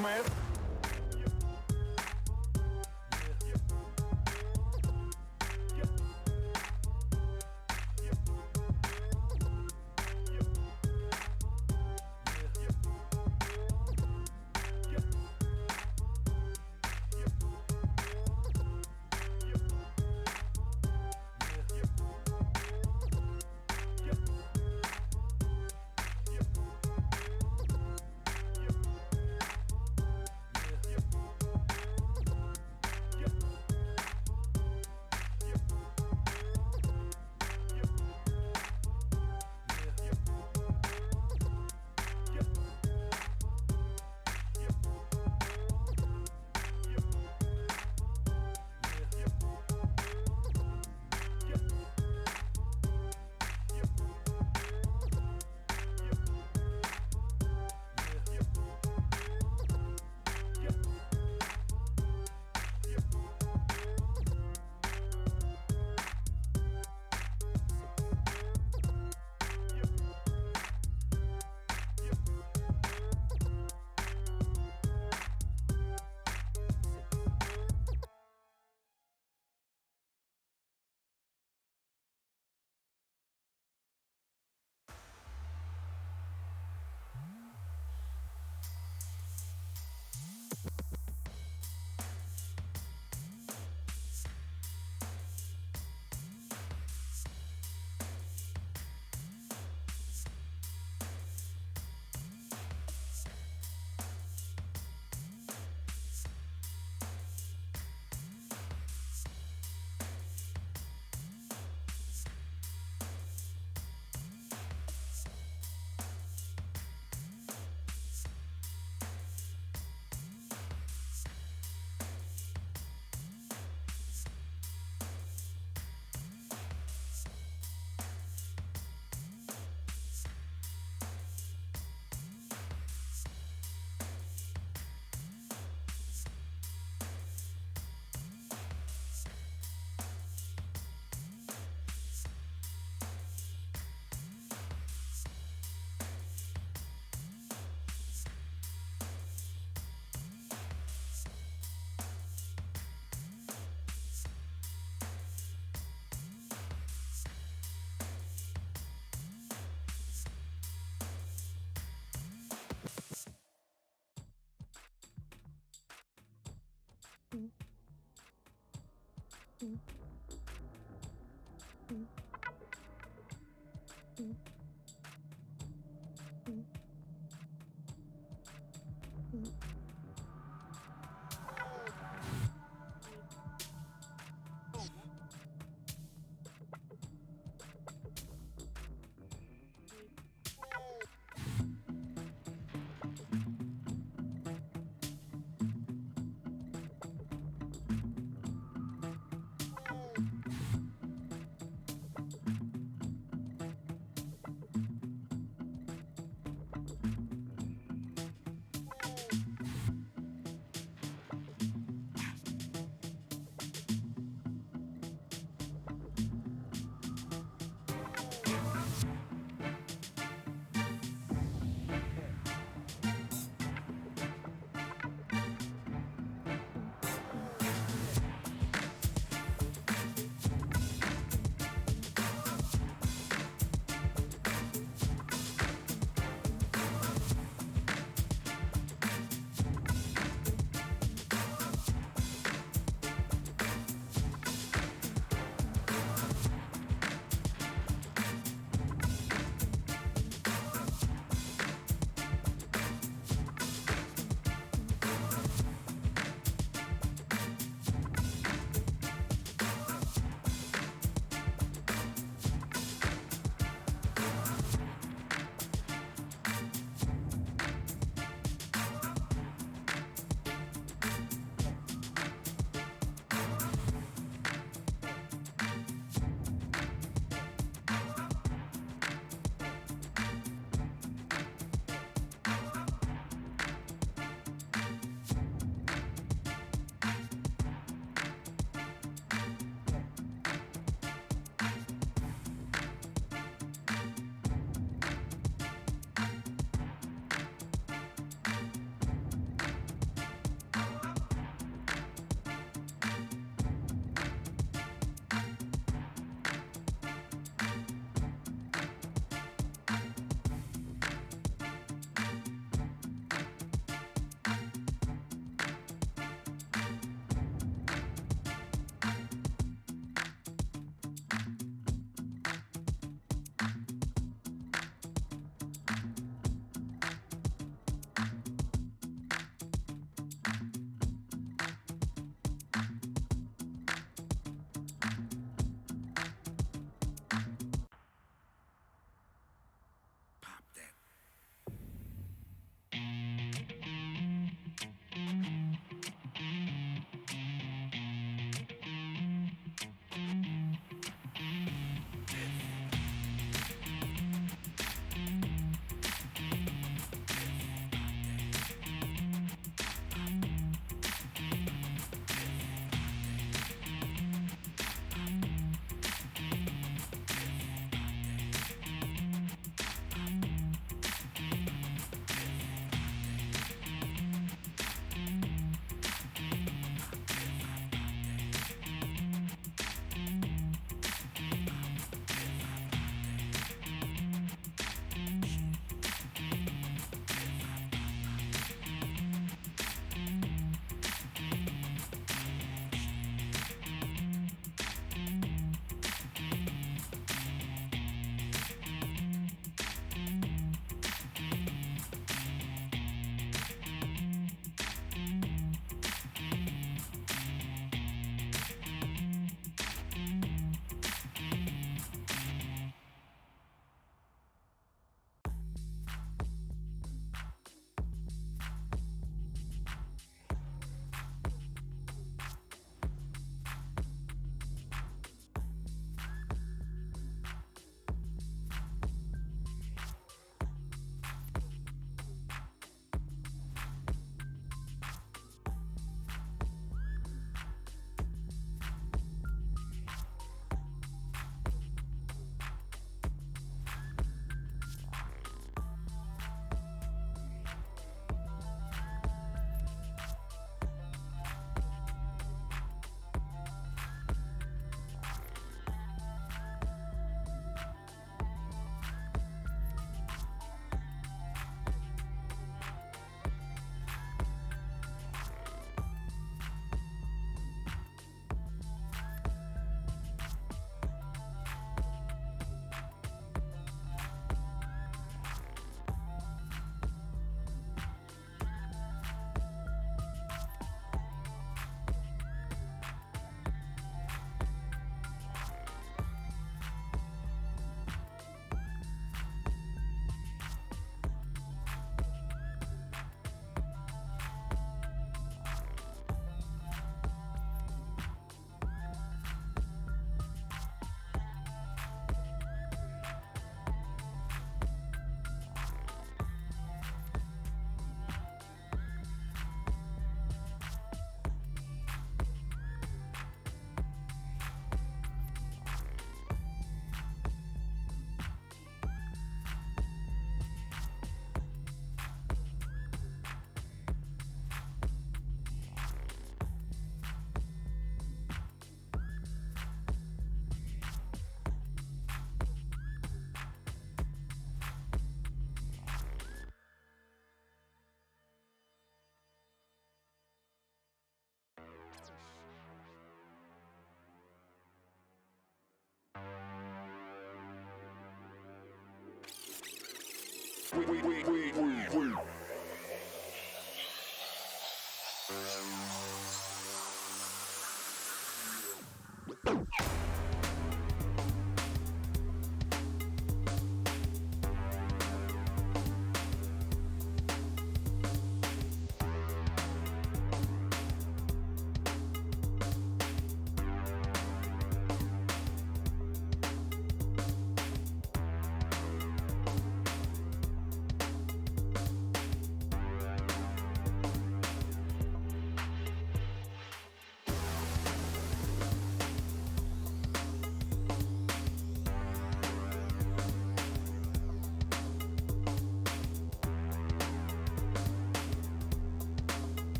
man.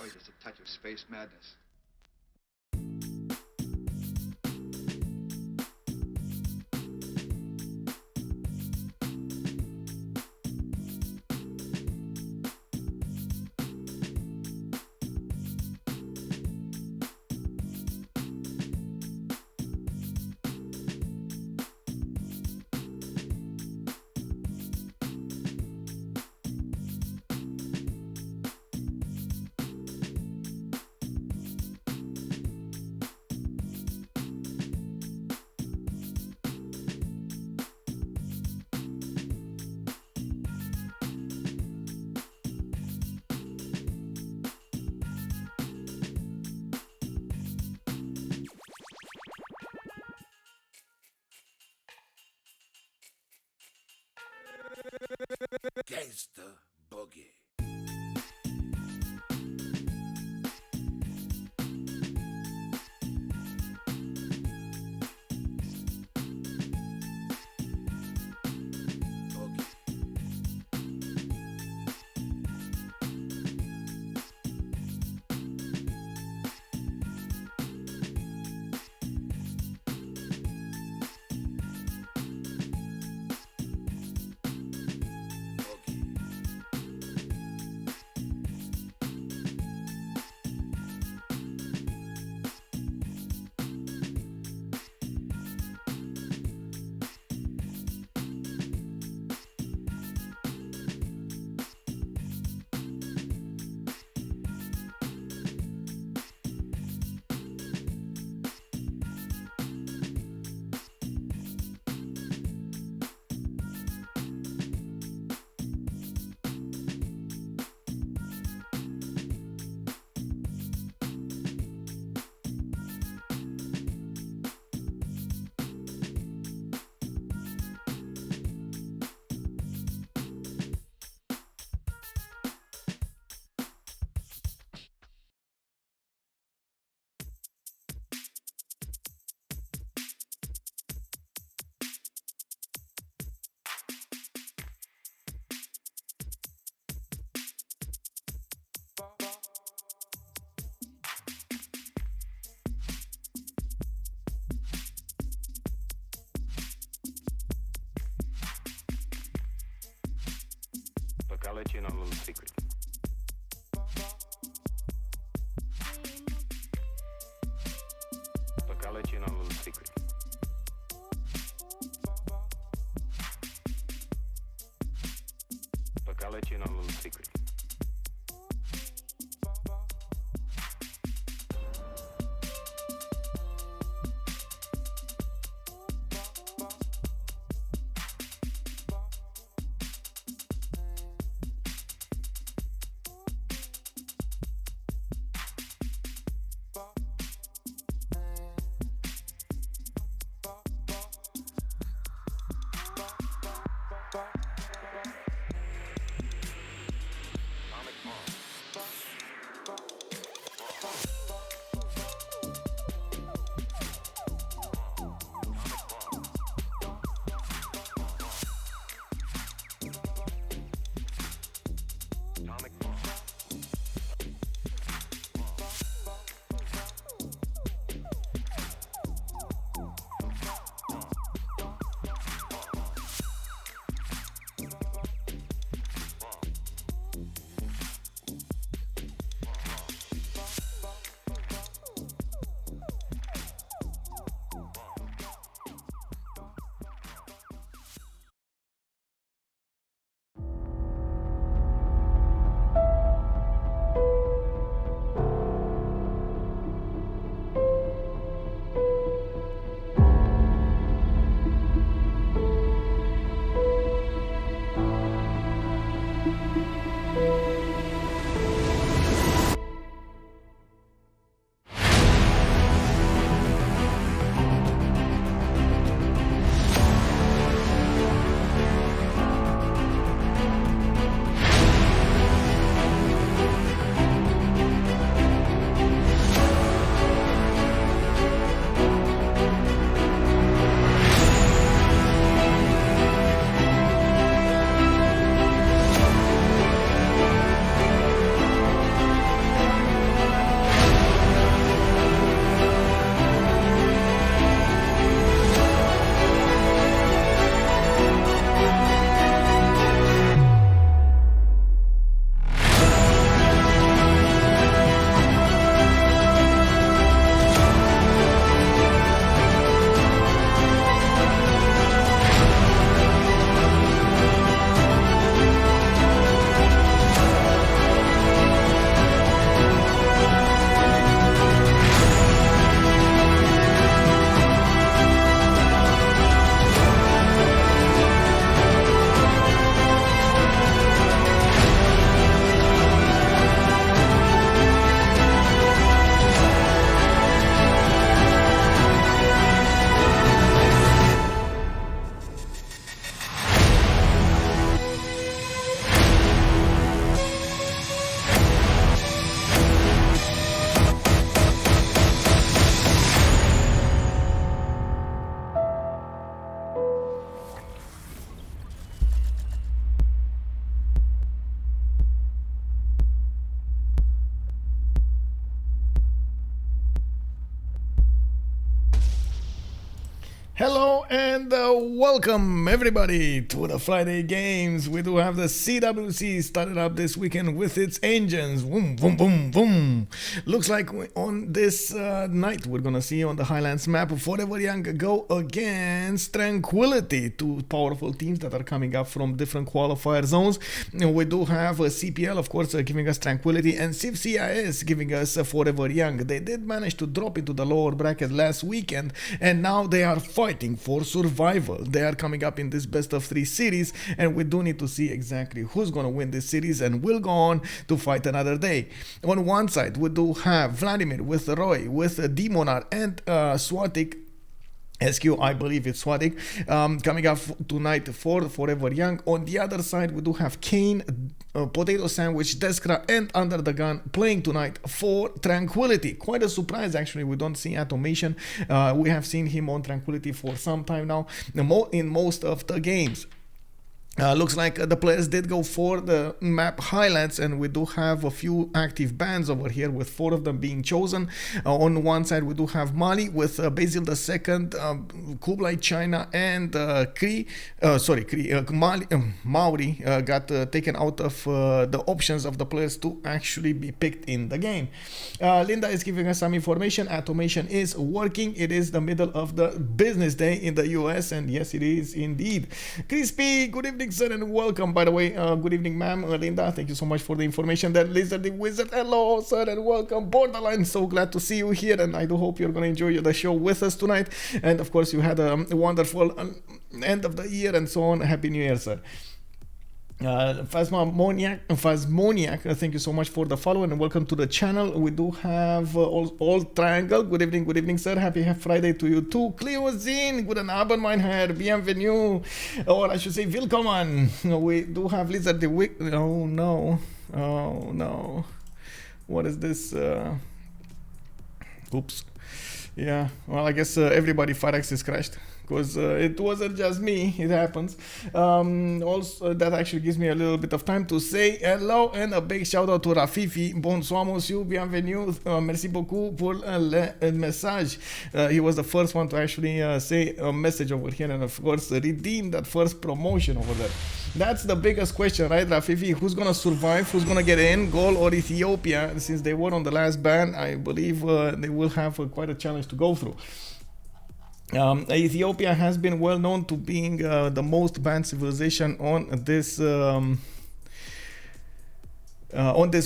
boys, it's a touch of space madness. Gangsta Boogie. Look, I'll let you in on a little secret. Look, I'll let you in on a little secret. Look, I'll let you in on a little secret. Hello and welcome everybody to the Friday games. We do have the CWC started up this weekend with its engines. Boom, boom, boom, boom. Looks like on this night we're gonna see on the Highlands map Forever Young go against Tranquility, two powerful teams that are coming up from different qualifier zones. We do have CPL, of course, giving us Tranquility, and CIS giving us Forever Young. They did manage to drop into the lower bracket last weekend, and now they are fighting for survival. They are coming up in this best of 3 series, and we do need to see exactly who's gonna win this series and will go on to fight another day. On one side we do have Vladimir with Roy, with Demonar and Swatiqq, SQ, I believe it's Swatiqq, coming up tonight for Forever Young. On the other side, we do have Kaine, PotatoSandwich, Deskra, and UnderTheGun playing tonight for Tranquility. Quite a surprise, actually. We don't see Automation. We have seen him on Tranquility for some time now, in most of the games. Looks like the players did go for the map highlights, and we do have a few active bans over here with 4 of them being chosen. On one side we do have Mali with Basil II, Kublai, China, and Cree. Maori got taken out of the options of the players to actually be picked in the game. Linda is giving us some information. Automation is working. It is the middle of the business day in the US, and yes, it is indeed. Crispy, good evening, sir, and welcome. By the way, good evening, ma'am. Linda, thank you so much for the information. That Lizard the Wizard, hello, sir, and welcome. Borderline, so glad to see you here, and I do hope you're going to enjoy the show with us tonight. And of course, you had a wonderful end of the year and so on. Happy New Year, sir. Phasmoniac, thank you so much for the follow and welcome to the channel. We do have Old Triangle. Good evening, sir. Happy Friday to you too. Cleozine, guten Abend, mein Herr. Bienvenue, or I should say, willkommen. We do have Lizard the Wick. Oh no, what is this? Oops. Yeah, well, I guess everybody Firex is crashed, because it wasn't just me, it happens. Also, that actually gives me a little bit of time to say hello, and a big shout out to Rafifi. Bonsoir monsieur, bienvenue, merci beaucoup pour le message. He was the first one to actually say a message over here, and of course redeem that first promotion over there. That's the biggest question, right, Rafifi? Who's gonna survive? Who's gonna get in? Gaul or Ethiopia? Since they were on the last ban, I believe they will have quite a challenge to go through. Ethiopia has been well known to being the most banned civilization on this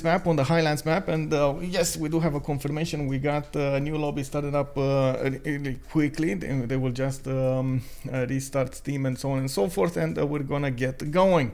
map, on the Highlands map, and yes, we do have a confirmation. We got a new lobby started up really quickly. They will just restart Steam and so on and so forth, and we're gonna get going.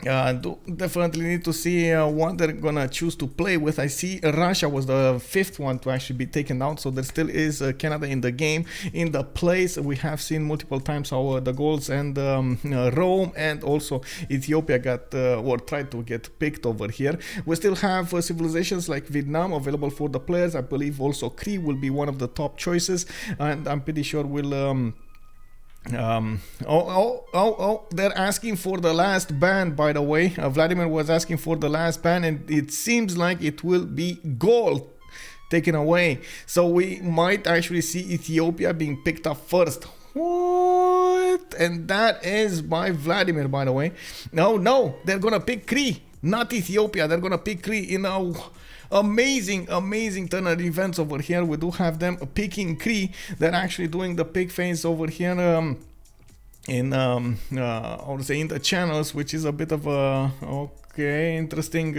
Definitely need to see what they're gonna choose to play with. I see Russia was the 5th one to actually be taken out, so there still is Canada in the game. In the place, we have seen multiple times how the goals and Rome and also Ethiopia got or tried to get picked over here. We still have civilizations like Vietnam available for the players. I believe also Cree will be one of the top choices, and I'm pretty sure we'll they're asking for the last ban, by the way. Vladimir was asking for the last ban, and it seems like it will be gold taken away, so we might actually see Ethiopia being picked up first. What? And that is by Vladimir, by the way. No, they're gonna pick Cree, not Ethiopia. They're gonna pick Cree in a amazing turn of events over here. We do have them picking Cree. They're actually doing the pick phase over here in I would say in the channels, which is a bit of a interesting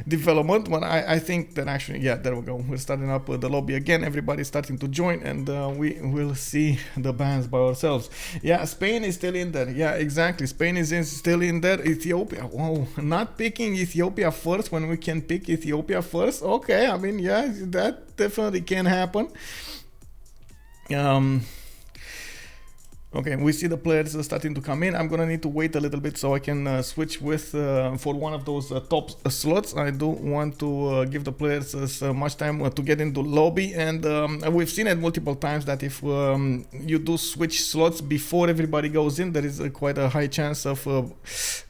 development. But I think that actually, yeah, there we go. We're starting up the lobby again. Everybody's starting to join, and we will see the bans by ourselves. Yeah, Spain is still in there. Yeah, exactly. Spain is still in there. Ethiopia. Whoa, not picking Ethiopia first when we can pick Ethiopia first. Okay, I mean, yeah, that definitely can happen. Okay, we see the players starting to come in. I'm gonna need to wait a little bit so I can switch with for one of those top slots. I do want to give the players as much time to get into lobby, and we've seen it multiple times that if you do switch slots before everybody goes in, there is quite a high chance of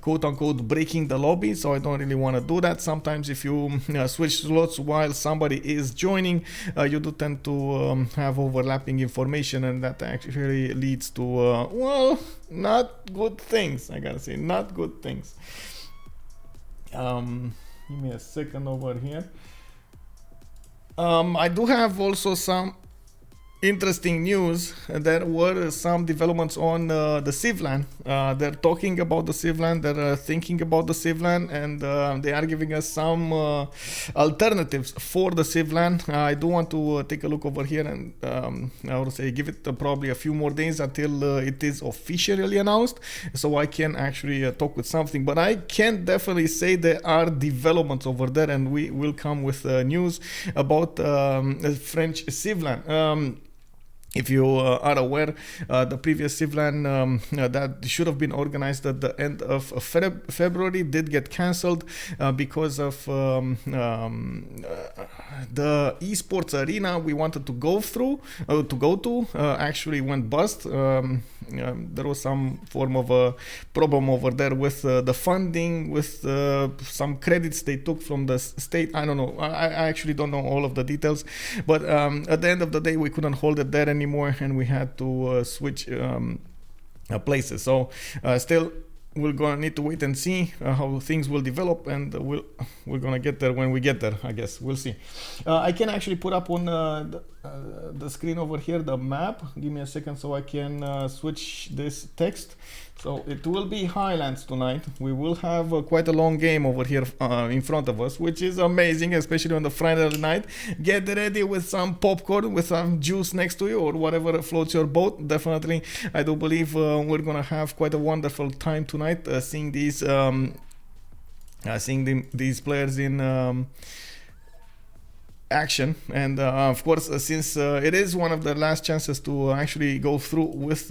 quote-unquote breaking the lobby, so I don't really want to do that. Sometimes if you switch slots while somebody is joining, you do tend to have overlapping information, and that actually leads to well, not good things. I gotta say, not good things. Give me a second over here. I do have also some interesting news. There were some developments on the Civlan. They're talking about the Civlan, they're thinking about the Civlan, and they are giving us some alternatives for the Civlan. I do want to take a look over here, and I would say give it probably a few more days until it is officially announced, so I can actually talk with something. But I can definitely say there are developments over there, and we will come with news about French Civlan. If you are aware, the previous Civlan that should have been organized at the end of February did get cancelled because of the esports arena we wanted to go to actually went bust. There was some form of a problem over there with the funding, with some credits they took from the state. I don't know. I actually don't know all of the details, but at the end of the day, we couldn't hold it there anymore, and we had to switch places. So still, we're gonna need to wait and see how things will develop, and we're gonna get there when we get there, I guess. We'll see. I can actually put up on the screen over here the map. Give me a second so I can switch this text. So it will be Highlands tonight. We will have quite a long game over here in front of us, which is amazing, especially on the Friday night. Get ready with some popcorn, with some juice next to you, or whatever floats your boat. Definitely, I do believe we're gonna have quite a wonderful time tonight, seeing these these players in action. And of course, since it is one of the last chances to actually go through with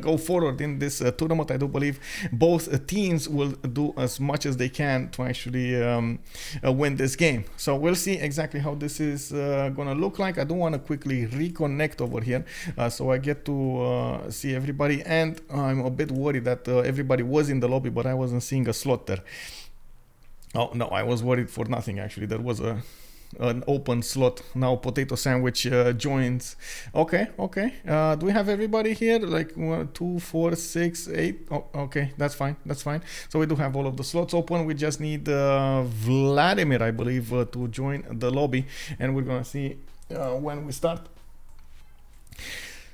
go forward in this tournament, I do believe both teams will do as much as they can to actually win this game. So we'll see exactly how this is gonna look like. I do want to quickly reconnect over here so I get to see everybody, and I'm a bit worried that everybody was in the lobby, but I wasn't seeing a slot there. Oh no, I was worried for nothing. Actually, there was an open slot. Now PotatoSandwich joins. Okay. Do we have everybody here? Like 1, 2, 4, 6, 8. Oh, okay, that's fine. So we do have all of the slots open. We just need Vladimir, I believe, to join the lobby, and we're gonna see when we start.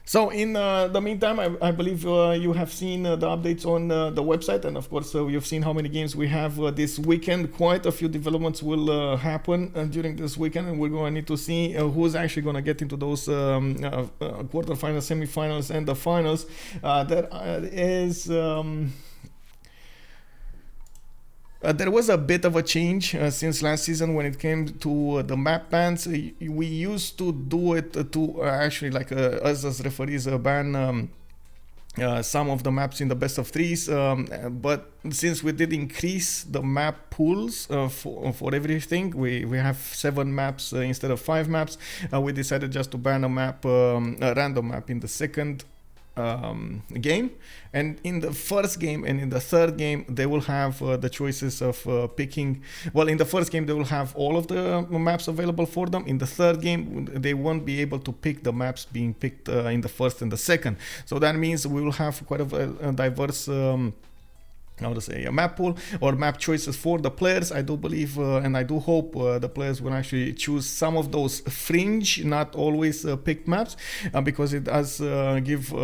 So in the meantime, I believe you have seen the updates on the website, and of course you've seen how many games we have this weekend. Quite a few developments will happen during this weekend, and we're going to need to see who's actually going to get into those quarterfinals, semifinals, and the finals. There is... there was a bit of a change since last season when it came to the map bans. We used to do it to actually, like us as referees, ban some of the maps in the best of threes, but since we did increase the map pools for everything, we have 7 maps instead of 5 maps. We decided just to ban a map, a random map in the second game, and in the first game and in the third game they will have the choices of picking. Well, in the first game they will have all of the maps available for them. In the third game they won't be able to pick the maps being picked in the first and the second. So that means we will have quite a diverse how to say, a map pool or map choices for the players. I do believe and I do hope the players will actually choose some of those fringe, not always picked maps, because it does give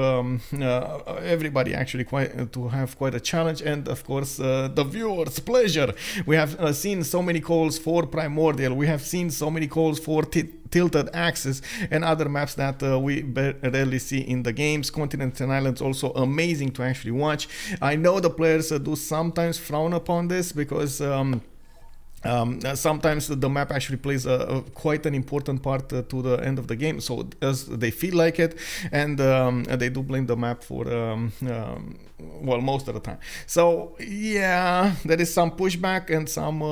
everybody actually to have quite a challenge, and of course the viewers' pleasure. We have seen so many calls for Primordial, we have seen so many calls for Tilted Axis and other maps that we rarely see in the games. Continents and Islands also amazing to actually watch. I know the players do sometimes frown upon this because Sometimes the map actually plays quite an important part to the end of the game, so as they feel like it, and they do blame the map for well, most of the time. So yeah, there is some pushback and some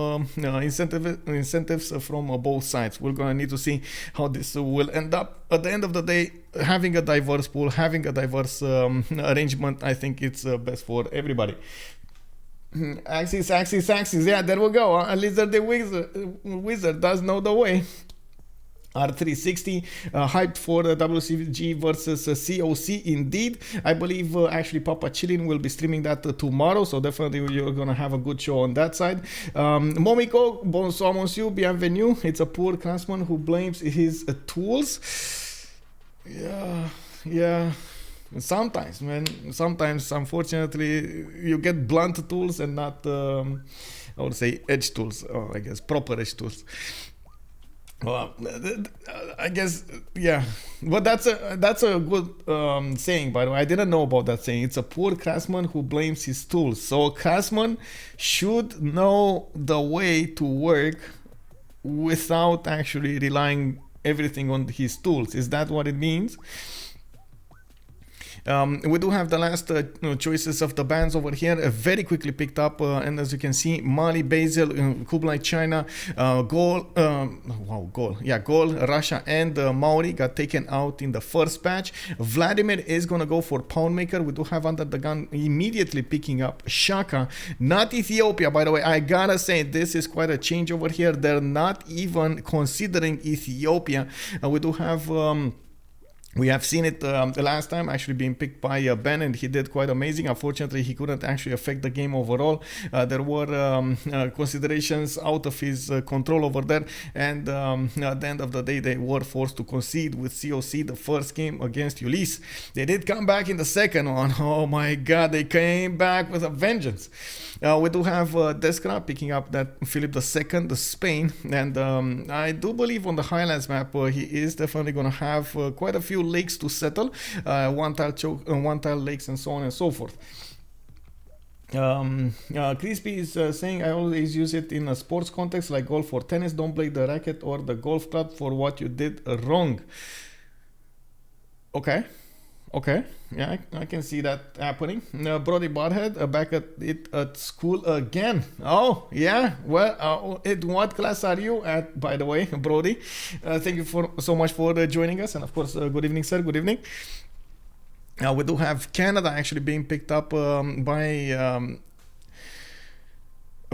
incentives from both sides. We're gonna need to see how this will end up. At the end of the day, having a diverse pool, having a diverse arrangement, I think it's best for everybody. Axis, yeah, there we go. Lizard the Wizard does know the way. R360 hyped for the WCG versus COC indeed. I believe actually Papa Chillin will be streaming that tomorrow, so definitely you're gonna have a good show on that side. Momiko, bonsoir monsieur, bienvenue. It's a poor craftsman who blames his tools. Yeah. Sometimes, man. Sometimes, unfortunately, you get blunt tools and not, I would say, edge tools. Or I guess proper edge tools. Well, I guess, yeah. But that's a good saying, by the way. I didn't know about that saying. It's a poor craftsman who blames his tools. So a craftsman should know the way to work without actually relying everything on his tools. Is that what it means? We do have the last choices of the bands over here, very quickly picked up, and as you can see, Mali, Basil, Kublai, China, Gol, Russia, and Maori got taken out in the first batch. Vladimir is gonna go for Poundmaker. We do have UnderTheGun immediately picking up Shaka, not Ethiopia, by the way. I gotta say, this is quite a change over here. They're not even considering Ethiopia. We do have we have seen it the last time actually being picked by Ben, and he did quite amazing. Unfortunately, he couldn't actually affect the game overall. There were considerations out of his control over there, and at the end of the day, they were forced to concede with COC the first game against Ulysse. They did come back in the second one. Oh my god, they came back with a vengeance. We do have Deskra picking up that Philip II, the Spain, and I do believe on the Highlands map he is definitely going to have quite a few lakes to settle, one tile lakes, and so on and so forth. Crispy is saying, I always use it in a sports context like golf or tennis. Don't play the racket or the golf club for what you did wrong. Okay, yeah, I can see that happening. Brody Barhead back at it at school again. Oh yeah, well, what class are you at, by the way, Brody? Thank you so much for joining us, and of course, good evening, sir. Good evening. We do have Canada actually being picked up by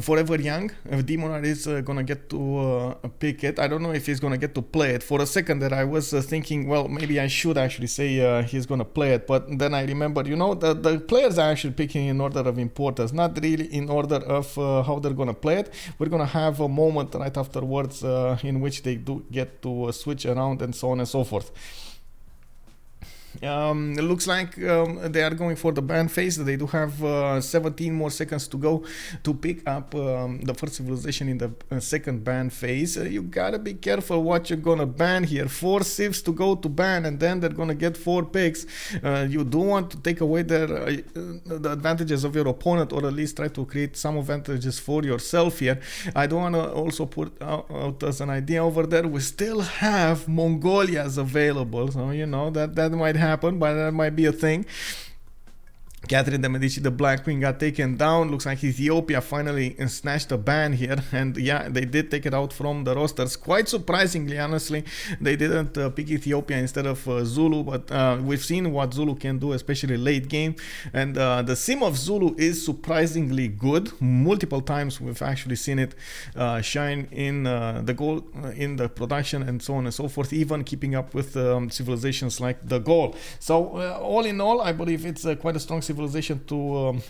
Forever Young. Demonar is gonna get to pick it. I don't know if he's gonna get to play it. For a second there I was thinking, well, maybe I should actually say he's gonna play it, but then I remembered, you know, the players are actually picking in order of importance, not really in order of how they're gonna play it. We're gonna have a moment right afterwards in which they do get to switch around and so on and so forth. It looks like they are going for the ban phase. They do have 17 more seconds to go to pick up the first civilization in the second ban phase. You gotta be careful what you're gonna ban here. 4 civs to go to ban, and then they're gonna get 4 picks. You do want to take away the advantages of your opponent, or at least try to create some advantages for yourself here. I do want to also put out as an idea over there, we still have Mongolias available, so you know that might happen, but that might be a thing. Catherine de Medici, the Black Queen, got taken down. Looks like Ethiopia finally snatched a ban here, and yeah, they did take it out from the rosters. Quite surprisingly, honestly, they didn't pick Ethiopia instead of Zulu, but we've seen what Zulu can do, especially late game, and the sim of Zulu is surprisingly good. Multiple times we've actually seen it shine in the goal, in the production, and so on and so forth, even keeping up with civilizations like the goal. So all in all, I believe it's quite a strong civilization to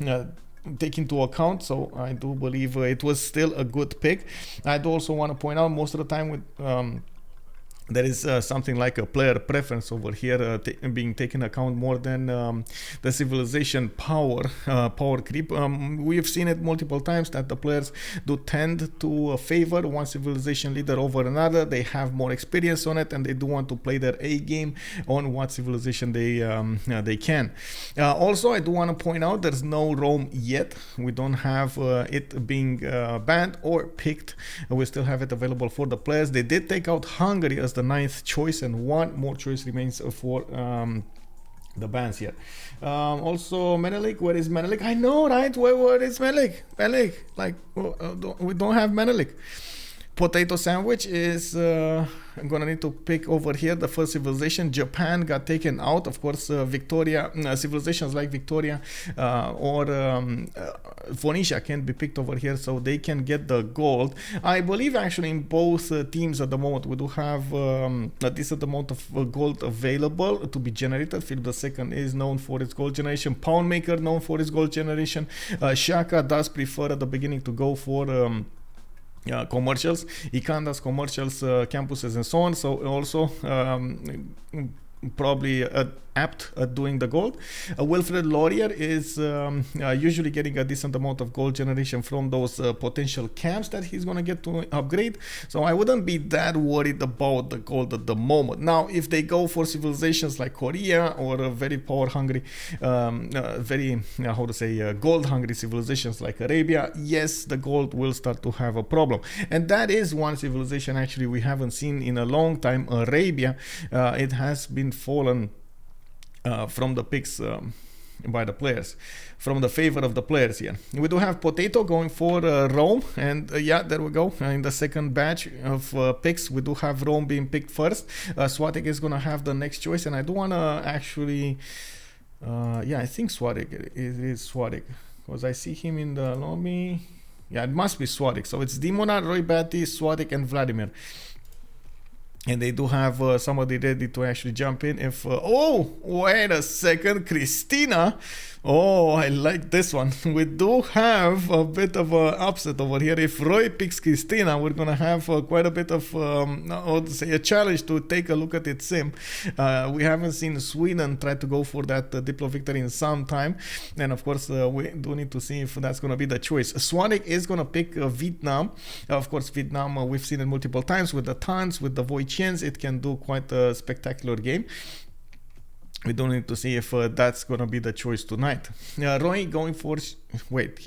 take into account, so I do believe it was still a good pick. I do also want to point out, most of the time with there is something like a player preference over here being taken account more than the civilization power creep. We've seen it multiple times that the players do tend to favor one civilization leader over another. They have more experience on it, and they do want to play their A game on what civilization they can. Also, I do want to point out there's no Rome yet. We don't have it being banned or picked. We still have it available for the players. They did take out Hungary as the 9th choice, and one more choice remains for the bans here. Also, Menelik, where is Menelik? I know, right? Where is Menelik? Menelik, like, we don't have Menelik. PotatoSandwich is I'm gonna need to pick over here the first civilization. Japan got taken out. Of course, Victoria, civilizations like Victoria or Phoenicia can be picked over here, so they can get the gold. I believe actually in both teams at the moment we do have a decent amount of gold available to be generated. Philip II is known for its gold generation. Poundmaker known for its gold generation. Shaka does prefer at the beginning to go for commercials, Ikandas, commercials, campuses, and so on. So also probably apt at doing the gold. Wilfred Laurier is usually getting a decent amount of gold generation from those potential camps that he's going to get to upgrade. So I wouldn't be that worried about the gold at the moment. Now, if they go for civilizations like Korea or very power hungry, very, how to say, gold hungry civilizations like Arabia, yes, the gold will start to have a problem. And that is one civilization actually we haven't seen in a long time, Arabia. It has been fallen from the picks by the players, from the favor of the players here. We do have Potato going for Rome, and yeah, there we go. In the second batch of picks, we do have Rome being picked first. Swatiqq is going to have the next choice, and I do want to actually, yeah, I think Swatiqq, it is Swatiqq, because I see him in the lobby. Yeah, it must be Swatiqq. So it's Demonar, Roy Batty, Swatiqq, and Vladimir. And they do have somebody ready to actually jump in if... oh, wait a second. Christina. Oh, I like this one. We do have a bit of an upset over here. If Roy picks Christina, we're going to have quite a bit of, how to say, a challenge to take a look at its sim. We haven't seen Sweden try to go for that Diplo victory in some time. And of course, we do need to see if that's going to be the choice. Swatiqq is going to pick Vietnam. Of course, Vietnam, we've seen it multiple times with the Tans, with the Voichians. It can do quite a spectacular game. We don't need to see if that's going to be the choice tonight. Roy going for... wait,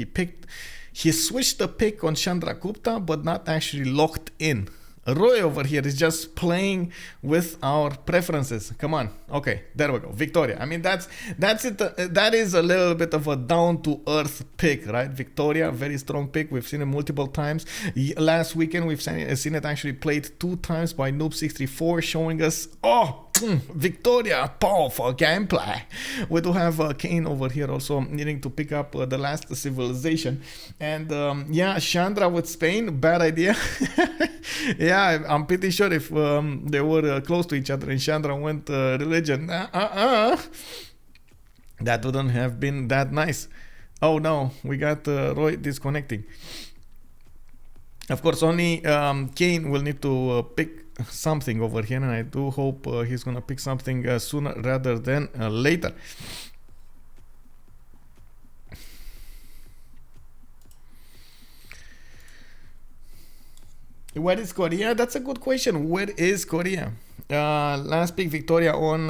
he switched the pick on Chandragupta, but not actually locked in. Roy over here is just playing with our preferences. Come on. Okay, there we go. Victoria. I mean, that's it. That is a little bit of a down-to-earth pick, right? Victoria, very strong pick. We've seen it multiple times. Last weekend, we've seen it actually played 2 times by Noob64, showing us, oh, Victoria, powerful gameplay. We do have Kaine over here also needing to pick up the last civilization. And yeah, Chandra with Spain, bad idea. Yeah, I'm pretty sure if they were close to each other and Chandra went religion, that wouldn't have been that nice. Oh no, we got Roy disconnecting. Of course, only Kaine will need to pick something over here, and I do hope he's gonna pick something sooner rather than later. Where is Korea? That's a good question. Where is Korea? Last pick Victoria on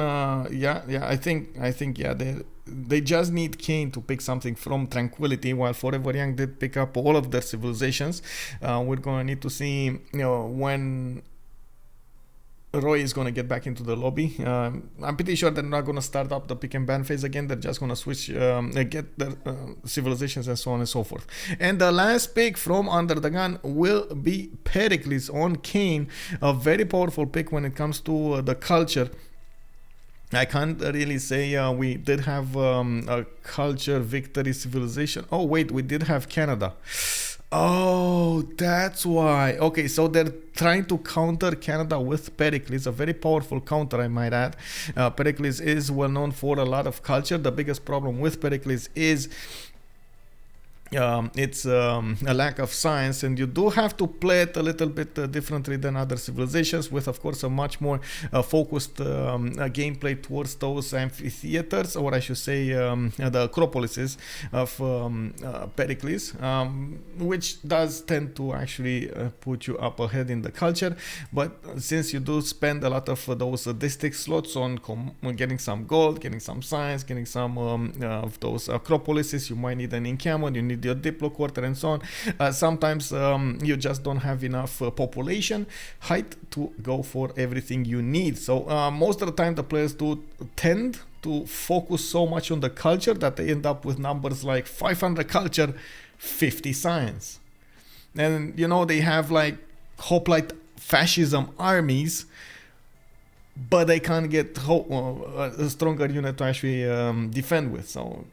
yeah, I think yeah, they just need Kaine to pick something from Tranquility, while Forever Young did pick up all of their civilizations. We're gonna need to see, you know, when Roy is going to get back into the lobby. I'm pretty sure they're not going to start up the pick and ban phase again. They're just going to switch, get their civilizations and so on and so forth. And the last pick from Under the Gun will be Pericles on Kaine. A very powerful pick when it comes to the culture. I can't really say we did have a culture victory civilization. Oh wait, we did have Canada. Oh, that's why. Okay, so they're trying to counter Canada with Pericles, a very powerful counter, I might add. Pericles is well known for a lot of culture. The biggest problem with Pericles is it's a lack of science, and you do have to play it a little bit differently than other civilizations, with of course a much more focused gameplay towards those amphitheaters, or I should say the acropolises of Pericles, which does tend to actually put you up ahead in the culture. But since you do spend a lot of those district slots on getting some gold, getting some science, getting some of those acropolises, you might need an encampment, you need your diplo quarter and so on. Sometimes you just don't have enough population height to go for everything you need. So most of the time the players do tend to focus so much on the culture that they end up with numbers like 500 culture, 50 science. And you know, they have like hoplite fascism armies, but they can't get a stronger unit to actually defend with. So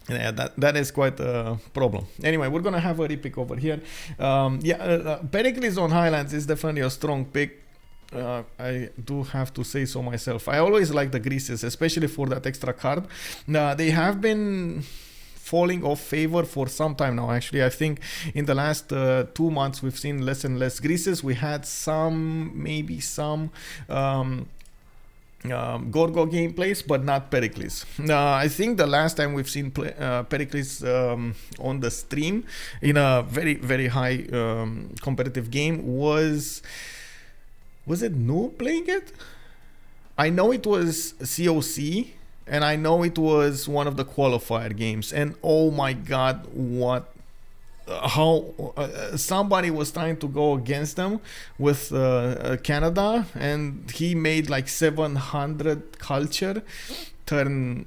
yeah, that is quite a problem. Anyway, we're gonna have a repick over here. Pericles on Highlands is definitely a strong pick. I do have to say so myself. I always like the Greases, especially for that extra card. They have been falling off favor for some time now. Actually, I think in the last 2 months we've seen less and less Greases. We had maybe some Gorgo gameplays, but not Pericles. I think the last time we've seen Pericles on the stream in a very, very high competitive game was it Noob playing it? I know it was COC, and I know it was one of the qualifier games, and oh my god, how somebody was trying to go against them with Canada, and he made like 700 culture turn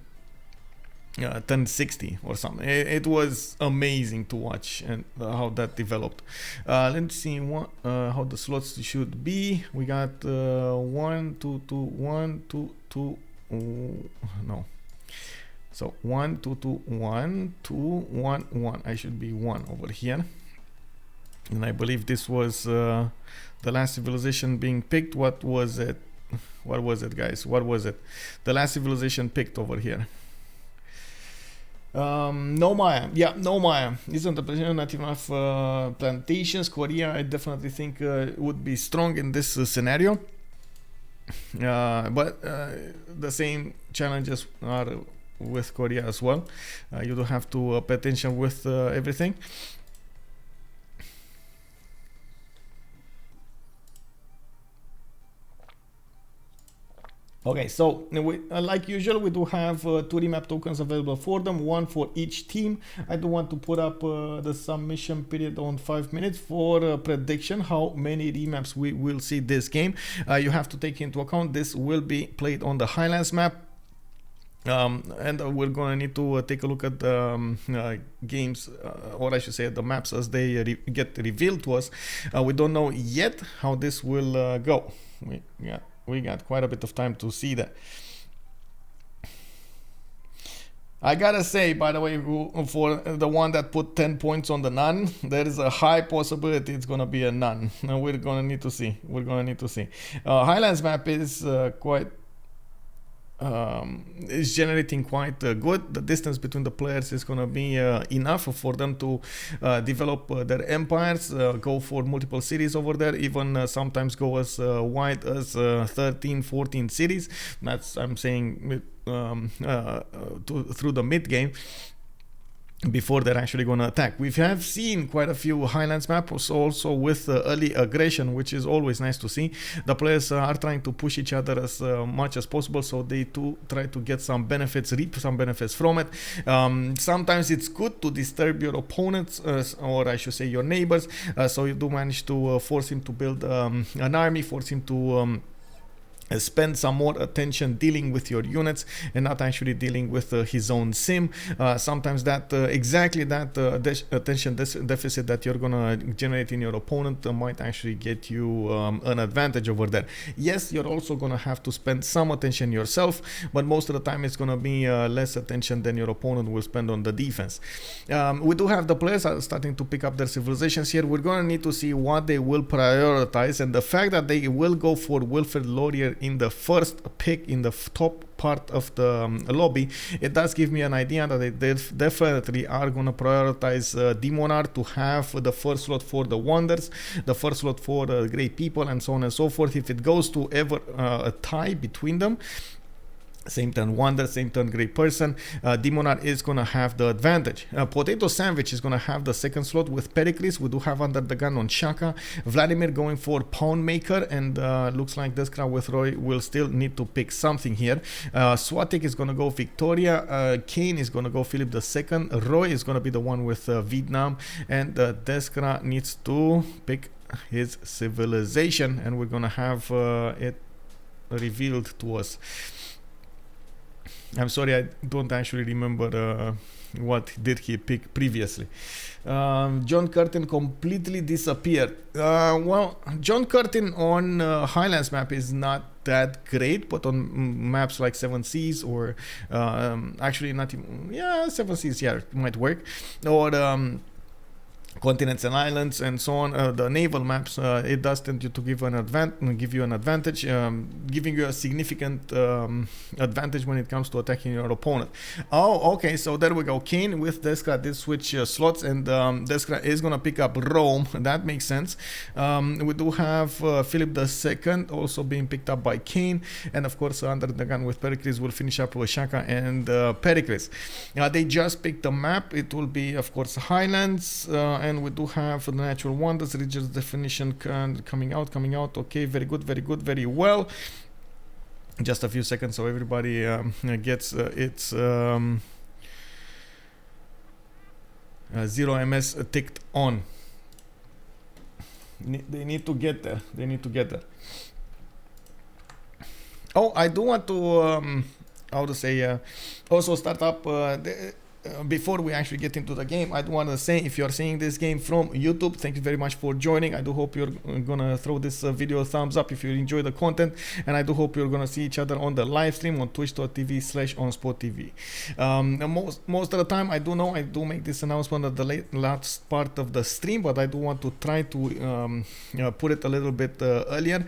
60 or something. It was amazing to watch, and how that developed. Let's see how the slots should be. We got 1 2 2 1 2 2 no. So 1 2 2 1 2 1 1. I should be 1 over here, and I believe this was the last civilization being picked. What was it, guys? What was it? The last civilization picked over here. No Maya. Yeah, no Maya. Isn't the president not enough plantations? Korea, I definitely think would be strong in this scenario. But the same challenges are with Korea as well. You do have to pay attention with everything. Okay, so like usual, we do have 2 remap tokens available for them, 1 for each team. I do want to put up the submission period on 5 minutes for prediction how many remaps we will see this game. You have to take into account this will be played on the Highlands map. And we're gonna need to take a look at the games, or I should say the maps as they get revealed to us. We don't know yet how this will go. We got quite a bit of time to see that. I gotta say, by the way, for the one that put 10 points on the none, there is a high possibility it's gonna be a none. We're gonna need to see. Highlands map is quite is generating quite good. The distance between the players is going to be enough for them to develop their empires, go for multiple cities over there, even sometimes go as wide as 13, 14 cities. That's, I'm saying, through the mid game, before they're actually going to attack. We have seen quite a few Highlands maps also with early aggression, which is always nice to see. The players are trying to push each other as much as possible, so they too try to get some benefits, reap some benefits from it. Sometimes it's good to disturb your opponents, or I should say your neighbors, so you do manage to force him to build an army, force him to spend some more attention dealing with your units and not actually dealing with his own sim. Sometimes that exactly that attention deficit that you're gonna generate in your opponent might actually get you an advantage over there. Yes, you're also gonna have to spend some attention yourself, but most of the time it's gonna be less attention than your opponent will spend on the defense. We do have the players are starting to pick up their civilizations here. We're gonna need to see what they will prioritize, and the fact that they will go for Wilfred Laurier in the first pick in the top part of the lobby, it does give me an idea that they definitely are going to prioritize Demonar to have the first slot for the Wonders, the first slot for Great People, and so on and so forth. If it goes to ever a tie between them, same turn Wonder, same turn Great Person, Demonar is going to have the advantage. PotatoSandwich is going to have the second slot with Pericles. We do have UnderTheGun on Shaka. Vladimir going for Pound Maker, and looks like Deskra with Roy will still need to pick something here. Swatiqq is going to go Victoria. Kaine is going to go Philip II. Roy is going to be the one with Vietnam, and Deskra needs to pick his civilization, and we're going to have it revealed to us. I'm sorry, I don't actually remember what did he pick previously. John Curtin completely disappeared. Well, John Curtin on Highlands map is not that great, but on maps like 7 Seas or actually not even, yeah, 7 Seas, yeah, it might work, or continents and islands and so on, the naval maps, it does tend to give you an advantage, giving you a significant advantage when it comes to attacking your opponent. Oh, okay, so there we go. Kaine with Deskra did switch slots, and Deskra is gonna pick up Rome. That makes sense. We do have Philip II also being picked up by Kaine, and of course UnderTheGun with Pericles will finish up with Shaka and Pericles. They just picked the map. It will be, of course, Highlands, and we do have the natural wonders, regions definition coming out. Okay, very good, very well. Just a few seconds so everybody gets its 0 MS ticked on. They need to get there. Oh, I do want to how to say also start up before we actually get into the game. I do want to say, if you're seeing this game from YouTube, thank you very much for joining. I do hope you're gonna throw this video a thumbs up if you enjoy the content, and I do hope you're gonna see each other on the live stream on twitch.tv/OnSpotTV. Most of the time, I do make this announcement at the last part of the stream, but I do want to try to put it a little bit earlier,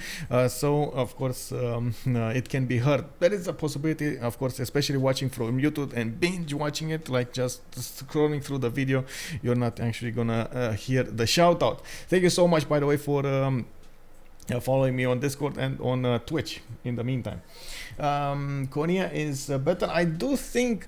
so of course it can be heard. There is a possibility, of course, especially watching from YouTube and binge watching it, like just scrolling through the video, you're not actually gonna hear the shout out. Thank you so much, by the way, for following me on Discord and on Twitch in the meantime. Korea is better. I do think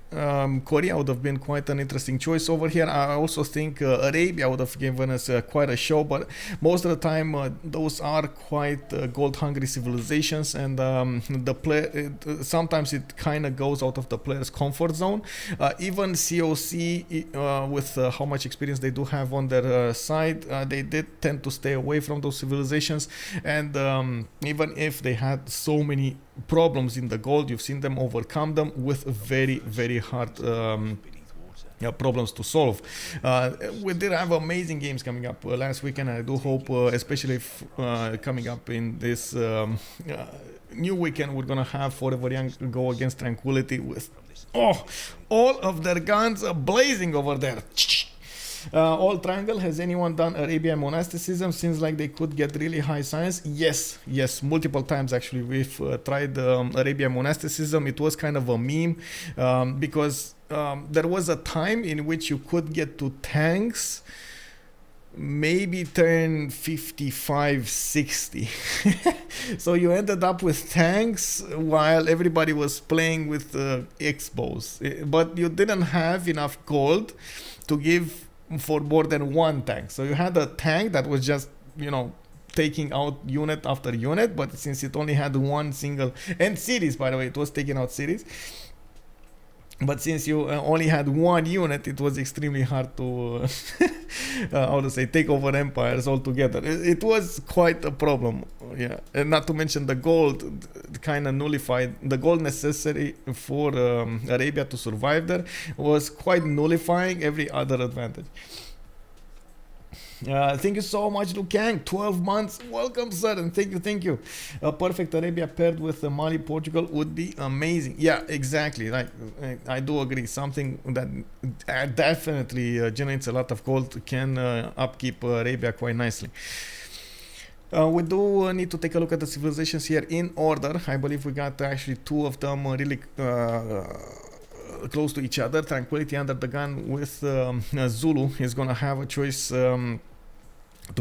Korea would have been quite an interesting choice over here. I also think Arabia would have given us quite a show, but most of the time those are quite gold hungry civilizations, and the play sometimes it kind of goes out of the player's comfort zone. Even COC with how much experience they do have on their side, they did tend to stay away from those civilizations, and even if they had so many problems in the gold, you've seen them overcome them with very hard problems to solve. We did have amazing games coming up last weekend. I do hope, especially coming up in this new weekend, we're gonna have Forever Young go against Tranquility with all of their guns blazing over there. All Triangle, has anyone done Arabian monasticism? Seems like they could get really high science. Yes, multiple times actually we've tried Arabian monasticism. It was kind of a meme because there was a time in which you could get to tanks maybe turn 55, 60. So you ended up with tanks while everybody was playing with X-bows, but you didn't have enough gold to give for more than one tank. So you had a tank that was just, taking out unit after unit, but since it only had one single, and series, by the way, it was taking out series, but since you only had one unit, it was extremely hard to how to say, take over empires altogether. It was quite a problem, yeah. And not to mention the gold kind of nullified the gold necessary for Arabia to survive there was quite nullifying every other advantage. Thank you so much, Lukang. 12 months. Welcome, sir, and thank you. A perfect Arabia paired with Mali, Portugal would be amazing. Yeah, exactly. Like I do agree. Something that definitely generates a lot of gold can upkeep Arabia quite nicely. We do need to take a look at the civilizations here in order. I believe we got actually two of them really close to each other. Tranquility under the gun with Zulu is gonna have a choice to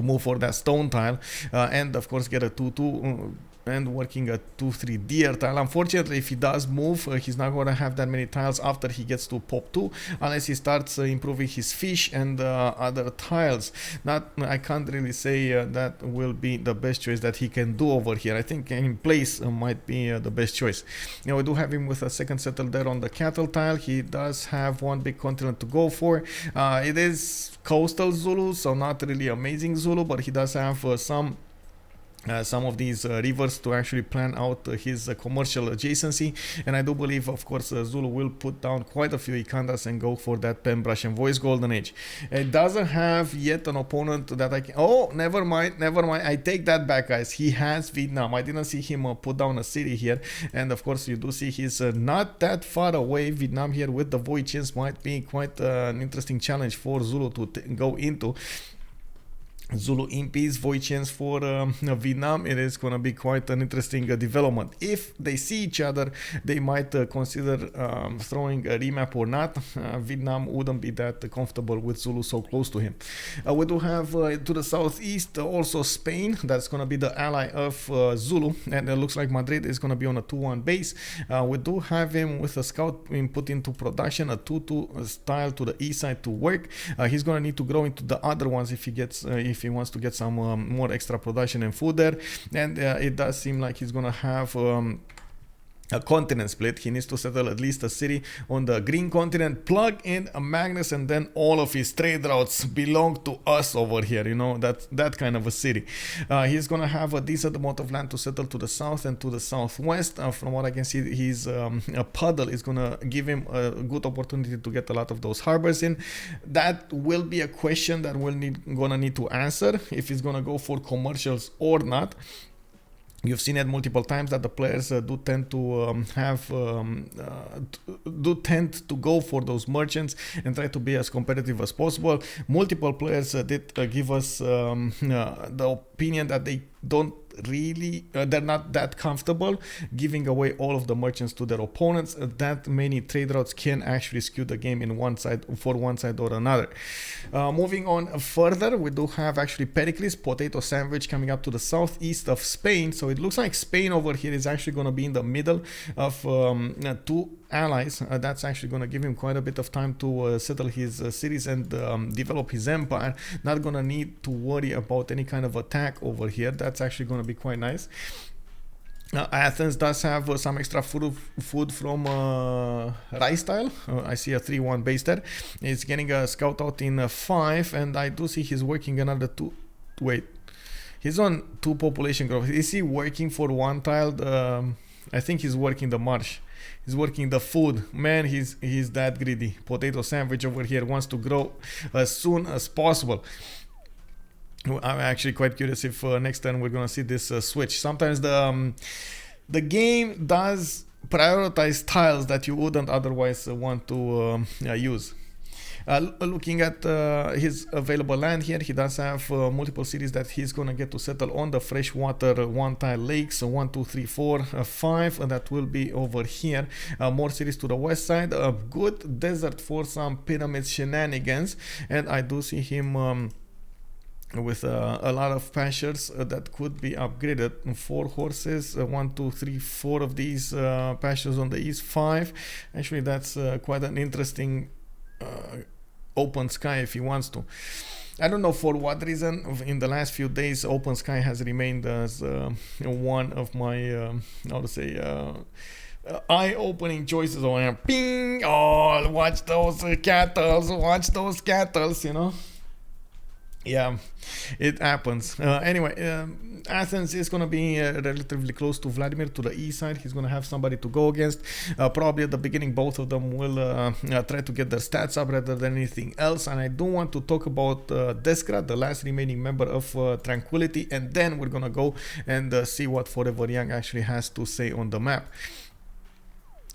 move for that stone tile and of course get a 2-2 and working a 2-3 deer tile. Unfortunately, if he does move, he's not going to have that many tiles after he gets to pop 2 unless he starts improving his fish and other tiles. I can't really say that will be the best choice that he can do over here. I think in place might be the best choice. Now we do have him with a second settle there on the cattle tile. He does have one big continent to go for. It is coastal Zulu, so not really amazing Zulu, but he does have some of these rivers to actually plan out his commercial adjacency, and I do believe, of course, Zulu will put down quite a few Ikandas and go for that pen brush and voice golden age. It doesn't have yet an opponent that I can... Oh, never mind, I take that back, guys. He has Vietnam. I didn't see him put down a city here, and of course you do see he's not that far away. Vietnam here with the void chains might be quite an interesting challenge for Zulu to go into. Zulu in peace, void chains for Vietnam. It is going to be quite an interesting development. If they see each other, they might consider throwing a remap or not. Vietnam wouldn't be that comfortable with Zulu so close to him. We do have to the southeast also Spain. That's going to be the ally of Zulu, and it looks like Madrid is going to be on a 2-1 base. We do have him with a scout put into production, a 2-2 style to the east side to work. He's going to need to grow into the other ones if he gets if he wants to get some more extra production and food there, and it does seem like he's gonna have a continent split. He needs to settle at least a city on the green continent, plug in a Magnus, and then all of his trade routes belong to us over here. You know, that kind of a city. He's gonna have a decent amount of land to settle to the south and to the southwest. From what I can see, his a puddle is gonna give him a good opportunity to get a lot of those harbors in. That will be a question that we'll gonna need to answer if he's gonna go for commercials or not. You've seen it multiple times that the players do tend to go for those merchants and try to be as competitive as possible. Multiple players did give us the opinion that they don't really they're not that comfortable giving away all of the merchants to their opponents. That many trade routes can actually skew the game in one side or another. Moving on further, we do have actually Pericles, PotatoSandwich, coming up to the southeast of Spain. So it looks like Spain over here is actually going to be in the middle of two allies. That's actually going to give him quite a bit of time to settle his cities and develop his empire. Not going to need to worry about any kind of attack over here. That's actually going to be quite nice. Athens does have some extra food from rice tile. I see a 3-1 base there. He's getting a scout out in 5, and I do see he's working another 2. Wait, he's on 2 population growth. Is he working for 1 tile? I think he's working the marsh. He's working the food. Man, he's that greedy. PotatoSandwich over here wants to grow as soon as possible. I'm actually quite curious if next time we're gonna see this switch. Sometimes the game does prioritize tiles that you wouldn't otherwise want to use. Looking at his available land here, he does have multiple cities that he's gonna get to settle on the freshwater 1-tile lakes. So 1, 2, 3, 4, 5, and that will be over here. More cities to the west side. A good desert for some pyramid shenanigans, and I do see him with a lot of pastures that could be upgraded. 4 horses, 1, 2, 3, 4 of these pastures on the east, 5. Actually, that's quite an interesting open sky if he wants to. I don't know for what reason. In the last few days, open sky has remained as one of my how to say eye-opening choices. Oh, ping! Oh, watch those cattle, you know. Yeah, it happens. Anyway, Athens is going to be relatively close to Vladimir to the east side. He's going to have somebody to go against. Probably at the beginning, both of them will try to get their stats up rather than anything else. And I do want to talk about Deskra, the last remaining member of Tranquility. And then we're going to go and see what Forever Young actually has to say on the map.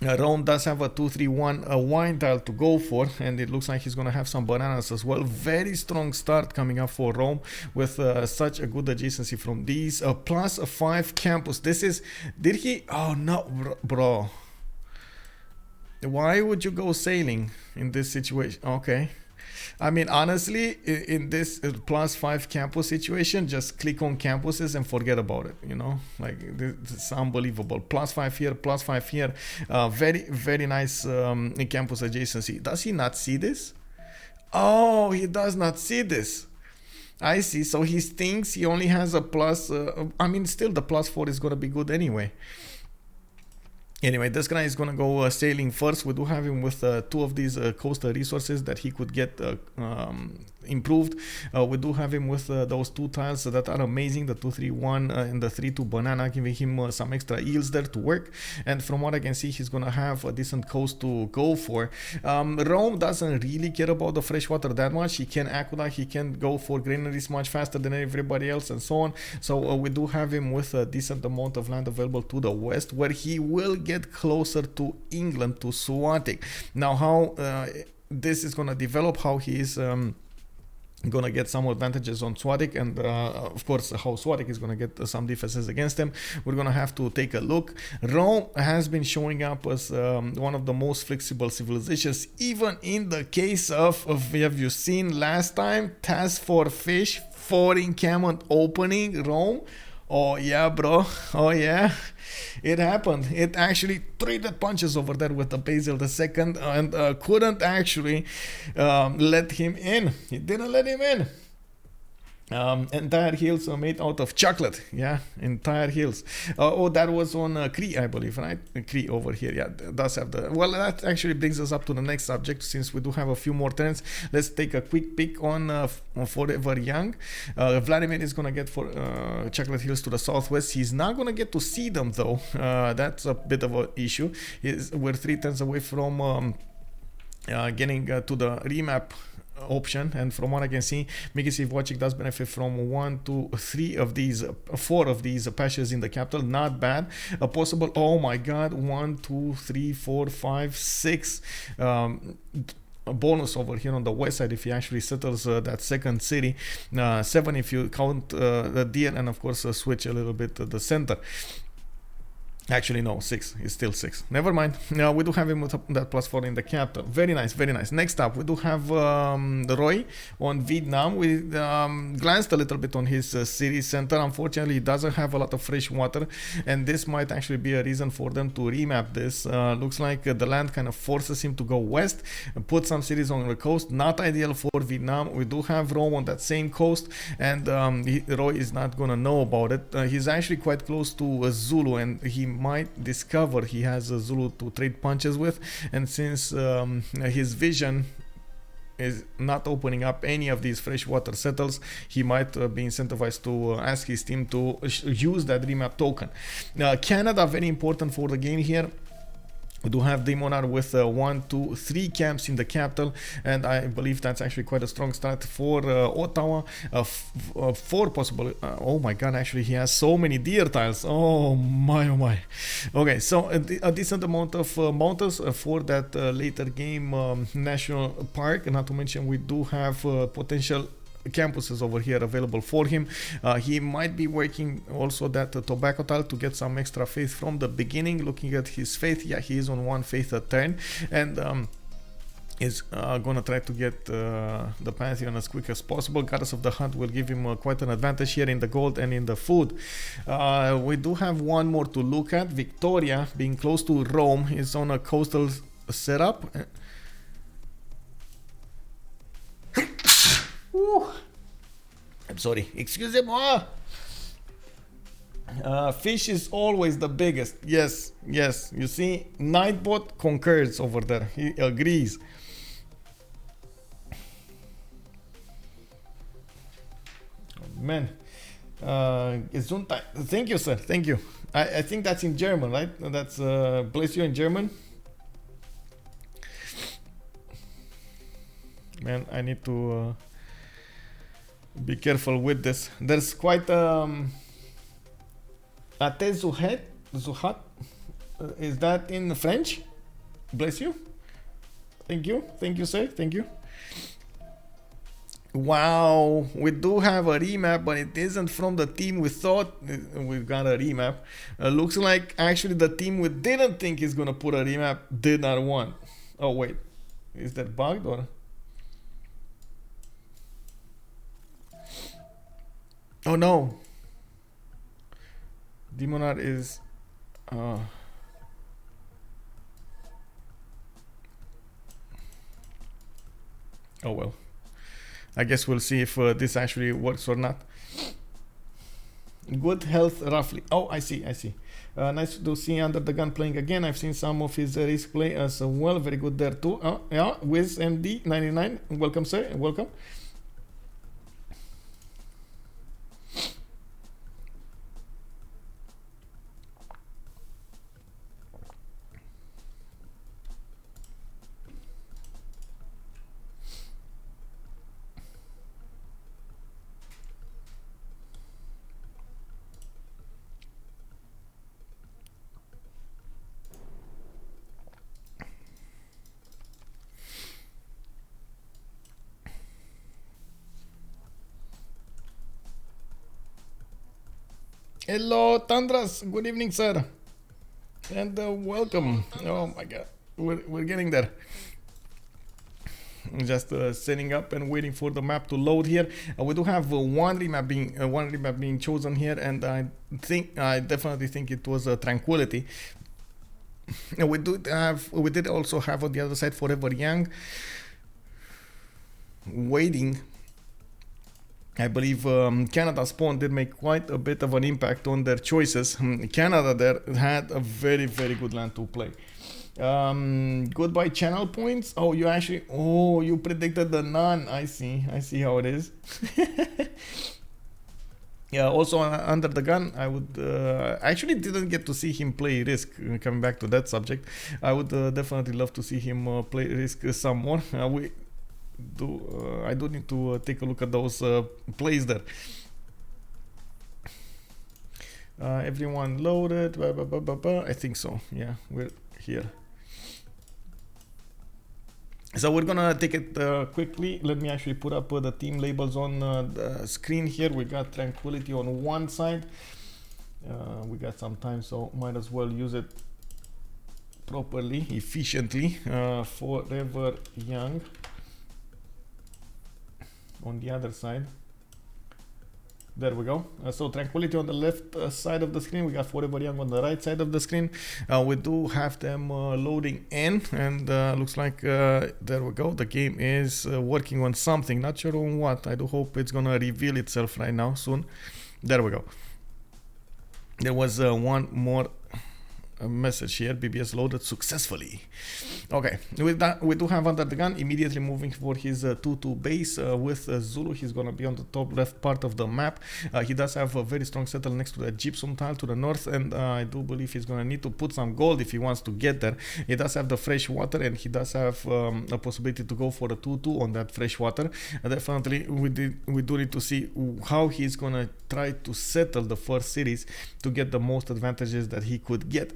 Rome does have a 2-3-1 wine tile to go for, and it looks like he's going to have some bananas as well. Very strong start coming up for Rome with such a good adjacency from these. Plus a 5 campus. This is... Did he... Oh, no, bro. Why would you go sailing in this situation? Okay. I mean, honestly, in this plus 5 campus situation, just click on campuses and forget about it, you know? Like, it's unbelievable. Plus 5 here, plus 5 here. Very, very nice campus adjacency. Does he not see this? Oh, he does not see this. I see. So he thinks he only has a plus... I mean, still the plus 4 is going to be good anyway. Anyway, this guy is going to go sailing first. We do have him with 2 of these coastal resources that he could get improved. We do have him with those 2 tiles that are amazing, the 2-3-1 and the 3-2 banana, giving him some extra yields there to work. And from what I can see, he's going to have a decent coast to go for. Rome doesn't really care about the freshwater that much. He can aqueduct, he can go for granaries much faster than everybody else and so on. So we do have him with a decent amount of land available to the west, where he will get closer to England, to Swatiqq. Now, how this is going to develop, how he is gonna get some advantages on Swatiqq, and of course how Swatiqq is gonna get some defenses against him, we're gonna have to take a look. Rome has been showing up as one of the most flexible civilizations, even in the case of have you seen last time, task for fish, 4 encampment opening Rome? Oh yeah, bro. Oh yeah, it happened. It actually traded punches over there with the Basil II and couldn't actually let him in. He didn't let him in. Entire hills are made out of chocolate. Yeah, entire hills. Oh, that was on Cree, I believe, right? Cree over here. Yeah, does have the... Well, that actually brings us up to the next subject, since we do have a few more turns. Let's take a quick peek on Forever Young. Vladimir is going to get for chocolate hills to the southwest. He's not going to get to see them, though. That's a bit of an issue. We're 3 turns away from getting to the remap option, and from what I can see, Swatiqq does benefit from 1, 2, 3 of these, 4 of these patches in the capital. Not bad. A possible, oh my god, 1, 2, 3, 4, 5, 6 a bonus over here on the west side if he actually settles that second city. 7 if you count the deer, and of course switch a little bit to the center. Actually, no, 6. It's still 6. Never mind. We do have him with that +4 in the capital. Very nice, very nice. Next up, we do have Roy on Vietnam. We glanced a little bit on his city center. Unfortunately, he doesn't have a lot of fresh water, and this might actually be a reason for them to remap this. Looks like the land kind of forces him to go west, put some cities on the coast. Not ideal for Vietnam. We do have Rome on that same coast, and Roy is not going to know about it. He's actually quite close to Zulu, and he might discover he has a Zulu to trade punches with, and since his vision is not opening up any of these freshwater settles, he might be incentivized to ask his team to use that remap token. Canada, very important for the game here. We do have Demonar with 1, 2, 3 camps in the capital, and I believe that's actually quite a strong start for Ottawa. 4 possible. Oh my god, actually he has so many deer tiles. Oh my, oh my. Okay, so a decent amount of mountains for that later game national park. Not to mention we do have potential campuses over here available for him. He might be working also that tobacco tile to get some extra faith from the beginning. Looking at his faith, yeah, he is on 1 faith a turn, and is gonna try to get the Pantheon as quick as possible. Goddess of the Hunt will give him quite an advantage here in the gold and in the food. We do have one more to look at. Victoria, being close to Rome, is on a coastal setup. I'm sorry, excusez-moi. Fish is always the biggest. Yes, yes. You see, Nightbot concurs over there. He agrees. Oh, man. Gesundheit. Thank you, sir. Thank you. I think that's in German, right? That's bless you in German. Man, I need to be careful with this. There's quite Ate Zuhat. Is that in French? Bless you. Thank you. Thank you, sir. Thank you. Wow, we do have a remap, but it isn't from the team we thought we got a remap. Looks like actually the team we didn't think is gonna put a remap did not want. Oh wait, is that bugged or? Oh no, Demonar is. Oh well. I guess we'll see if this actually works or not. Good health, roughly. Oh, I see. Nice to see UnderTheGun playing again. I've seen some of his risk play as well. Very good there too. Oh, yeah, Wiz MD 99. Welcome, sir. Welcome. Hello, Tandras. Good evening, sir. And welcome. Oh my god. We're getting there. Just setting up and waiting for the map to load here. We do have one remap being chosen here, and I definitely think it was Tranquility. We did also have on the other side Forever Young waiting. I believe Canada Spawn did make quite a bit of an impact on their choices. Canada there had a very, very good land to play. Goodbye channel points. Oh, you predicted the none. I see how it is. Yeah, also UnderTheGun, I would actually didn't get to see him play Risk. Coming back to that subject, I would definitely love to see him play Risk some more. I do need to take a look at those plays there. Everyone loaded. I think so. Yeah, we're here. So we're gonna take it quickly. Let me actually put up the team labels on the screen here. We got Tranquility on one side. We got some time, so might as well use it properly, efficiently. Forever Young on the other side. There we go. So Tranquility on the left side of the screen. We got Forever Young on the right side of the screen. We do have them loading in, and looks like there we go. The game is working on something. Not sure on what. I do hope it's gonna reveal itself right now soon. There we go. There was one more message here. BBS loaded successfully. Okay, with that we do have UnderTheGun immediately moving for his 2-2 base with Zulu. He's gonna be on the top left part of the map. He does have a very strong settle next to the gypsum tile to the north, and I do believe he's gonna need to put some gold if he wants to get there. He does have the fresh water, and he does have a possibility to go for a 2-2 on that fresh water. Definitely we do need to see how he's gonna try to settle the first cities to get the most advantages that he could get.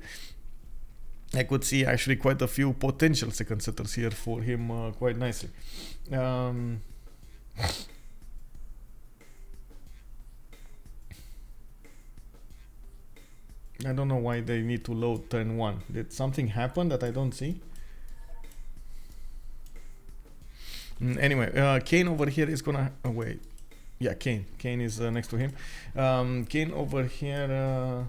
I could see actually quite a few potential second setters here for him quite nicely. I don't know why they need to load turn 1. Did something happen that I don't see? Anyway, Kaine over here is gonna wait. Yeah, Kaine is next to him. Kaine over here.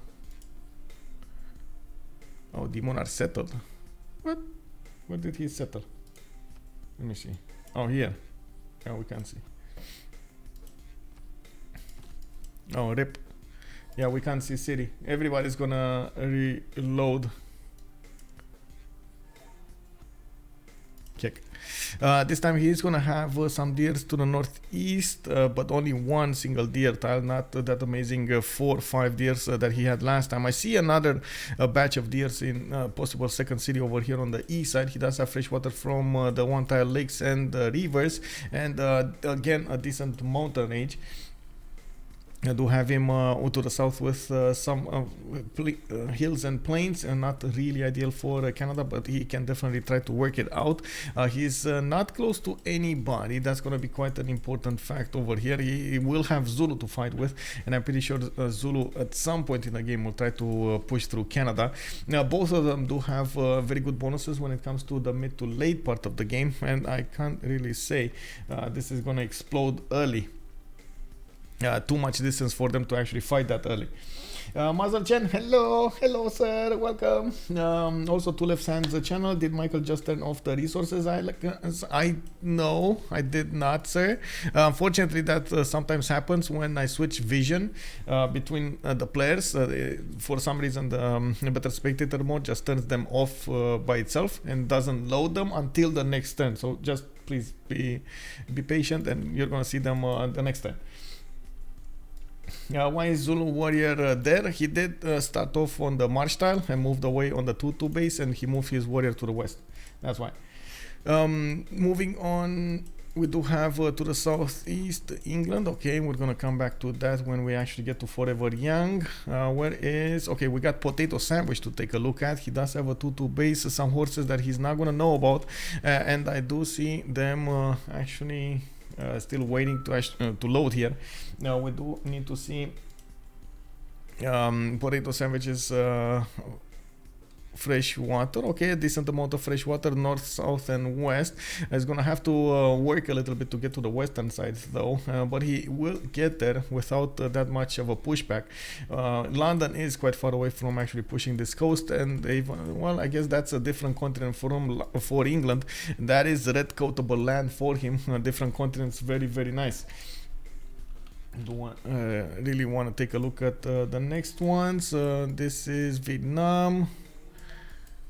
Oh, Demonar settled. What? Where did he settle? Let me see. Oh, here. Oh, we can't see. Oh, rip. Yeah, we can't see city. Everybody's gonna reload. Check. This time he's gonna have some deers to the northeast, but only one single deer tile, not that amazing 4 or 5 deers that he had last time. I see another batch of deers in possible second city over here on the east side. He does have fresh water from the one tile lakes and rivers, and again a decent mountain range. I do have him to the south with some hills and plains, and not really ideal for Canada, but he can definitely try to work it out. He's not close to anybody. That's going to be quite an important fact over here. He will have Zulu to fight with, and I'm pretty sure Zulu at some point in the game will try to push through Canada. Now, both of them do have very good bonuses when it comes to the mid to late part of the game, and I can't really say this is going to explode early. Too much distance for them to actually fight that early. Mazel Chen, hello sir, welcome. Also, Two Left Hands channel. Did Michael just turn off the resources? I know I did not, sir. Unfortunately, that sometimes happens when I switch vision between the players. For some reason, the better spectator mode just turns them off by itself and doesn't load them until the next turn. So just please be patient, and you're gonna see them the next turn. Why is Zulu warrior there? He did start off on the march tile and moved away on the 2-2 base, and he moved his warrior to the west. That's why. Moving on, we do have to the southeast England. Okay, we're gonna come back to that when we actually get to Forever Young. Where is, okay, we got PotatoSandwich to take a look at. He does have a 2-2 base, some horses that he's not gonna know about, and I do see them actually still waiting to load here. Now we do need to see PotatoSandwich's fresh water. Okay, a decent amount of fresh water, north, south, and west. He's gonna have to work a little bit to get to the western side though, but he will get there without that much of a pushback. London is quite far away from actually pushing this coast, and even, well, I guess that's a different continent for England. That is red coatable land for him. Different continents, very nice. Really want to take a look at the next ones. This is Vietnam.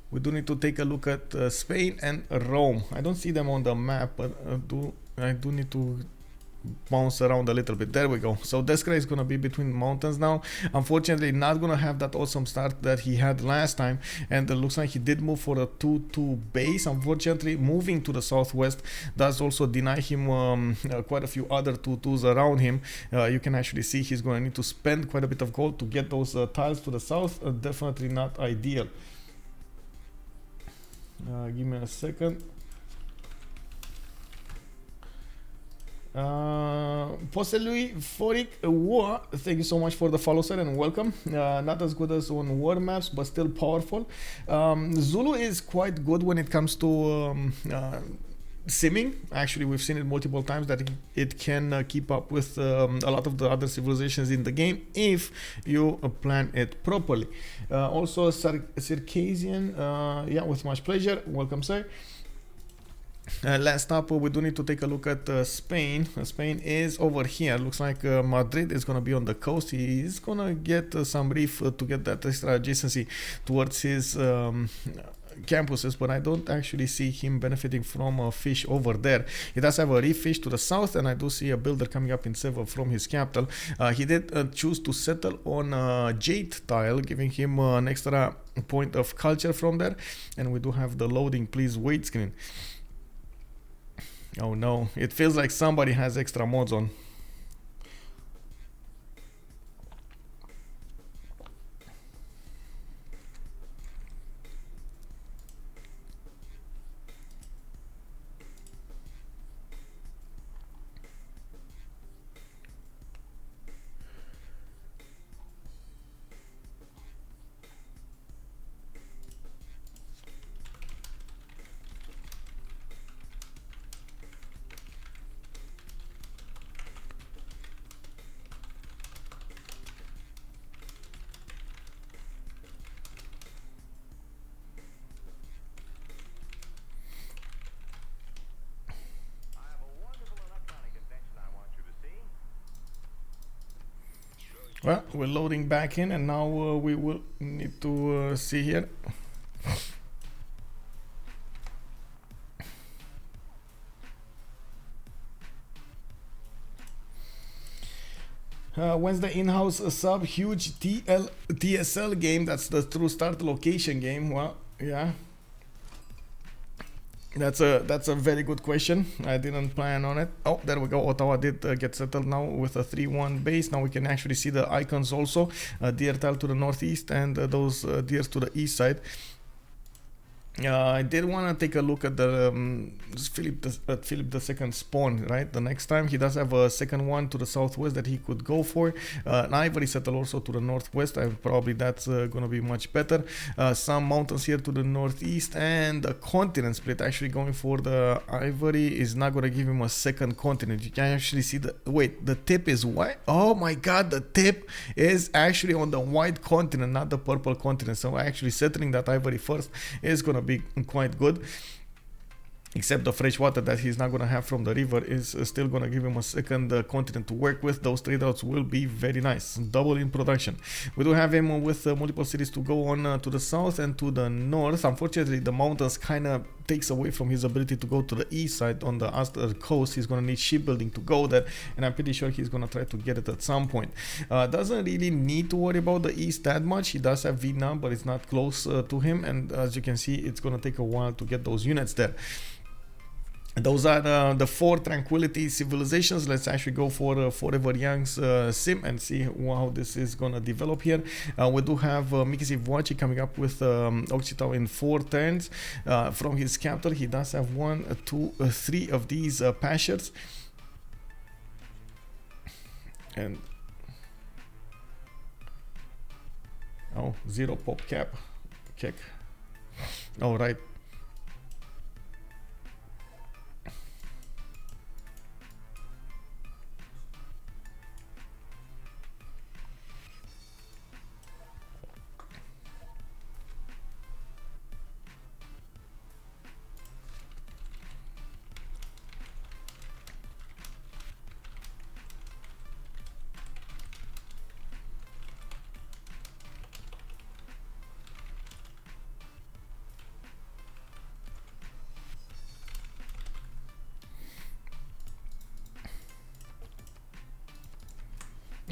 We do need to take a look at Spain and Rome. I don't see them on the map, but I do need to bounce around a little bit. There we go. So Deskra is going to be between mountains now. Unfortunately, not going to have that awesome start that he had last time, and it looks like he did move for a 2-2 base. Unfortunately, moving to the southwest does also deny him quite a few other 2-2s around him. You can actually see he's going to need to spend quite a bit of gold to get those tiles to the south. Definitely not ideal. Give me a second. Possibly Swatiqq, thank you so much for the follow, sir, and welcome. Not as good as on war maps, but still powerful. Zulu is quite good when it comes to simming. Actually, we've seen it multiple times that it can keep up with a lot of the other civilizations in the game if you plan it properly. Also, Circassian, yeah, with much pleasure. Welcome, sir. Last up, we do need to take a look at Spain. Spain is over here. Looks like Madrid is going to be on the coast. He is going to get some reef to get that extra adjacency towards his campuses, but I don't actually see him benefiting from a fish over there. He does have a reef fish to the south, and I do see a builder coming up in 7 from his capital. He did choose to settle on a jade tile, giving him an extra point of culture from there, and we do have the loading please wait screen. Oh no, it feels like somebody has extra mods on. Well, we're loading back in, and now we will need to see here. When's the in-house sub huge TSL game? That's the true start location game. Well, yeah. That's a very good question. I didn't plan on it. Oh, there we go. Ottawa did get settled now with a 3-1 base. Now we can actually see the icons also. Deer tile to the northeast and those deers to the east side. I did want to take a look at the Philip II spawn, right? The next time he does have a second one to the southwest that he could go for. An ivory settle also to the northwest. Probably that's going to be much better. Some mountains here to the northeast and a continent split. Actually going for the ivory is not going to give him a second continent. You can actually see the tip is white. Oh my god, the tip is actually on the white continent, not the purple continent. So actually settling that ivory first is going to be quite good, except the fresh water that he's not going to have from the river is still going to give him a second continent to work with. Those trade outs will be very nice, double in production. We do have him with multiple cities to go on to the south and to the north. Unfortunately, the mountains kind of takes away from his ability to go to the east side on the other coast. He's going to need shipbuilding to go there, and I'm pretty sure he's going to try to get it at some point. Doesn't really need to worry about the east that much. He does have Vietnam, but it's not close to him, and as you can see, it's going to take a while to get those units there. Those are the 4 Tranquility civilizations. Let's actually go for Forever Young's sim and see how this is going to develop here. We do have Swatiqq coming up with Occitan in 4 turns. From his capital, he does have 1, 2, 3 of these pastures. And 0 pop cap. Check. All right.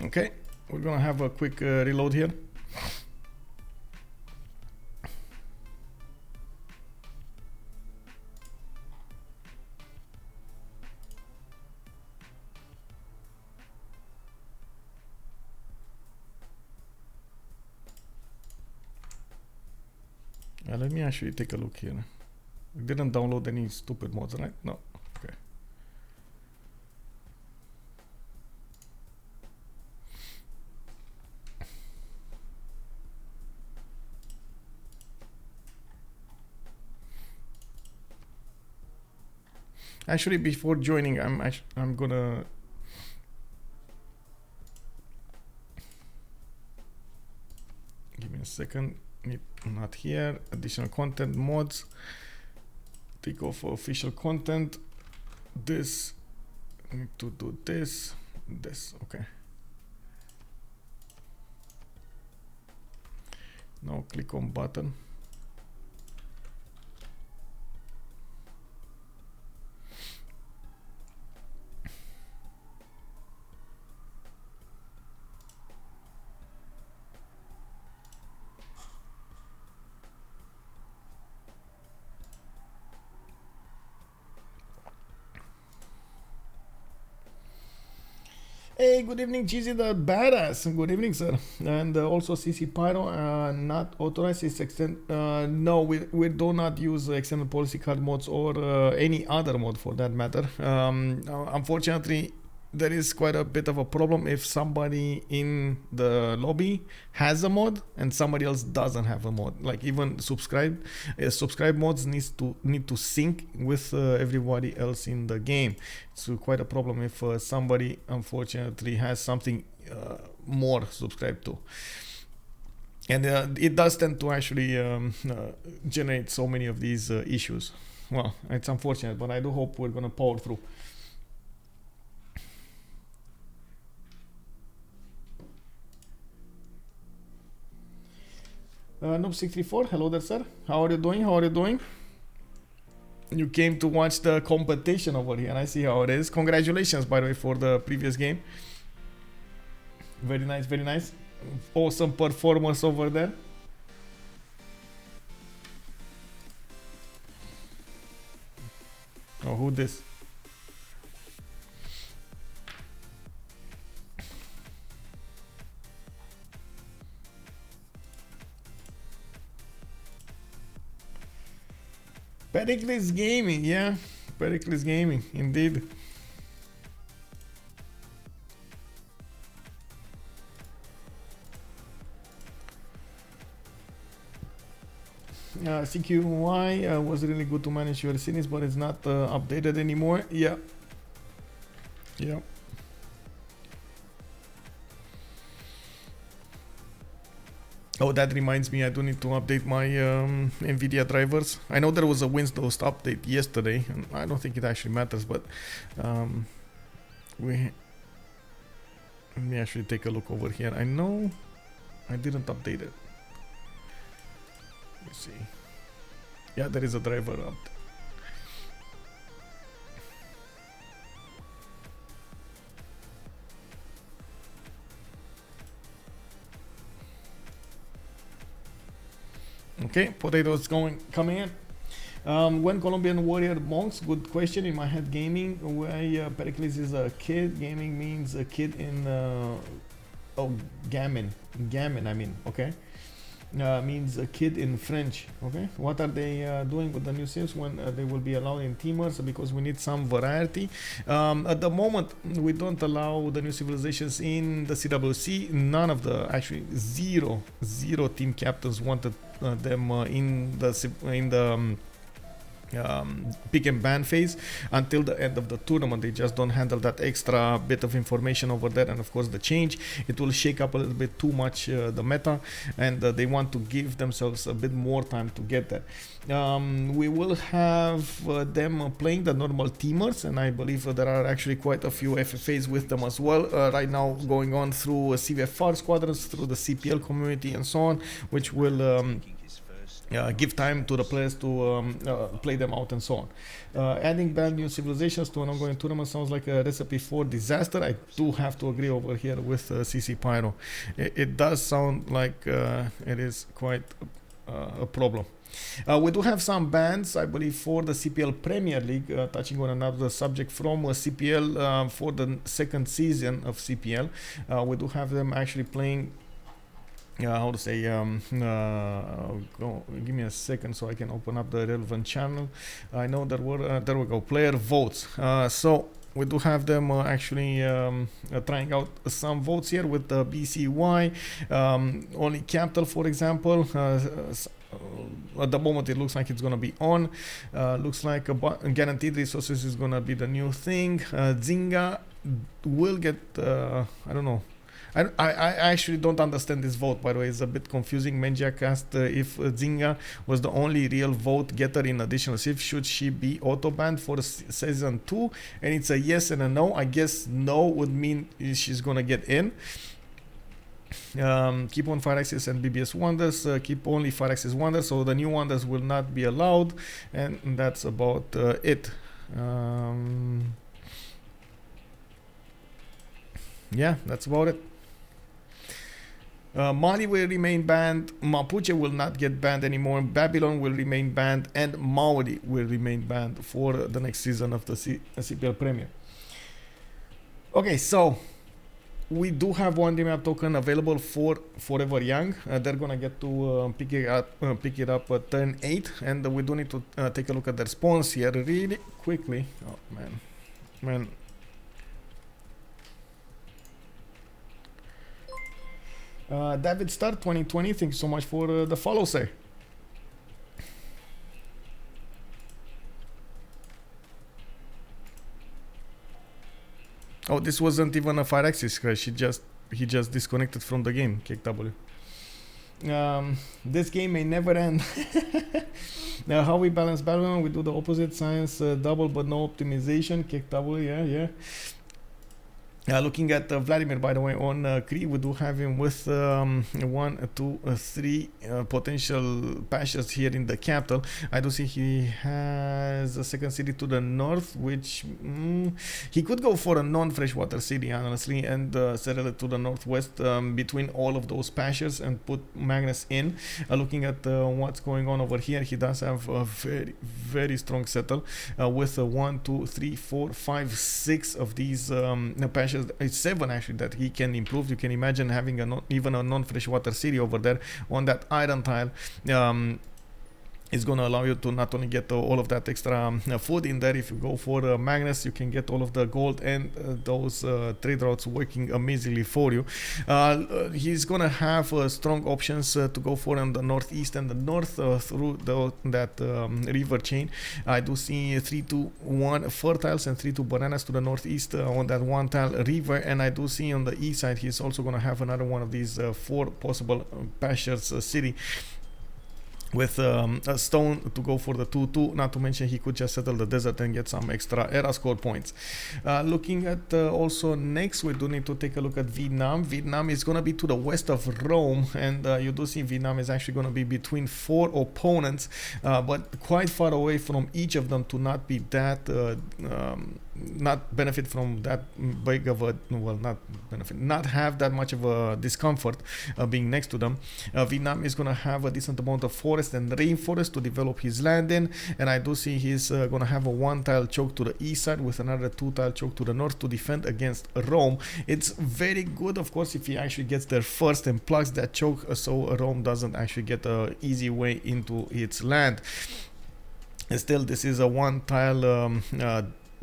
Okay, we're gonna have a quick reload here. Let me actually take a look here. We didn't download any stupid mods, right? No. Okay. Actually, before joining, I'm gonna give me a second. Not here. Additional content mods. Take off official content. This. I need to do this. This. Okay. Now click on button. Hey, good evening, Cheesy the Badass. Good evening, sir. And also CC Pyro, not authorized is extend. No, we do not use extended policy card mods or any other mod for that matter. Unfortunately, there is quite a bit of a problem if somebody in the lobby has a mod and somebody else doesn't have a mod. Like even subscribe mods need to sync with everybody else in the game. It's quite a problem if somebody unfortunately has something more subscribed to. And it does tend to actually generate so many of these issues. Well, it's unfortunate, but I do hope we're gonna power through. Noob634, hello there, sir. How are you doing? How are you doing? You came to watch the competition over here. I see how it is. Congratulations, by the way, for the previous game. Very nice, very nice. Awesome performance over there. Oh, who this? Pericles Gaming, yeah. Pericles Gaming, indeed. CQY was really good to manage your scenes, but it's not updated anymore. Yeah. Yeah. Oh, that reminds me, I do need to update my NVIDIA drivers. I know there was a Windows update yesterday, and I don't think it actually matters, but let me actually take a look over here. I know I didn't update it. Let me see. Yeah, there is a driver update. Okay, potatoes coming in. When Colombian warrior monks? Good question. In my head, gaming. Why Pericles is a kid? Gaming means a kid in gammon. Gammon. I mean, okay. Means a kid in French. Okay. What are they doing with the new sims when they will be allowed in teamers? Because we need some variety. At the moment, we don't allow the new civilizations in the CWC. None of the zero team captains wanted them in the pick and ban phase until the end of the tournament. They just don't handle that extra bit of information over there, and of course the change, it will shake up a little bit too much the meta, and they want to give themselves a bit more time to get there. We will have them playing the normal teamers, and I believe there are actually quite a few FFAs with them as well right now, going on through CVFR squadrons, through the CPL community and so on, which will give time to the players to play them out and so on. Adding banned new civilizations to an ongoing tournament sounds like a recipe for disaster. I do have to agree over here with CC Pyro. It does sound like it is quite a problem. We do have some bans, I believe, for the CPL Premier League, touching on another subject from CPL for the second season of CPL. We do have them actually playing. How to say, give me a second so I can open up the relevant channel. I know there were, there we go, player votes. So we do have them actually trying out some votes here with the BCY, only capital, for example. At the moment it looks like it's gonna be on. Looks like guaranteed resources is gonna be the new thing. Zynga will get, I don't know. I actually don't understand this vote, by the way. It's a bit confusing. Menjak asked if Zynga was the only real vote getter in additional shift. Should she be auto-banned for season 2? And it's a yes and a no. I guess no would mean she's gonna get in. Keep on Fire Axis and BBS Wonders. Keep only Fire Axis Wonders, so the new Wonders will not be allowed. And that's about it. Yeah, that's about it. Mali will remain banned, Mapuche will not get banned anymore, Babylon will remain banned, and Maori will remain banned for the next season of the CPL Premier. Okay, so we do have one remap token available for Forever Young. They're gonna get to pick it up at turn 8, and we do need to take a look at the response here really quickly. Oh man. David Star 2020, thank you so much for the follow, sir. Oh, this wasn't even a Fire Axis crash. He just disconnected from the game. KW. This game may never end. Now, how we balance Babylon? We do the opposite, science double but no optimization. KW, yeah. Looking at Vladimir, by the way, on Cree, we do have him with 1, 2, 3 potential pastures here in the capital. I do see he has a second city to the north, which he could go for a non-freshwater city, honestly, and settle it to the northwest between all of those pastures and put Magnus in. Looking at what's going on over here, he does have a very, very strong settle with 1, 2, 3, 4, 5, 6 of these pastures. It's 7 actually that he can improve. You can imagine having even a non-freshwater city over there on that iron tile. It's going to allow you to not only get all of that extra food in there. If you go for Magnus, you can get all of the gold and those trade routes working amazingly for you. He's going to have strong options to go for in the northeast and the north through that river chain. I do see 3-2-1 fertiles and 3-2 bananas to the northeast on that one tile river, and I do see on the east side he's also going to have another one of these 4 possible pastures city with a stone to go for the 2-2, not to mention he could just settle the desert and get some extra era score points. Looking at also next, we do need to take a look at Vietnam. Vietnam is going to be to the west of Rome, and you do see Vietnam is actually going to be between 4 opponents, but quite far away from each of them to not be that not benefit from that big of a, well, not benefit, not have that much of a discomfort being next to them. Vietnam is going to have a decent amount of forest and rainforest to develop his land in, and I do see he's going to have a 1 tile choke to the east side with another 2 tile choke to the north to defend against Rome. It's very good, of course, if he actually gets there first and plugs that choke so Rome doesn't actually get an easy way into its land. And still, this is a 1 tile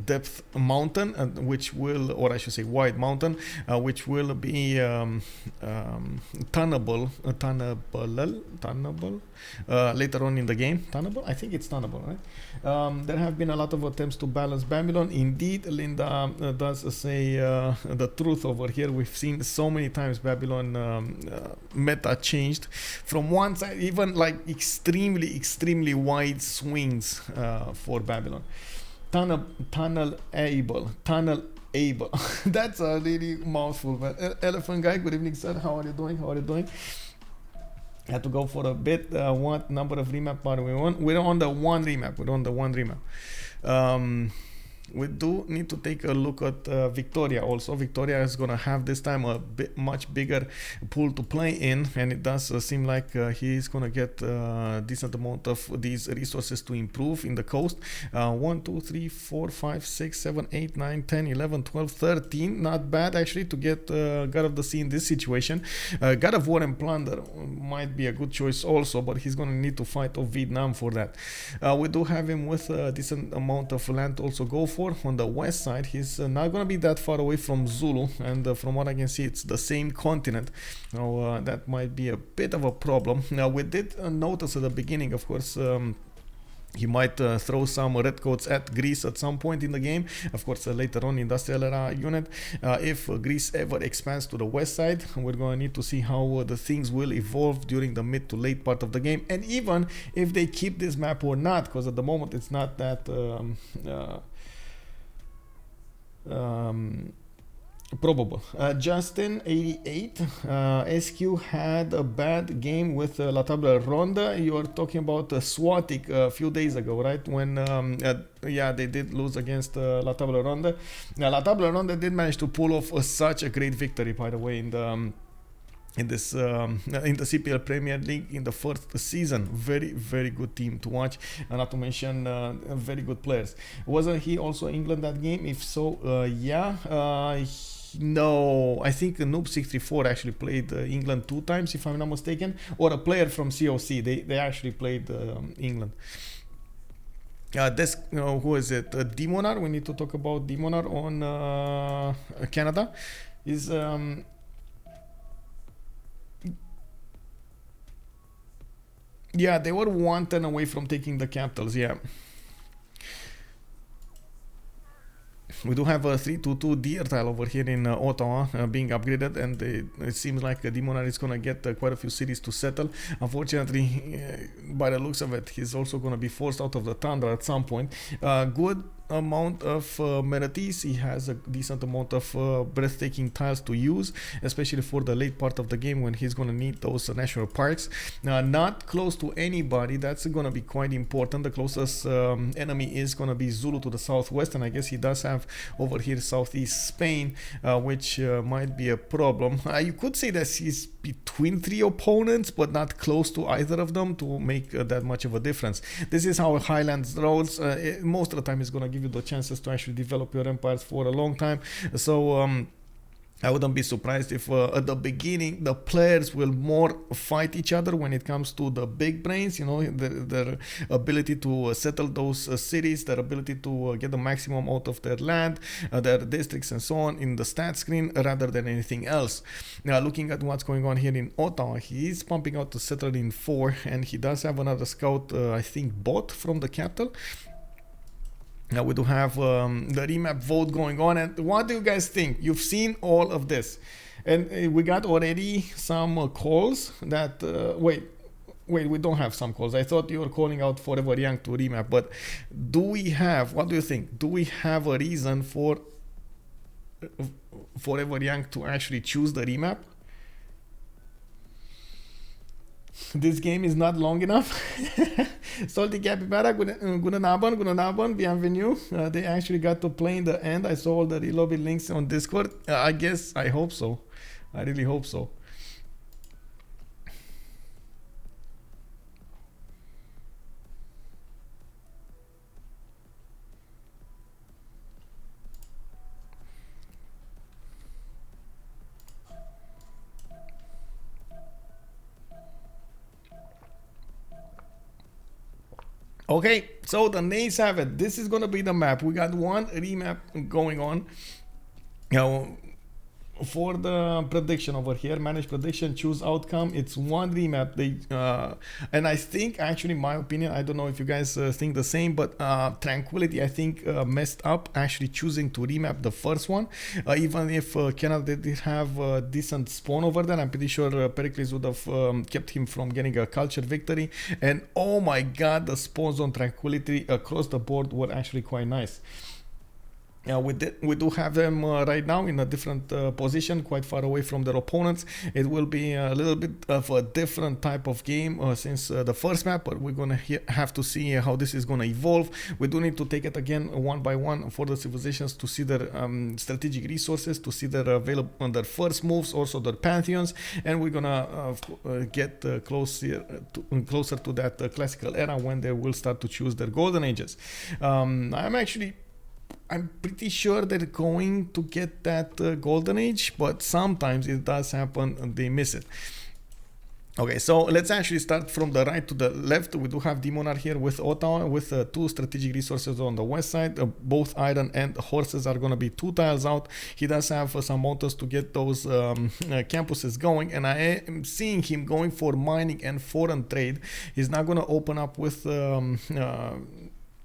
depth mountain, which will, or I should say wide mountain, which will be tunnable later on in the game. Tunnable? I think it's tunnable, right? There have been a lot of attempts to balance Babylon. Indeed, Linda does say the truth over here. We've seen so many times Babylon meta changed from one side, even like extremely wide swings for Babylon. Tunnel able. That's a really mouthful, but Elephant Guy, good evening, sir. How are you doing? Had to go for a bit. What number of remap are we on? We're on the 1 remap. We do need to take a look at Victoria also. Victoria is going to have this time a much bigger pool to play in, and it does seem like he's going to get a decent amount of these resources to improve in the coast. 1, 2, 3, 4, 5, 6, 7, 8, 9, 10, 11, 12, 13. Not bad actually to get God of the Sea in this situation. God of War and Plunder might be a good choice also, but he's going to need to fight off Vietnam for that. We do have him with a decent amount of land to also go for. On the west side, he's not going to be that far away from Zulu, and from what I can see, it's the same continent. Now that might be a bit of a problem. Now we did notice at the beginning, of course, he might throw some redcoats at Greece at some point in the game. Of course, later on, Industrial Era unit. If Greece ever expands to the west side, we're going to need to see how the things will evolve during the mid to late part of the game, and even if they keep this map or not, because at the moment it's not that probable. Justin 88 SQ had a bad game with La Table Ronde. You are talking about Swatiqq a few days ago, right? When yeah, they did lose against La Table Ronde. Now, La Table Ronde did manage to pull off such a great victory, by the way, in the CPL Premier League in the first season. Very good team to watch, and not to mention very good players. Wasn't he also England that game? If so, yeah. No, I think Noob64 actually played England 2 times, if I'm not mistaken, or a player from COC. They actually played England. Who is it? Demonar. We need to talk about Demonar on Canada. Is yeah, they were 1 turn away from taking the capitals. Yeah. We do have a 3-2-2 deer tile over here in Ottawa being upgraded, and it seems like Demonar is going to get quite a few cities to settle. Unfortunately, by the looks of it, he's also going to be forced out of the tundra at some point. Good amount of amenities. He has a decent amount of breathtaking tiles to use, especially for the late part of the game when he's going to need those national parks. Not close to anybody, that's going to be quite important. The closest enemy is going to be Zulu to the southwest, and I guess he does have over here southeast Spain, which might be a problem. You could say that he's between 3 opponents, but not close to either of them to make that much of a difference. This is how Highlands rolls. Most of the time it's going to give you the chances to actually develop your empires for a long time. So I wouldn't be surprised if at the beginning the players will more fight each other when it comes to the big brains, you know, their ability to settle those cities, their ability to get the maximum out of their land, their districts and so on in the stat screen rather than anything else. Now looking at what's going on here in Ottawa, he's pumping out the settler in 4, and he does have another scout, I think bot from the capital. Now we do have the remap vote going on, and what do you guys think? You've seen all of this, and we got already some calls that wait, we don't have some calls. I thought you were calling out Forever Young to remap, but do we have, what do you think? Do we have a reason for Forever Young to actually choose the remap? This game is not long enough. Salty Capybara, guten Abend, bienvenue. They actually got to play in the end. I saw all the relobby links on Discord. I hope so. I really hope so. Okay, so the nays have it. This is gonna be the map. We got one remap going on. Now, for the prediction over here, manage prediction, choose outcome. It's one remap. And I think, actually, my opinion, I don't know if you guys think the same, but Tranquility, I think, messed up actually choosing to remap the first one. Even if Canada did have a decent spawn over there, I'm pretty sure Pericles would have kept him from getting a culture victory. And oh my god, the spawns on Tranquility across the board were actually quite nice. We do have them right now in a different position, quite far away from their opponents. It will be a little bit of a different type of game since the first map, but we're gonna have to see how this is gonna evolve. We do need to take it again one by one for the civilizations to see their strategic resources, to see their available on their first moves, also their pantheons, and we're gonna get closer to that classical era when they will start to choose their golden ages. I'm pretty sure they're going to get that golden age, but sometimes it does happen and they miss it. Okay, so let's actually start from the right to the left. We do have Demonar here with Ottawa with 2 strategic resources on the west side. Both iron and horses are going to be 2 tiles out. He does have some mountains to get those campuses going, and I am seeing him going for mining and foreign trade. He's not going to open up with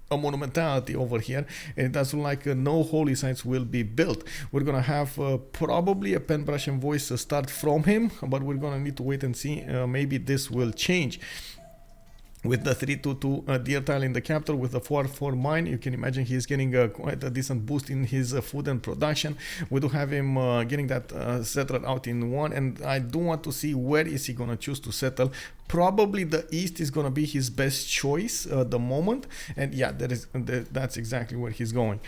a monumentality over here, and it does look like no holy sites will be built. We're gonna have probably a pen, brush and voice start from him, but we're gonna need to wait and see. Maybe this will change. With the 3-2-2 deer tile in the capital, with the 4-4 mine, you can imagine he's getting quite a decent boost in his food and production. We do have him getting that settler out in 1, and I do want to see where is he going to choose to settle. Probably the east is going to be his best choice at the moment, and yeah, that's exactly where he's going.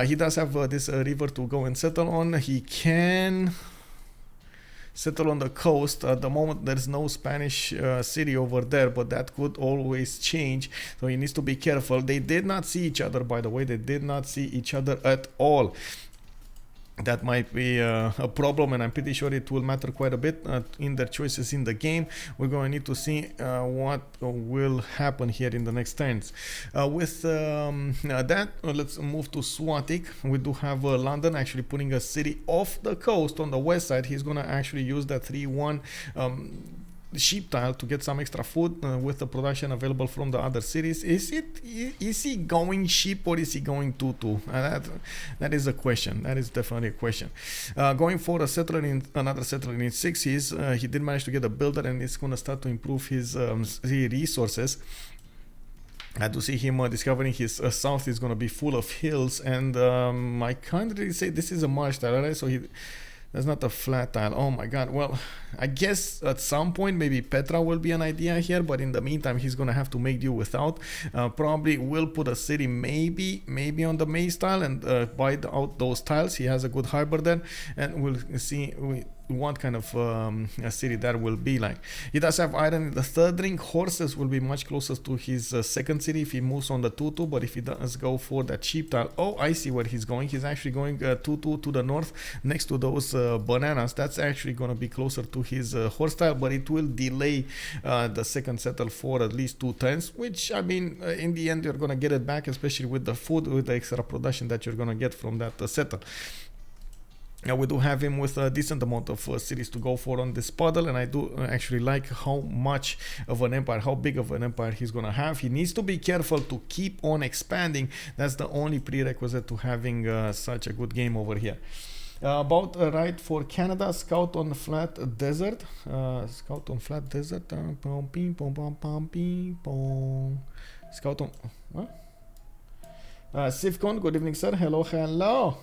He does have this river to go and settle on. He can settle on the coast. At the moment there's no Spanish city over there, but that could always change, so he needs to be careful. They did not see each other, by the way. They did not see each other at all. That might be a problem, and I'm pretty sure it will matter quite a bit in their choices in the game. We're going to need to see what will happen here in the next turns. With that, let's move to Swatiqq. We do have London actually putting a city off the coast on the west side. He's going to actually use that 3-1 sheep tile to get some extra food with the production available from the other cities. Is he going sheep or is he going 2-2? That is a question. That is definitely a question. Going for a settler in another settler in 6, he did manage to get a builder, and it's going to start to improve his resources. I do see him discovering his south is going to be full of hills, and I can't really say this is a marsh tile, right? So that's not a flat tile. Oh my god. Well, I guess at some point maybe Petra will be an idea here, but in the meantime he's gonna have to make do without. Probably will put a city maybe on the maze tile and buy out those tiles. He has a good harbor there, and we'll see what kind of a city that will be like. He does have iron in the third ring. Horses will be much closer to his second city if he moves on the 2-2, but if he does go for that cheap tile, oh, I see where he's going. He's actually going 2-2 to the north next to those bananas. That's actually going to be closer to his horse tile, but it will delay the second settle for at least 2 turns, which, I mean, in the end you're going to get it back, especially with the food, with the extra production that you're going to get from that settle. Now we do have him with a decent amount of cities to go for on this puddle, and I do actually like how much of an empire, how big of an empire he's gonna have. He needs to be careful to keep on expanding. That's the only prerequisite to having such a good game over here. About right for Canada, scout on flat desert. Scout on flat desert. Scout on what? Sivcon, good evening, sir. Hello.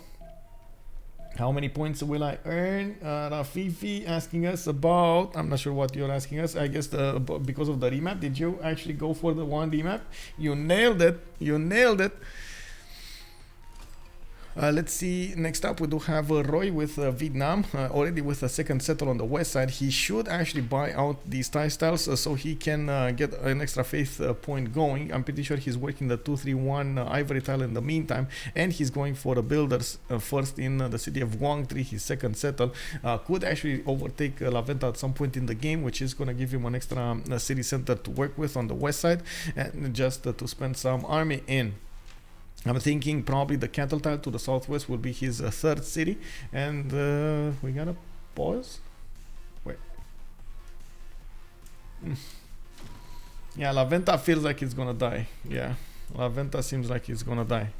How many points will I earn? Rafifi asking us about, I'm not sure what you're asking us. I guess because of the remap. Did you actually go for the one remap? You nailed it. Let's see, next up we do have Roy with Vietnam, already with a second settle on the west side. He should actually buy out these Thai styles so he can get an extra faith point going. I'm pretty sure he's working the 2-3-1 ivory tile in the meantime, and he's going for the builders first in the city of Guang 3, his second settle. Could actually overtake La Venta at some point in the game, which is going to give him an extra city center to work with on the west side, and just to spend some army in. I'm thinking probably the cattle tile to the southwest will be his third city, and we gotta pause. Wait. Yeah, La Venta feels like it's gonna die. Yeah, La Venta seems like it's gonna die.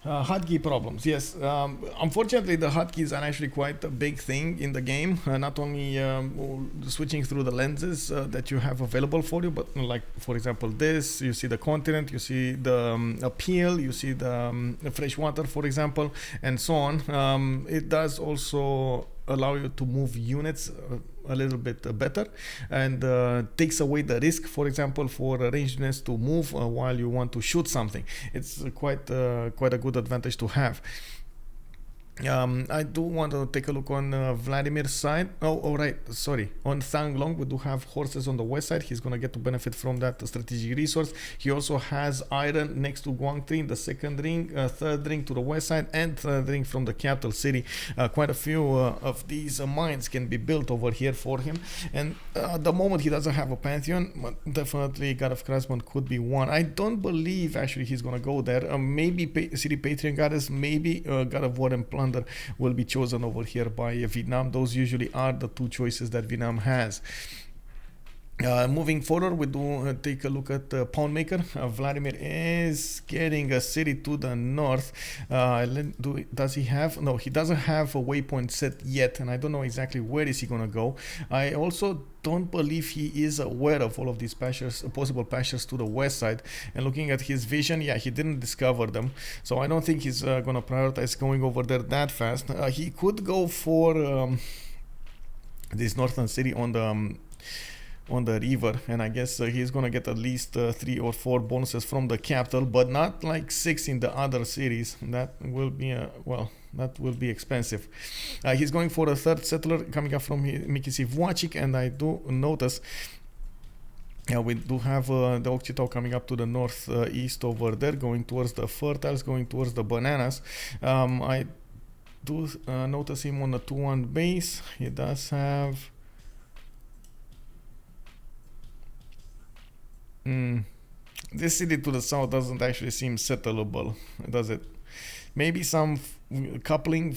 Hotkey problems, yes. Unfortunately, the hotkeys are actually quite a big thing in the game. Not only switching through the lenses that you have available for you, but like, for example, this, you see the continent, you see the appeal, you see the fresh water, for example, and so on. It does also allow you to move units a little bit better, and takes away the risk, for example, for ranged units to move while you want to shoot something. It's quite a good advantage to have. I do want to take a look on Vladimir's side. Oh, right, sorry. On Thanglong, we do have horses on the west side. He's going to get to benefit from that strategic resource. He also has iron next to Guangtri in the second ring, third ring to the west side, and third ring from the capital city. Quite a few of these mines can be built over here for him. And at the moment, he doesn't have a Pantheon, but definitely God of Craftsman could be one. I don't believe actually he's going to go there. Maybe City Patreon Goddess, maybe God of War and Plunder will be chosen over here by Vietnam. Those usually are the two choices that Vietnam has. Moving forward, we do take a look at Poundmaker. Vladimir is getting a city to the north. Does he have? No, he doesn't have a waypoint set yet, and I don't know exactly where is he gonna go. I also don't believe he is aware of all of these pastures, possible pastures to the west side. And looking at his vision, yeah, he didn't discover them, so I don't think he's gonna prioritize going over there that fast. He could go for this northern city on the river, and I guess he's gonna get at least 3 or 4 bonuses from the capital, but not like 6 in the other cities. That will be that will be expensive. He's going for a third settler coming up from Swatiqq, and I do notice Yeah, we do have the Occitan coming up to the northeast over there, going towards the fertiles, going towards the bananas. I do notice him on the 2-1 base. He does have this city to the south doesn't actually seem settleable, does it? Maybe some coupling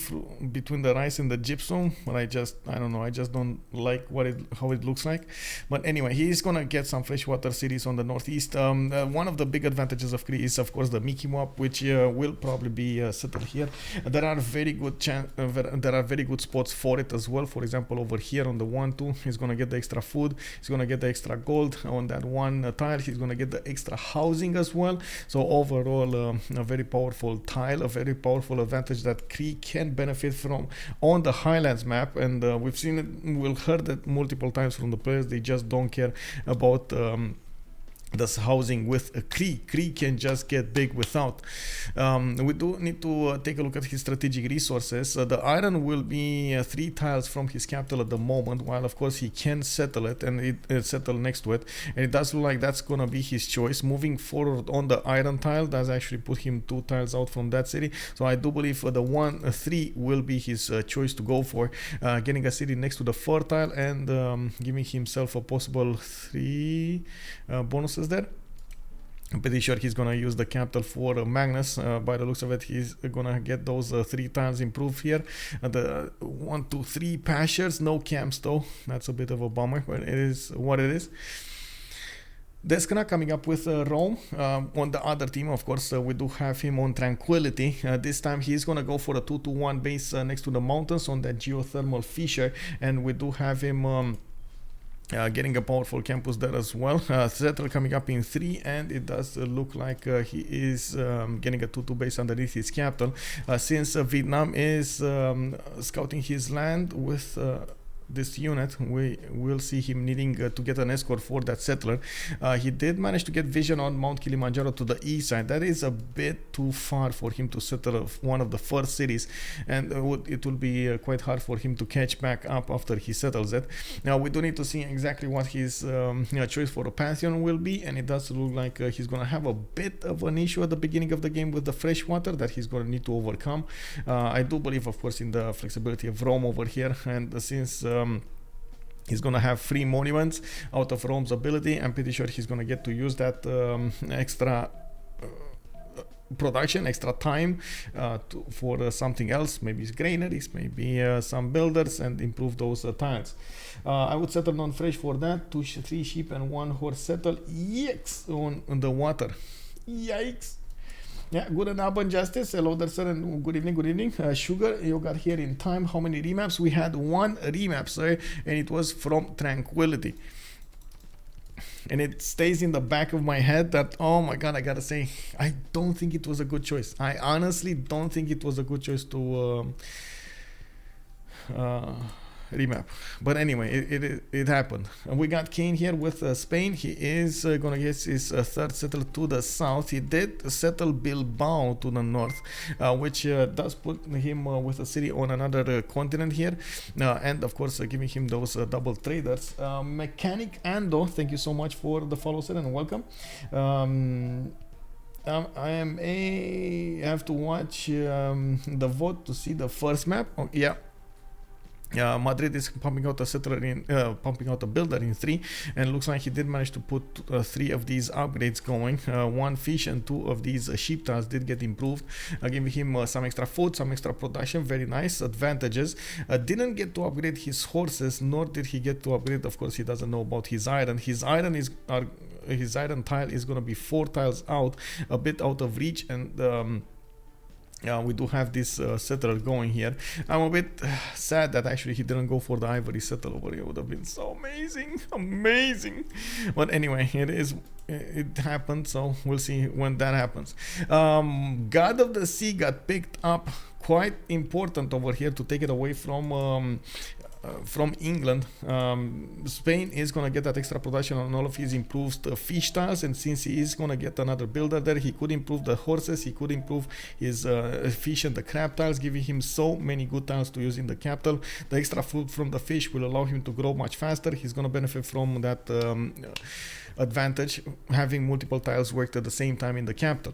between the rice and the gypsum, but I don't know, I just don't like how it looks like. But anyway, he's gonna get some freshwater cities on the northeast. One of the big advantages of Cree is of course the Mickey Mop, which will probably be settled here. There are very good spots for it as well. For example, over here on the 1-2, he's gonna get the extra food, he's gonna get the extra gold on that one tile, he's gonna get the extra housing as well. So overall, a very powerful tile, a very powerful advantage that Cree can benefit from on the Highlands map, and we've seen it, we've heard it multiple times from the players. They just don't care about this housing with a Cree. Cree can just get big without. We do need to take a look at his strategic resources. The iron will be 3 tiles from his capital at the moment, while of course he can settle it and settle next to it, and it does look like that's gonna be his choice. Moving forward on the iron tile does actually put him 2 tiles out from that city, so I do believe the 1-3 will be his choice to go for, getting a city next to the fertile and giving himself a possible 3 bonuses there. I'm pretty sure he's gonna use the capital for Magnus. By the looks of it, he's gonna get those 3 tiles improved here. The 1, 2, 3 pastures, no camps though. That's a bit of a bummer, but it is what it is. Deskra coming up with Rome. On the other team, of course, we do have him on Tranquility. This time he's gonna go for a 2-1 base next to the mountains on that geothermal fissure, and we do have him getting a powerful campus there as well. Settle coming up in 3, and it does look like he is getting a 2-2 base underneath his capital. Since Vietnam is scouting his land with this unit, we will see him needing to get an escort for that settler. He did manage to get vision on Mount Kilimanjaro to the east side. That is a bit too far for him to settle one of the first cities, and it will be quite hard for him to catch back up after he settles it. Now we do need to see exactly what his choice for a pantheon will be, and it does look like he's gonna have a bit of an issue at the beginning of the game with the fresh water that he's gonna need to overcome. I do believe, of course, in the flexibility of Rome over here, and since he's gonna have 3 monuments out of Rome's ability, I'm pretty sure he's gonna get to use that extra production, extra time for something else, maybe granaries, maybe some builders, and improve those tiles. I would settle on fresh for that. 2, 3 sheep and 1 horse settle. Yikes, on the water. Yikes. Yeah, good and urban justice. Hello there, sir, and good evening, good evening. Sugar, you got here in time. How many remaps? We had 1 remap, sir, and it was from Tranquility. And it stays in the back of my head that, oh my god, I gotta say, I don't think it was a good choice. I honestly don't think it was a good choice to remap, but anyway, it happened. We got Kaine here with Spain. He is gonna get his 3rd settle to the south. He did settle Bilbao to the north, which does put him with a city on another continent here, and of course giving him those double traders. Mechanic Ando, thank you so much for the follow, sir, and welcome. I have to watch the vote to see the first map. Oh, yeah. Madrid is pumping out a settler in, pumping out a builder in 3, and looks like he did manage to put 3 of these upgrades going. 1 fish and 2 of these sheep tiles did get improved, giving him some extra food, some extra production. Very nice advantages. Didn't get to upgrade his horses, nor did he get to upgrade. Of course, he doesn't know about his iron. His iron tile is gonna be 4 tiles out, a bit out of reach, and we do have this settler going here. I'm a bit sad that actually he didn't go for the ivory settler over here. It would have been so amazing. But anyway, it happened, so we'll see when that happens. God of the Sea got picked up. Quite important over here to take it away from from England. Spain is gonna get that extra production on all of his improved fish tiles, and since he is gonna get another builder there, he could improve the horses, he could improve his fish and the crab tiles, giving him so many good tiles to use in the capital. The extra food from the fish will allow him to grow much faster. He's gonna benefit from that advantage, having multiple tiles worked at the same time in the capital.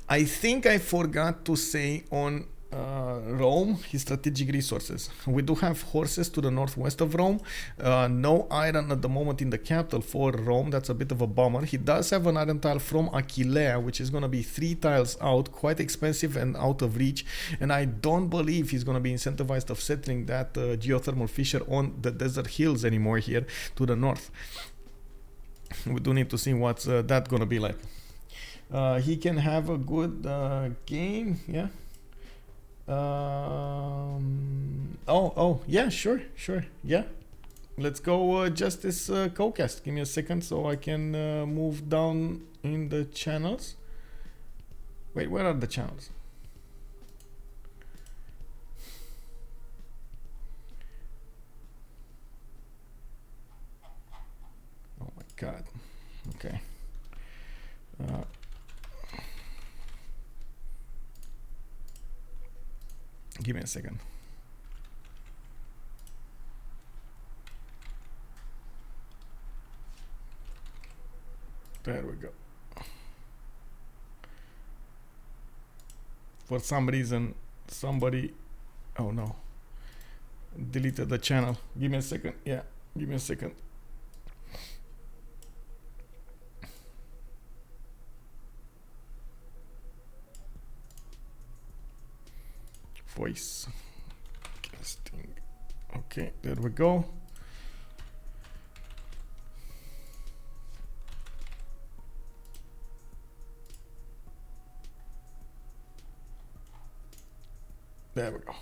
I think I forgot to say on Rome, his strategic resources. We do have horses to the northwest of Rome. No iron at the moment in the capital for Rome. That's a bit of a bummer. He does have an iron tile from Aquileia, which is going to be 3 tiles out, quite expensive and out of reach. And I don't believe he's going to be incentivized of settling that geothermal fissure on the desert hills anymore here to the north. We do need to see what's that going to be like. He can have a good game, yeah. Yeah, sure, yeah. Let's go Justice Cocast. Give me a second so I can move down in the channels. Wait, where are the channels? Oh my god. Okay. Give me a second. There we go. For some reason, somebody, oh no, deleted the channel. Give me a second. Yeah, give me a second. Voice casting. Okay, there we go. There we go.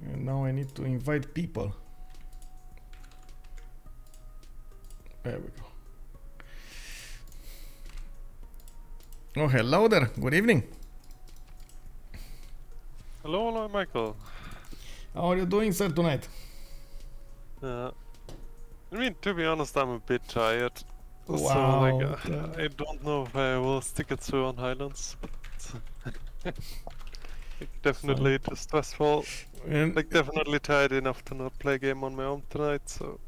And now I need to invite people. There we go. Oh, hello there. Good evening. Hello, Michael. How are you doing, sir, tonight? I mean, to be honest, I'm a bit tired. Wow. So, like, I don't know if I will stick it through on Highlands. Definitely too stressful. And Like, definitely tired enough to not play a game on my own tonight, so...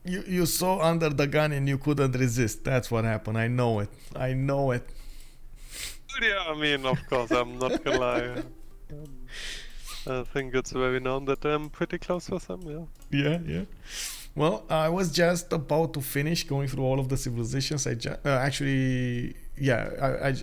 you saw Under the Gun and you couldn't resist. That's what happened. I know it. I know it. Yeah, I mean, of course, I'm not gonna lie. I think it's very known that I'm pretty close with him, yeah. Yeah. Well, I was just about to finish going through all of the civilizations. Actually, yeah,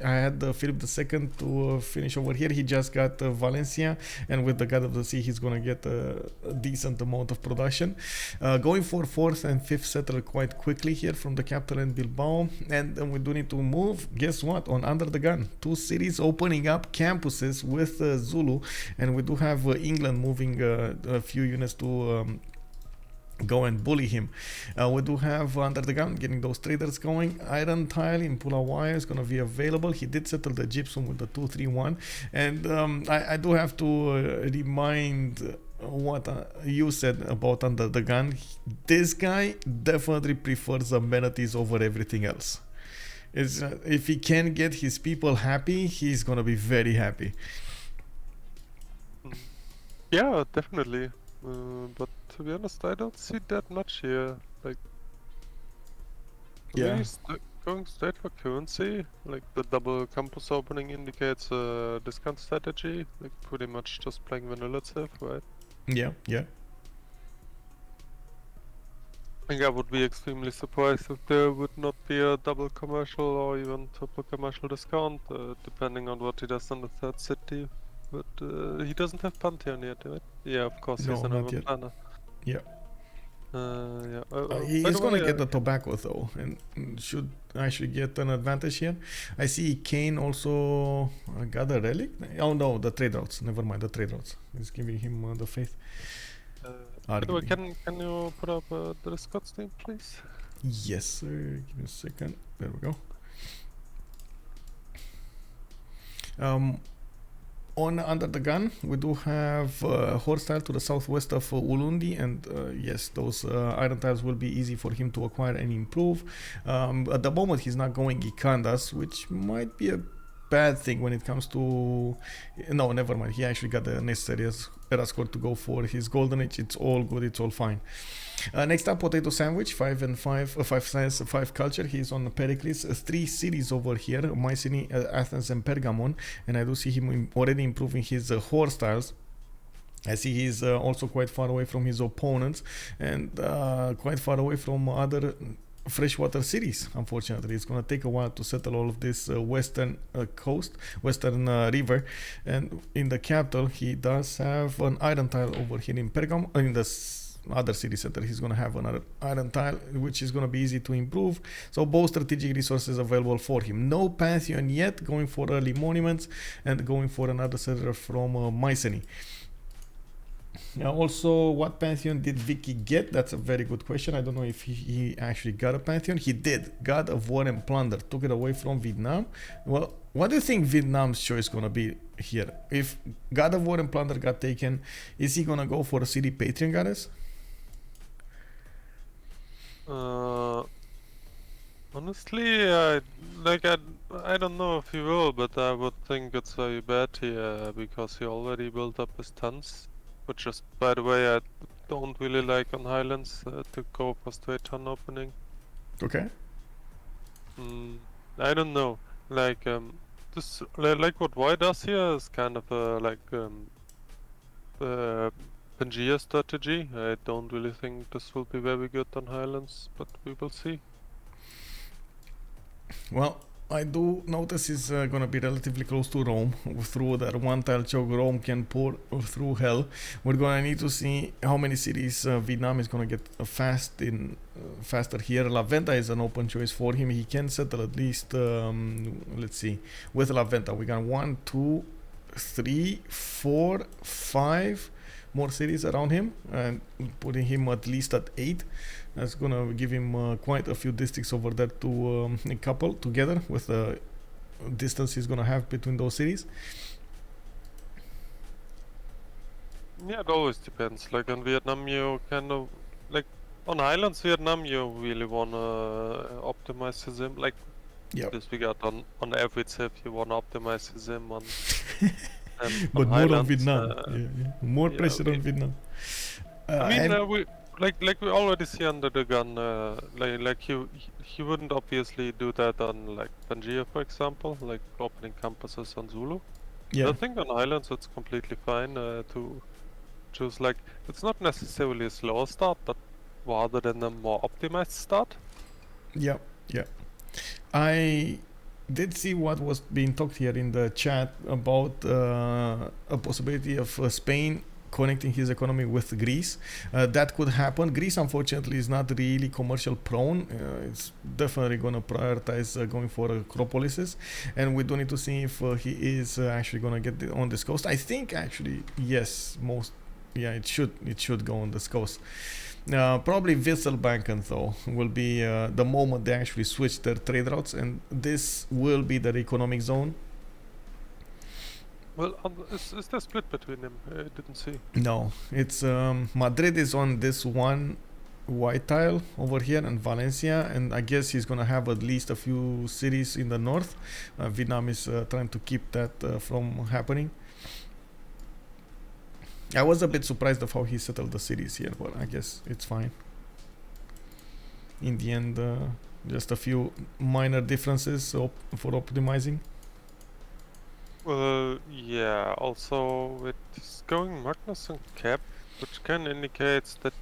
I had Philip II to finish over here. He just got Valencia, and with the God of the Sea, he's gonna get a decent amount of production. Going for 4th and 5th settler quite quickly here from the capital in Bilbao, and then we do need to move. Guess what? On Under the Gun, 2 cities opening up campuses with Zulu, and we do have England moving a few units to go and bully him. We do have Under the Gun getting those traders going. Iron tile in Pulawaya is going to be available. He did settle the gypsum with the 231, and I do have to remind what you said about Under the Gun. This guy definitely prefers amenities over everything else. If he can get his people happy, he's going to be very happy. Yeah, definitely. But to be honest, I don't see that much here. Like, Yeah. maybe going straight for currency, like the double campus opening indicates a discount strategy, like pretty much just playing vanilla safe, right? Yeah. I think I would be extremely surprised if there would not be a double commercial or even triple commercial discount, depending on what he does in the 3rd city. But he doesn't have Pantheon yet, right? Yeah, of course, No, he's an not urban yet. planner. Yeah. Yeah. He by is the going to way, get the tobacco though, and should actually get an advantage here. I see Kaine also got a relic. Oh no, the trade routes. Never mind, the trade routes. It's giving him the faith. by the way, Arguably. can you put up the Discord stream, please? Yes, sir. Give me a second. There we go. on Under the Gun, we do have horse tile to the southwest of Ulundi, and yes, those iron tiles will be easy for him to acquire and improve. At the moment, he's not going Ikandas, which might be a bad thing when it comes to... No, never mind. He actually got the necessary era score to go for his golden age. It's all good. It's all fine. Next up, PotatoSandwich, 5 and 5, 5 science, 5 culture. He's on Pericles, 3 cities over here, Mycenae, Athens, and Pergamon. And I do see him already improving his horse styles. I see he's also quite far away from his opponents and quite far away from other freshwater cities. Unfortunately, it's going to take a while to settle all of this western river. And in the capital, he does have an iron tile over here in Pergamon. In the other city center, he's going to have another iron tile, which is going to be easy to improve. So both strategic resources available for him. No Pantheon yet, going for early monuments and going for another settler from Mycenae. Now, also, what Pantheon did Vicky get? That's a very good question. I don't know if he actually got a Pantheon. He did. God of War and Plunder. Took it away from Vietnam. Well, what do you think Vietnam's choice going to be here? If God of War and Plunder got taken, is he going to go for a city Patreon goddess? Honestly, I don't know if he will, but I would think it's very bad here because he already built up his tons. Which is, by the way, I don't really like on Highlands to go for straight ton opening. Okay. I don't know. Like this, like what Y does here is kind of like Pangea strategy. I don't really think this will be very good on Highlands, but we will see. Well, I do notice he's going to be relatively close to Rome. Through that one tile choke, Rome can pour through hell. We're going to need to see how many cities Vietnam is going to get faster here. La Venta is an open choice for him. He can settle at least, let's see, with La Venta. We got 1, 2, 3, 4, 5 more cities around him, and putting him at least at 8. That's gonna give him quite a few districts over there to couple together with the distance he's gonna have between those cities. Yeah, it always depends. Like on Vietnam, you kind of like on Highlands, Vietnam, you really wanna optimize his sim. Like, disregard on every tip, you wanna optimize his sim on. But on more Highlands, on Vietnam, more pressure on Vietnam. I mean, we already see under the gun. Like he wouldn't obviously do that on like Pangea, for example, like opening campuses on Zulu. Yeah. I think on Highlands it's completely fine to choose like it's not necessarily a slower start, but rather than a more optimized start. Yeah. I did see what was being talked here in the chat about a possibility of Spain connecting his economy with Greece. That could happen. Greece, unfortunately, is not really commercial prone. It's definitely going to prioritize going for Acropolises, and we do need to see if he is actually going to get on this coast. I think actually yes, it should go on this coast. Probably Wisselbanken though will be the moment they actually switch their trade routes, and this will be their economic zone. Well, is there split between them? I didn't see. No, it's Madrid is on this one white tile over here, and Valencia, and I guess he's gonna have at least a few cities in the north. Vietnam is trying to keep that from happening. I was a bit surprised of how he settled the cities here, but I guess it's fine. In the end, just a few minor differences for optimizing. Yeah, also it's going Magnus and Cap, which can indicate that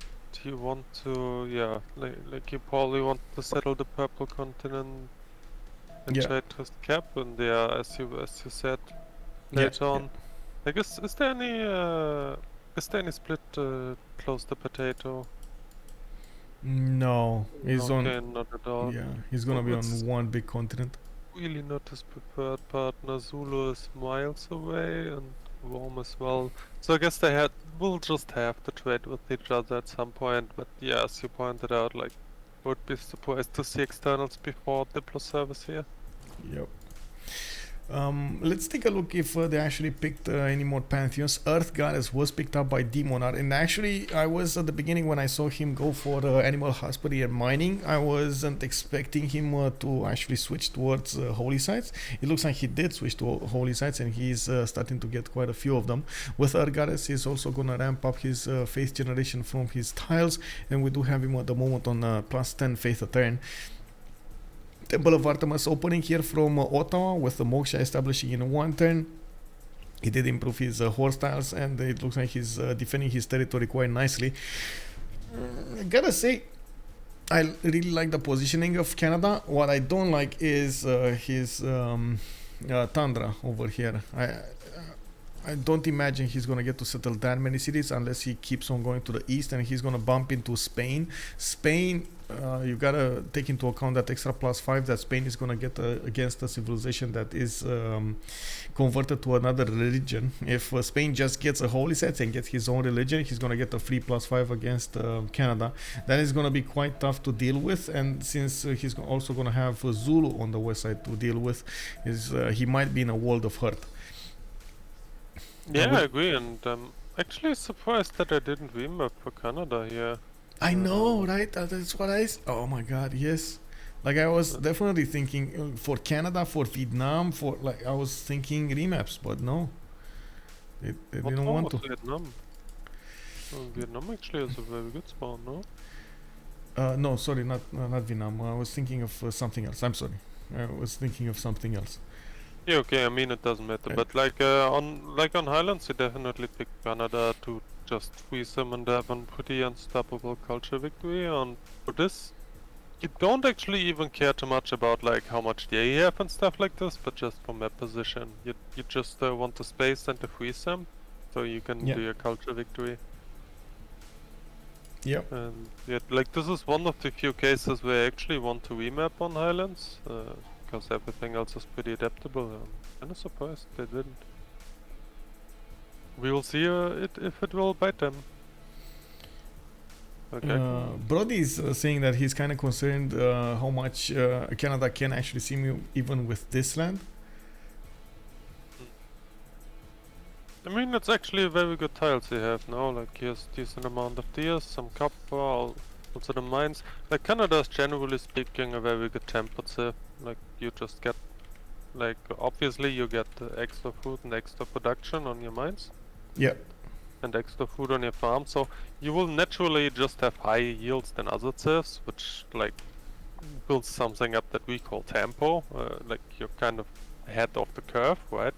you want to, like you probably want to settle the purple continent and trade with Cap, and as you said later on. Like, is there any split close to Potato? No, he's not at all. Yeah, he's gonna be on one big continent. Really not his preferred partner. Zulu is miles away, and Rome as well. So I guess they will just have to trade with each other at some point. But yeah, as you pointed out, like, would be surprised to see externals before Diplo service here. Yep. Let's take a look if they actually picked any more Pantheons. Earth Goddess was picked up by Demonar, and actually I was at the beginning when I saw him go for animal husbandry and mining, I wasn't expecting him to actually switch towards holy sites. It looks like he did switch to holy sites, and he's starting to get quite a few of them. With Earth Goddess, he's also gonna ramp up his faith generation from his tiles, and we do have him at the moment on plus 10 faith a turn. Temple of Artemis opening here from Ottawa, with the Moksha establishing in one turn. He did improve his horse tiles, and it looks like he's defending his territory quite nicely. I gotta say, I really like the positioning of Canada. What I don't like is his tundra over here. I don't imagine he's gonna get to settle that many cities unless he keeps on going to the east, and he's gonna bump into Spain. Spain, you gotta take into account that extra +5 that Spain is gonna get against a civilization that is converted to another religion. If Spain just gets a holy set and gets his own religion, he's gonna get a free +5 against Canada. That is gonna be quite tough to deal with, and since he's also gonna have Zulu on the west side to deal with, he might be in a world of hurt. Yeah, I agree, and I'm actually surprised that I didn't remap for Canada here. I know, right? That's what oh my god, yes. Like I was definitely thinking for Canada, for Vietnam, for like I was thinking remaps, but no. They didn't want to. Vietnam? Oh, Vietnam actually is a very good spawn, no? No, sorry, not Vietnam. I was thinking of something else. I'm sorry. I was thinking of something else. Yeah, okay, I mean it doesn't matter, but on Highlands you definitely pick Canada to just freeze them and have a pretty unstoppable culture victory. And for this, you don't actually even care too much about like how much they have and stuff like this, but just from map position, you just want to space and to freeze them, so you can do your culture victory. Yep. And yeah, like this is one of the few cases where I actually want to remap on Highlands. Because everything else is pretty adaptable. I'm kind of surprised they didn't. We will see if it will bite them. Okay. Brody is saying that he's kind of concerned how much Canada can actually see me even with this land. I mean, it's actually a very good tiles they have now. Like, he has decent amount of deers, some copper, also the mines. Like, Canada is generally speaking a very good temperature. Like, you just get, like, obviously you get extra food and extra production on your mines. Yep. And extra food on your farm, so you will naturally just have higher yields than other serfs, which, like, builds something up that we call tempo. Like, you're kind of ahead of the curve, right?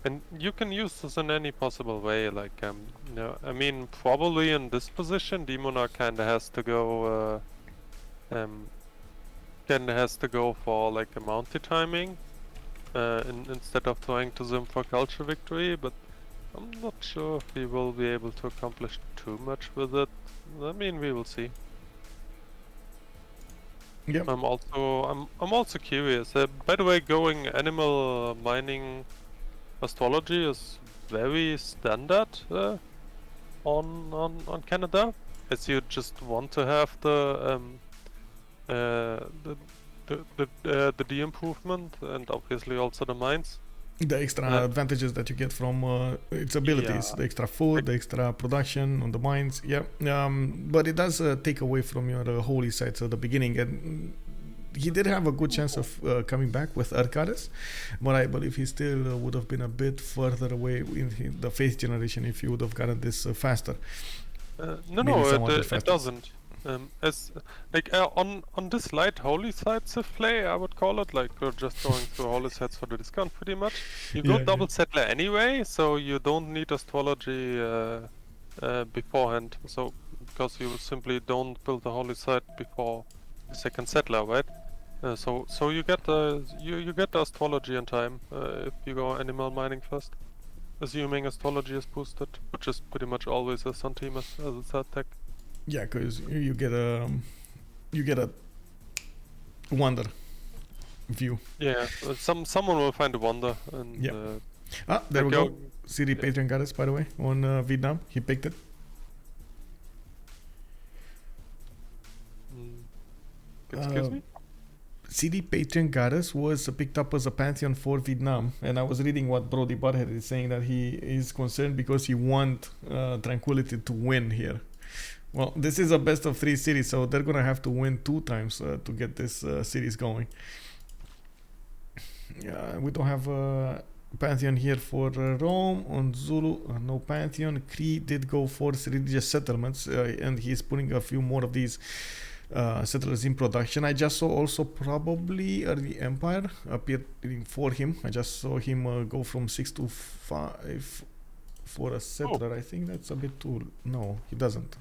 And you can use this in any possible way, like, you know, I mean, probably in this position, Demonar kinda has to go, for, like, a mounty timing, instead of trying to zoom for culture victory, but I'm not sure if he will be able to accomplish too much with it. I mean, we will see. Yep. I'm also curious. By the way, going animal mining astrology is very standard on Canada, as you just want to have the D improvement and obviously also the mines. The extra advantages that you get from its abilities, the extra food, the extra production on the mines, but it does take away from your holy sites at the beginning, and he did have a good chance of coming back with Arcades, but I believe he still would have been a bit further away in the faith generation if he would have gotten this faster. It doesn't. As like on this light holy sites of play, I would call it, like you're just going through holy sites for the discount pretty much. You go double settler anyway, so you don't need astrology beforehand. So because you simply don't build the holy site before the second settler, right? So you get the astrology in time if you go animal mining first, assuming astrology is boosted, which is pretty much always a Sun team as a third tech. Yeah, because you get a wonder view. Yeah, someone will find a wonder. And there we go. CD Patreon got us, by the way, on Vietnam. He picked it. Excuse me? CD Patron Goddess was picked up as a pantheon for Vietnam, and I was reading what Brody Butthead is saying, that he is concerned because he want Tranquility to win here. Well, this is a best of 3 series, so they're gonna have to win 2 times to get this series going. Yeah, we don't have a pantheon here for Rome. On Zulu, no pantheon. Cree did go for religious settlements, and he's putting a few more of these settlers in production. I just saw also probably the Empire appearing for him. I just saw him go from 6 to 5 for a settler. I think that's a bit too... No, he doesn't.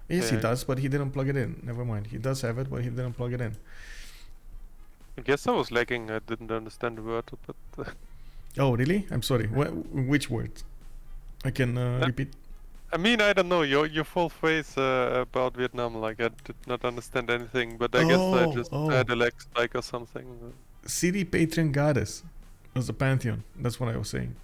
Yes, he does, but he didn't plug it in. Never mind. He does have it, but he didn't plug it in. I guess I was lagging. I didn't understand the word, but... Oh, really? I'm sorry. Which word? I can repeat. I mean, I don't know. Your full phrase about Vietnam, like I did not understand anything, but I guess I just had a lag spike or something. City Patron Goddess was a pantheon. That's what I was saying.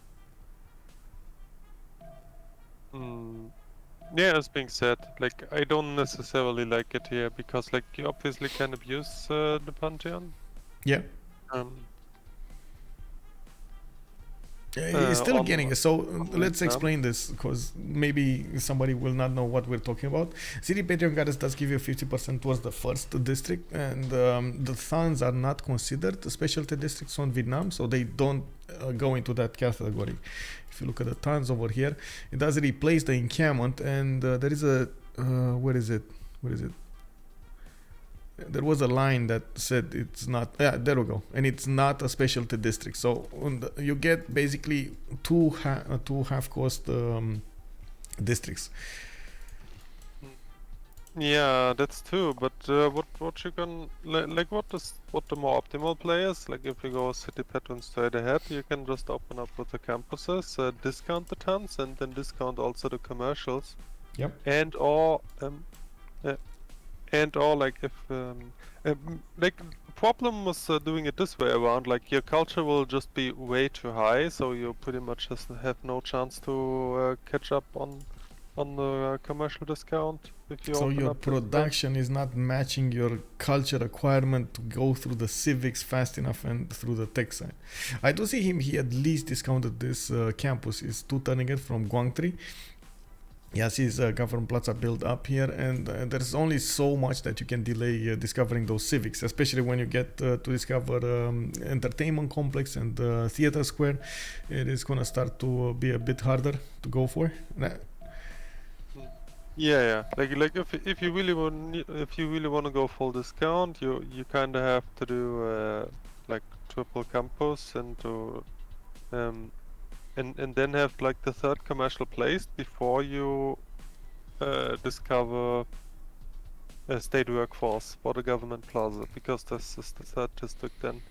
Yeah, as being said, like I don't necessarily like it here because, like, you obviously can abuse the pantheon. Yeah. It's still getting it. So let's explain this, because maybe somebody will not know what we're talking about. City Patron Goddess does give you 50% towards the first district, and the Thans are not considered specialty districts on Vietnam, so they don't go into that category. If you look at the Thans over here, it does replace the encampment, and there is a where is it? There was a line that said it's not. Yeah, there we go. And it's not a specialty district. So you get basically two half-cost districts. Yeah, that's true. But what you can what the more optimal play is, like if you go city patron straight ahead, you can just open up with the campuses, discount the tons, and then discount also the commercials. Yep. And or like if like the problem was doing it this way around, like your culture will just be way too high, so you pretty much just have no chance to catch up on the commercial discount. If you so open your up production is not matching your culture requirement to go through the civics fast enough and through the tech side. I do see him, he at least discounted this campus. Is 2 turning it from Guangtri. Yes, he's government plaza built up here, and there's only so much that you can delay discovering those civics, especially when you get to discover entertainment complex and theater square. It is gonna start to be a bit harder to go for. Yeah. Like if you really want to go full discount, you kind of have to do like triple campus and to and then have like the 3rd commercial placed before you discover a state workforce for the government plaza, because this is the 3rd district then.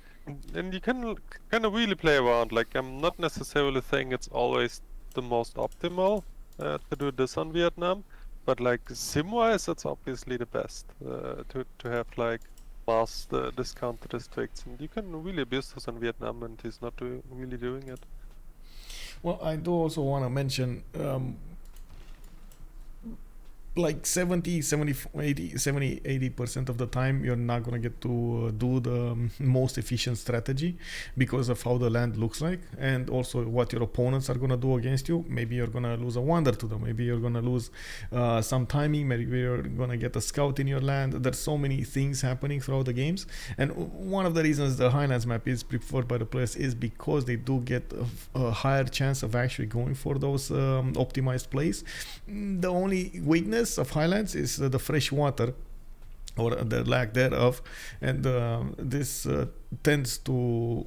And you can kind of really play around. Like, I'm not necessarily saying it's always the most optimal to do this on Vietnam, but like sim-wise, it's obviously the best to have like mass discount districts, and you can really abuse this on Vietnam, and he's not really doing it. Well, I do also want to mention like 80% of the time you're not going to get to do the most efficient strategy because of how the land looks like, and also what your opponents are going to do against you. Maybe you're going to lose a wonder to them, maybe you're going to lose some timing, maybe you're going to get a scout in your land. There's so many things happening throughout the games, and one of the reasons the Highlands map is preferred by the players is because they do get a higher chance of actually going for those optimized plays. The only weakness of Highlands is the fresh water, or the lack thereof, and this tends to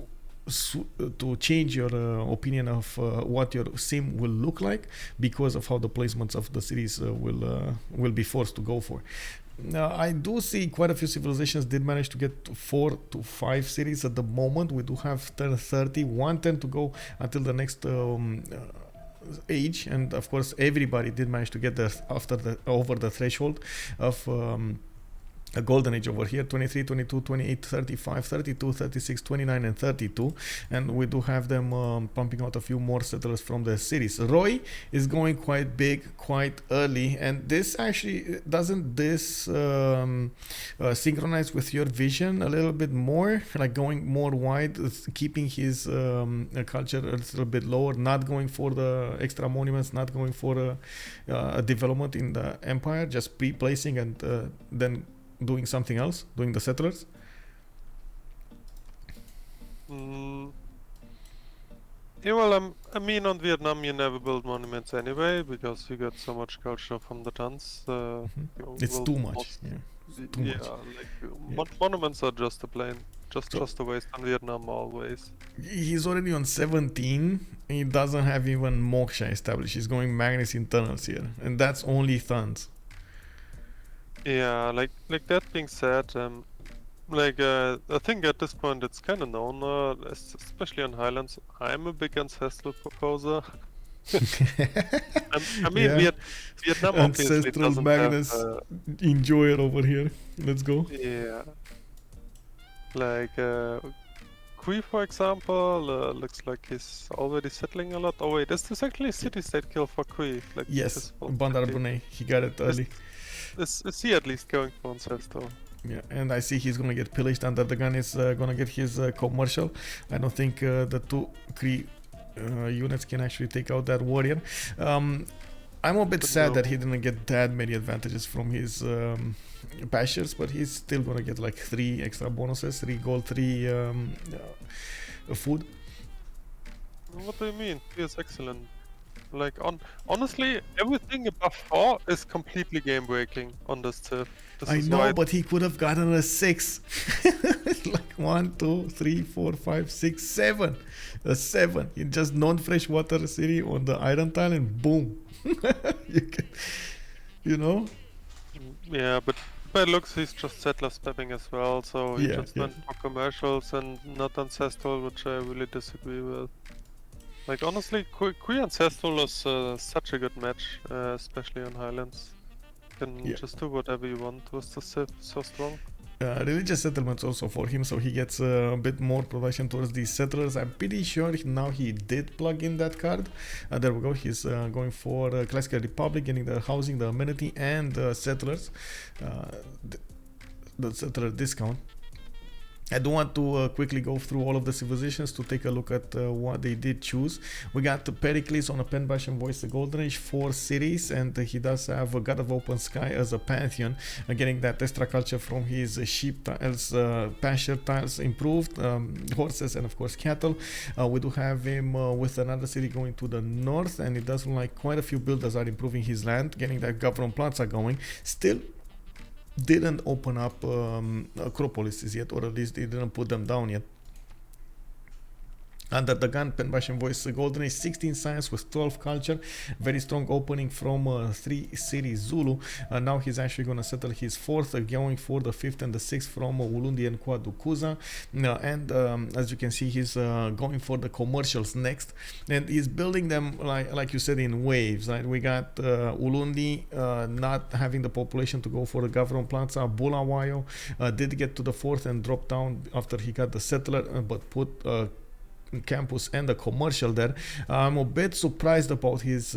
change your opinion of what your sim will look like because of how the placements of the cities will be forced to go for. Now, I do see quite a few civilizations did manage to get 4 to 5 cities at the moment. We do have 30, 110 to go until the next age, and of course everybody did manage to get there over the threshold of a golden age over here: 23, 22, 28, 35, 32, 36, 29, and 32. And we do have them pumping out a few more settlers from the cities. Roy is going quite big, quite early, and this actually doesn't this synchronize with your vision a little bit more, like going more wide, keeping his culture a little bit lower, not going for the extra monuments, not going for a development in the empire, just pre-placing and then doing something else, doing the settlers? Yeah, well, I mean, on Vietnam you never build monuments anyway because you get so much culture from the tons. It's too much. Too much. Like monuments are just a plain, just a waste on Vietnam always. He's already on 17. He doesn't have even Moksha established. He's going Magnus internals here, and that's only Thuns. Yeah, like that being said, I think at this point it's kind of known, especially on Highlands. I'm a big ancestral proposer. I mean, Vietnam obviously Ancestral doesn't Magnus have, enjoyer over here. Let's go. yeah, like Cree, for example, looks like he's already settling a lot. Oh wait, is this actually a city-state kill for Cree? Like, Yes, Bandar Brunei. He got it early. Is he at least going for ancestral? Yeah, and I see he's gonna get pillaged. UnderTheGun is gonna get his commercial. I don't think the two Cree units can actually take out that warrior. I'm a bit sad that he didn't get that many advantages from his pastures, but he's still gonna get like 3 extra bonuses, 3 gold, 3 food. What do you mean? He is excellent. Like, honestly, everything above 4 is completely game-breaking on this Civ. I know, but he could have gotten a 6. Like 1, 2, 3, 4, 5, 6, 7. A 7. In just non-freshwater city on the iron tile, and boom. you know? Yeah, but by looks he's just settler stepping as well, so he just went for commercials and not ancestral, which I really disagree with. Like, honestly, Cree Ancestral is such a good match, especially on Highlands. You can just do whatever you want with the Civ, so strong. Religious settlements also for him, so he gets a bit more production towards these settlers. I'm pretty sure now he did plug in that card. There we go, he's going for Classical Republic, getting the housing, the amenity, and settlers. The settler discount. I do want to quickly go through all of the civilizations to take a look at what they did choose. We got Pericles on a pen bash and voice the golden age, 4 cities, and he does have a god of open sky as a pantheon, getting that extra culture from his sheep tiles, pasture tiles improved, horses, and of course cattle. We do have him with another city going to the north, and it does look like quite a few builders are improving his land, getting that government plaza going. Still didn't open up Acropolises yet, or at least they didn't put them down yet. UnderTheGun, Penbash and Voice Golden Age, 16 science with 12 culture, very strong opening from 3 cities Zulu. Now he's actually going to settle his 4th, going for the 5th and the 6th from Ulundi and Kwadukuza. And as you can see, he's going for the commercials next, and he's building them like you said, in waves. Right, we got Ulundi not having the population to go for the government plaza. Bulawayo did get to the 4th and dropped down after he got the settler, but put campus and the commercial there. I'm a bit surprised about his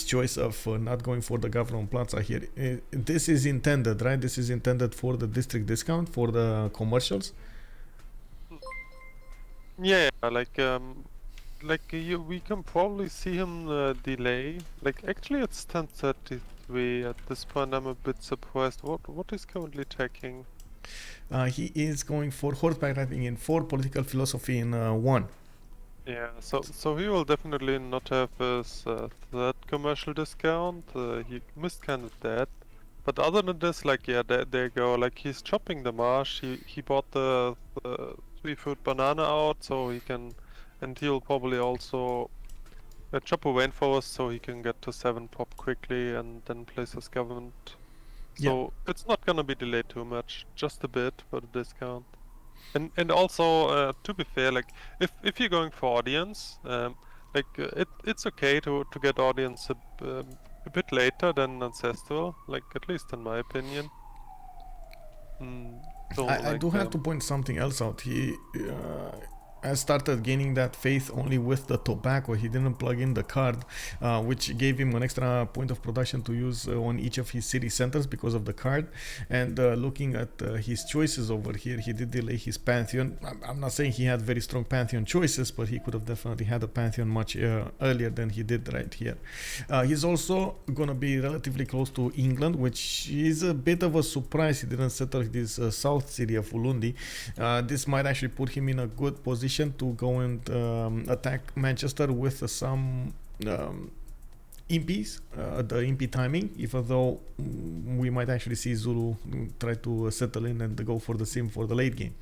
choice of not going for the government plaza here. This is intended, right? This is intended for the district discount for the commercials. Yeah, we can probably see him delay. Like, actually it's 10:33 at this point. I'm a bit surprised. What is currently taking? He is going for horseback riding in 4, political philosophy in 1. Yeah, so he will definitely not have his third commercial discount. He missed kind of that. But other than this, like, yeah, there you go. Like, he's chopping the marsh. He bought the 3-foot banana out, so he can, and he'll probably also chop a rainforest so he can get to 7 pop quickly and then place his government. So it's not gonna be delayed too much, just a bit for the discount. And also, to be fair, like, if you're going for audience, it's okay to get audience a bit later than ancestral, like, at least in my opinion. Don't I like do have to point something else out. He has started gaining that faith only with the tobacco. He didn't plug in the card, which gave him an extra point of production to use on each of his city centers because of the card. And looking at his choices over here, he did delay his Pantheon. I'm not saying he had very strong Pantheon choices, but he could have definitely had a Pantheon much earlier than he did right here. He's also going to be relatively close to England, which is a bit of a surprise. He didn't settle this south city of Ulundi. This might actually put him in a good position to go and attack Manchester with some imps, the imp timing, even though we might actually see Zulu try to settle in and go for the sim for the late game.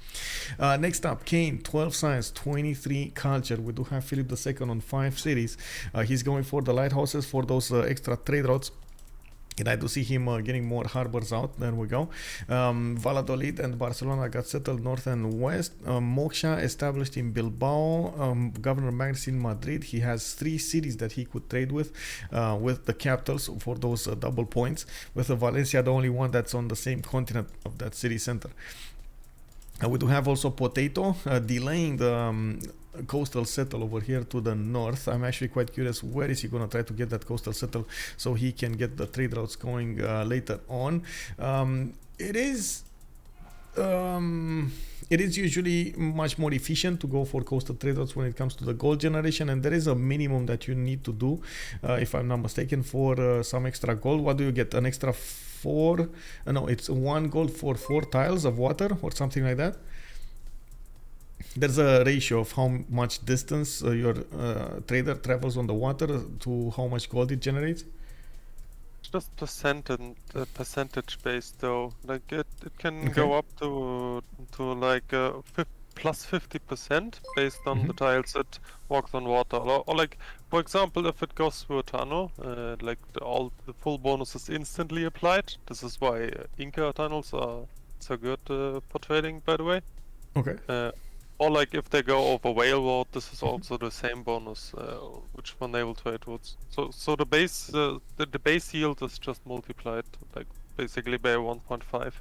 Next up, Kaine, 12 science, 23 culture. We do have Philip II on 5 cities. He's going for the lighthouses for those extra trade routes. And I do see him getting more harbors out. There we go. Valladolid and Barcelona got settled north and west. Moksha established in Bilbao. Governor Magnus in Madrid. He has 3 cities that he could trade with the capitals for those double points. With Valencia, the only one that's on the same continent of that city center. We do have also Potato delaying the coastal settle over here to the north. I'm actually quite curious, where is he going to try to get that coastal settle so he can get the trade routes going later on. It is usually much more efficient to go for coastal trade routes when it comes to the gold generation, and there is a minimum that you need to do, if I'm not mistaken, for some extra gold. What do you get? An extra 4? No, it's 1 gold for 4 tiles of water or something like that. There's a ratio of how much distance your trader travels on the water to how much gold it generates. It's just percentage based though. Like it can go up to like plus 50% based on the tiles it walks on water. Or like, for example, if it goes through a tunnel, like the full bonus is instantly applied. This is why Inca tunnels are so good for trading, by the way. Okay. Or like if they go over whale road, this is also the same bonus, which for naval trade routes. So the base yield is just multiplied, like basically by 1.5.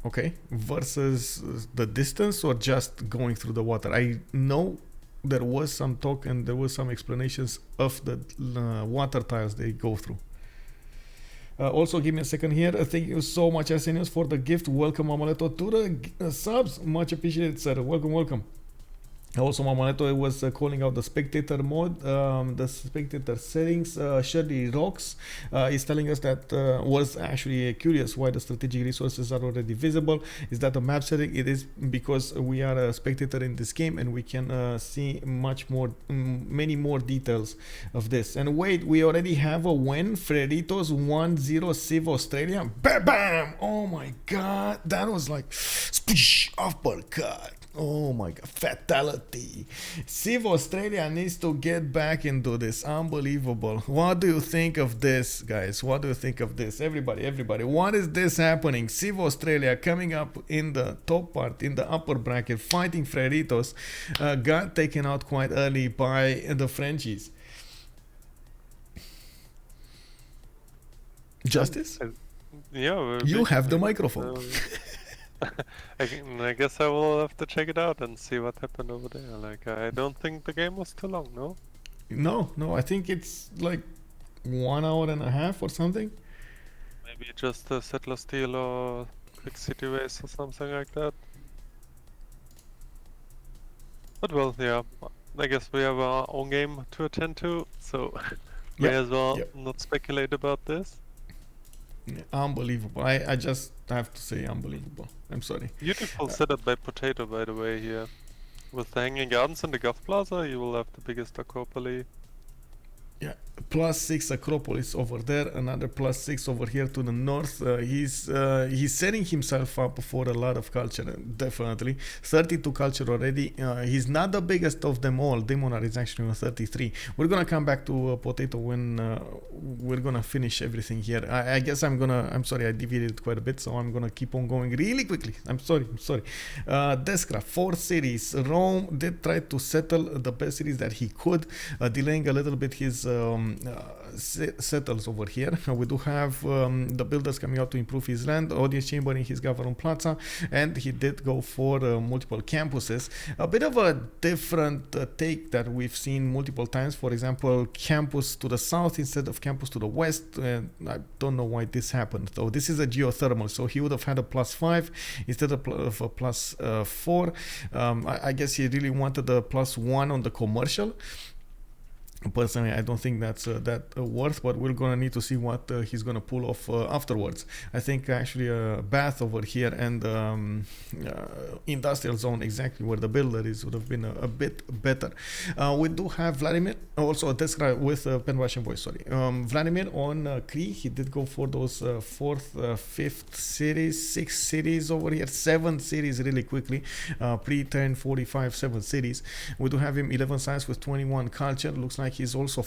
Okay. Versus the distance or just going through the water. I know there was some talk and there was some explanations of the water tiles they go through. Also, give me a second here. Thank you so much, Arsenius, for the gift. Welcome, Mamaletto, to the subs. Much appreciated, sir. Welcome. Also, Mamaletto was calling out the spectator mode, the spectator settings. Shirley Rocks is telling us that was actually curious why the strategic resources are already visible. Is that a map setting? It is because we are a spectator in this game and we can see many more details of this. And wait, we already have a win. Freritos 1-0 Civ Australia. Bam, bam! Oh my god, that was like splish uppercut. Oh my god, fatality. Civ Australia needs to get back into this. Unbelievable. What do you think of this, guys? What do you think of this? Everybody, what is this happening? Civ Australia coming up in the top part, in the upper bracket, fighting Freritos, got taken out quite early by the Frenchies. Justice? Yeah. You have the microphone. I guess I will have to check it out and see what happened over there. Like, I don't think the game was too long, no? No, I think it's like 1 hour and a half or something. Maybe just a settler steal or quick city race or something like that. But well, yeah, I guess we have our own game to attend to, so may as well not speculate about this. Unbelievable. I just have to say unbelievable. I'm sorry. Beautiful setup by Potato, by the way, here. With the Hanging Gardens and the Gulf Plaza, you will have the biggest Acropolis. Yeah, +6 Acropolis over there, another +6 over here to the north. He's setting himself up for a lot of culture, definitely. 32 culture already. He's not the biggest of them all. Demonar is actually on 33. We're gonna come back to Potato when we're gonna finish everything here. I guess I'm sorry, I deviated quite a bit, so I'm gonna keep on going really quickly. I'm sorry. Deskra, 4 cities. Rome did try to settle the best cities that he could, delaying a little bit his settles over here. We do have the builders coming out to improve his land, audience chamber in his government plaza, and he did go for multiple campuses. A bit of a different take that we've seen multiple times. For example, campus to the south instead of campus to the west. I don't know why this happened though. This is a geothermal, so he would have had a +5 instead of a +4. I guess he really wanted a +1 on the commercial. Personally, I don't think that's that worth, but we're gonna need to see what he's gonna pull off afterwards. I think actually a bath over here and industrial zone, exactly where the builder is, would have been a bit better. We do have Vladimir, also Deskra with pen Russian voice. Sorry, Vladimir on Cree. He did go for those 4th, 5th cities, 6 cities over here, 7 cities really quickly. Pre-turn 45, 7 cities. We do have him 11 science with 21 culture. Looks like he's also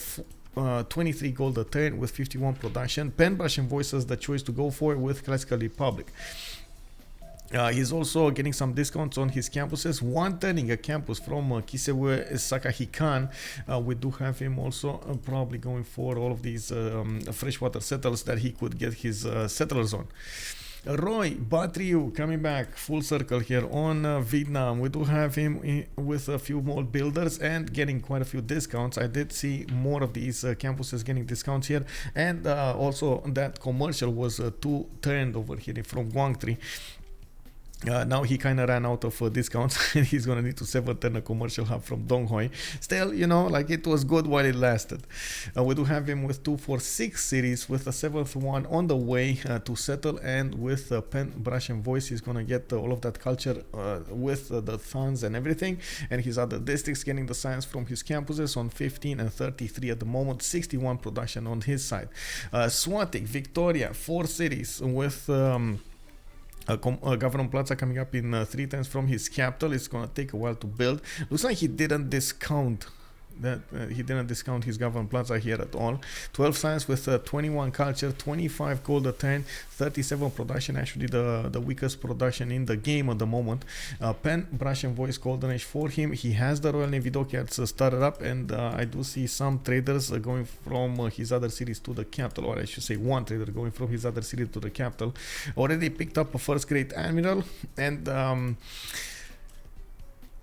23 gold a turn with 51 production. Pen brush and voices the choice to go for with Classical Republic. He's also getting some discounts on his campuses. One turning a campus from Kisewe Sakahikan. We do have him also probably going for all of these freshwater settles that he could get his settlers on. Roy Batriu coming back full circle here on Vietnam. We do have him with a few more builders and getting quite a few discounts. I did see more of these campuses getting discounts here, and also that commercial was 2 turned over here from Guang Tri. Now he kind of ran out of discounts and he's going to need to 7-turn a commercial hub from Dong Hoi. Still, you know, like it was good while it lasted. We do have him with 2 for 6 cities with a 7th one on the way to settle, and with pen, brush and voice he's going to get all of that culture with the thuns and everything, and his other districts getting the science from his campuses on 15 and 33 at the moment, 61 production on his side. Swatiqq, Victoria, 4 cities with Government Plaza coming up in 3 times from his capital. It's gonna take a while to build. Looks like he didn't discount his Government Plaza here at all. 12 science with 21 culture, 25 gold a turn, 37 production, actually the weakest production in the game at the moment. Pen, brush and voice golden age for him. He has the Royal Navy dockyards started up, and I do see some traders going from his other cities to the capital, or I should say one trader going from his other city to the capital. Already picked up a first grade admiral, and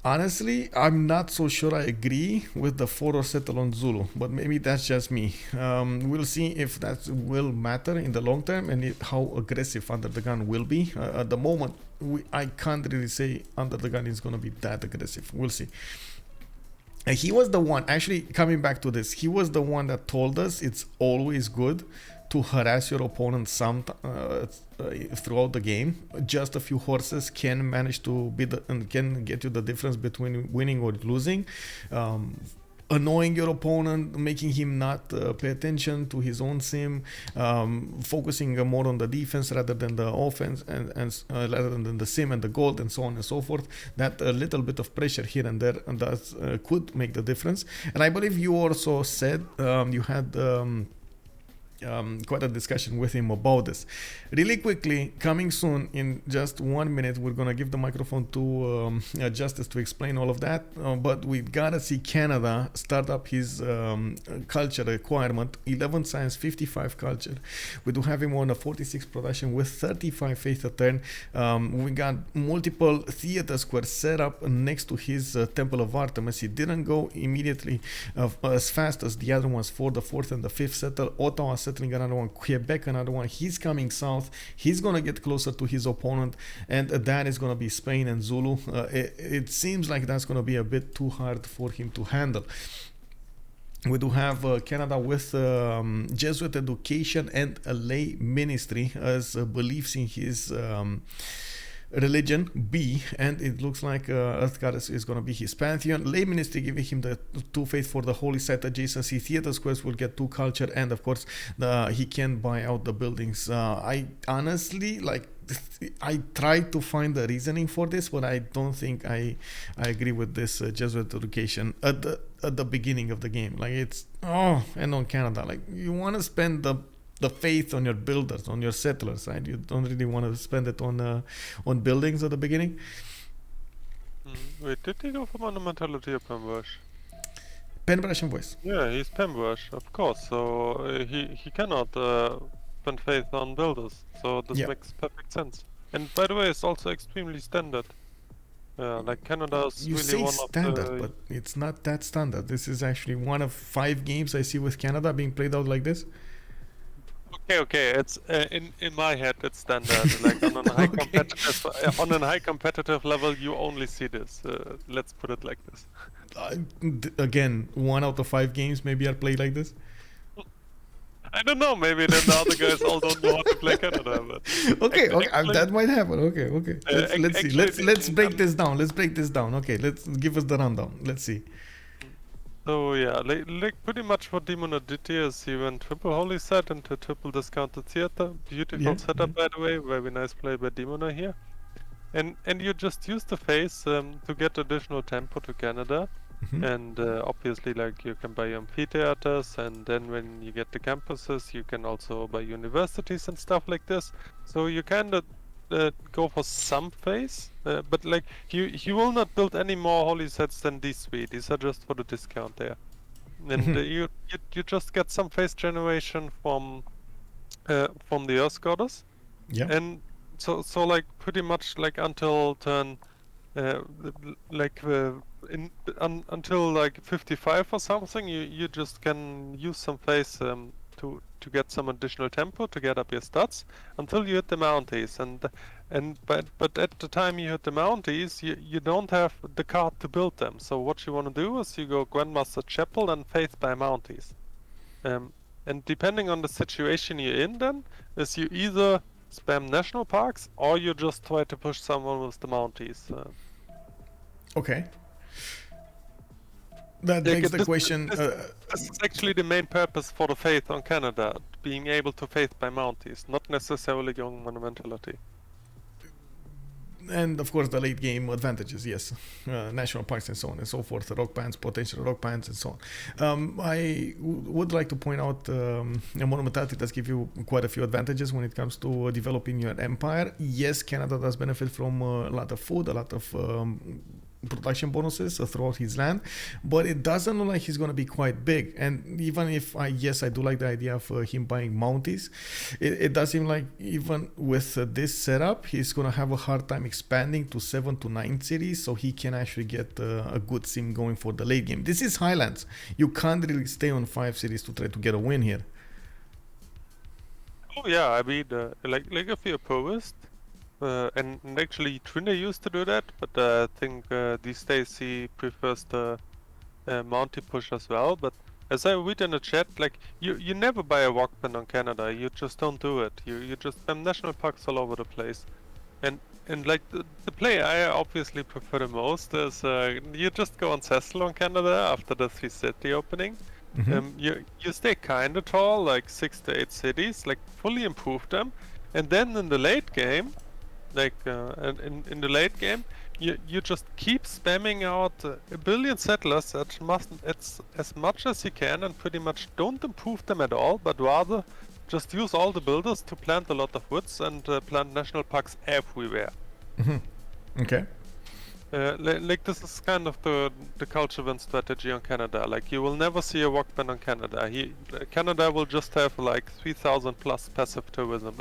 honestly, I'm not so sure I agree with the 4 settle on Zulu, but maybe that's just me. We'll see if that will matter in the long term and how aggressive UnderTheGun will be. At the moment, I can't really say UnderTheGun is going to be that aggressive. We'll see. He was the one, actually coming back to this, he was the one that told us it's always good to harass your opponent throughout the game. Just a few horses can manage to be can get you the difference between winning or losing. Annoying your opponent, making him not pay attention to his own sim, focusing more on the defense rather than the offense, and rather than the sim and the gold and so on and so forth. That a little bit of pressure here and there, and that could make the difference. And I believe you also said you had quite a discussion with him about this. Really quickly, coming soon in just 1 minute, we're gonna give the microphone to Justice to explain all of that, but we gotta see Canada start up his culture requirement. 11 science, 55 culture. We do have him on a 46 production with 35 faith a turn. We got multiple theater squares set up next to his Temple of Artemis. He didn't go immediately as fast as the other ones for the 4th and the 5th settle. Ottawa settling another one, Quebec another one. He's coming south. He's gonna get closer to his opponent, and that is gonna be Spain and Zulu. It seems like that's gonna be a bit too hard for him to handle. We do have Canada with Jesuit education and a lay ministry as beliefs in his religion B, and it looks like Earth Goddess is going to be his pantheon. Lay ministry giving him the 2 faith for the holy site adjacency. Theater squares will get 2 culture, and of course he can buy out the buildings. I honestly I tried to find the reasoning for this, but I don't think I agree with this Jesuit education at the beginning of the game. Like it's and on Canada, like you want to spend the faith on your builders, on your settlers, right? You don't really want to spend it on buildings at the beginning. Wait, did he go for monumentality or Pembush? Pen brush and voice. Yeah, he's Pembrush, of course. So he cannot spend faith on builders. So this Yeah. makes perfect sense. And by the way, it's also extremely standard. Like Canada's You really say one standard, of the. but it's not that standard. This is actually one of 5 games I see with Canada being played out like this. Okay. It's in my head, it's standard. Like on a high competitive level, you only see this. Let's put it like this. Again, 1 out of 5 games maybe are played like this. I don't know. Maybe then the other guys all don't know how to play Canada. But Okay, actually, that might happen. Okay. Let's see. actually, Let's break this down. Let's break this down. Okay, let's give us the rundown. Let's see. So yeah, like pretty much what Demonar did here is he went triple holy set into triple discounted theater. Beautiful Yeah, setup by the way, very nice play by Demonar here. And you just use the phase to get additional tempo to Canada. And obviously like you can buy amphitheaters, and then when you get the campuses you can also buy universities and stuff like this. So you kind of go for some phase, but like you will not build any more holy sets than these 3. These are just for the discount there. And you just get some phase generation from the Earth Goddess. Yeah. And so like pretty much like until turn until like 55 or something, you just can use some phase to get some additional tempo to get up your stats until you hit the Mounties, but at the time you hit the Mounties, you don't have the card to build them. So what you want to do is you go Grandmaster Chapel and Faith by Mounties, and depending on the situation you're in, then is you either spam national parks or you just try to push someone with the Mounties. Okay. That begs the question. This is actually the main purpose for the Faith on Canada, being able to Faith by Mounties, not necessarily going Monumentality. And of course the late game advantages, yes. National parks and so on and so forth, rock bands, potential rock bands and so on. I would like to point out Monumentality does give you quite a few advantages when it comes to developing your empire. Yes, Canada does benefit from a lot of food, a lot of production bonuses throughout his land, but it doesn't look like he's going to be quite big. And even if I do like the idea of him buying Mounties, it does seem like even with this setup he's going to have a hard time expanding to 7 to 9 cities, so he can actually get a good sim going for the late game. This is Highlands. You can't really stay on 5 cities to try to get a win here. Oh yeah, I mean like if you're a purist, and actually Trinity used to do that, but I think these days he prefers the Mountie push as well. But as I read in the chat, like you never buy a walkman on Canada, you just don't do it. You just spam national parks all over the place. And like the play I obviously prefer the most is you just go on Cecil on Canada after the 3 city opening. You stay kinda tall, like 6 to 8 cities, like fully improve them, and then in the late game, like in the late game, you just keep spamming out a billion settlers as much as you can, and pretty much don't improve them at all, but rather just use all the builders to plant a lot of woods and plant national parks everywhere. Okay. Like this is kind of the culture win strategy on Canada. Like you will never see a walkman on Canada. Canada will just have like 3,000 plus passive tourism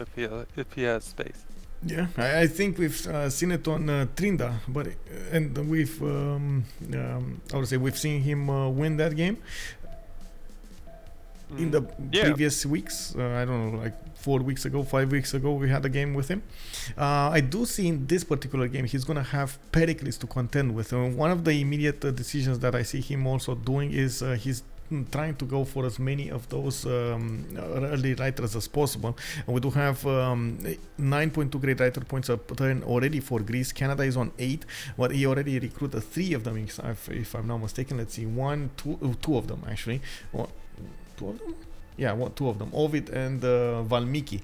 if he has space. Yeah, I think we've seen it on Trinda, but and we've I would say we've seen him win that game in the previous weeks. I don't know, like 4 weeks ago, 5 weeks ago, we had a game with him. I do see in this particular game he's gonna have Pericles to contend with. One of the immediate decisions that I see him also doing is he's trying to go for as many of those early writers as possible. And we do have 9.2 great writer points a turn already for Greece. Canada is on 8, but he already recruited 3 of them, if I'm not mistaken. Let's see, 2 of them actually. 2 of them? Yeah, 2 of them, Ovid and Valmiki.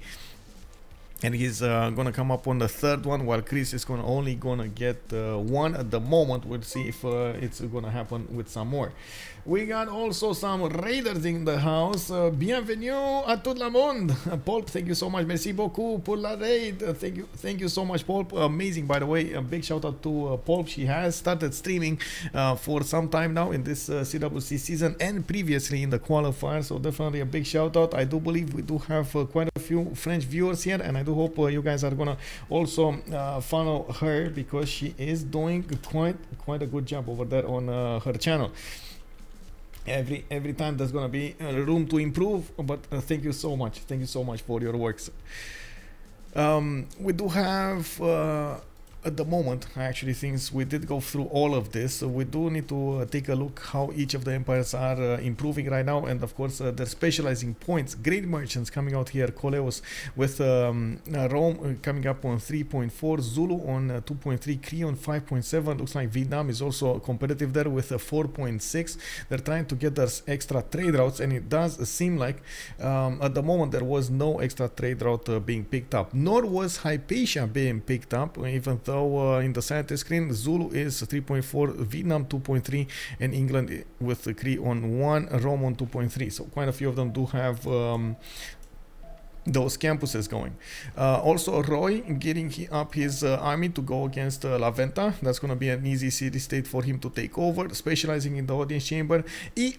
and he's gonna come up on the third one, while Chris is only gonna get one at the moment. We'll see if it's gonna happen with some more. We got also some raiders in the house. Bienvenue à tout le monde. Pulp, thank you so much. Merci beaucoup pour la raid. Thank you so much, Pulp. Amazing, by the way. A big shout out to Pulp. She has started streaming for some time now in this CWC season and previously in the qualifier. So definitely a big shout out. I do believe we do have quite a few French viewers here, and I do hope you guys are gonna also follow her, because she is doing quite a good job over there on her channel. Every time there's gonna be room to improve, but thank you so much for your works. We do have at the moment, actually, since we did go through all of this, so we do need to take a look how each of the empires are improving right now, and of course they're specializing points. Great merchants coming out here. Koleos with Rome coming up on 3.4, Zulu on 2.3, Cree on 5.7. Looks like Vietnam is also competitive there with 4.6. They're trying to get those extra trade routes, and it does seem like at the moment there was no extra trade route being picked up, nor was Hypatia being picked up, even though in the center screen Zulu is 3.4, Vietnam 2.3, and England with the Cree on 1, Rome on 2.3. So quite a few of them do have those campuses going. Also Roy getting up his army to go against La Venta. That's going to be an easy city state for him to take over, specializing in the audience chamber.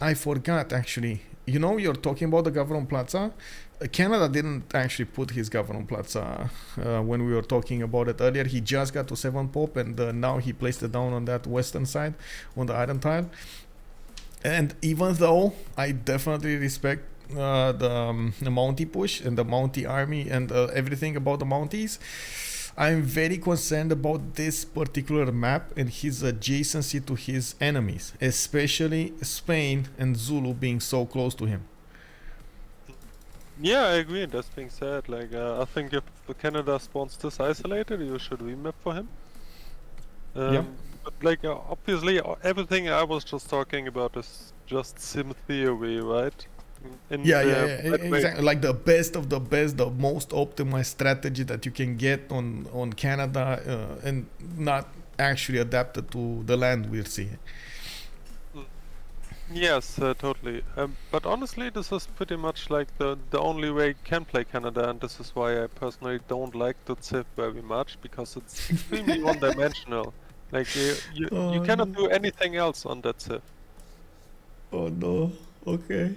I forgot, actually, you know, you're talking about the Government Plaza. Canada didn't actually put his Government Plaza when we were talking about it earlier. He just got to 7 Pop, and now he placed it down on that western side on the iron tile. And even though I definitely respect the Mountie push and the Mountie army and everything about the Mounties, I'm very concerned about this particular map and his adjacency to his enemies, especially Spain and Zulu being so close to him. Yeah, I agree. That being said, like I think if Canada spawns this isolated, you should remap for him. Yeah. But like obviously, everything I was just talking about is just sim theory, right? Yeah, exactly. Like the best of the best, the most optimized strategy that you can get on Canada, and not actually adapted to the land we're seeing. Yes, totally. But honestly, this is pretty much like the only way you can play Canada, and this is why I personally don't like the Civ very much, because it's extremely one-dimensional. Like you cannot do anything else on that Civ. Oh no. Okay.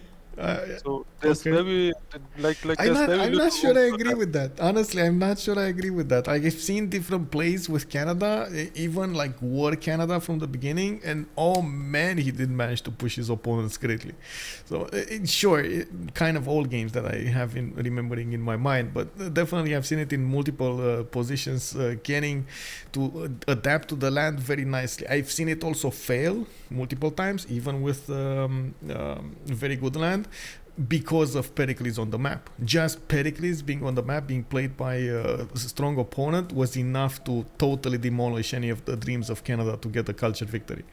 So there's very I'm not sure I agree with that. Honestly, I'm not sure I agree with that. I've seen different plays with Canada, even like War Canada from the beginning, and oh man, he did manage to push his opponents greatly. So kind of old games that I have in remembering in my mind, but definitely I've seen it in multiple positions, getting to adapt to the land very nicely. I've seen it also fail multiple times, even with very good land, because of Pericles on the map. Just Pericles being on the map, being played by a strong opponent, was enough to totally demolish any of the dreams of Canada to get a culture victory.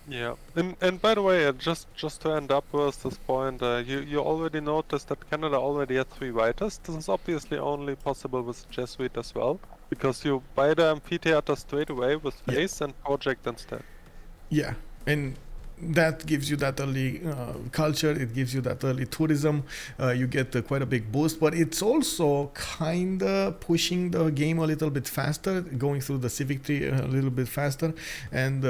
Yeah, and by the way, just to end up with this point, you already noticed that Canada already had 3 writers. This is obviously only possible with Jesuit as well, because you buy the amphitheater straight away with Face and Project instead. Yeah, and that gives you that early culture, it gives you that early tourism, you get quite a big boost, but it's also kind of pushing the game a little bit faster, going through the civic tree a little bit faster, and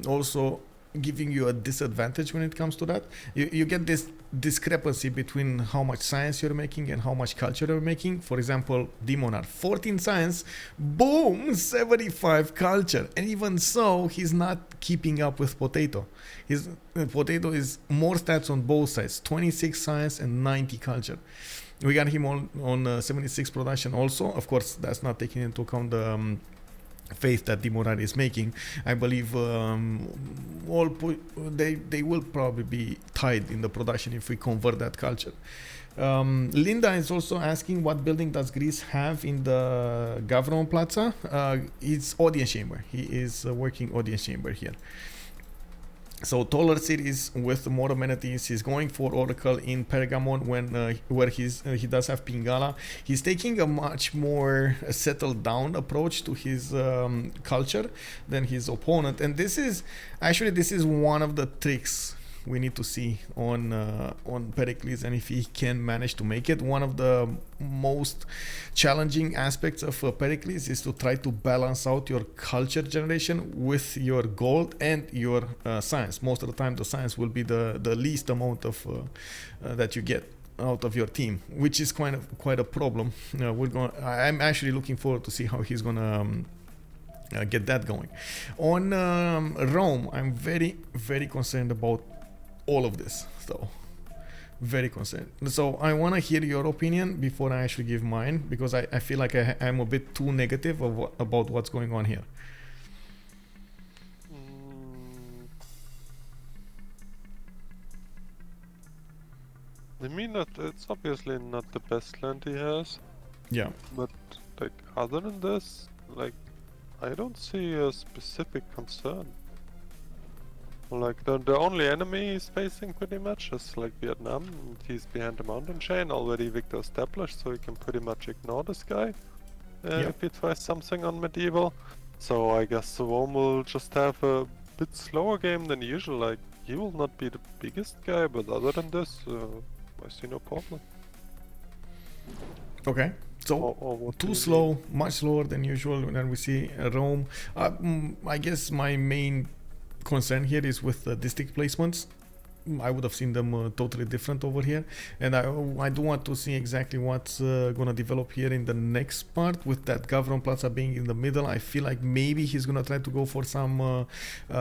also giving you a disadvantage when it comes to that. You get this discrepancy between how much science you're making and how much culture you're making. For example, Demonar, 14 science, boom, 75 culture. And even so, he's not keeping up with Potato. His Potato is more stats on both sides, 26 science and 90 culture. We got him on 76 production also. Of course, that's not taking into account the faith that Demonar is making. I believe they will probably be tied in the production if we convert that culture. Linda is also asking, what building does Greece have in the Government Plaza? It's audience chamber. He is working audience chamber here. So taller cities with more amenities. He's going for Oracle in Pergamon where he does have Pingala. He's taking a much more settled down approach to his culture than his opponent, and this is one of the tricks we need to see on Pericles, and if he can manage to make it. One of the most challenging aspects of Pericles is to try to balance out your culture generation with your gold and your science. Most of the time the science will be the least amount of that you get out of your team, which is quite a problem. I'm actually looking forward to see how he's gonna get that going. On Rome, I'm very, very concerned about all of this, so very concerned. So I want to hear your opinion before I actually give mine, because I feel like I'm a bit too negative about what's going on here. I mean, it's obviously not the best land he has. Yeah. But like other than this, like I don't see a specific concern. Like the only enemy he's facing pretty much is like Vietnam. And he's behind the mountain chain, already Victor established, so he can pretty much ignore this guy if he tries something on medieval. So I guess Rome will just have a bit slower game than usual. Like he will not be the biggest guy, but other than this, I see no problem. Okay. So too slow, much slower than usual. When we see Rome, I guess my main concern here is with the district placements. I would have seen them totally different over here, and I do want to see exactly what's gonna develop here in the next part with that Gavron Plaza being in the middle. I feel like maybe he's gonna try to go for some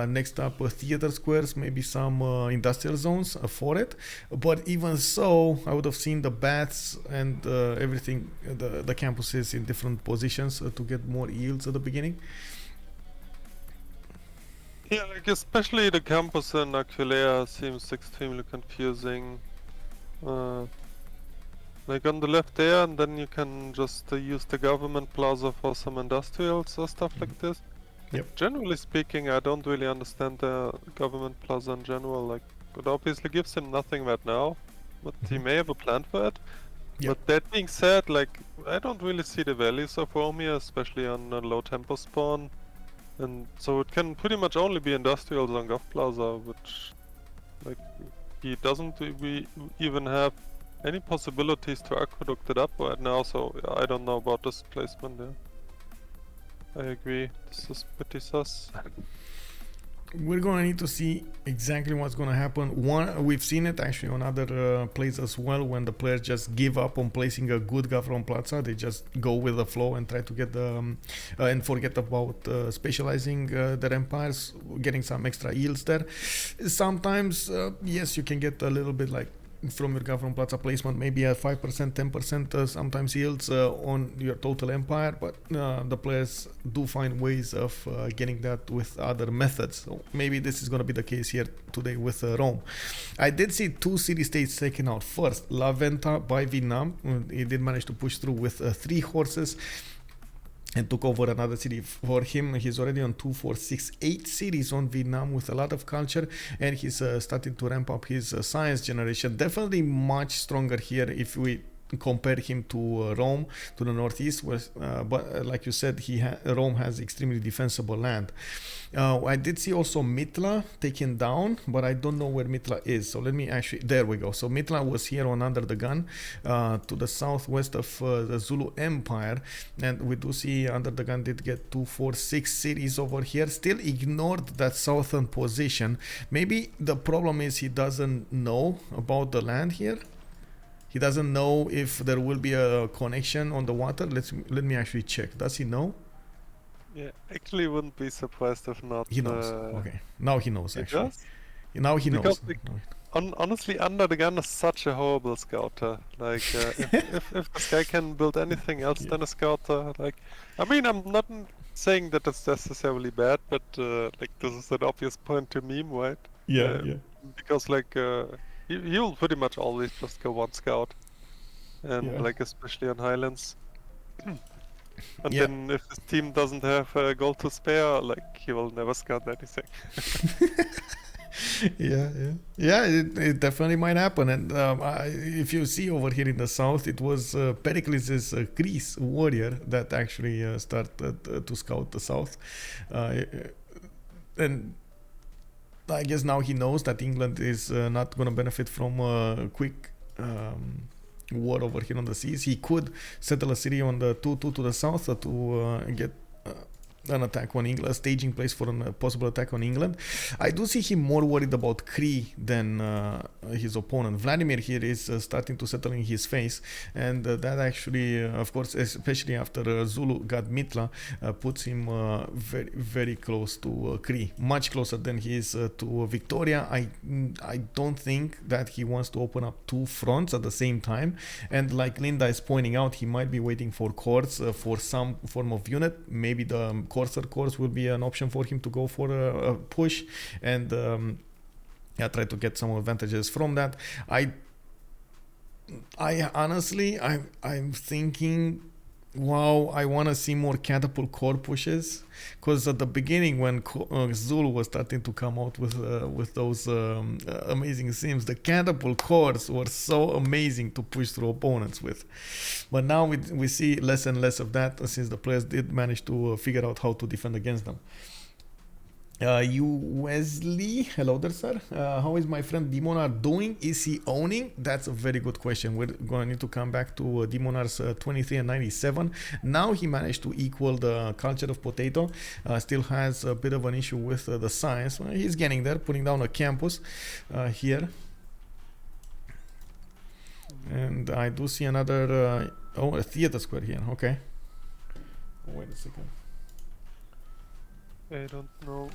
next up theater squares, maybe some industrial zones for it. But even so, I would have seen the bats and everything, the campuses in different positions to get more yields at the beginning. Yeah, like especially the campus in Aquilea seems extremely confusing. Like on the left there, and then you can just use the government plaza for some industrials or stuff like this. Yep. Generally speaking, I don't really understand the government plaza in general. Like, it obviously gives him nothing right now, but he may have a plan for it. Yep. But that being said, like, I don't really see the values of Rome here, especially on a low tempo spawn. And so it can pretty much only be industrials on Gov Plaza, which, like, he doesn't even have any possibilities to aqueduct it up right now, so I don't know about this placement there. I agree, this is pretty sus. We're gonna need to see exactly what's gonna happen. We've seen it actually on other plays as well, when the players just give up on placing a good Gavron Plaza. They just go with the flow and try to get the and forget about specializing their empires, getting some extra yields there. Sometimes yes, you can get a little bit like from your Gavron Plaza placement, maybe a 5%, 10% sometimes yields on your total empire, but the players do find ways of getting that with other methods. So maybe this is going to be the case here today with Rome. I did see 2 city-states taken out. First, La Venta by Vietnam. He did manage to push through with 3 horses and took over another city. For him, he's already on 2, 4, 6, 8 cities on Vietnam with a lot of culture, and he's starting to ramp up his science generation. Definitely much stronger here if we compare him to Rome, to the northeast, but like you said, Rome has extremely defensible land. I did see also Mitla taken down, but I don't know where Mitla is. So let me actually, there we go. So Mitla was here on UnderTheGun, to the southwest of the Zulu Empire, and we do see UnderTheGun did get 2, 4, 6 cities over here. Still ignored that southern position. Maybe the problem is he doesn't know about the land here. He doesn't know if there will be a connection on the water. Let me actually check. Does he know? Yeah, actually wouldn't be surprised if not. He knows. Okay, now he knows actually. Does? Now he knows. Honestly, UnderTheGun is such a horrible scouter. Like, if this guy can build anything else than a scouter, like, I mean, I'm not saying that it's necessarily bad, but like, this is an obvious point to meme, right? Yeah. Because like, he'll pretty much always just go one scout, and like especially on Highlands. And then if his team doesn't have gold to spare, like he will never scout anything. Yeah. It definitely might happen. And if you see over here in the south, it was Pericles' Cree's warrior that actually started to scout the south, and I guess now he knows that England is not going to benefit from a quick war over here on the seas. He could settle a city on the 2-2 to the south to get an attack on England, a staging place for a possible attack on England. I do see him more worried about Cree than his opponent. Vladimir here is starting to settle in his face, and that actually, of course, especially after Zulu got Mitla, puts him very, very close to Cree, much closer than he is to Victoria. I don't think that he wants to open up two fronts at the same time, and like Linda is pointing out, he might be waiting for courts for some form of unit. Maybe the courser course will be an option for him to go for a push and try to get some advantages from that. I honestly, I'm thinking, wow, I want to see more catapult core pushes, because at the beginning when Zulu was starting to come out with those amazing sims, the catapult cores were so amazing to push through opponents with. But now we see less and less of that, since the players did manage to figure out how to defend against them. You Wesley, hello there, sir. How is my friend Demonar doing? Is he owning? That's a very good question. We're going to need to come back to Demonar's 23 and 97. Now he managed to equal the culture of Potato. Still has a bit of an issue with the science. He's getting there, putting down a campus here. And I do see another, a theater square here. Okay. Wait a second. I don't know.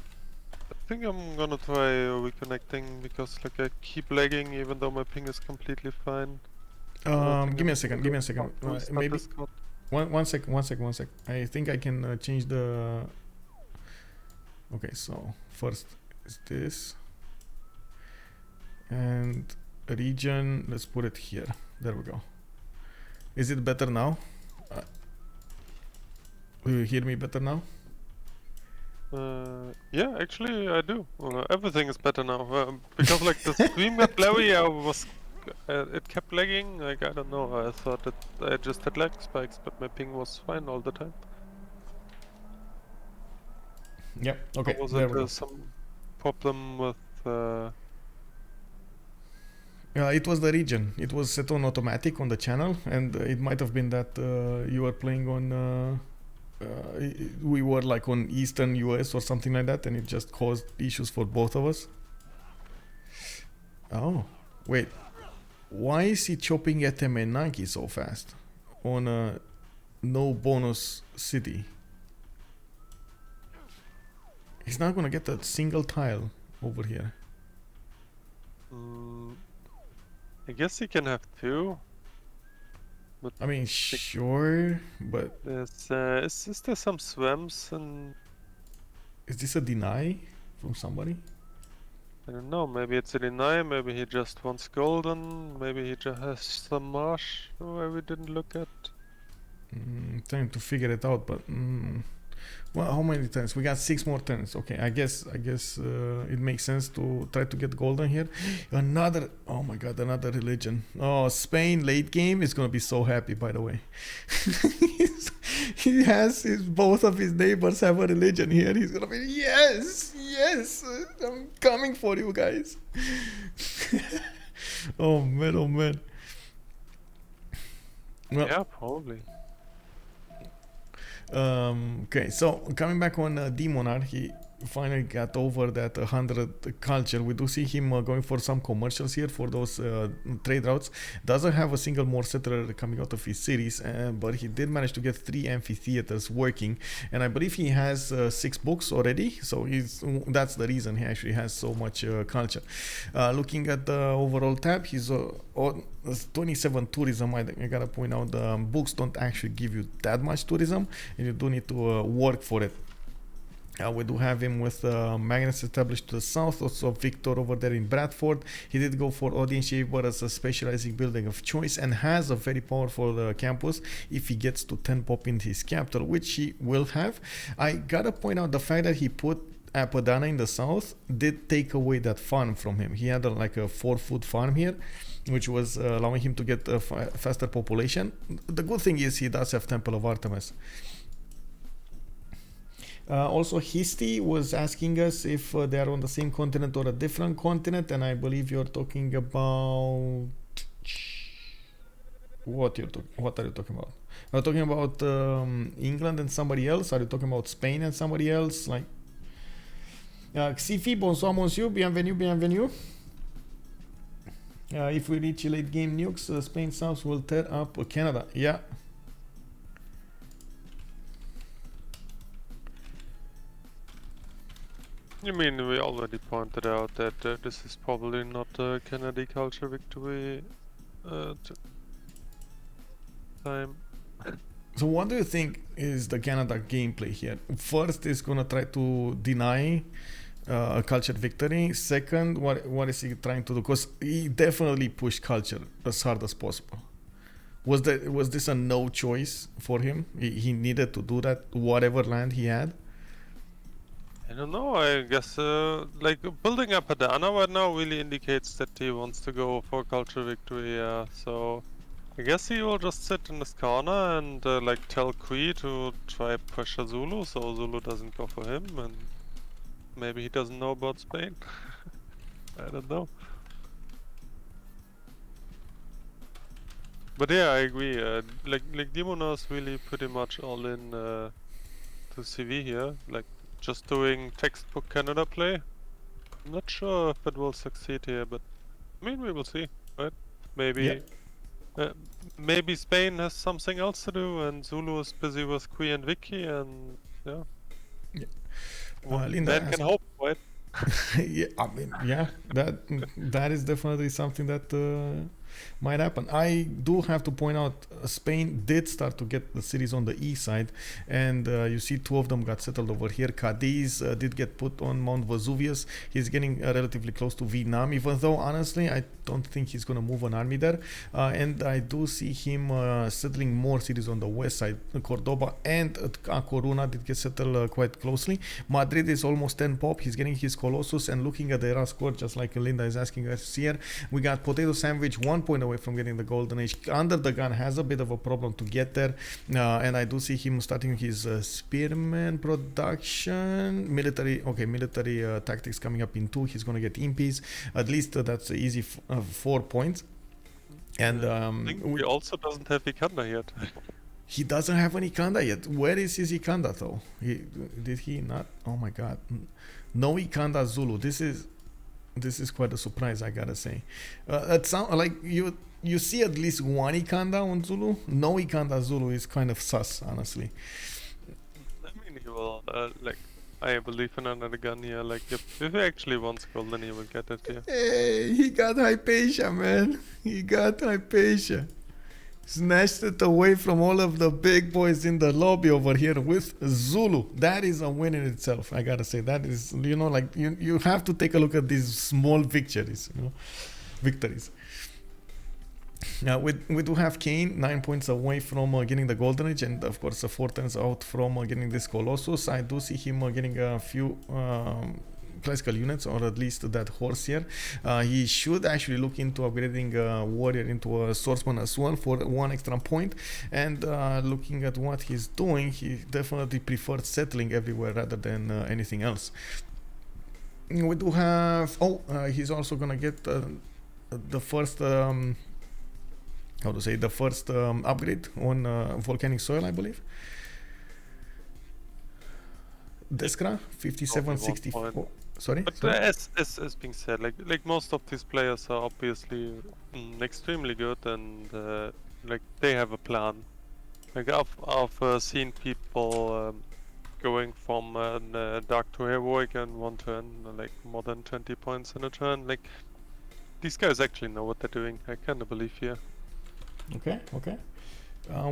I think I'm gonna try reconnecting because like I keep lagging even though my ping is completely fine. Give me a second. Maybe one sec. I think I can change the. Okay, so first is this, and region. Let's put it here. There we go. Is it better now? Do you hear me better now? Yeah, actually I do. Well, everything is better now because like the stream got blurry. It kept lagging. Like I don't know. I thought that I just had lag spikes, but my ping was fine all the time. Yeah. Okay. Or was there it some problem with? It was the region. It was set on automatic on the channel, and it might have been that you were playing on. We were like on Eastern US or something like that, and it just caused issues for both of us. Oh, wait. Why is he chopping at Menanki so fast on a no bonus city? He's not gonna get a single tile over here. I guess he can have two. But I mean, sure, but is there some swamps and? Is this a deny from somebody? I don't know. Maybe it's a deny. Maybe he just wants golden. Maybe he just has some marsh where we didn't look at. Trying to figure it out, but well, how many turns? We got 6 more turns. Okay, I guess it makes sense to try to get golden here. Another, oh my god, another religion. Oh, Spain late game is gonna be so happy. By the way, he has both of his neighbors have a religion here. He's gonna be yes, I'm coming for you guys. Oh man. Well, yeah, probably. Okay, so coming back on Demonar, he finally got over that 100 culture. We do see him going for some commercials here for those trade routes. Doesn't have a single more settler coming out of his cities, but he did manage to get 3 amphitheaters working, and I believe he has 6 books already, so that's the reason he actually has so much culture. Looking at the overall tab, he's on 27 tourism. I gotta point out the books don't actually give you that much tourism, and you do need to work for it. We do have him with magnets established to the south, also Victor over there in Bradford. He did go for audience chamber as a specializing building of choice, and has a very powerful campus if he gets to 10 pop in his capital, which he will have. I gotta point out the fact that he put Apadana in the south did take away that farm from him. He had like a 4-foot farm here, which was allowing him to get a faster population. The good thing is he does have Temple of Artemis. Also, Histy was asking us if they are on the same continent or a different continent, and I believe you're talking about what are you talking about? Are you talking about England and somebody else? Are you talking about Spain and somebody else? Like Xifi, bonsoir monsieur, bienvenue. If we reach late game nukes, Spain South will tear up Canada. Yeah. I mean, we already pointed out that this is probably not a Kennedy culture victory time. So what do you think is the Canada gameplay here? First, is gonna try to deny a culture victory. Second, what is he trying to do? Because he definitely pushed culture as hard as possible. Was this a no choice for him? He needed to do that, whatever land he had. I don't know, I guess like building up Adana right now really indicates that he wants to go for culture victory, yeah. So I guess he will just sit in this corner and like tell Cree to try pressure Zulu so Zulu doesn't go for him, and maybe he doesn't know about Spain. I don't know. But yeah, I agree, like Demonar is really pretty much all in to CV here, like just doing textbook Canada play. I'm not sure if it will succeed here, but I mean, we will see, right? Maybe maybe Spain has something else to do and Zulu is busy with Cree and Vicky, and yeah. Linda can hope, right? Yeah, I mean, yeah, that is definitely something that might happen. I do have to point out Spain did start to get the cities on the east side, and you see two of them got settled over here. Cadiz did get put on Mount Vesuvius. He's getting relatively close to Vietnam, even though honestly I don't think he's gonna move an army there, and I do see him settling more cities on the west side. Cordoba and A Coruna did get settled quite closely. Madrid is almost 10 pop. He's getting his Colossus, and looking at the era score, just like Linda is asking us here, we got PotatoSandwich 1 point away from getting the golden age. UnderTheGun has a bit of a problem to get there, and I do see him starting his spearman production. Military tactics coming up in 2. He's gonna get impies. At least that's easy 4 points. And I think he also doesn't have Ikanda yet. He doesn't have any Ikanda yet. Where is his Ikanda though? Did he not? Oh my god, no Ikanda Zulu. This is quite a surprise, I gotta say. It sounds like you see at least one Ikanda on Zulu. No Ikanda Zulu is kind of sus, honestly. I mean, he will like. I believe in UnderTheGun here. Like, if he actually wants gold, then he will get it here. Hey, he got Hypatia, man. He got Hypatia. Snatched it away from all of the big boys in the lobby over here with Zulu. That is a win in itself, I gotta say. That is, like you have to take a look at these small victories, victories. Now we do have Kaine 9 points away from getting the golden age, and of course 4 turns out from getting this Colossus. I do see him getting a few classical units, or at least that horse here. He should actually look into upgrading warrior into a swordsman as well for 1 extra point, and looking at what he's doing, he definitely prefers settling everywhere rather than anything else. We do have he's also gonna get the first upgrade on volcanic soil, I believe. Deskra 5764. Sorry. But as being said, like most of these players are obviously extremely good, and like they have a plan. Like I've seen people going from dark to heroic in 1 turn, like more than 20 points in a turn. Like these guys actually know what they're doing. I kind of believe here. Okay.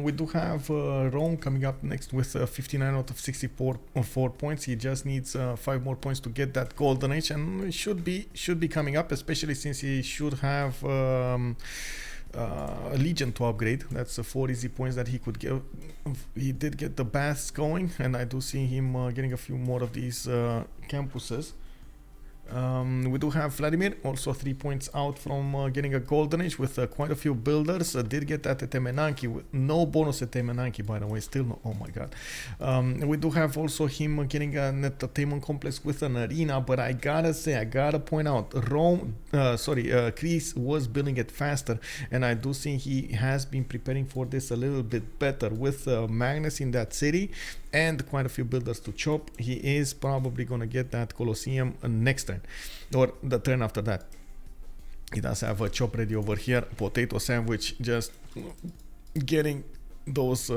We do have Rome coming up next with 59 out of 64 or 4 points. He just needs 5 more points to get that golden age, and should be coming up, especially since he should have Legion to upgrade. That's 4 easy points that he could get. He did get the baths going, and I do see him getting a few more of these campuses. We do have Vladimir, also 3 points out from getting a golden age with quite a few builders. Did get that Etemenanki with no bonus Etemenanki, by the way, still no, oh my god. We do have also him getting an entertainment complex with an arena, but I gotta point out, Cree was building it faster, and I do think he has been preparing for this a little bit better with Magnus in that city and quite a few builders to chop. He is probably gonna get that Colosseum next turn, or the turn after that. He does have a chop ready over here. Potato Sandwich just getting those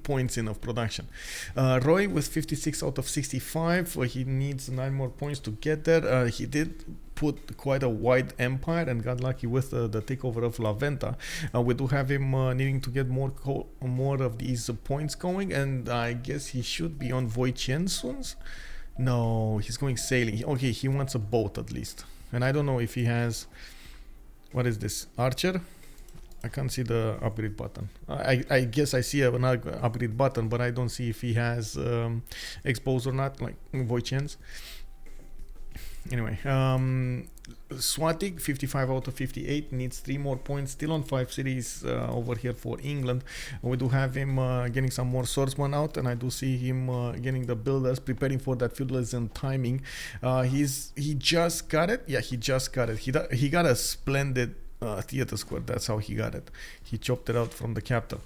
points in of production. Roy with 56 out of 65. He needs 9 more points to get there. He did put quite a wide empire and got lucky with the takeover of La Venta. We do have him needing to get more of these points going, and I guess he should be on Voichen soon. No, he's going sailing. Okay, he wants a boat at least, and I don't know if he has. What is this? Archer? I can't see the upgrade button. I guess I see an upgrade button, but I don't see if he has expose or not, like Voichens. Anyway, Swatiqq 55 out of 58 needs 3 more points, still on 5 cities over here for England. We do have him getting some more swordsmen out, and I do see him getting the builders preparing for that feudalism timing. He just got it. Yeah, he just got it. He got a splendid theater square. That's how he got it. He chopped it out from the capital.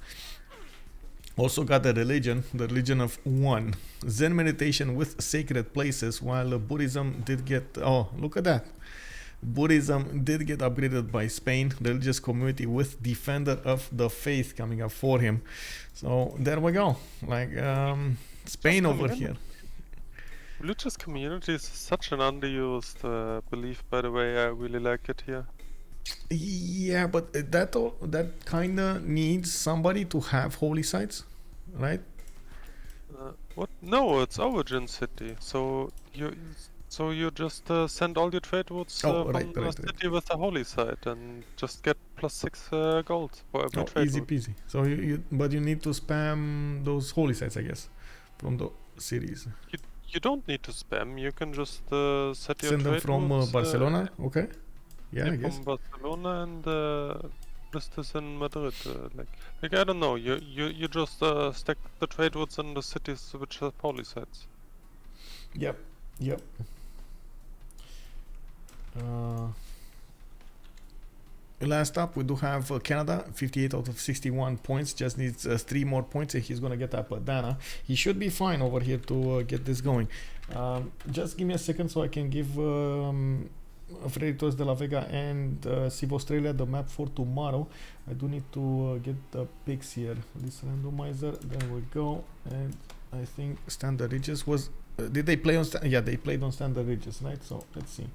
Also got the religion of one. Zen meditation with sacred places, while Buddhism did get, oh, look at that. Buddhism did get upgraded by Spain, the religious community with defender of the faith coming up for him. So there we go. Like Spain over here. Religious community is such an underused belief, by the way. I really like it here. Yeah, but that kinda needs somebody to have holy sites, right? What? No, it's Origin City. So you just send all your trade routes from the city with the holy site and just get +6 gold for every trade easy route. peasy. So but you need to spam those holy sites, I guess, from the cities. You don't need to spam. You can just set your send them trade from routes, Barcelona. Okay. Yeah, I guess. from Barcelona and list is in Madrid. Like I don't know. You just stack the trade routes in the cities which have holy sites. Yep. Last up, we do have Canada, 58 out of 61 points. Just needs 3 more points, and he's gonna get that Padana. He should be fine over here to get this going. Just give me a second so I can give Frederitos de la Vega and Civ Australia the map for tomorrow. I do need to get the picks here. This randomizer, there we go. And I think Standard Ridges was... did they play on... yeah, they played on Standard Ridges, right? So, let's see.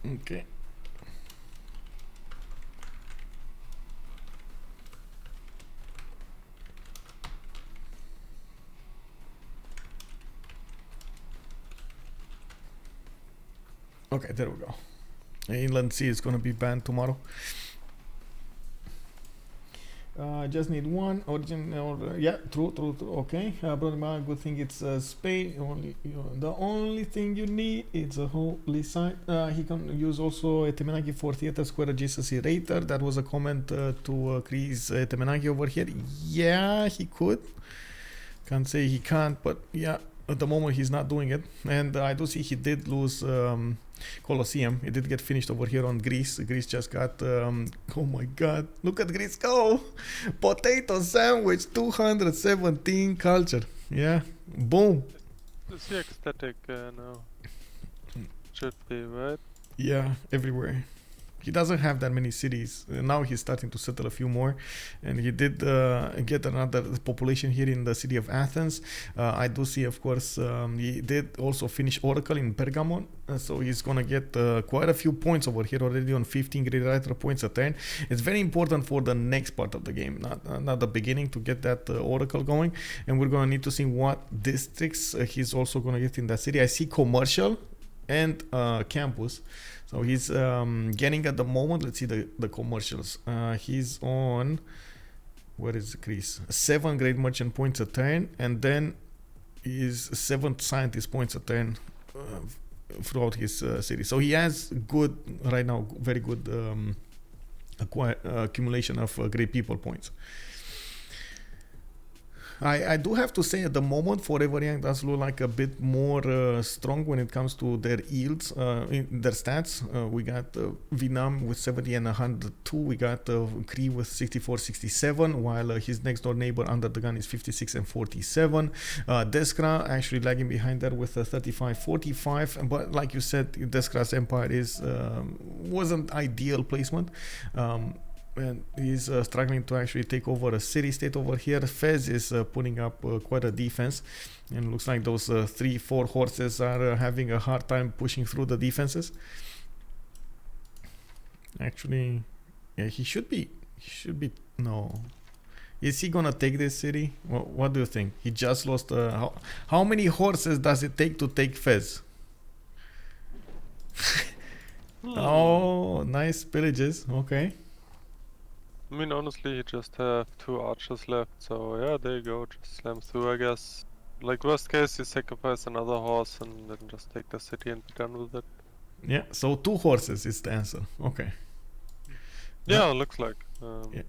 Okay. Okay, there we go. Inland Sea is going to be banned tomorrow. Just need one origin, or yeah, true. Okay, brother, man, good thing it's Spain. The only thing you need is a holy site. He can use also Etemenanki for theater square adjacency rater. That was a comment to Cree's Etemenanki over here. Yeah, he could. Can't say he can't, but yeah, at the moment he's not doing it. And I do see he did lose Colosseum. It did get finished over here on Greece. Greece just got oh my god, look at Greece go! Potato Sandwich 217 culture. Yeah, boom. It's the ecstatic now. Should be, right? Yeah, everywhere. he doesn't have that many cities. Now he's starting to settle a few more, and he did get another population here in the city of Athens. I do see, of course, he did also finish Oracle in Pergamon, so he's gonna get quite a few points over here already on 15 great writer points a turn. It's very important for the next part of the game, not the beginning, to get that Oracle going, and we're gonna need to see what districts he's also gonna get in that city. I see commercial and campus. So he's getting at the moment, let's see the commercials. He's on, where is the crease? 7 great merchant points a turn, and then he's 7 scientist points a turn throughout his city. So he has good, right now, very good accumulation of great people points. I do have to say, at the moment, Forever Young does look like a bit more strong when it comes to their yields, their stats. We got Vietnam with 70 and 102. We got Cree with 64, 67, while his next door neighbor UnderTheGun is 56 and 47. Deskra actually lagging behind there with 35, 45. But like you said, Deskra's empire wasn't ideal placement. And he's struggling to actually take over a city-state over here. Fez is putting up quite a defense, and looks like those 3-4 horses are having a hard time pushing through the defenses. Actually, yeah, he should be. No, is he gonna take this city? What do you think? He just lost. How many horses does it take to take Fez? Oh, nice villages. Okay. I mean, honestly, you just have 2 archers left, so yeah, there you go, just slam through, I guess. Like, worst case, you sacrifice another horse and then just take the city and be done with it. Yeah, so 2 horses is the answer. Okay. Yeah, looks like. Yeah.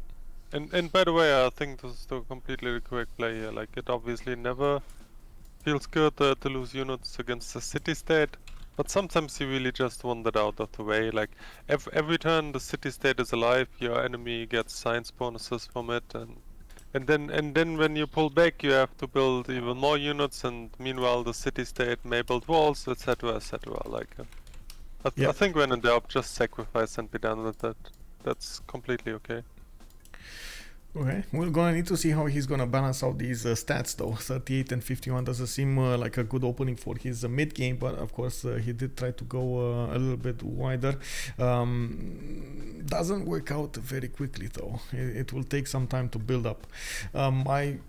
And by the way, I think this is still completely the correct play here. Like, it obviously never feels good to lose units against the city-state. But sometimes you really just want that out of the way. Like every turn the city-state is alive, your enemy gets science bonuses from it, and then when you pull back, you have to build even more units, and meanwhile the city-state may build walls, etc., etc. Like, I think when in doubt, just sacrifice and be done with it. That's completely okay. Okay, we're gonna need to see how he's gonna balance out these stats though. 38 and 51 doesn't seem like a good opening for his mid game, but of course he did try to go a little bit wider. Doesn't work out very quickly though. It will take some time to build up. I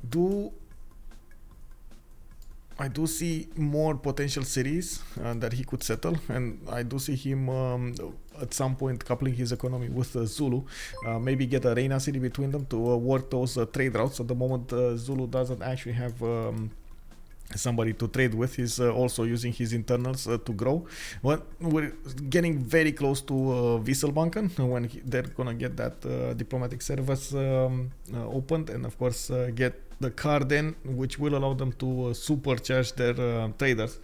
do see more potential cities that he could settle, and I do see him at some point coupling his economy with Zulu. Maybe get a Reina city between them to work those trade routes. At the moment, Zulu doesn't actually have somebody to trade with. He's also using his internals to grow. But we're getting very close to Wieselbanken when they're gonna get that diplomatic service opened, and of course get the card in, which will allow them to supercharge their traders.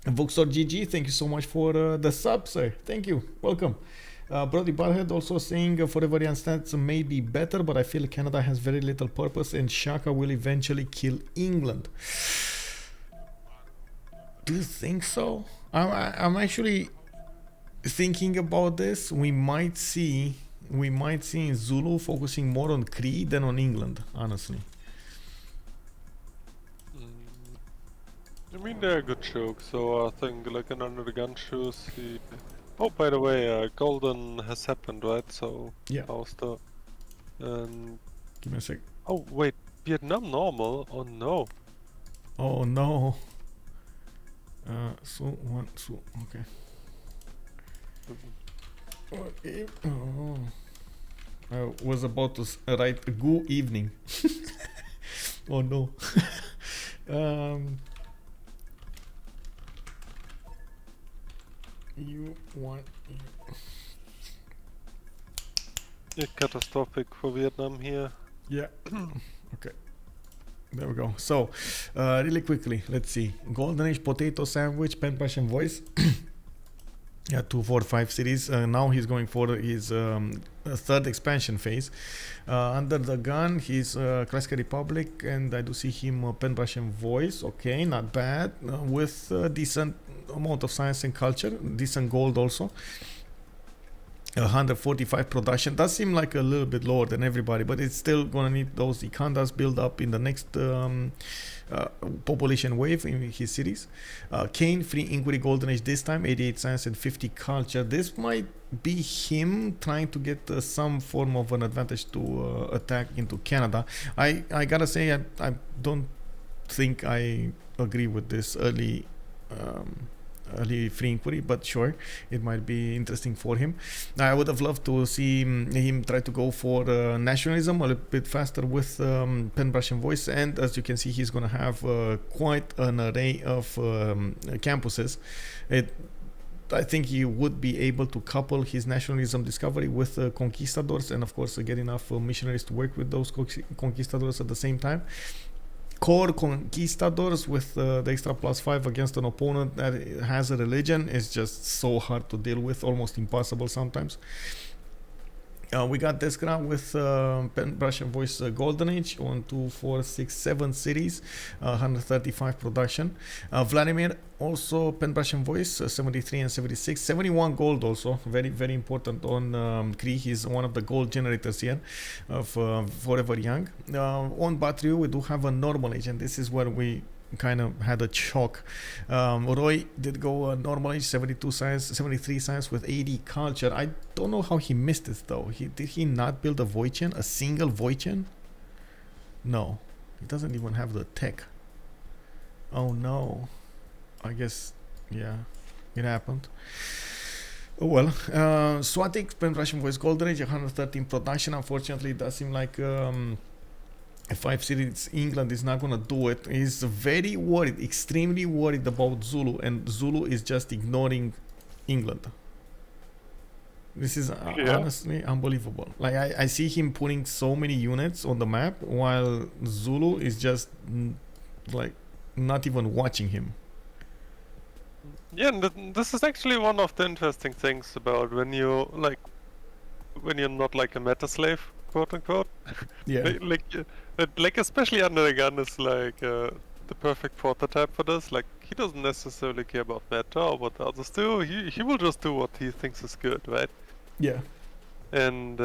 Voxor GG, thank you so much for the sub, sir. Thank you. Welcome. Brody Barhead also saying Forever Young stats may be better, but I feel Canada has very little purpose and Shaka will eventually kill England. Do you think so? I'm actually thinking about this. We might see Zulu focusing more on Cree than on England, honestly. I mean, they're a good joke, so I think like an UnderTheGun shoes. Oh, by the way, Golden has happened, right? So yeah. How's the? Give me a sec. Oh wait, Vietnam normal? Oh no. Oh no. Okay. Okay. Oh. I was about to write good evening. Oh no. You want catastrophic for Vietnam here. Yeah. Okay. There we go. So, really quickly, let's see. Golden Age, PotatoSandwich, Pen Passion Voice. Yeah, 2, 4, 5 cities. Now he's going for his third expansion phase. UnderTheGun, he's Classic Republic, and I do see him Pen Passion Voice. Okay, not bad. With decent amount of science and culture, decent gold also. 145 production does seem like a little bit lower than everybody, but it's still gonna need those Ikandas build up in the next population wave in his cities. Kaine, free inquiry, golden age this time, 88 science and 50 culture. This might be him trying to get some form of an advantage to attack into Canada. I gotta say I don't think I agree with this early free inquiry, but sure, it might be interesting for him. I would have loved to see him try to go for nationalism a little bit faster with pen, brush and voice, and as you can see, he's gonna have quite an array of campuses. I think he would be able to couple his nationalism discovery with conquistadors, and of course get enough missionaries to work with those conquistadors at the same time. Core conquistadors with the extra +5 against an opponent that has a religion is just so hard to deal with, almost impossible sometimes. We got Deskra with pen, brush and voice golden age, 1, 2, 4, 6, 7 cities, 135 production. Vladimir also pen, brush and voice, 73 and 76, 71 gold also, very very important on Cree. He's one of the gold generators here of Forever Young. On battery we do have a normal age, and this is where we kind of had a shock. Roy did go normal age, 72 science, 73 science with 80 culture. I don't know how he missed it though. Did he not build a Voichen, a single Voichen? No, he doesn't even have the tech. Oh no, I guess, yeah, it happened. Oh well. Swatiqq, pen, brush and voice golden age, 113 production. Unfortunately, it does seem like 5 cities England is not gonna do it. He's very worried, extremely worried about Zulu, and Zulu is just ignoring England. This is honestly unbelievable. Like I see him putting so many units on the map while Zulu is just like not even watching him. Yeah, and this is actually one of the interesting things about when you're not like a meta slave, quote unquote. Yeah. like especially UnderTheGun is like the perfect prototype for this. Like he doesn't necessarily care about meta or what others do. He will just do what he thinks is good, right? Yeah. And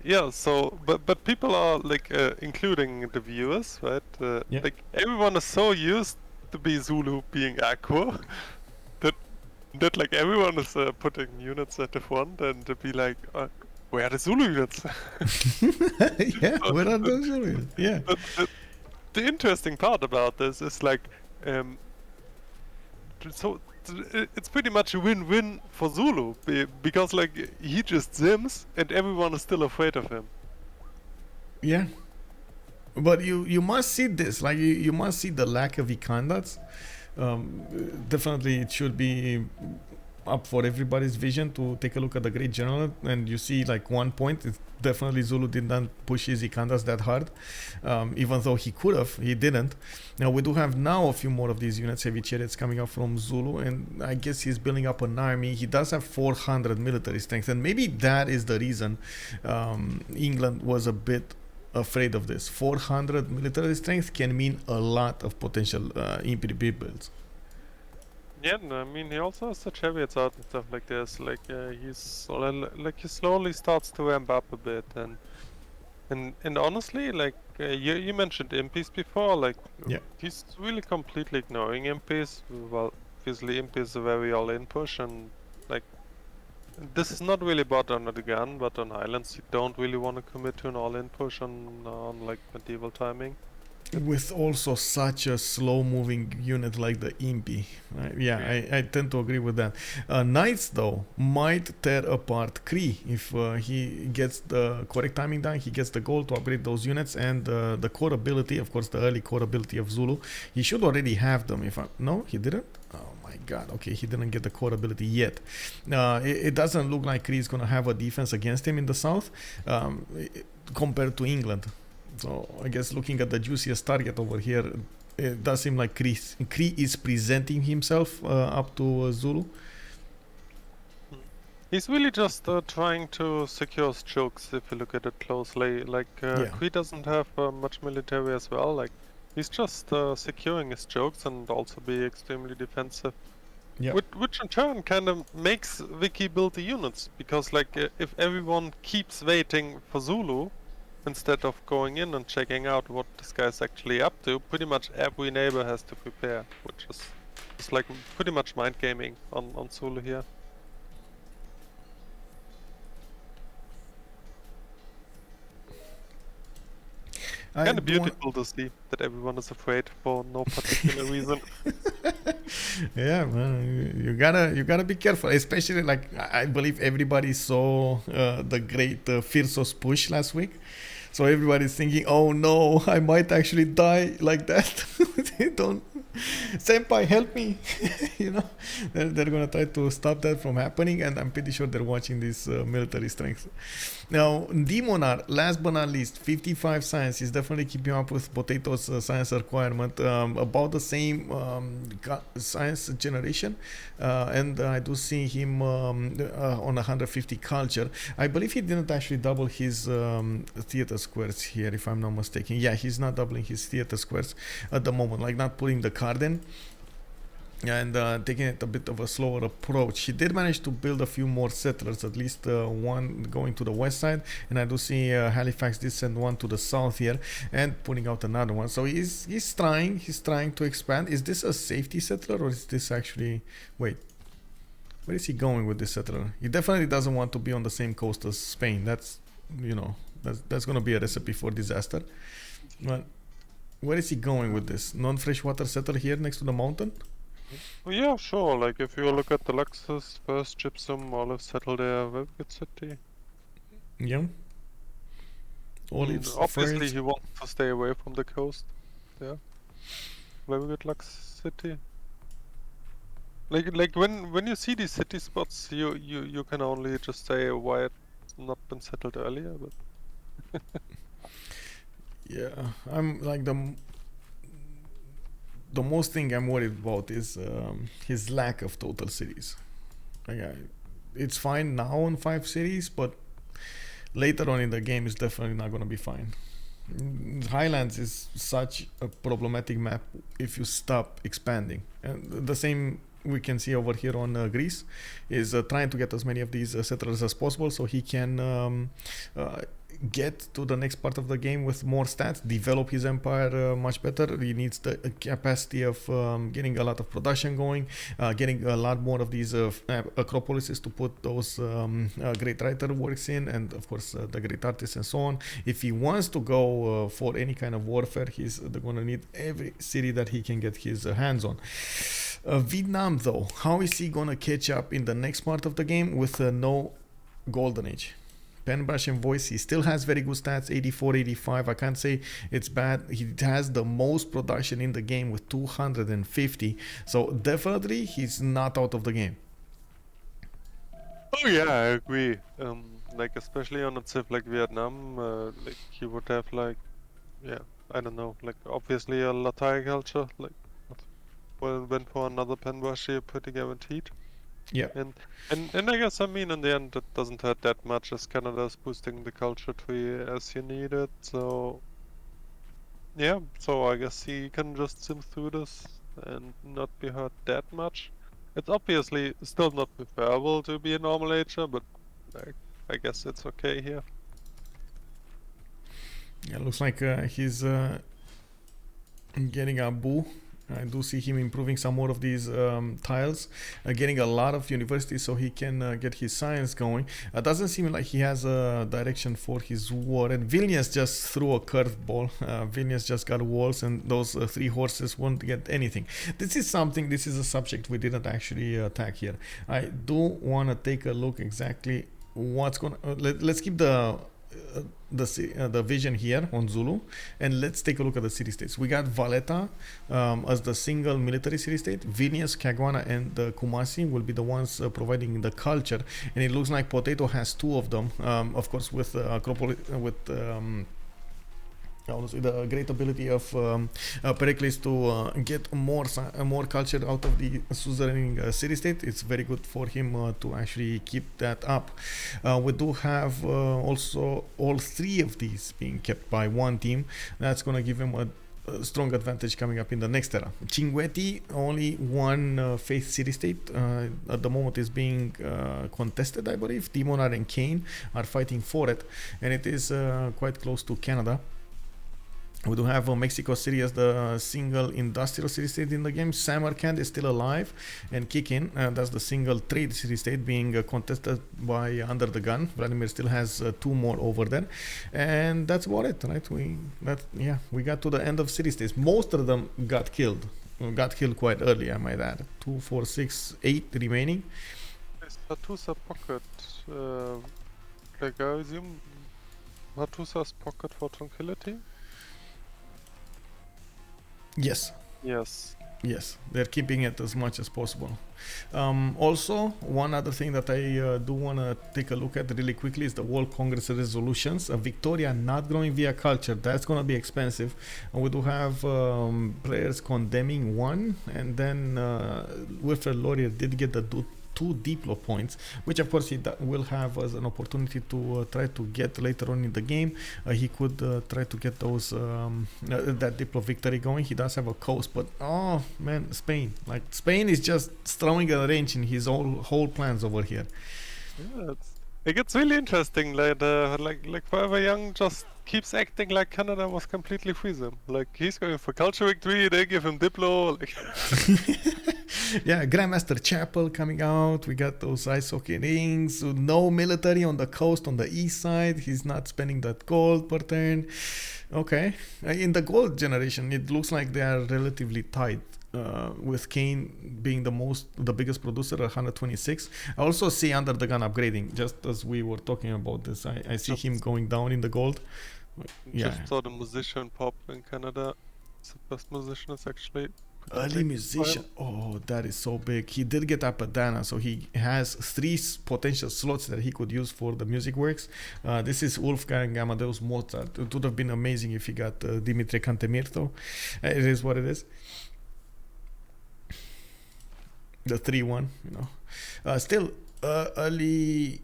yeah, so but people are like including the viewers, right? Yeah. Like everyone is so used to be Zulu being aggro that like everyone is putting units at the front and to be like, where are the Zulu units? Yeah, where are those Zulu units? Yeah. The interesting part about this is like, so it's pretty much a win-win for Zulu because like he just zims and everyone is still afraid of him. Yeah. But you must see this, like you must see the lack of Ikandats. Definitely it should be up for everybody's vision to take a look at the Great General, and you see like one point, it's definitely Zulu did not push his Ikandas that hard, even though he could have, he didn't. Now we do have now a few more of these units, heavy chariots coming up from Zulu, and I guess he's building up an army. He does have 400 military strength, and maybe that is the reason England was a bit afraid of this. 400 military strength can mean a lot of potential Imperial builds. Yeah, I mean he also has the chariots out and stuff like this. Like he slowly starts to ramp up a bit, and honestly, like you mentioned imps before. Like yeah, he's really completely ignoring imps. Well, obviously imps is a very all-in push, and like this is not really bought under the gun, but on islands you don't really want to commit to an all-in push on like medieval timing. With also such a slow-moving unit like the Impi, right? Yeah, I tend to agree with that. Knights, though, might tear apart Cree if he gets the correct timing down. He gets the goal to upgrade those units, and the core ability, of course, the early core ability of Zulu. He should already have them. No, he didn't. Oh my God. Okay, he didn't get the core ability yet. It doesn't look like Cree is gonna have a defense against him in the south compared to England. So I guess looking at the juiciest target over here, it does seem like Cree is presenting himself up to Zulu. He's really just trying to secure his chokes if you look at it closely. Like Cree doesn't have much military as well. Like he's just securing his chokes and also be extremely defensive. Yeah. Which in turn kind of makes Vicky build the units, because like if everyone keeps waiting for Zulu instead of going in and checking out what this guy's actually up to, pretty much every neighbor has to prepare, which is like pretty much mind gaming on Zulu here. Kind of beautiful to see that everyone is afraid for no particular reason. Yeah, man, you gotta be careful, especially like I believe everybody saw the great Firsos push last week, so everybody's thinking, oh no, I might actually die like that. They don't, senpai, help me. You know, they're gonna try to stop that from happening, and I'm pretty sure they're watching this military strength. Now, Demonar, last but not least, 55 science. Is definitely keeping up with Potato's science requirement, about the same science generation, and I do see him on 150 culture. I believe he didn't actually double his theater squares here, if I'm not mistaken. Yeah, he's not doubling his theater squares at the moment, like not putting the card in and taking it a bit of a slower approach. He did manage to build a few more settlers, at least one going to the west side, and I do see Halifax did send one to the south here and putting out another one. So he's trying to expand. Is this a safety settler, or is this actually, wait, where is he going with this settler? He definitely doesn't want to be on the same coast as Spain. That's, you know, that's gonna be a recipe for disaster. But where is he going with this non-freshwater settler here next to the mountain? Well, yeah, sure. Like if you look at the Luxus, first gypsum, olive settle there, very good city. Yeah. Olives. Obviously, first. he wants to stay away from the coast. Yeah, very good Lux city. Like when you see these city spots, you can only just say why it's not been settled earlier. But Yeah, I'm like the most thing I'm worried about is his lack of total cities. Like it's fine now on 5 cities, but later on in the game it's definitely not gonna be fine. Highlands is such a problematic map if you stop expanding, and the same we can see over here on Greece is trying to get as many of these settlers as possible so he can get to the next part of the game with more stats, develop his empire much better. He needs the capacity of getting a lot of production going, getting a lot more of these acropolises to put those great writer works in, and of course the great artists and so on. If he wants to go for any kind of warfare, he's going to need every city that he can get his hands on. Vietnam though, how is he going to catch up in the next part of the game with no golden age? Penbrush and voice, he still has very good stats, 84, 85. I can't say it's bad. He has the most production in the game with 250. So definitely he's not out of the game. oh yeah, I agree. Like especially on a civ like Vietnam, like he would have like, yeah, I don't know, like obviously a Latai culture, like went for another Penbrush here, pretty guaranteed. Yeah. And I guess, I mean, in the end, it doesn't hurt that much as Canada's boosting the culture tree as you need it. So, yeah, so I guess he can just sim through this and not be hurt that much. It's obviously still not preferable to be a normal ager, but I guess it's okay here. Yeah, looks like he's getting a boo. I do see him improving some more of these tiles, getting a lot of universities so he can get his science going. Doesn't seem like he has a direction for his war, and Vilnius just threw a curveball. Vilnius just got walls, and those 3 horses won't get anything. This is a subject we didn't actually attack here. I do want to take a look exactly what's going to... let's keep the vision here on Zulu, and let's take a look at the city states. We got Valletta as the single military city state. Vilnius, Caguana, and Kumasi will be the ones providing the culture, and it looks like Potato has 2 of them. Of course, with Acropolis, with the great ability of Pericles to get more culture out of the suzerain city-state. It's very good for him to actually keep that up. We do have also all 3 of these being kept by one team. That's going to give him strong advantage coming up in the next era. Cinquetti, only one faith city state at the moment is being contested, I believe. Demonar and Kaine are fighting for it, and it is quite close to Canada. We do have Mexico City as the single industrial city state in the game. Samarkand is still alive and kicking. That's the single trade city state being contested by UnderTheGun. Vladimir still has 2 more over there, and that's about it, right? We got to the end of city states. Most of them got killed. Got killed quite early, I might add. 2, 4, 6, 8 remaining. Hattusa pocket. Like I assume Hattusa's pocket for Tranquility. Yes. Yes, they're keeping it as much as possible. Also, one other thing that I do want to take a look at really quickly is the World Congress resolutions. Victoria not growing via culture, that's going to be expensive. And we do have players condemning 1, and then Wilfred Laurier did get the 2 Diplo points, which of course he will have as an opportunity to try to get later on in the game. He could try to get those that Diplo victory going. He does have a coast, but oh man, Spain is just throwing a wrench in his whole plans over here. Yeah, it gets really interesting. Like Forever Young just keeps acting like Canada was completely freezing. Like he's going for culture victory, they give him Diplo. Like yeah, Grandmaster Chapel coming out. We got those ice hockey rings. No military on the coast on the east side. He's not spending that gold per turn. Okay, in the gold generation, it looks like they are relatively tight. With Kaine being the biggest producer at 126. I also see UnderTheGun upgrading, just as we were talking about this. I see him going down in the gold. Yeah. Just saw the musician pop in Canada. It's the best musician is actually early musician. Oh, that is so big. He did get Apadana, so he has 3 potential slots that he could use for the music works. This is Wolfgang Amadeus Mozart. It would have been amazing if he got Dimitri Cantemirto. It is what it is. The 3-1, still early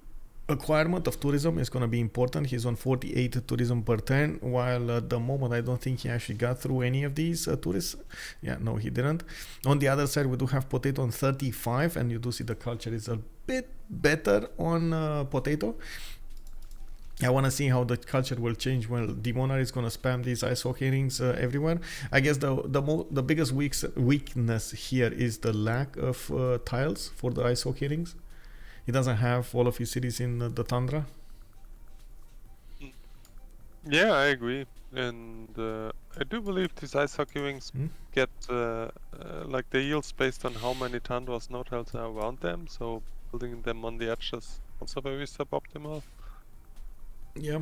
acquirement of tourism is going to be important. He's on 48 tourism per turn, while at the moment I don't think he actually got through any of these tourists. Yeah, no, he didn't. On the other side, we do have Potato on 35, and you do see the culture is a bit better on Potato. I want to see how the culture will change when Demonar is going to spam these ice hockey rings everywhere. I guess the biggest weakness here is the lack of tiles for the ice hockey rings. He doesn't have all of his cities in the tundra. Yeah, I agree. And I do believe these ice hockey rings get like the yields based on how many tundras no tiles are around them. So building them on the edges also very suboptimal. Yeah.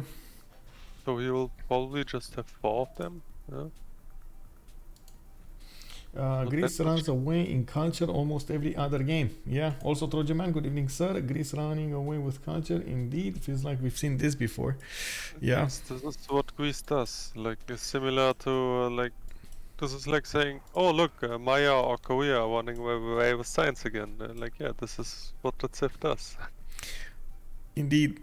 So he will probably just have 4 of them. Yeah. Greece runs away in culture almost every other game. Yeah. Also, Trojan Man, good evening, sir. Greece running away with culture. Indeed, feels like we've seen this before. Yeah. Yes, this is what Greece does. Like, it's similar to this is like saying, oh look, Maya or Korea are running away with science again. Like, yeah, this is what the CIF does. Indeed.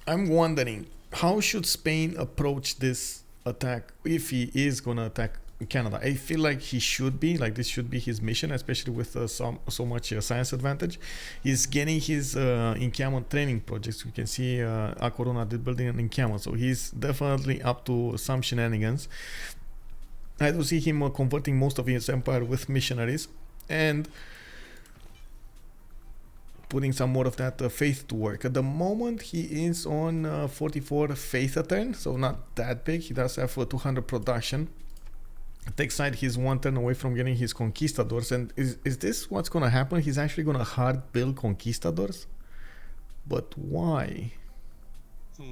I'm wondering, how should Spain approach this attack if he is going to attack Canada? I feel like he should be, like this should be his mission, especially with so much science advantage. He's getting his encampment training projects. We can see A Corona did building an encampment, so he's definitely up to some shenanigans. I do see him converting most of his empire with missionaries and putting some more of that faith to work. At the moment, he is on 44 faith a turn, so not that big. He does have 200 production. Tech side, he's 1 turn away from getting his conquistadors. And is this what's going to happen? He's actually going to hard build conquistadors? But why? I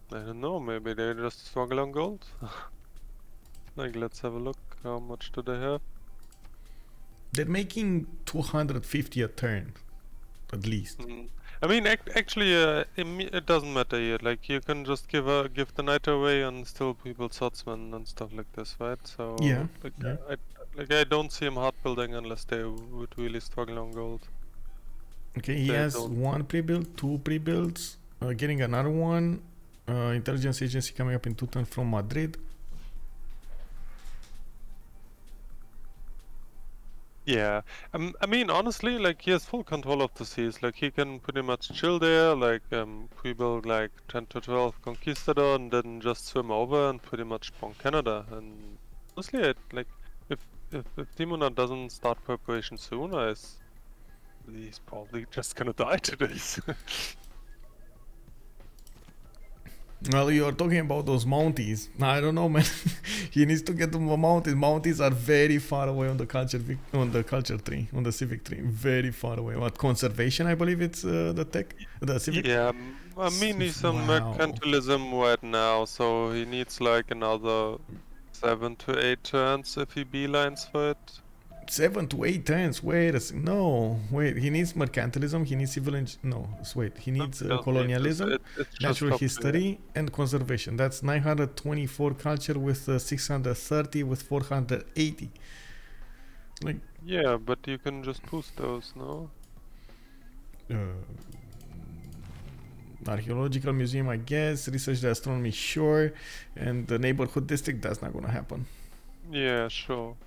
don't know, maybe they just struggle on gold? Like, let's have a look. How much do they have? They're making 250 a turn, at least. I mean, actually, it doesn't matter yet. Like, you can just give the knight away and still build swordsman and stuff like this, right? So yeah, I don't see him hard building unless they would really struggle on gold. Okay, he has 1 pre-build, 2 pre-builds, getting another one. Intelligence agency coming up in 2 turns from Madrid. Yeah, I mean, honestly, like, he has full control of the seas. Like, he can pretty much chill there, like, pre-build like 10 to 12 Conquistador and then just swim over and pretty much spawn Canada. And honestly, like, if Demonar doesn't start preparation soon, he's probably just gonna die to this. Well, you're talking about those Mounties. I don't know, man. He needs to get to the Mounties. Mounties are very far away on the culture tree, on the civic tree. Very far away. What, conservation? I believe it's the tech, the civic. Yeah, I mean, he's on mercantilism right now, so he needs like another 7 to 8 turns if he beelines for it. 7 to 8 turns. Wait a second. No, wait. He needs mercantilism. He needs civil. No, wait. He needs colonialism, natural history, and conservation. That's 924 culture with 630 with 480. Like. Yeah, but you can just boost those, no? Archaeological museum, I guess. Research the astronomy, sure. And the neighborhood district, that's not gonna happen. Yeah, sure.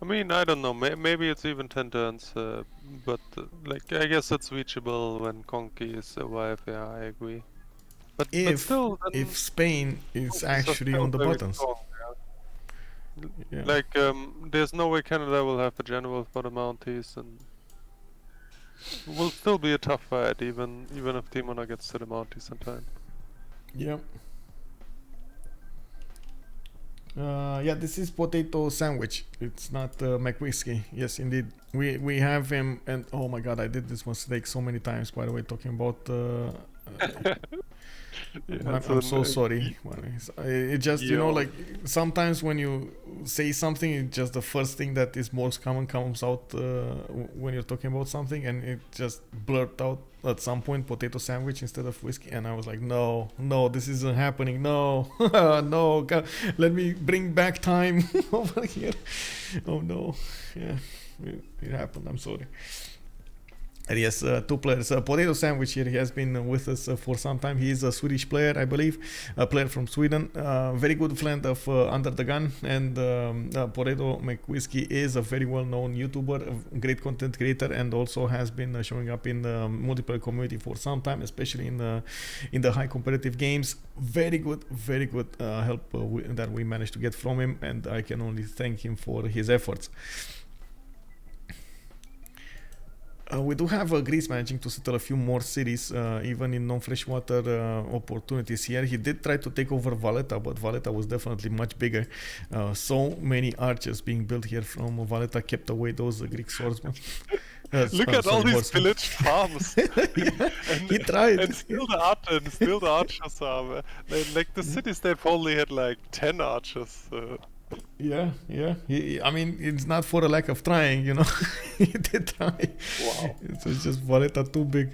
I mean, I don't know, maybe it's even 10 turns, but like, I guess it's reachable when Conky is alive, yeah, I agree. But still, if Spain is actually on the buttons. Strong, yeah. Like, there's no way Canada will have a general for the Mounties, and it will still be a tough fight, even if Demonar gets to the Mounties in time. Yep. Yeah, this is PotatoSandwich. It's not McWhiskey. Yes, indeed. We have him, and oh my god, I did this mistake so many times. By the way, talking about. Yeah, I'm so sorry. It just, you know, like sometimes when you say something, it's just the first thing that is most common comes out when you're talking about something, and it just blurted out at some point potato sandwich instead of whiskey, and I was like, no, this isn't happening. No, no, God, let me bring back time over here. Oh no, yeah, it happened. I'm sorry. And yes, 2 players. Potato Sandwich here, he has been with us for some time. He is a Swedish player, I believe, a player from Sweden. Very good friend of UnderTheGun, and Potato McWhiskey is a very well-known YouTuber, a great content creator, and also has been showing up in the multiplayer community for some time, especially in the high competitive games. Very good help that we managed to get from him, and I can only thank him for his efforts. We do have Greece managing to settle a few more cities, even in non-freshwater opportunities here. He did try to take over Valletta, but Valletta was definitely much bigger. So many archers being built here from Valletta kept away those Greek swordsmen. Look at all these village farms. He tried. And still the archers are. Like the cities, they've only had like 10 archers. Yeah. I mean, it's not for a lack of trying, you know. He did try. Wow. It's just Valletta too big.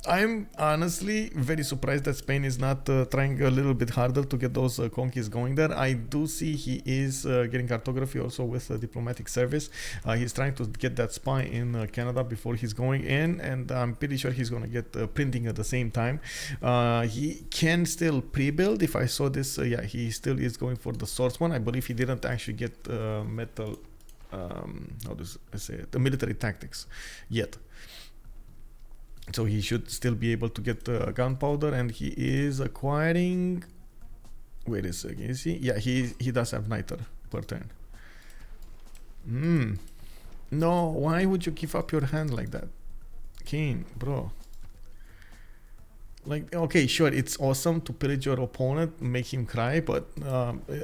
I'm honestly very surprised that Spain is not trying a little bit harder to get those conquests going there. I do see he is getting cartography also with diplomatic service. He's trying to get that spy in Canada before he's going in, and I'm pretty sure he's going to get printing at the same time. He can still pre-build. If I saw this, yeah, he still is going for the swordsman. I believe he didn't actually get metal, how do I say it, the military tactics yet. So he should still be able to get gunpowder, and he is acquiring. Wait a second, is he? Yeah, he does have niter per turn. No, why would you give up your hand like that, Kaine, bro? Like, okay, sure, it's awesome to pillage your opponent, make him cry, but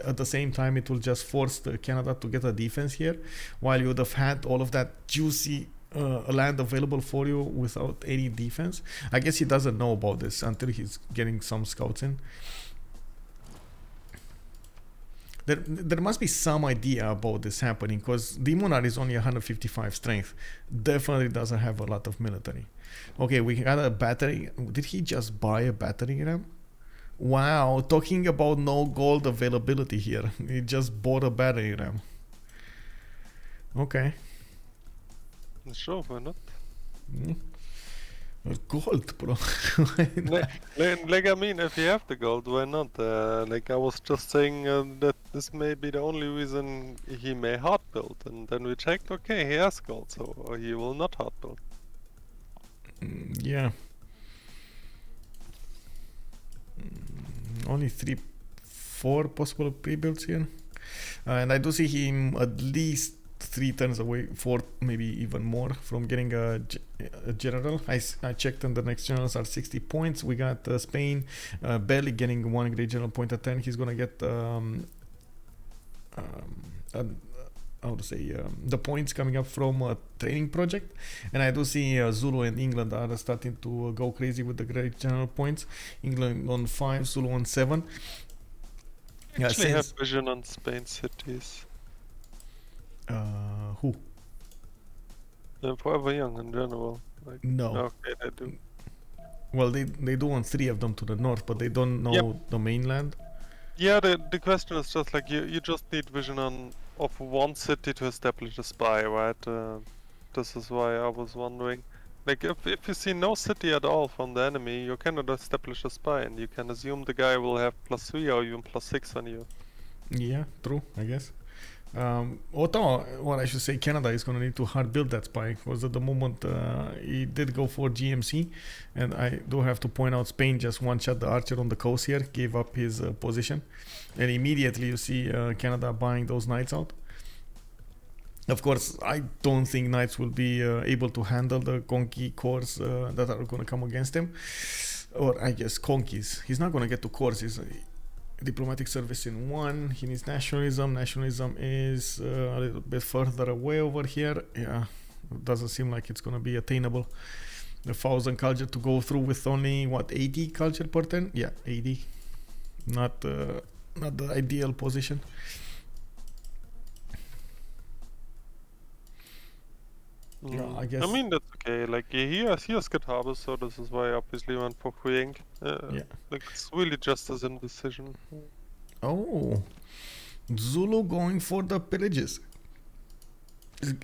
at the same time, it will just force Canada to get a defense here, while you would have had all of that juicy land available for you without any defense. I guess he doesn't know about this until he's getting some scouts in. There must be some idea about this happening, because Demonar is only 155 strength. Definitely doesn't have a lot of military. Okay, we got a battery. Did he just buy a battery ram? Wow, talking about no gold availability here. He just bought a battery ram. Okay. Sure, why not? Gold, bro. Like, I mean, if you have the gold, why not? Like, I was just saying that this may be the only reason he may hard build, and then we checked, okay, he has gold, so he will not hard build. Yeah. Only 4 possible pre-builds here. And I do see him at least 3 turns away, 4 maybe even more from getting a general. I checked, and the next generals are 60 points. We got Spain barely getting 1 great general point a turn. He's gonna get how to say, the points coming up from a training project. And I do see Zulu and England are starting to go crazy with the great general points. England on 5, Zulu on 7. Actually have vision on Spain cities. Who? Forever Young in general. Like, No. Okay, they do. Well, they do on 3 of them to the north, but they don't know the mainland. Yeah, the question is just like you just need vision of 1 city to establish a spy, right? This is why I was wondering. Like, if you see no city at all from the enemy, you cannot establish a spy, and you can assume the guy will have +3 or even +6 on you. Yeah, true, I guess. Although, what I should say, Canada is going to need to hard build that spy, because at the moment he did go for GMC, and I do have to point out Spain just one-shot the archer on the coast here, gave up his position, and immediately you see Canada buying those knights out. Of course, I don't think knights will be able to handle the conky cores that are going to come against him, or I guess conkies. He's not going to get to cores. He's diplomatic service in 1. He needs nationalism. Nationalism is a little bit further away over here. Yeah, it doesn't seem like it's going to be attainable. The 1000 culture to go through with only what, 80 culture per turn? Yeah, 80. Not the ideal position. Yeah, I guess. I mean, that's okay. Like, he has good harvest, so this is why I obviously went for Cree. Yeah. Like, it's really just a sim decision. Oh, Zulu going for the pillages.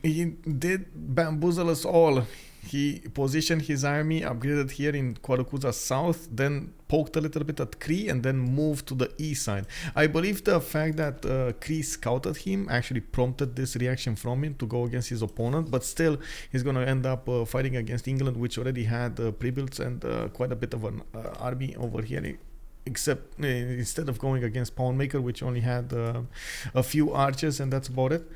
He did bamboozle us all. He positioned his army, upgraded here in Quarakuza south, then poked a little bit at Cree, and then moved to the east side. I believe the fact that Cree scouted him actually prompted this reaction from him to go against his opponent, but still he's going to end up fighting against England, which already had pre-builds and quite a bit of an army over here. Except instead of going against Poundmaker, which only had a few archers, and that's about it.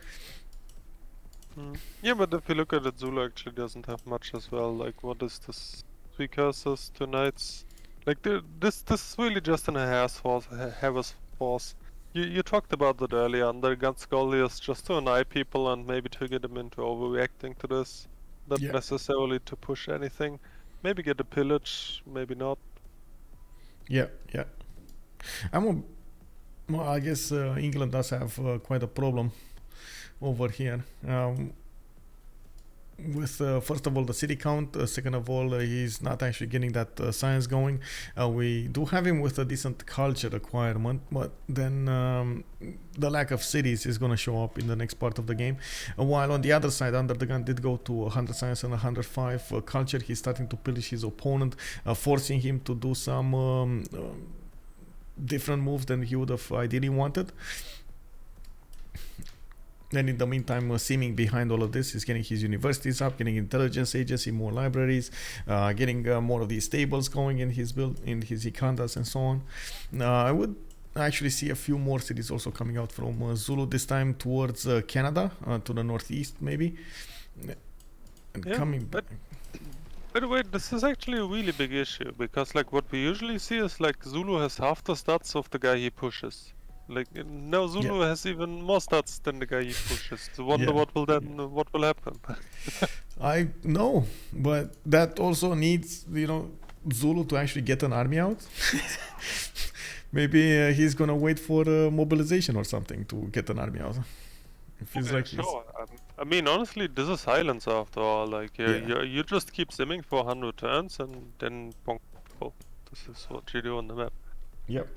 Yeah, but if you look at it, Zulu actually doesn't have much as well. Like, what is this? 3 curses, 2 knights. Like, this is really just an hair's force. You talked about that earlier. UnderTheGun's goal is just to annoy people and maybe to get them into overreacting to this. Not necessarily to push anything. Maybe get a pillage, maybe not. Yeah. Well, I guess England does have quite a problem over here with first of all the city count, second of all he's not actually getting that science going. We do have him with a decent culture requirement, but then the lack of cities is going to show up in the next part of the game, while on the other side UnderTheGun did go to 100 science and 105 culture. He's starting to pillage his opponent, forcing him to do some different moves than he would have ideally wanted. And in the meantime, seeming behind all of this is getting his universities up, getting intelligence agency, more libraries, getting more of these stables going in his build, in his ikandas and so on. I would actually see a few more cities also coming out from Zulu, this time towards Canada, to the northeast maybe. And coming back. By the way, this is actually a really big issue, because like what we usually see is like Zulu has half the stats of the guy he pushes. Like, now Zulu has even more stats than the guy he pushes. So wonder what will happen. I know, but that also needs, Zulu to actually get an army out. Maybe he's gonna wait for mobilization or something to get an army out. It feels like sure. I mean, honestly, this is silence after all. Like, you just keep simming for 100 turns and then bonk. This is what you do on the map. Yep.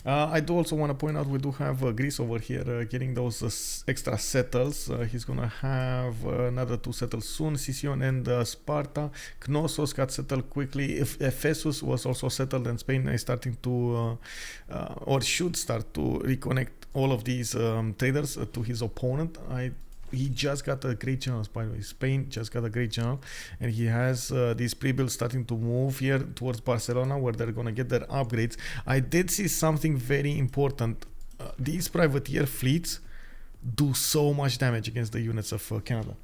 I do also want to point out we do have Greece over here getting those extra settles. He's gonna have another 2 settles soon. Sicyon and Sparta. Knossos got settled quickly. If Ephesus was also settled, and Spain is starting to or should start to reconnect all of these traders to his opponent. He just got a great general, by the way. Spain just got a great general, and he has these pre-builds starting to move here towards Barcelona, where they're gonna get their upgrades. I did see something very important. These privateer fleets do so much damage against the units of Canada.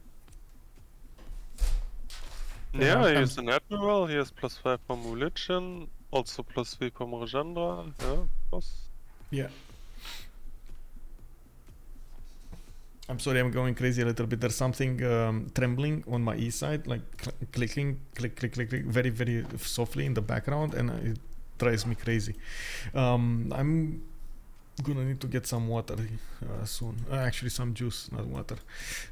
Yeah, he is an admiral. He has +5 from religion, also +3 from Rajendra. Yeah, of course. Yeah. I'm sorry, I'm going crazy a little bit. There's something trembling on my east side, like clicking, click, click, click, click, very, very softly in the background, and it drives me crazy. I'm gonna need to get some water soon. Actually, some juice, not water.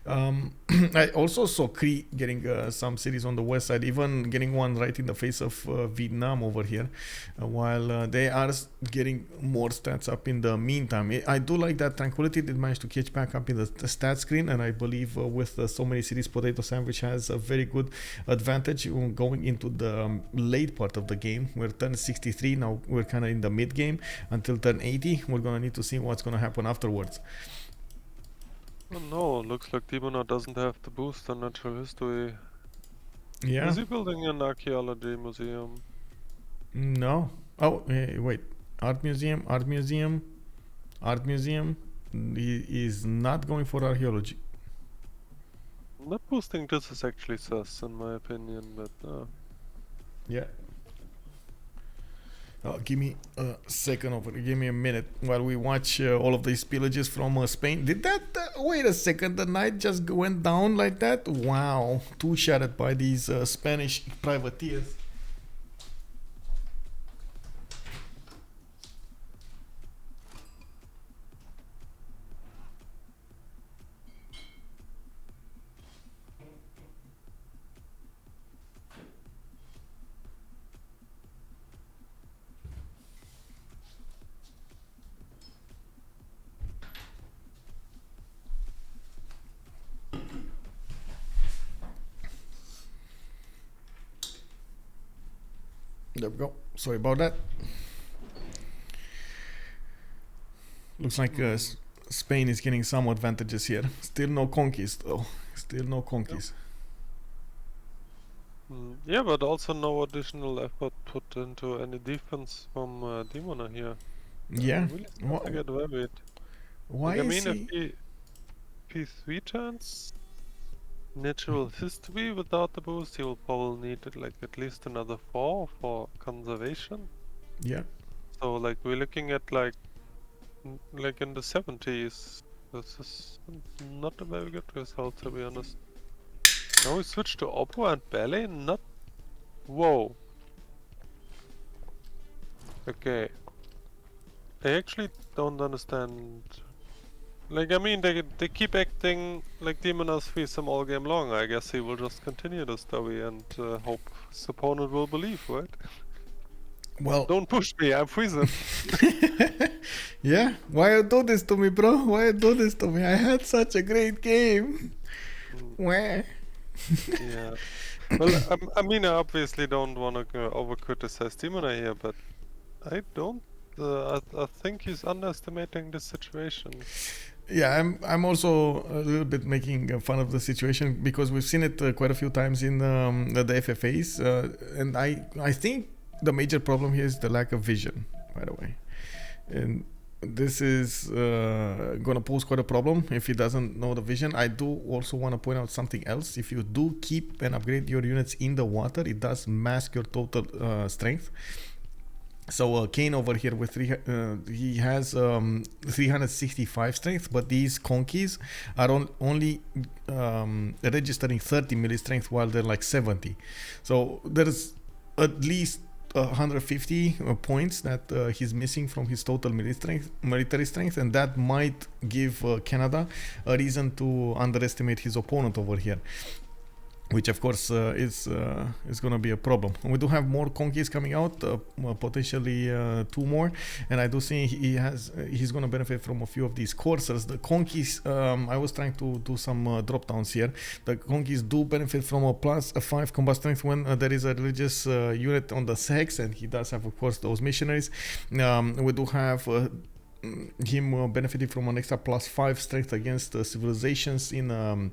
I also saw Cree getting some cities on the west side, even getting one right in the face of Vietnam over here, while they are getting more stats up in the meantime. I do like that Tranquility did manage to catch back up in the stat screen, and I believe with so many cities, PotatoSandwich has a very good advantage going into the late part of the game. We're turn 63, now we're kind of in the mid game until turn 80. We're gonna need to see what's gonna happen afterwards. Oh no, looks like Demonar doesn't have the boost on natural history. Yeah. Is he building an archaeology museum? No. Oh, wait. Art museum, art museum, art museum. He is not going for archaeology. Not boosting this is actually sus in my opinion, but Yeah. Give me a second over. Give me a minute while we watch all of these pillages from Spain. Did that? Wait a second. The night just went down like that. Wow. Two-shotted by these Spanish privateers. There we go. Sorry about that. Looks like Spain is getting some advantages here. Still no conquest though. Still no conquest. yeah, but also no additional effort put into any defense from Demonar here. Yeah. Really starting to get worried. Why Like, I is mean, he? if he turns natural history without the boost, he will probably need it like at least another 4 for conservation. Yeah. So like we're looking at like in the 70s. This is not a very good result, to be honest. Now we switch to opera and ballet. Not. Whoa. Okay. I actually don't understand. Like, I mean, they keep acting like Demonar's threesome all game long. I guess he will just continue the story and hope his opponent will believe, right? Well. Don't push me, I'm freezing. Yeah. Why you do this to me, bro? Why you do this to me? I had such a great game. Where? Yeah. Well, I mean, I obviously don't want to over criticize Demonar here, but I don't. I think he's underestimating the situation. Yeah, I'm also a little bit making fun of the situation because we've seen it quite a few times in the FFAs, and I think the major problem here is the lack of vision, by the way, and this is gonna pose quite a problem if he doesn't know the vision. I do also want to point out something else. If you do keep and upgrade your units in the water, it does mask your total strength. So Kaine over here with he has 365 strength, but these conkeys are only registering 30 milli strength while they're like 70. So there's at least 150 points that he's missing from his total military strength, and that might give Canada a reason to underestimate his opponent over here. which of course is going to be a problem. We do have more conquests coming out, potentially 2 more, and I do see he's going to benefit from a few of these coursers. The conquests, I was trying to do some drop downs here. The conquests do benefit from a +5 combat strength when there is a religious unit on the sex, and he does have of course those missionaries. We do have him benefiting from an extra +5 strength against civilizations in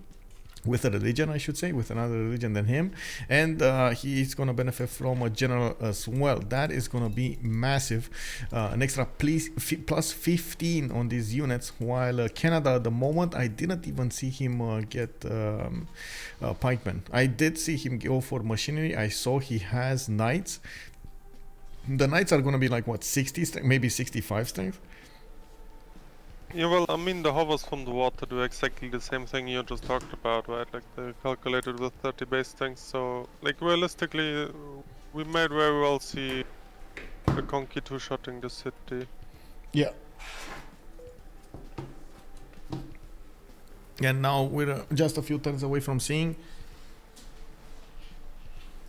with a religion, I should say, with another religion than him, and he's going to benefit from a general as well. That is going to be massive. An extra +15 on these units, while Canada at the moment, I didn't even see him get pikemen. I did see him go for machinery. I saw he has knights. The knights are going to be like what, 60 strength, maybe 65 strength. Yeah, well, I mean, the hovers from the water do exactly the same thing you just talked about, right? Like, they're calculated with 30 base strength, so, like, realistically, we might very well see the Conky 2-shotting the city. Yeah. And now we're just a few turns away from seeing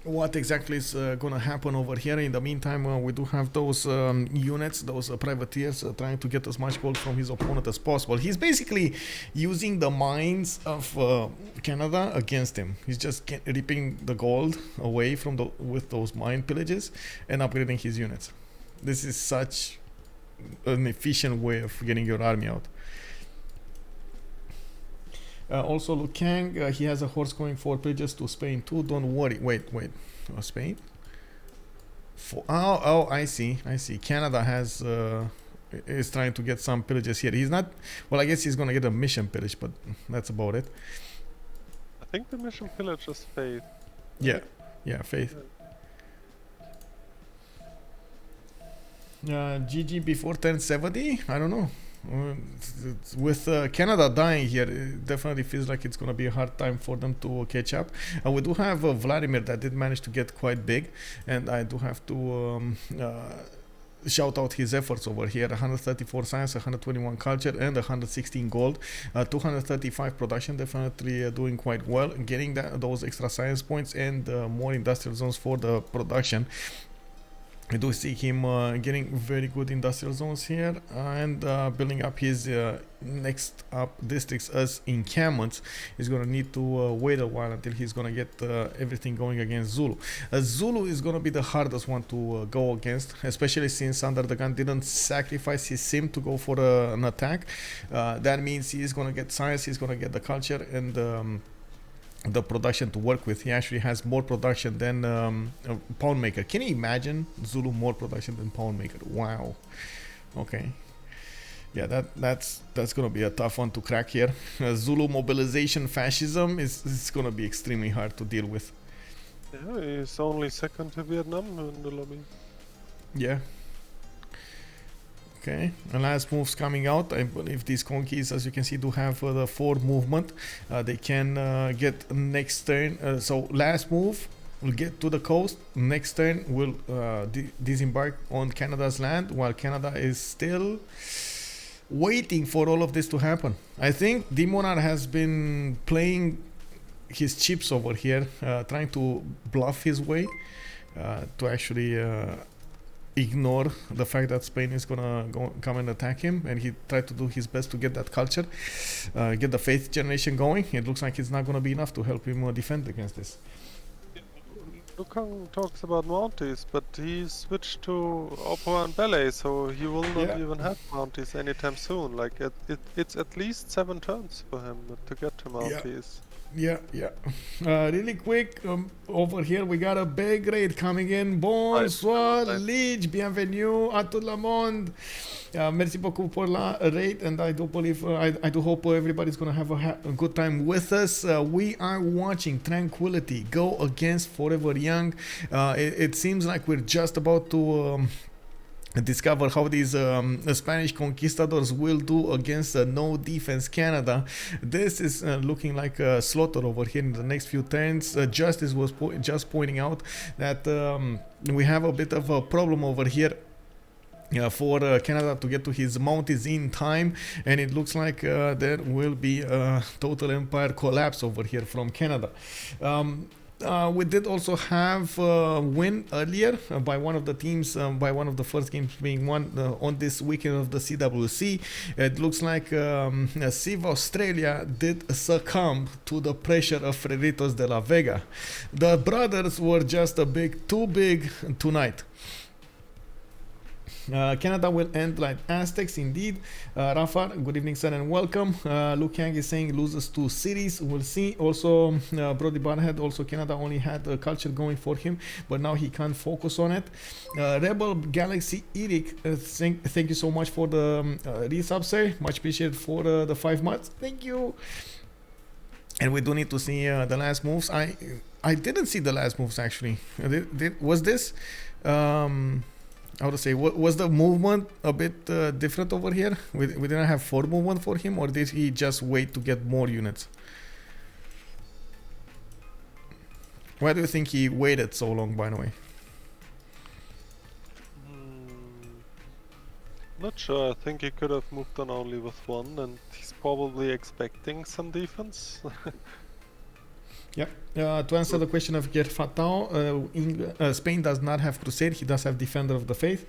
what exactly is going to happen over here. In the meantime, we do have those units, those privateers trying to get as much gold from his opponent as possible. He's basically using the mines of Canada against him. He's just ripping the gold away from with those mine pillages and upgrading his units. This is such an efficient way of getting your army out. Also, Lukang, he has a horse going for pillages to Spain too. Don't worry. Wait. Spain? Oh, I see. Canada is trying to get some pillages here. He's not. Well, I guess he's gonna get a mission pillage, but that's about it. I think the mission pillage is Faith. Yeah, Faith. GG before 1070? I don't know. With Canada dying here, it definitely feels like it's going to be a hard time for them to catch up. We do have Vladimir that did manage to get quite big, and I do have to shout out his efforts over here. 134 science, 121 culture, and 116 gold. 235 production, definitely doing quite well, getting those extra science points and more industrial zones for the production. I do see him getting very good industrial zones here and building up his next up districts as encampments. He's going to need to wait a while until he's going to get everything going against Zulu. Zulu is going to be the hardest one to go against, especially since UnderTheGun didn't sacrifice his sim to go for an attack. That means he's going to get science, he's going to get the culture and the production to work with. He actually has more production than Poundmaker. Can you imagine Zulu more production than Poundmaker? Wow. Okay. Yeah, that's gonna be a tough one to crack here. Zulu mobilization fascism is gonna be extremely hard to deal with. Yeah, he's only second to Vietnam in the lobby. Yeah. Okay, and last moves coming out. I believe these conquests, as you can see, do have the forward movement. They can get next turn. So last move will get to the coast. Next turn will disembark on Canada's land, while Canada is still waiting for all of this to happen. I think Demonar has been playing his chips over here, trying to bluff his way to actually ignore the fact that Spain is gonna come and attack him, and he tried to do his best to get that culture, get the faith generation going. It looks like it's not gonna be enough to help him defend against this. Lukang talks about Mounties, but he switched to Opera and Ballet, so he will not even have Mounties anytime soon. Like it's at least 7 turns for him to get to Mounties. Yeah. Really quick, over here we got a big raid coming in. Bonsoir, Lige, bienvenue à tout le monde. Merci beaucoup pour la raid, and I do believe, I do hope everybody's gonna have a good time with us. We are watching Tranquility go against Forever Young. It seems like we're just about to discover how these Spanish conquistadors will do against no defense Canada. This is looking like a slaughter over here in the next few turns. Justice was just pointing out that we have a bit of a problem over here for Canada to get to his mounties in time, and it looks like there will be a total empire collapse over here from Canada. We did also have a win earlier by one of the teams, by one of the first games being won on this weekend of the CWC. It looks like Civ Australia did succumb to the pressure of Freritos de la Vega. The brothers were just a bit too big tonight. Canada will end like Aztecs indeed. Rafa, good evening sir and welcome. Luke Yang is saying loses 2 cities. We'll see. Also Brody Barhead, also Canada only had a culture going for him, but now he can't focus on it. Rebel Galaxy Eric, thank you so much for the resub, sir. Much appreciated for the 5 months. Thank you. And we do need to see the last moves. I didn't see the last moves actually. Was this how to say, was the movement a bit different over here? We didn't have 4 movement for him, or did he just wait to get more units? Why do you think he waited so long, by the way? Not sure. I think he could have moved on only with 1, and he's probably expecting some defense. Yeah. To answer the question of Ger Fatao, Spain does not have Crusade. He does have Defender of the Faith,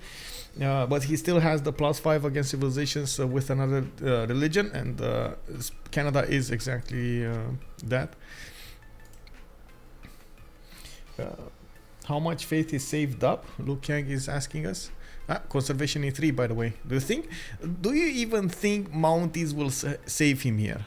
but he still has the +5 against civilizations with another religion, and Canada is exactly that. How much faith is saved up? Luke Yang is asking us. Conservation in 3, by the way. Do you even think Mounties will save him here?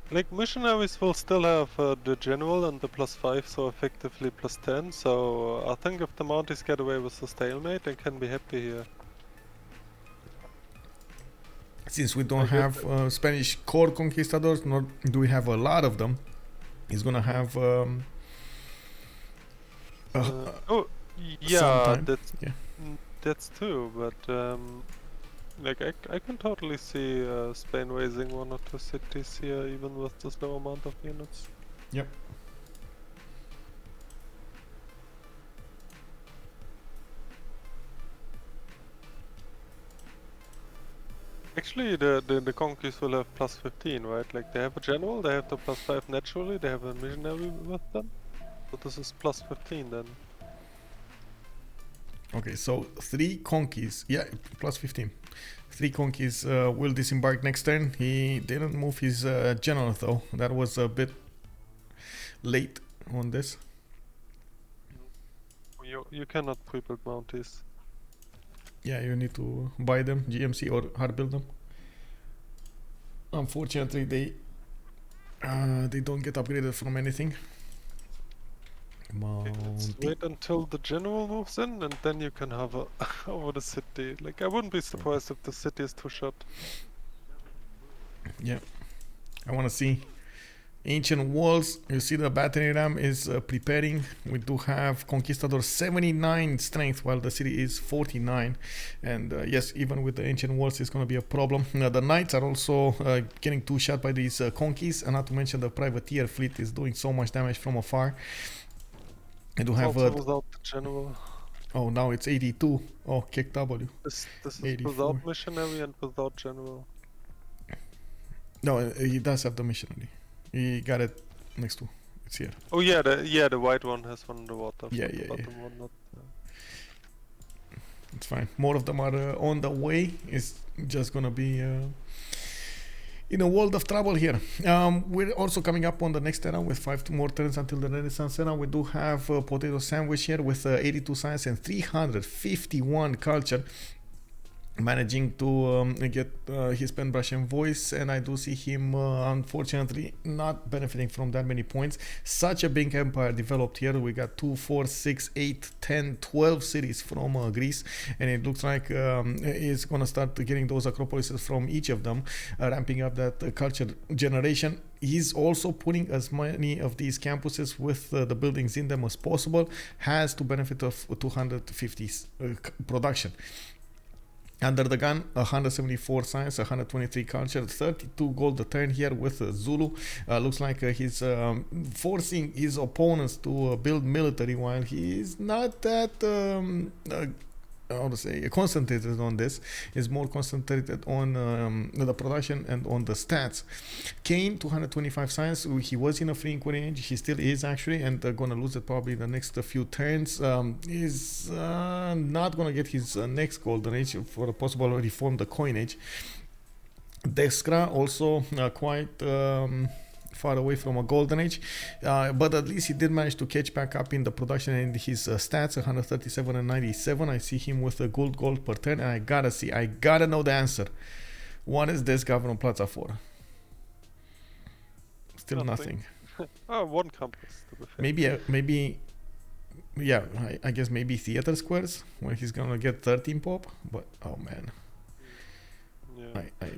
Like, missionaries will still have the general and the +5, so effectively +10, so I think if the Mounties get away with the stalemate, they can be happy here. Since we don't have Spanish core conquistadors, nor do we have a lot of them, he's gonna have oh, yeah, yeah, that's true, but like I can totally see Spain raising 1 or 2 cities here, even with this low amount of units. Yep. Actually, the conquests will have +15, right? Like, they have a general, they have the +5 naturally, they have a missionary with them. So this is +15 then. Okay, so 3 conquests, yeah, +15. 3 conquests will disembark next turn. He didn't move his general though. That was a bit late on this. You cannot pre-build Mounties. Yeah, you need to buy them, GMC, or hard build them. Unfortunately, they don't get upgraded from anything. Let's wait until the general moves in, and then you can have a over the city. Like, I wouldn't be surprised if the city is too short. Yeah, I want to see ancient walls. You see the battery ram is preparing. We do have conquistador 79 strength, while the city is 49. And yes, even with the ancient walls, it's going to be a problem. The knights are also getting too shot by these conquests, and not to mention the privateer fleet is doing so much damage from afar. I do have without the general. Oh, now it's 82. Oh, kick W. This is 84. without missionary and without general. No, he does have the missionary. He got it next to. It's here. Oh yeah, the white one has one in the water. Yeah, the yeah, bottom yeah. one not. It's fine. More of them are on the way. It's just gonna be in a world of trouble here. We're also coming up on the next era with 5 more turns until the Renaissance era. We do have PotatoSandwich here with 82 science and 351 culture, managing to get his pen brush and voice, and I do see him unfortunately not benefiting from that many points. Such a big empire developed here. We got 2, 4, 6, 8, 10, 12 cities from Greece, and it looks like he's gonna start getting those acropolises from each of them, ramping up that culture generation. He's also putting as many of these campuses with the buildings in them as possible, has to benefit of 250 production. Under the gun, 174 science, 123 culture, 32 gold a turn here with Zulu. Looks like he's forcing his opponents to build military while he is not that how to say concentrated on this. Is more concentrated on the production and on the stats. Kaine, 225 science. He was in a free inquiry range. He still is actually, and gonna lose it probably the next few turns. Is not gonna get his next golden age for a possible reform the coinage. Deskra also quite far away from a golden age, but at least he did manage to catch back up in the production and his stats, 137 and 97. I see him with a gold per turn, and I gotta know the answer. What is this Governor Plaza for? Still nothing. Oh, one compass, to be fair. Maybe yeah, I guess maybe theater squares when he's gonna get 13 pop, but oh man.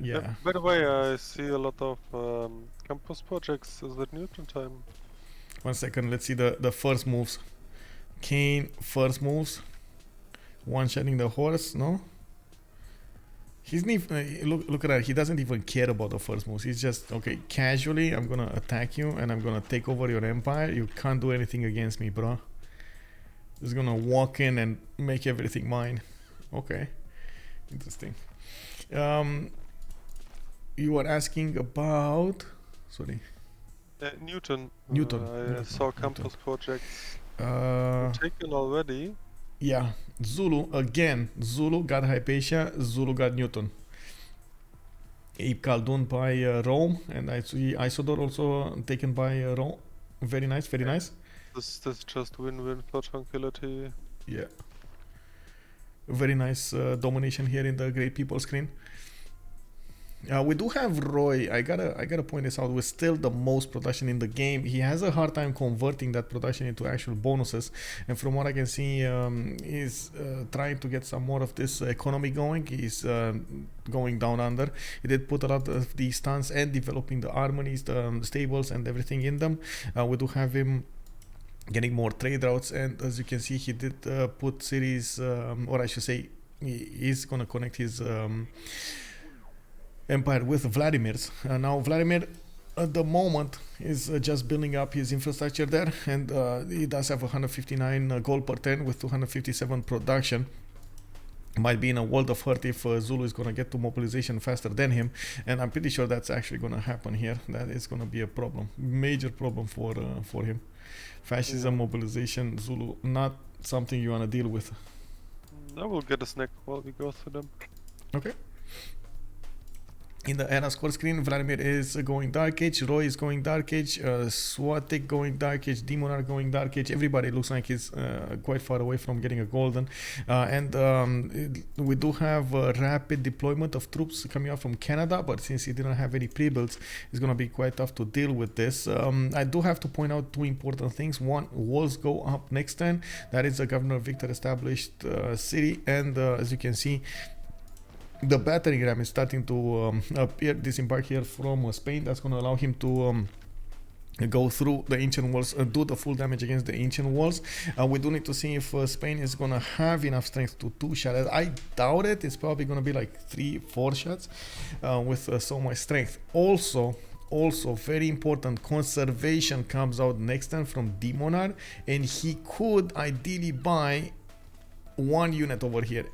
Yeah. By the way, I see a lot of campus projects. Is it Newton time? 1 second, let's see the first moves. Kaine, first moves. One-shotting the horse, no? He's look at that, he doesn't even care about the first moves. He's just, okay, casually, I'm gonna attack you and I'm gonna take over your empire. You can't do anything against me, bro. Just gonna walk in and make everything mine. Okay, interesting. You were asking about, sorry. Newton. Newton. I saw campus projects taken already. Yeah, Zulu again. Zulu got Hypatia. Zulu got Newton. Ape Khaldun by Rome, and I see Isodor also taken by Rome. Very nice, very nice. This just win-win for Tranquility. Yeah. Very nice domination here in the Great People screen. We do have Roy. I gotta point this out. We're still the most production in the game. He has a hard time converting that production into actual bonuses, and from what I can see, he's trying to get some more of this economy going. He's going down under. He did put a lot of these stunts and developing the armories, the stables, and everything in them. We do have him getting more trade routes, and as you can see, he did put cities, or I should say, he's gonna connect his empire with Vladimir's. Now Vladimir at the moment is just building up his infrastructure there, and he does have 159 gold per turn with 257 production. Might be in a world of hurt if Zulu is gonna get to mobilization faster than him, and I'm pretty sure that's actually gonna happen here. That is gonna be a problem, major problem for him. Fascism, mobilization, Zulu, not something you wanna deal with. I will get a snack while we go through them. Okay. In the era score screen, Vladimir is going Dark Age, Roy is going Dark Age, Swatiqq going Dark Age, Demonar going Dark Age. Everybody looks like he's quite far away from getting a golden. We do have rapid deployment of troops coming out from Canada, but since he didn't have any pre-builds, it's going to be quite tough to deal with this. I do have to point out two important things. One, walls go up next turn. That is a Governor Victor established city, and as you can see, the battering ram is starting to appear, disembark here from Spain. That's going to allow him to go through the ancient walls and do the full damage against the ancient walls. We do need to see if Spain is going to have enough strength to two-shot it. I doubt it. It's probably going to be like 3-4 shots with so much strength. Also, very important, conservation comes out next time from Demonar, and he could ideally buy one unit over here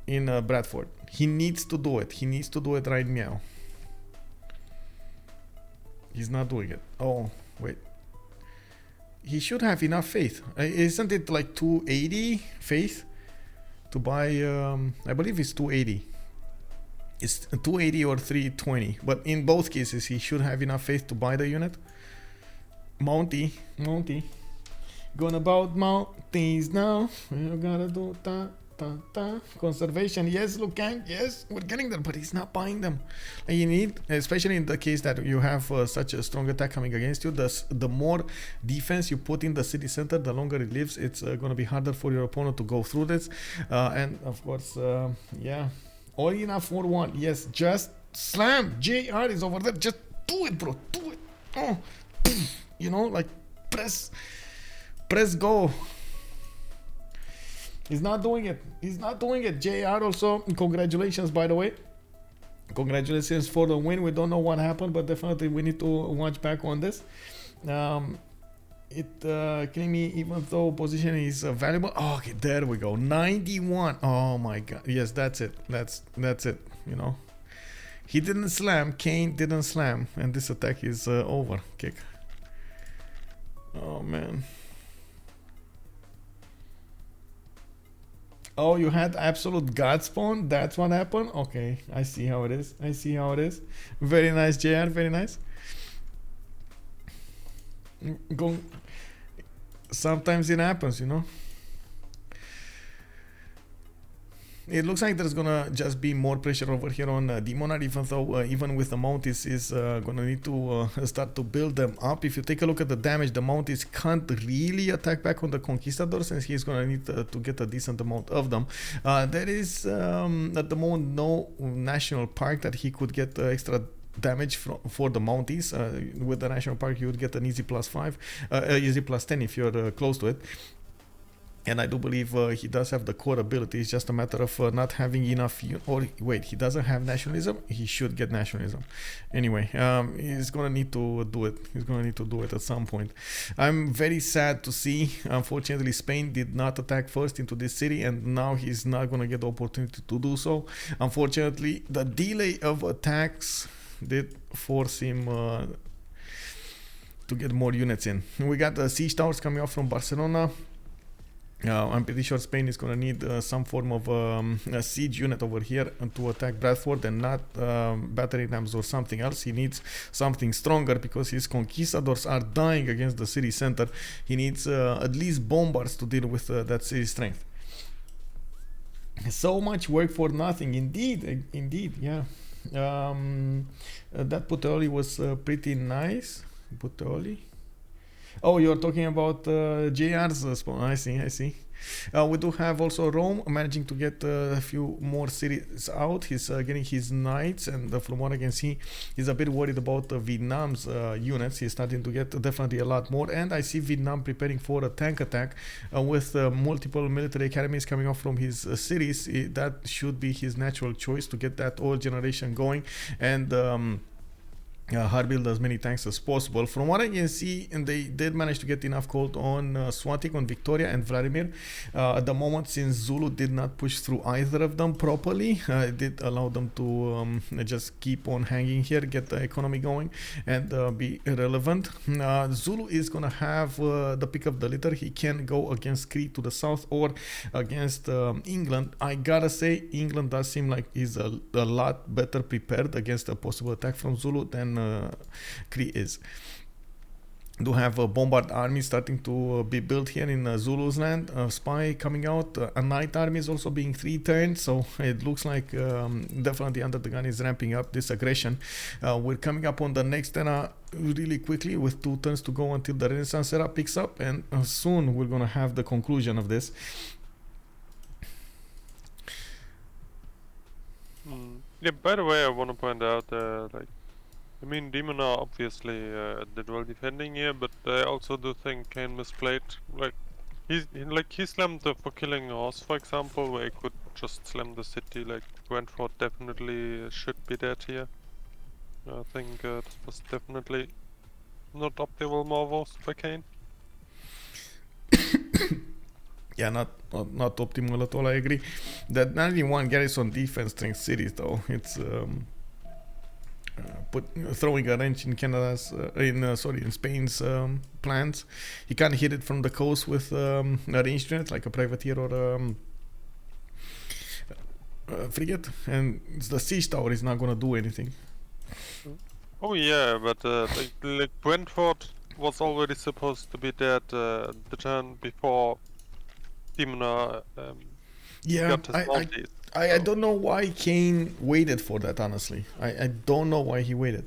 in Bradford. He needs to do it. He needs to do it right now. He's not doing it. Oh, wait. He should have enough faith. Isn't it like 280 faith to buy? I believe it's 280. It's 280 or 320. But in both cases, he should have enough faith to buy the unit. Mounty. Gonna about mountains now. You gotta do that. Conservation, yes, Lucan, yes, we're getting them, but he's not buying them. And you need, especially in the case that you have such a strong attack coming against you, the more defense you put in the city center, the longer it lives. It's going to be harder for your opponent to go through this. And of course, yeah, all enough for one. Yes, just slam. JR is over there. Just do it, bro. Do it. Oh, you know, like press go. He's not doing it. He's not doing it. JR also, congratulations, by the way. Congratulations for the win. We don't know what happened, but definitely we need to watch back on this. Killing me even though position is valuable. Oh, okay, there we go. 91. Oh my god. Yes, that's it. That's it. You know, he didn't slam. Kaine didn't slam, and this attack is over. Kick. Oh man. Oh, you had absolute god spawn? That's what happened? Okay, I see how it is. I see how it is. Very nice, JR. Very nice. Go. Sometimes it happens, you know. It looks like there's gonna just be more pressure over here on Demonar, even though even with the Mounties is gonna need to start to build them up. If you take a look at the damage, the Mounties can't really attack back on the Conquistadors, and he's gonna need to get a decent amount of them. There is at the moment no national park that he could get extra damage for the Mounties. With the national park you would get an easy +5, easy +10 if you're close to it. And I do believe he does have the core ability. It's just a matter of not having enough. Or wait, he doesn't have nationalism. He should get nationalism. Anyway, he's gonna need to do it. He's gonna need to do it at some point. I'm very sad to see. Unfortunately, Spain did not attack first into this city, and now he's not gonna get the opportunity to do so. Unfortunately, the delay of attacks did force him to get more units in. We got the siege towers coming out from Barcelona. I'm pretty sure Spain is going to need some form of a siege unit over here to attack Bradford, and not battery rams or something else. He needs something stronger because his conquistadors are dying against the city center. He needs at least bombards to deal with that city strength. So much work for nothing. Indeed, indeed, yeah. That Puteoli was pretty nice. Puteoli. Oh, you're talking about JR's spawn. I see. We do have also Rome managing to get a few more cities out. He's getting his knights, and from what I can see, he's a bit worried about Vietnam's units. He's starting to get definitely a lot more, and I see Vietnam preparing for a tank attack with multiple military academies coming off from his cities. That should be his natural choice to get that old generation going, and hard build as many tanks as possible. From what I can see, and they did manage to get enough gold on Swatiqq, on Victoria and Vladimir. At the moment, since Zulu did not push through either of them properly, it did allow them to just keep on hanging here, get the economy going, and be relevant. Zulu is gonna have the pick of the litter. He can go against Cree to the south or against England. I gotta say, England does seem like he's a lot better prepared against a possible attack from Zulu than Cree is. Do have a bombard army starting to be built here in Zulu's land. Spy coming out. A knight army is also being 3 turned, so it looks like definitely UnderTheGun is ramping up this aggression. We're coming up on the next era really quickly with 2 turns to go until the Renaissance era picks up, and soon we're gonna have the conclusion of this. Yeah, by the way, I want to point out I mean, Demonar obviously did well defending here, but I also do think Kaine misplayed. He slammed for killing a horse, for example, where he could just slam the city. Like Brentford definitely should be dead here. I think this was definitely not optimal moves by Kaine. Yeah, not optimal at all. I agree. That 91 garrison defense strength cities, though, it's throwing a wrench in Canada's in Spain's plans. He can't hit it from the coast with a ranged unit like a privateer or a frigate, and the siege tower is not gonna do anything. Oh yeah, but like Brentford was already supposed to be dead the turn before Demonar got his multis. I don't know why Kaine waited for that, honestly. I don't know why he waited.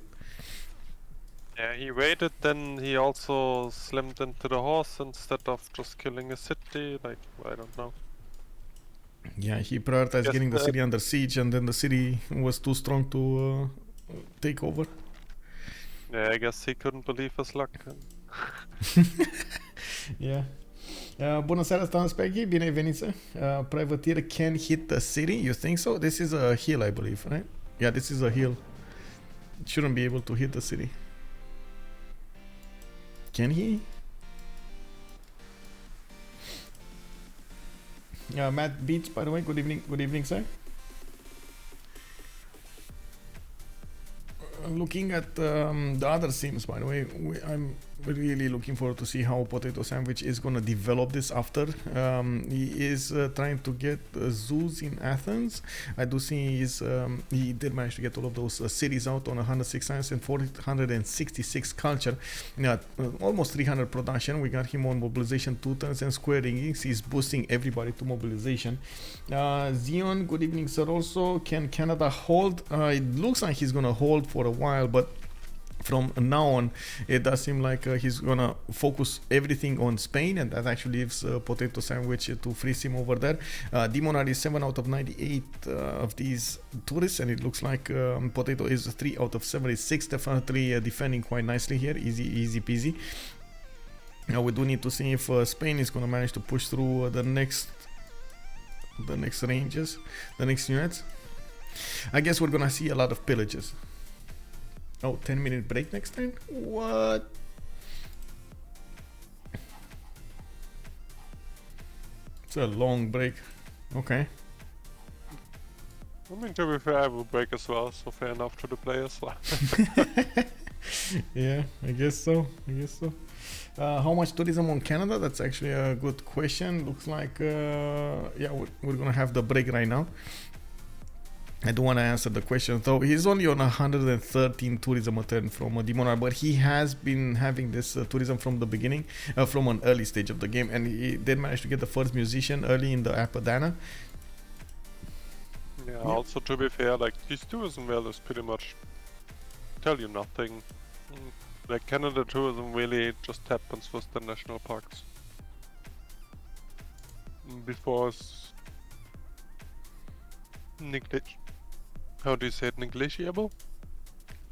Yeah, he waited, then he also slammed into the horse instead of just killing a city, like, I don't know. Yeah, he prioritized getting the city under siege, and then the city was too strong to take over. Yeah, I guess he couldn't believe his luck. Yeah. Bună seara, Stan Spaghi, bine ai venit, sir. Privateer can hit the city, you think so? This is a hill, I believe, right? Yeah, this is a hill. It shouldn't be able to hit the city. Can he? Matt Beach, by the way, good evening, sir. Looking at the other sims, by the way, I'm really looking forward to see how PotatoSandwich is going to develop this after. He is trying to get zoos in Athens. I do see he did manage to get all of those cities out on 106 science and 466 culture. Yeah, almost 300 production. We got him on mobilization 2 turns and square ringings. He's boosting everybody to mobilization. Zion, good evening, sir. Also, can Canada hold? It looks like he's going to hold for a while, but from now on it does seem like he's gonna focus everything on Spain, and that actually leaves PotatoSandwich to freeze him over there. Demonar is 7 out of 98 of these tourists, and it looks like Potato is 3 out of 76. Definitely defending quite nicely here. Easy peasy. Now we do need to see if Spain is gonna manage to push through the next ranges, the next units. I guess we're gonna see a lot of pillages. Oh, 10-minute break next time? What? It's a long break. Okay. I mean, to be fair, I will break as well, so fair enough to the players. Yeah, I guess so. How much tourism on Canada? That's actually a good question. Looks like, yeah, we're gonna have the break right now. I do want to answer the question though. He's only on 113 tourism a turn from Demonar, but he has been having this tourism from the beginning, from an early stage of the game, and he did manage to get the first musician early in the Apadana. Yeah, also to be fair, like these tourism values pretty much tell you nothing. Like Canada tourism really just happens with the national parks. Before it's how do you say it? Negligible?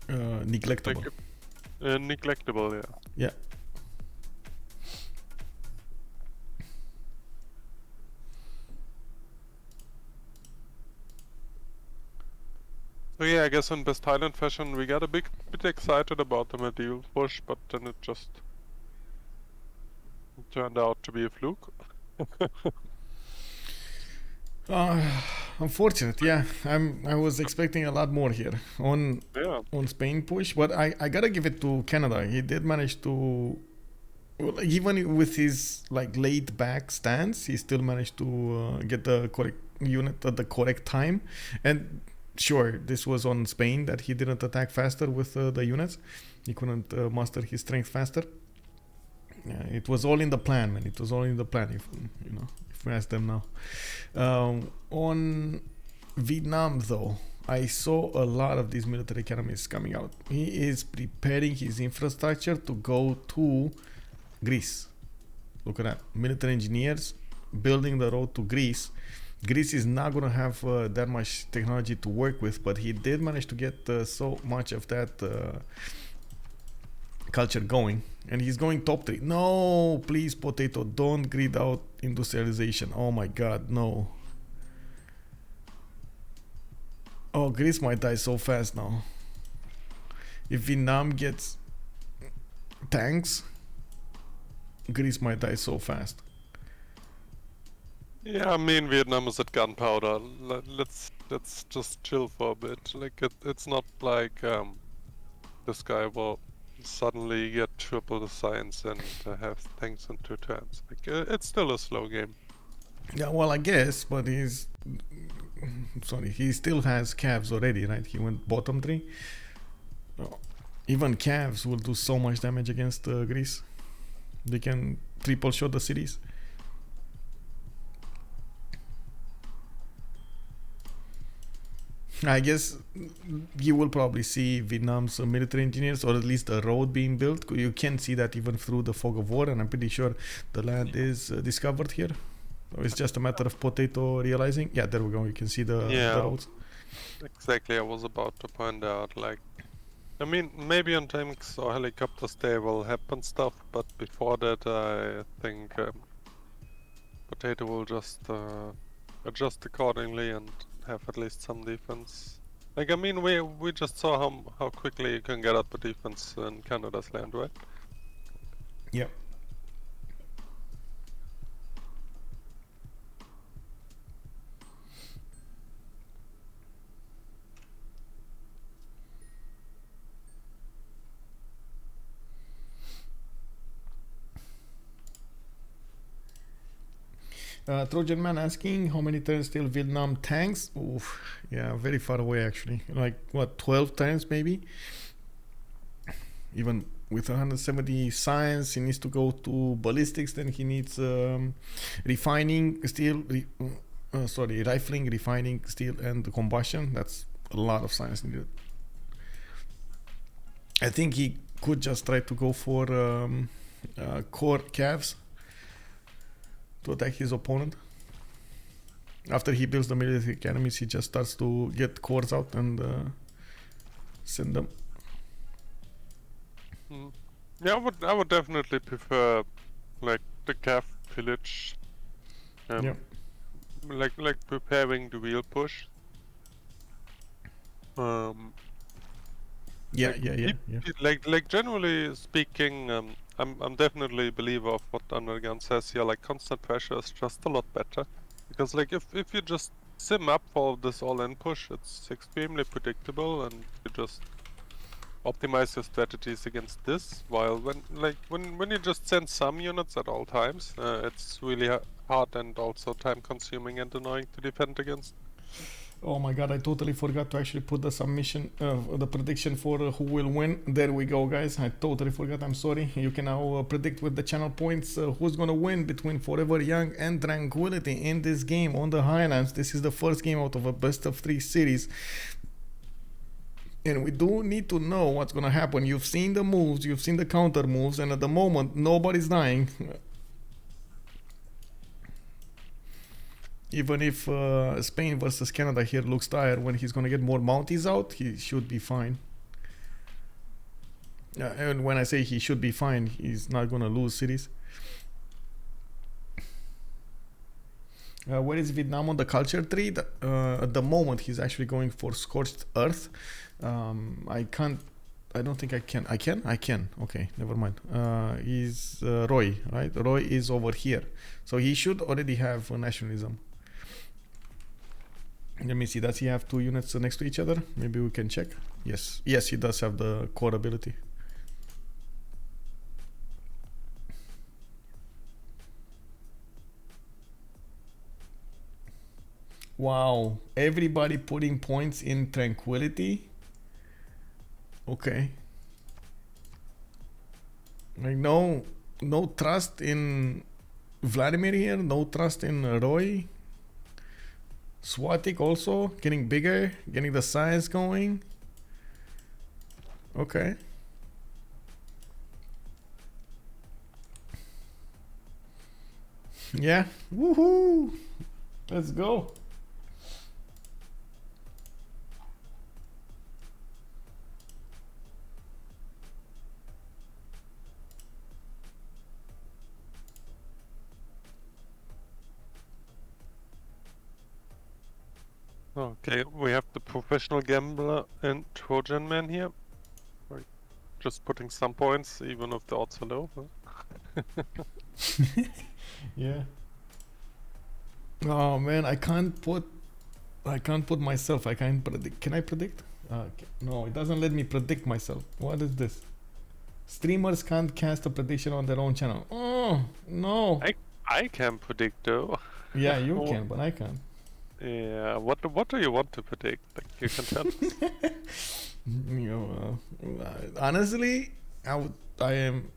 Neglectable. Neglectable, yeah. Yeah. So yeah, I guess in best Thailand fashion we got a bit excited about the medieval push, but then it just turned out to be a fluke. Unfortunate, yeah. I was expecting a lot more here on Spain push, but I gotta give it to Canada. He did manage to, well, even with his like laid back stance, he still managed to get the correct unit at the correct time. And sure, this was on Spain that he didn't attack faster with the units. He couldn't muster his strength faster. Yeah, it was all in the plan, man. It was all in the plan. If we ask them now. On Vietnam, though, I saw a lot of these military academies coming out. He is preparing his infrastructure to go to Greece. Look at that. Military engineers building the road to Greece. Greece is not going to have that much technology to work with, but he did manage to get so much of that culture going, and he's going top 3. No, please, Potato, don't grid out industrialization. Oh my god, no. Oh, Greece might die so fast now. If Vietnam gets tanks, Greece might die so fast. Yeah, I mean Vietnam is at gunpowder. Let's just chill for a bit. Like it's not like this guy will suddenly get triple the science and have tanks in 2 turns. Like it's still a slow game. Yeah, well, I guess, but he still has calves already, right? He went bottom 3. Even calves will do so much damage against Greece. They can triple shot the cities. I guess you will probably see Vietnam's military engineers, or at least a road being built. You can see that even through the fog of war, and I'm pretty sure the land is discovered here. So it's just a matter of Potato realizing. Yeah, there we go. You can see the roads. Exactly, I was about to point out. Like, I mean, maybe on tanks or helicopters they will happen stuff, but before that, I think Potato will just adjust accordingly and have at least some defense. Like, I mean, we just saw how quickly you can get up a defense in Canada's land, right? Yep. Trojan Man asking how many turns till Vietnam tanks? Oof, yeah, very far away actually. Like what, 12 turns maybe? Even with 170 science, he needs to go to ballistics. Then he needs refining steel. Rifling, refining steel, and combustion. That's a lot of science needed. I think he could just try to go for core calves to attack his opponent. After he builds the military academies, he just starts to get cores out and send them. Yeah, I would definitely prefer like the calf village. Yeah. Like preparing the wheel push. Yeah. Like generally speaking, I'm definitely a believer of what UnderTheGun says here. Like constant pressure is just a lot better, because like if you just sim up for this all-in push, it's extremely predictable, and you just optimize your strategies against this. While when you just send some units at all times, it's really hard and also time-consuming and annoying to defend against. Oh my god, I totally forgot to actually put the submission, the prediction for who will win. There we go, guys. I totally forgot. I'm sorry. You can now predict with the channel points who's gonna win between Forever Young and Tranquility in this game on the Highlands. This is the first game out of a best of 3 series. And we do need to know what's gonna happen. You've seen the moves, you've seen the counter moves, and at the moment, nobody's dying. Even if Spain versus Canada here looks tired, when he's gonna get more Mounties out, he should be fine. And when I say he should be fine, he's not gonna lose cities. Where is Vietnam on the culture tree? At the moment, he's actually going for Scorched Earth. I don't think I can. I can. Okay, never mind. He's Roy, right? Roy is over here. So he should already have nationalism. Let me see, does he have 2 units next to each other? Maybe we can check. Yes, he does have the core ability. Wow, everybody putting points in Tranquility. Okay. Like no trust in Vladimir here, no trust in Roy. Swatiqq also getting bigger, getting the size going. Okay. Yeah. Woohoo! Let's go. Okay, we have the professional gambler and Trojan Man here. Right. Just putting some points, even if the odds are low. Huh? Yeah. Oh man, I can't put myself. I can't predict. Can I predict? No, it doesn't let me predict myself. What is this? Streamers can't cast a prediction on their own channel. Oh no. I can predict though. Yeah, you can, but I can't. Yeah, what do you want to predict? Like, you can tell us. Honestly, I am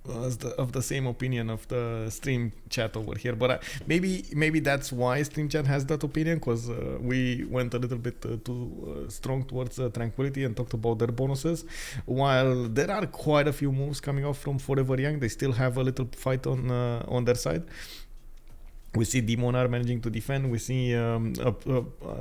of the same opinion of the stream chat over here, but maybe that's why stream chat has that opinion, because we went a little bit too strong towards Tranquility and talked about their bonuses. While there are quite a few moves coming off from Forever Young, they still have a little fight on their side. We see Demonar managing to defend. We see an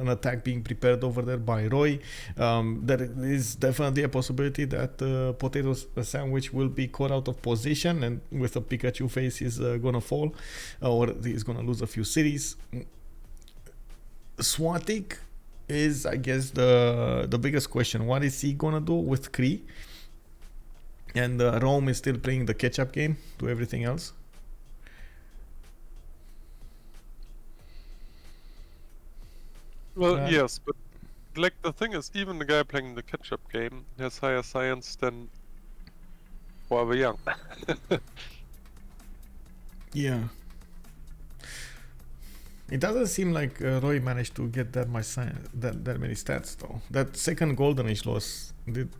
attack being prepared over there by Roy. There is definitely a possibility that PotatoSandwich will be caught out of position, and with a Pikachu face, he's gonna fall, or he's gonna lose a few cities. Swatiqq is, I guess, the biggest question. What is he gonna do with Cree? And Rome is still playing the catch-up game to everything else. Well, yes, but like the thing is, even the guy playing the catch-up game has higher science than Forever Young. Yeah. It doesn't seem like Roy managed to get that much science, that many stats though. That second Golden Age loss did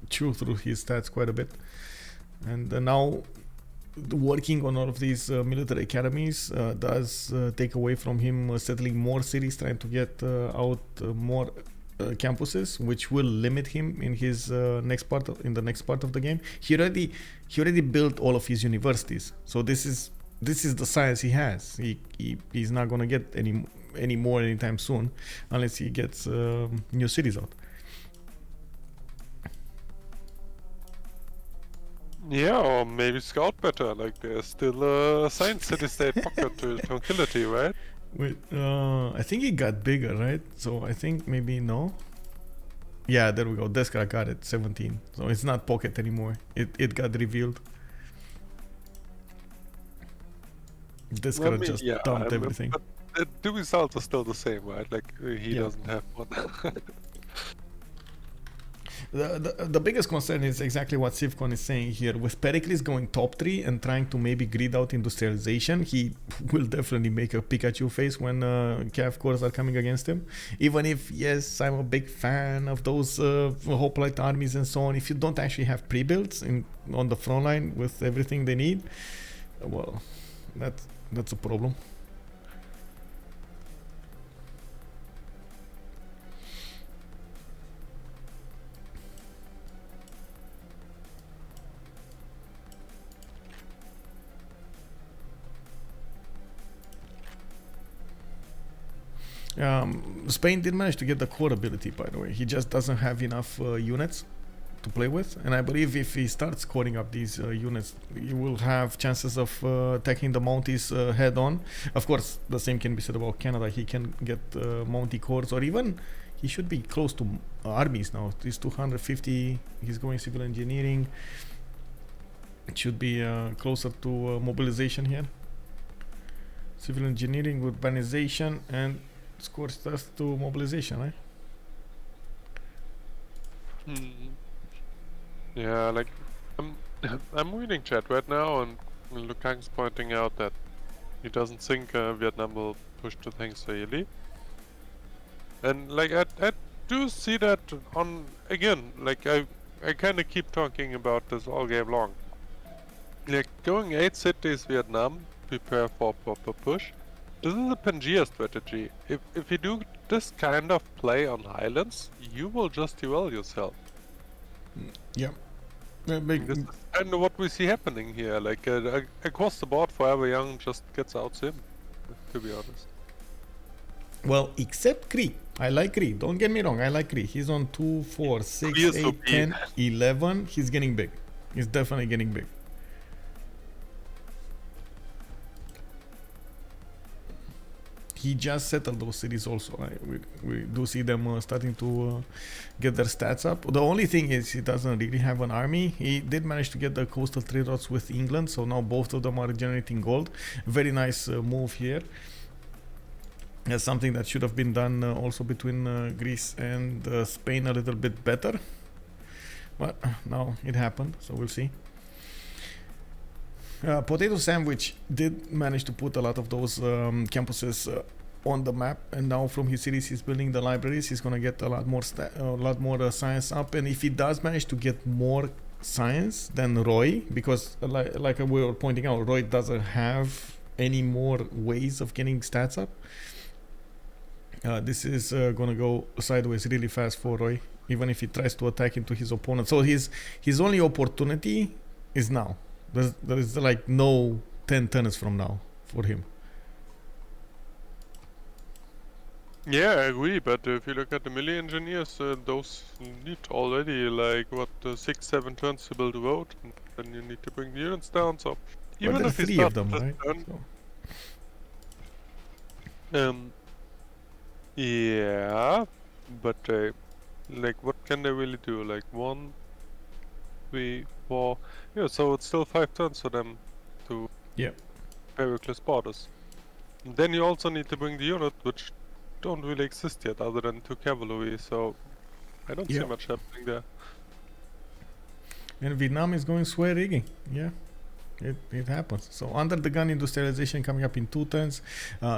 chew through his stats quite a bit, and now working on all of these military academies does take away from him settling more cities, trying to get out more campuses, which will limit him in his the next part of the game. He already built all of his universities, so this is the science he has. He's not gonna get any more anytime soon, unless he gets new cities out. Yeah, or maybe scout better. Like there's still a science city-state pocket to Tranquility, right? Wait, I think it got bigger, right? So I think maybe no. Yeah, there we go. Deskra got it, 17. So it's not pocket anymore. It got revealed. Deskra just dumped everything. But the results are still the same, right? Like he doesn't have one. The biggest concern is exactly what Sivcon is saying here. With Pericles going top 3 and trying to maybe grid out industrialization, he will definitely make a Pikachu face when Cav cores are coming against him. Even if, yes, I'm a big fan of those hoplite armies and so on, if you don't actually have pre-builds on the front line with everything they need, well, that's a problem. Spain did manage to get the core ability, by the way. He just doesn't have enough units to play with, and I believe if he starts scoring up these units, he will have chances of attacking the Mounties head on. Of course, the same can be said about Canada. He can get Mountie cores, or even he should be close to armies now. He's 250. He's going civil engineering. It should be closer to mobilization here. Civil engineering, urbanization, and scores us to mobilization, right? Yeah, like I'm reading chat right now, and Lukang's pointing out that he doesn't think Vietnam will push to things so early. And like I do see that on again. Like I kind of keep talking about this all game long. Like going 8 cities Vietnam, prepare for proper push. This is a Pangea strategy. If you do this kind of play on Highlands, you will just derail yourself. Yeah. This is kind of what we see happening here. Like across the board, Forever Young just gets out sim, to be honest. Well, except Cree. I like Cree. Don't get me wrong. I like Cree. He's on 2, 4, 6, 8, 10, 11. He's getting big. He's definitely getting big. He just settled those cities also. Right? We do see them starting to get their stats up. The only thing is he doesn't really have an army. He did manage to get the coastal trade routes with England, so now both of them are generating gold. Very nice move here. That's something that should have been done also between Greece and Spain a little bit better. But now it happened, so we'll see. PotatoSandwich did manage to put a lot of those campuses on the map, and now from his cities he's building the libraries. He's gonna get a lot more science up, and if he does manage to get more science than Roy, because like we were pointing out, Roy doesn't have any more ways of getting stats up. This is gonna go sideways really fast for Roy, even if he tries to attack into his opponent. So his only opportunity is now. There is like no 10 turns from now for him. Yeah, I agree, but if you look at the melee engineers, those need already like what 6-7 turns to build a road, and then you need to bring the units down. So But even there's if he 3 of starts them, this right? turn, So. yeah, but like what can they really do? Like 1, 3, 4, yeah. So it's still 5 turns for them to Yeah. Pericles borders. And then you also need to bring the unit, which don't really exist yet, other than 2 cavalry. So I don't see Yeah. much happening there. And Vietnam is going square rigging. Yeah. It happens. So under the gun industrialization coming up in 2 turns.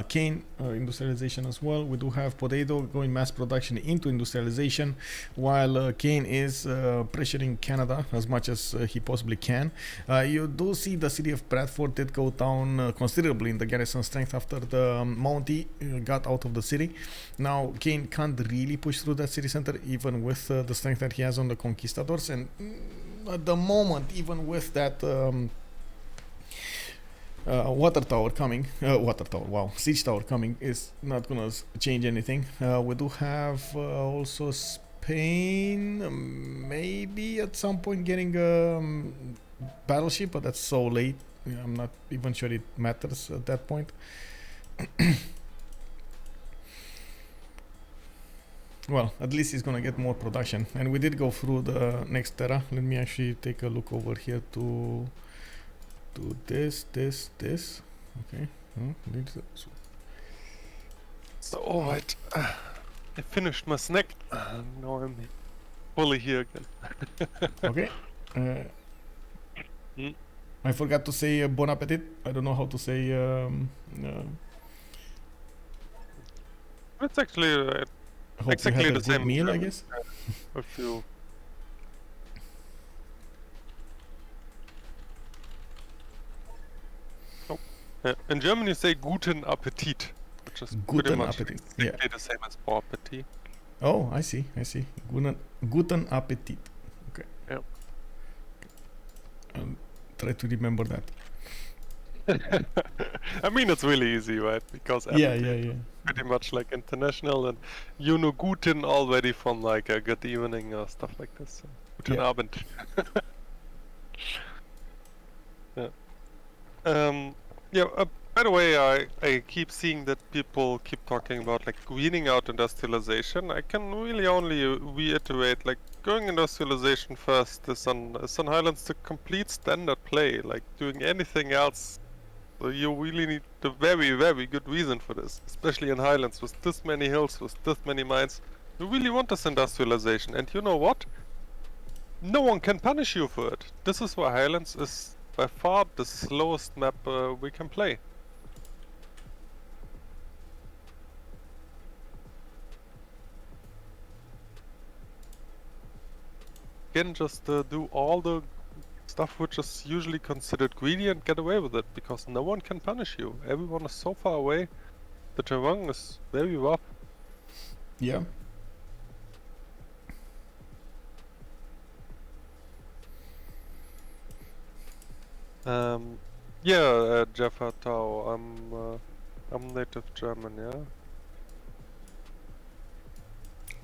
Kaine industrialization as well. We do have Potato going mass production into industrialization, while Kaine is pressuring Canada as much as he possibly can. You do see the city of Bradford did go down considerably in the garrison strength after the Mountie got out of the city. Now Kaine can't really push through that city center even with the strength that he has on the conquistadors, and at the moment, even with that water tower coming, siege tower coming, is not gonna change anything. We do have also Spain maybe at some point getting a battleship, but that's so late. I'm not even sure it matters at that point. Well, at least he's gonna get more production, and we did go through the next Terra. Let me actually take a look over here to this. Okay. So alright, I finished my snack. Now I'm fully here again. Okay. I forgot to say bon appetit. I don't know how to say. It's actually Hope exactly you had a the good same meal, I German. guess. If you in German you say guten Appetit, which is pretty Guten much Appetit. exactly the same as bon appetit. Oh, I see. Guten Appetit. Okay. Yep. I'll try to remember that. I mean, it's really easy, right? Because Yeah. pretty much like international, and you know guten already from like a good evening or stuff like this. So, guten Yeah. Abend. By the way, I keep seeing that people keep talking about like weeding out industrialization. I can really only reiterate, like, going industrialization first is on Highlands the complete standard play. Like, doing anything else, you really need a very, very good reason for this. Especially in Highlands with this many hills, with this many mines. You really want this industrialization, and you know what? No one can punish you for it. This is why Highlands is by far the slowest map we can play. Again, just do all the stuff which is usually considered greedy and get away with it, because no one can punish you. Everyone is so far away. The terrain is very rough. Yeah. Jeff Tau, I'm native German, yeah?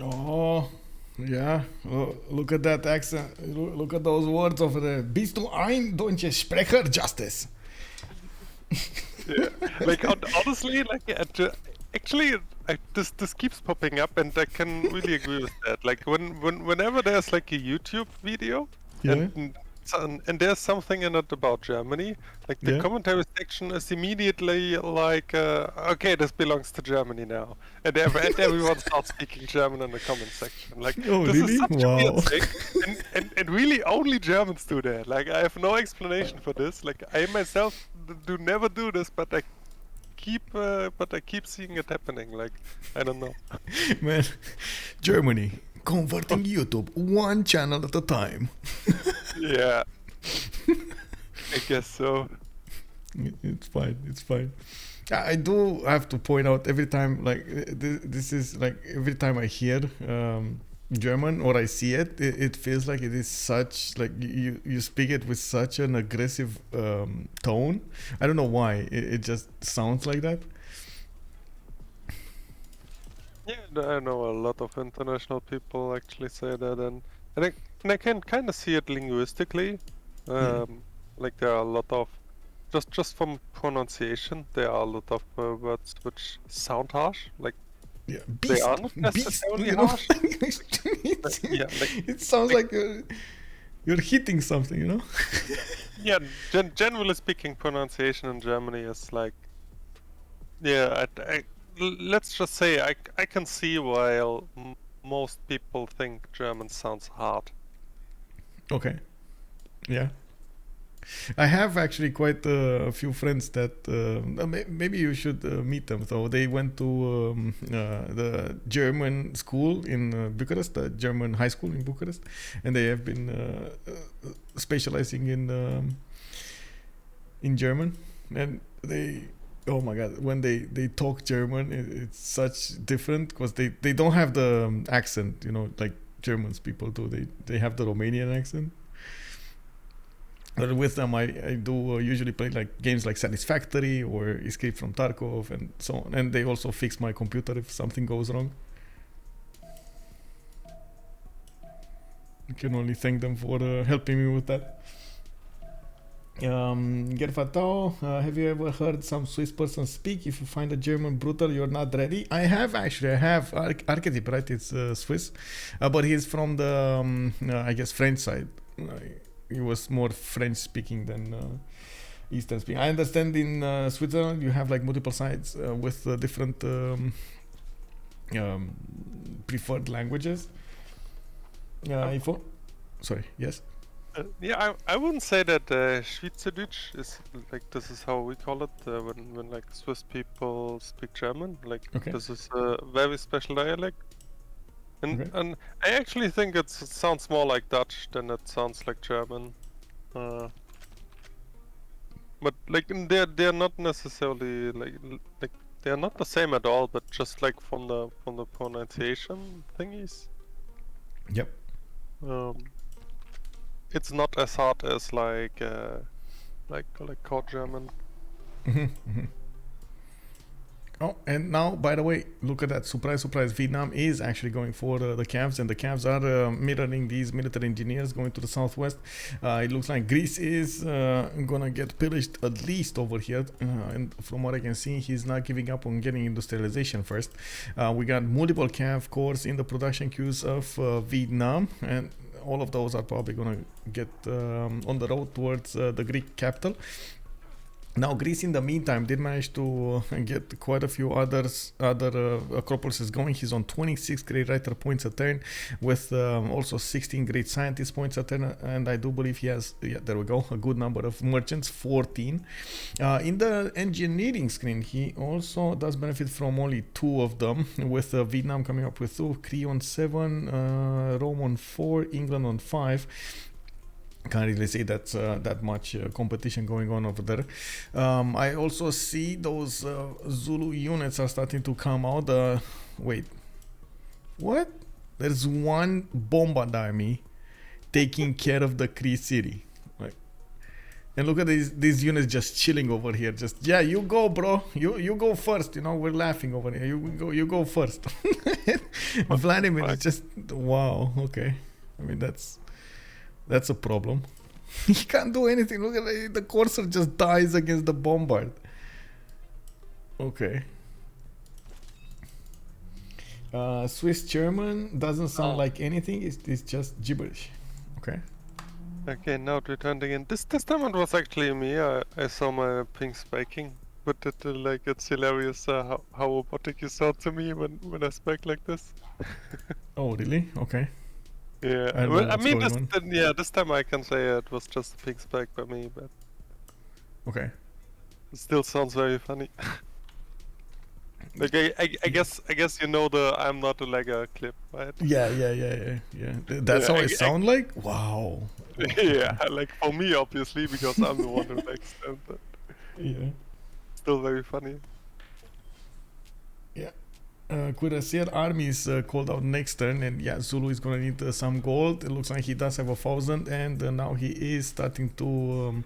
Oh, yeah. Oh, look at that accent. Look at those words over there. Bist du ein deutscher Sprecher, Justice? Yeah. Like, honestly, like, actually, this keeps popping up, and I can really agree with that. Like, whenever there's like a YouTube video, Yeah. and there's something in it about Germany, like the Yeah. commentary section is immediately like, okay, this belongs to Germany now, and everyone starts speaking German in the comment section. Like, Oh, this really? is such Wow. a weird thing, and really only Germans do that. Like, I have no explanation for this. Like, I myself do never do this, but I keep seeing it happening. Like, I don't know. Man, Germany converting YouTube one channel at a time. Yeah, I guess so. It's fine. I do have to point out every time, like, this is like every time I hear German or I see it, it feels like it is such, like, you speak it with such an aggressive tone. I don't know why. It just sounds like that. I know a lot of international people actually say that, and I can kind of see it linguistically. Like there are a lot of just from pronunciation, there are a lot of words which sound harsh. Like Yeah, they beast, are not beast, necessarily you know. harsh. Yeah, like It sounds like you're hitting something, you know. yeah. Generally speaking, pronunciation in Germany is like let's just say I can see why most people think German sounds hard. Okay. Yeah. I have actually quite a few friends that maybe you should meet them. So they went to the German school in Bucharest, the German high school in Bucharest, and they have been specializing in German. And they, oh my God, when they talk German, it's such different because they don't have the accent, you know, like Germans people do. They have the Romanian accent. But with them, I do usually play like games like Satisfactory or Escape from Tarkov and so on. And they also fix my computer if something goes wrong. I can only thank them for helping me with that. Gerfatao, have you ever heard some Swiss person speak? If you find a German brutal, you're not ready. I have actually. I have Archetype, right? It's Swiss, but he's from the I guess French side. He was more French speaking than Eastern speaking. I understand in Switzerland you have like multiple sides with different preferred languages. Sorry, yes. Yeah, I wouldn't say that Schweizerdeutsch is like this is how we call it when like Swiss people speak German. Like this is a very special dialect. And I actually think it sounds more like Dutch than it sounds like German. But like they're not necessarily like they're not the same at all. But just like from the pronunciation thingies. Yep. It's not as hard as like core German. Oh, and now, by the way, look at that. Surprise, surprise. Vietnam is actually going for the Cavs, and the Cavs are mirroring these military engineers going to the southwest. It looks like Greece is going to get pillaged at least over here. And from what I can see, he's not giving up on getting industrialization first. We got multiple Cav cores in the production queues of Vietnam, and all of those are probably going to get on the road towards the Greek capital. Now, Greece, in the meantime, did manage to get quite a few other acropolises going. He's on 26 great writer points a turn, with also 16 great scientist points a turn, and I do believe he has, there we go, a good number of merchants, 14. In the engineering screen, he also does benefit from only 2 of them, with Vietnam coming up with 2, Cree on 7, Rome on 4, England on 5. Can't really say that's that much competition going on over there. I also see those Zulu units are starting to come out. Wait, what? There's one bombard army taking care of the Cree city. Like, and look at these units just chilling over here. Just, yeah, you go, bro. You go first. You know, we're laughing over here. You go first. Vladimir is just, wow. Okay, I mean that's a problem. He can't do anything. Look at the Corsair just dies against the bombard. Okay. Swiss German doesn't sound like anything. It's just gibberish. Okay. Okay, now it returned again. This time it was actually me. I saw my ping spiking, but it's hilarious how robotic you sound to me when I spike like this. Oh, really? Okay. Yeah, I mean, this time I can say it was just a pig spike by me, but okay, it still sounds very funny. Like I guess you know the "I'm not a legger" clip, right? Yeah. That's how I sound like. Wow. Yeah, like for me obviously because I'm the one who likes them, but yeah, still very funny. Yeah. Cuirassier army is called out next turn, and yeah, Zulu is gonna need some gold. It looks like he does have 1,000, and now he is starting to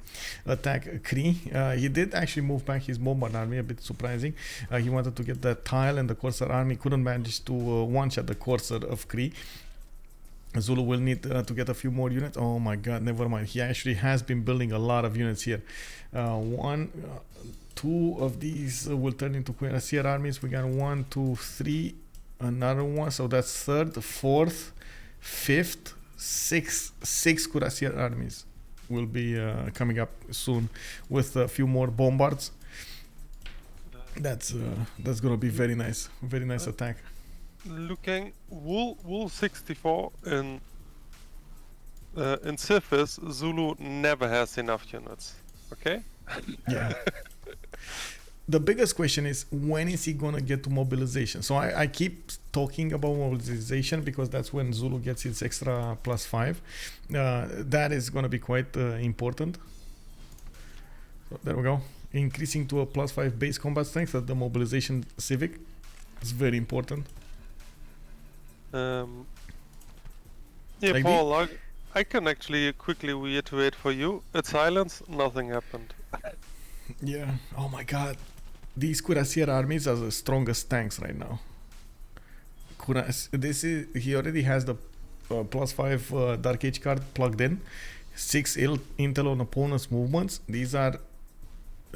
attack Cree. He did actually move back his bombard army, a bit surprising. He wanted to get that tile, and the Corsair army couldn't manage to one-shot the Corsair of Cree. Zulu will need to get a few more units. Oh my god, never mind. He actually has been building a lot of units here. Two of these will turn into Cuirassier armies. We got 1, 2, 3, another one. So that's third, fourth, fifth, six Cuirassier armies will be coming up soon with a few more bombards. That's gonna be very nice attack. Looking wool 64 in Sifis, Zulu never has enough units. Okay? Yeah. The biggest question is, when is he gonna get to mobilization? So I keep talking about mobilization because that's when Zulu gets its extra +5. That is gonna be quite important. So there we go. Increasing to a +5 base combat strength at the mobilization civic is very important. Yeah, Like Paul, I can actually quickly reiterate for you. At silence, nothing happened. Yeah. Oh my god. These Cuirassier armies are the strongest tanks right now. He already has the +5 Dark Age card plugged in. 6 intel on opponent's movements. These are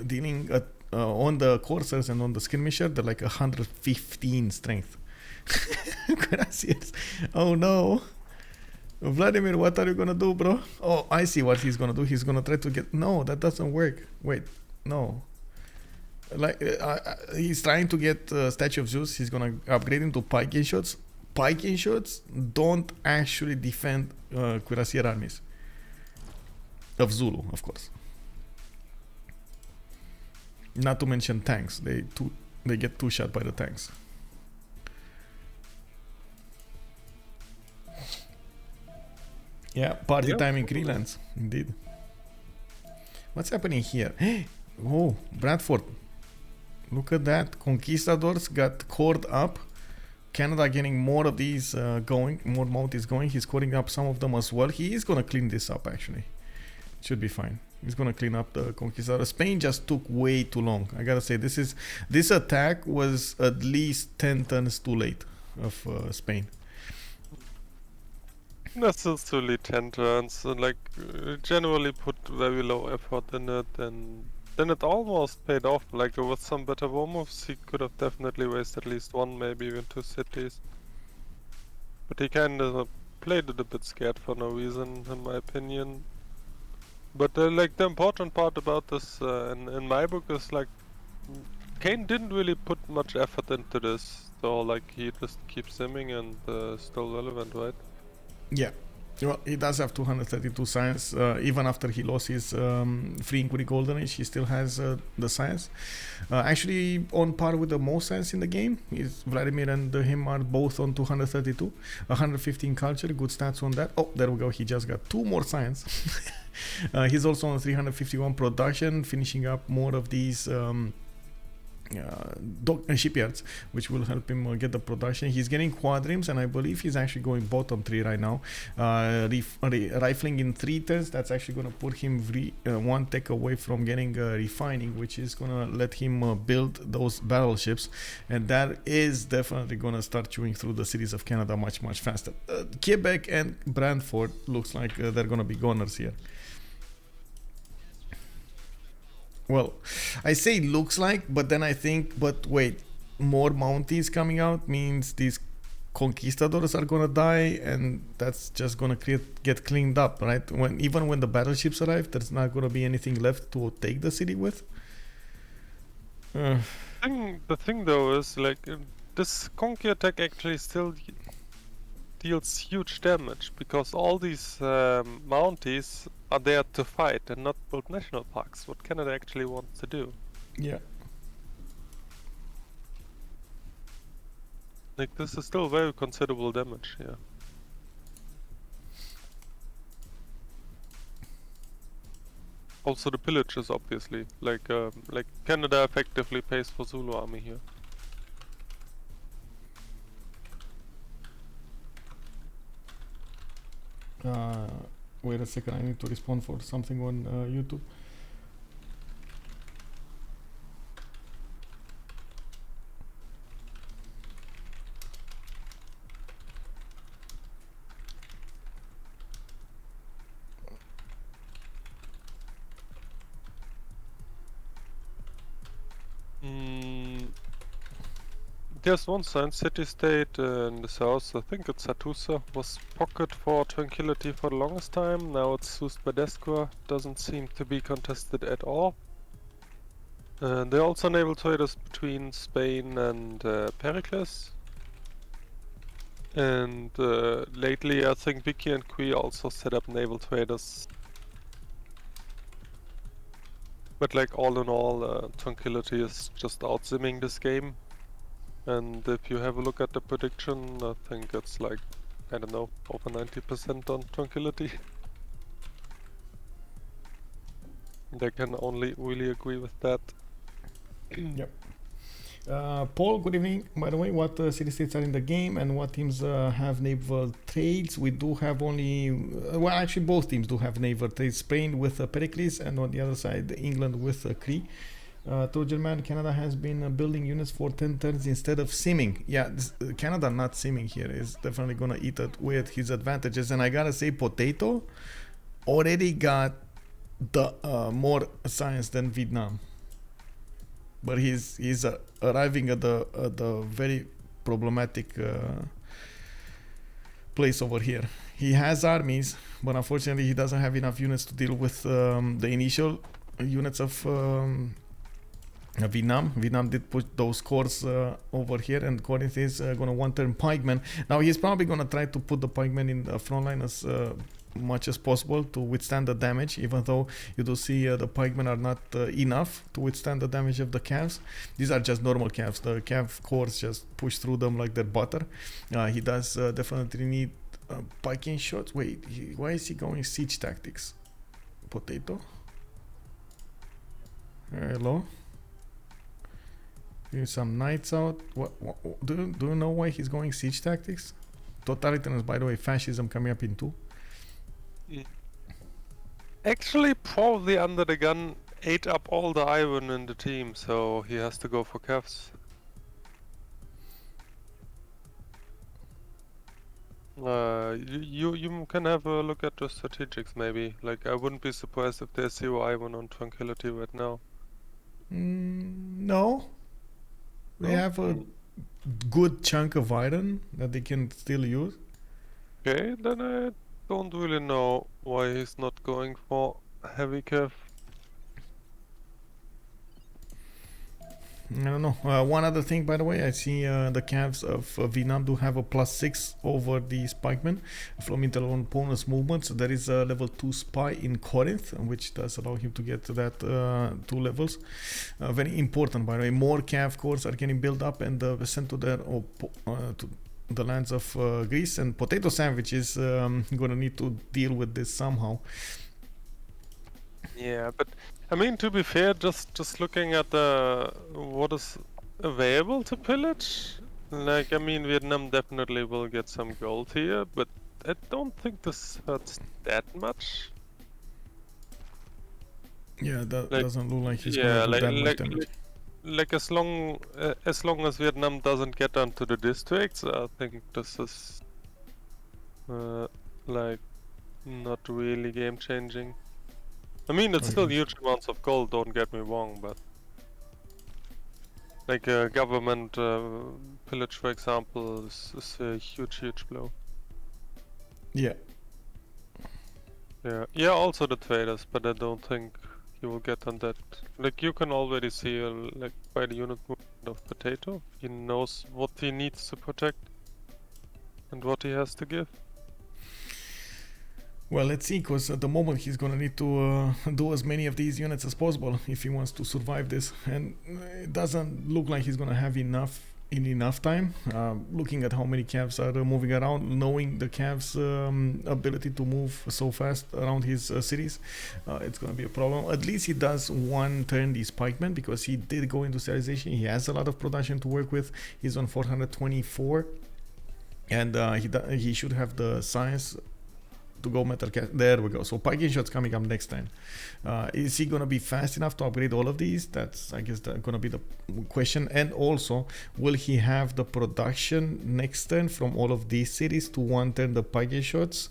dealing on the Corsairs and on the Skirmisher. They're like 115 strength. Cuirassiers. Oh no. Vladimir, what are you gonna do, bro? Oh, I see what he's gonna do. He's gonna try to get... No, that doesn't work. Wait, no. Like, he's trying to get Statue of Zeus. He's gonna upgrade into Pike shots. Pike shots don't actually defend Cuirassier armies. Of Zulu, of course. Not to mention tanks. They get two-shot by the tanks. Yeah, party time in Greenlands, indeed. What's happening here? Oh, Bradford. Look at that. Conquistadors got cored up. Canada getting more of these going, more mounties going. He's coring up some of them as well. He is going to clean this up, actually. Should be fine. He's going to clean up the Conquistadors. Spain just took way too long. I got to say, this attack was at least 10 turns too late of Spain. That's really 10 turns, and like generally put very low effort in it, and then it almost paid off. Like with some better war moves, he could have definitely raised at least 1, maybe even 2 cities. But he kind of played it a bit scared for no reason, in my opinion. But like the important part about this, in my book, is like Kaine didn't really put much effort into this, so like he just keeps simming and still relevant, right? Yeah. Well, he does have 232 science. Even after he lost his free inquiry golden age, he still has the science. Actually, on par with the most science in the game. Vladimir and him are both on 232. 115 culture, good stats on that. Oh, there we go. He just got 2 more science. He's also on 351 production, finishing up more of these shipyards, which will help him get the production. He's getting quadrims, and I believe he's actually going bottom 3 right now. Rifling in 3 turns, that's actually going to put him 1 tech away from getting refining, which is going to let him build those battleships, and that is definitely going to start chewing through the cities of Canada much faster. Quebec and Brantford looks like they're going to be goners here. Well, I say looks like, but then I think, but wait, more Mounties coming out means these Conquistadors are gonna die, and that's just gonna get cleaned up, right? Even when the battleships arrive, there's not gonna be anything left to take the city with. The thing though is, like, this Conquer attack actually still deals huge damage, because all these Mounties are there to fight and not build national parks, what Canada actually wants to do. Yeah. Like, this is still very considerable damage, yeah. Also the pillages, obviously. Like Canada effectively pays for Zulu army here. Wait a second, I need to respond for something on YouTube. There's one science city-state in the south, I think it's Hattusa, was pocket for Tranquility for the longest time. Now it's used by Deskra, doesn't seem to be contested at all. They're also naval traders between Spain and Pericles. And lately I think Vicky and Cree also set up naval traders. But like all in all, Tranquility is just out-simming this game. And if you have a look at the prediction, I think it's like, I don't know, over 90% on Tranquility. And I can only really agree with that. Yep. Paul, good evening. By the way, what city-states are in the game and what teams have naval trades? We do have only, well, actually both teams do have naval trades. Spain with Pericles, and on the other side, England with Cree. Trojan Man, Canada has been building units for 10 turns instead of simming. Yeah, Canada not simming here is definitely gonna eat away at his advantages. And I gotta say, Potato already got the more science than Vietnam. But he's arriving at the very problematic place over here. He has armies, but unfortunately he doesn't have enough units to deal with the initial units of Vietnam. Vietnam did push those cores over here, and Corinth is gonna one-turn pikemen. Now he's probably gonna try to put the pikemen in the front line as much as possible to withstand the damage, even though you do see the pikemen are not enough to withstand the damage of the calves. These are just normal calves. The calf cores just push through them like they're butter. He does definitely need piking shots. Wait, why is he going siege tactics? Potato? Hello? Here's some knights out. What do you know why he's going siege tactics? Totalitarianism, by the way, fascism coming up in 2. Actually, probably UnderTheGun ate up all the iron in the team, so he has to go for calves. You can have a look at the strategics maybe. Like, I wouldn't be surprised if there's 0 iron on Tranquility right now. No. They have a good chunk of iron that they can still use. Okay, then I don't really know why he's not going for heavy calf. I don't know. One other thing, by the way, I see the calves of Vietnam do have a +6 over the spikemen from internal bonus movements. There is a level 2 spy in Corinth, which does allow him to get to that 2 levels. Very important, by the way. More calf cores are getting built up and sent to their to the lands of Greece, and PotatoSandwich is gonna need to deal with this somehow. Yeah, but I mean, to be fair, just looking at what is available to pillage, like, I mean, Vietnam definitely will get some gold here, but I don't think this hurts that much. Yeah, that like, doesn't look like he's gonna do that much damage. Like as long as Vietnam doesn't get onto the districts, I think this is like not really game changing. I mean, it's still huge amounts of gold, don't get me wrong, but like government pillage, for example, is a huge blow. Yeah. Yeah, also the traders, but I don't think you will get on that. Like, you can already see like by the unit movement of Potato, he knows what he needs to protect and what he has to give. Well, let's see, because at the moment he's gonna need to do as many of these units as possible if he wants to survive this, and it doesn't look like he's gonna have enough in enough time. Looking at how many calves are moving around, knowing the calves' ability to move so fast around his cities, it's gonna be a problem. At least he does one turn these pikemen, because he did go into serialization. He has a lot of production to work with. He's on 424, and he should have the science to go metal cast. There we go. So Piking shots coming up next time. Is he gonna be fast enough to upgrade all of these? That's, I guess, gonna be the question. And also, will he have the production next turn from all of these cities to one turn the Piking shots,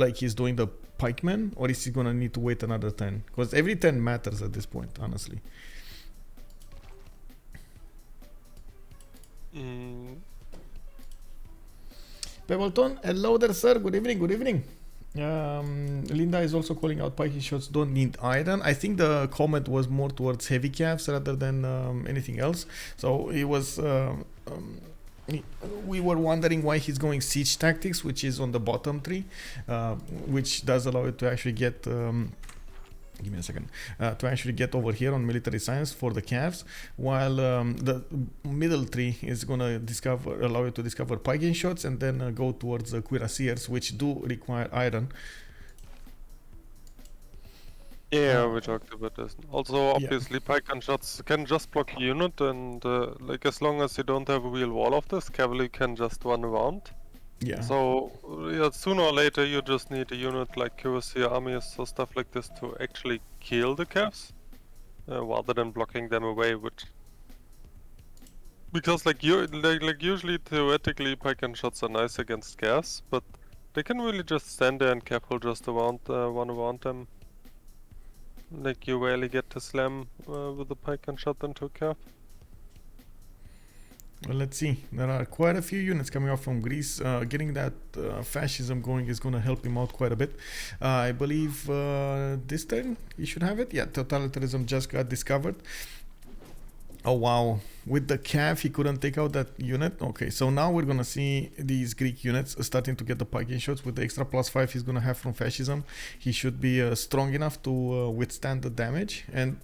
like he's doing the pikeman, or is he gonna need to wait another turn? Because every turn matters at this point, honestly. Pebbleton, hello there, sir. Good evening. Good evening. Linda is also calling out Piking shots don't need iron. I think the comment was more towards heavy calves rather than anything else. So it was. We were wondering why he's going siege tactics, which is on the bottom tree, which does allow it to actually get. Give me a second. To actually get over here on military science for the calves, while the middle tree is gonna allow you to discover Piking shots and then go towards the cuirassiers, which do require iron. Yeah, we talked about this. Also, obviously, Piking shots can just block a unit, and like as long as you don't have a real wall of this, cavalry can just run around. Yeah. So yeah, sooner or later you just need a unit like cuirassier armies or stuff like this to actually kill the calves, rather than blocking them away. Because like usually theoretically Piking shots are nice against calves, but they can really just stand there and careful just around run around them. Like you rarely get to slam with a Piking shot into a calf. Well, let's see. There are quite a few units coming out from Greece. Getting that fascism going is going to help him out quite a bit. I believe this turn he should have it. Yeah, totalitarianism just got discovered. Oh wow, with the calf he couldn't take out that unit. Okay, so now we're gonna see these Greek units starting to get the Piking shots. With the extra +5 he's gonna have from fascism, he should be strong enough to withstand the damage. And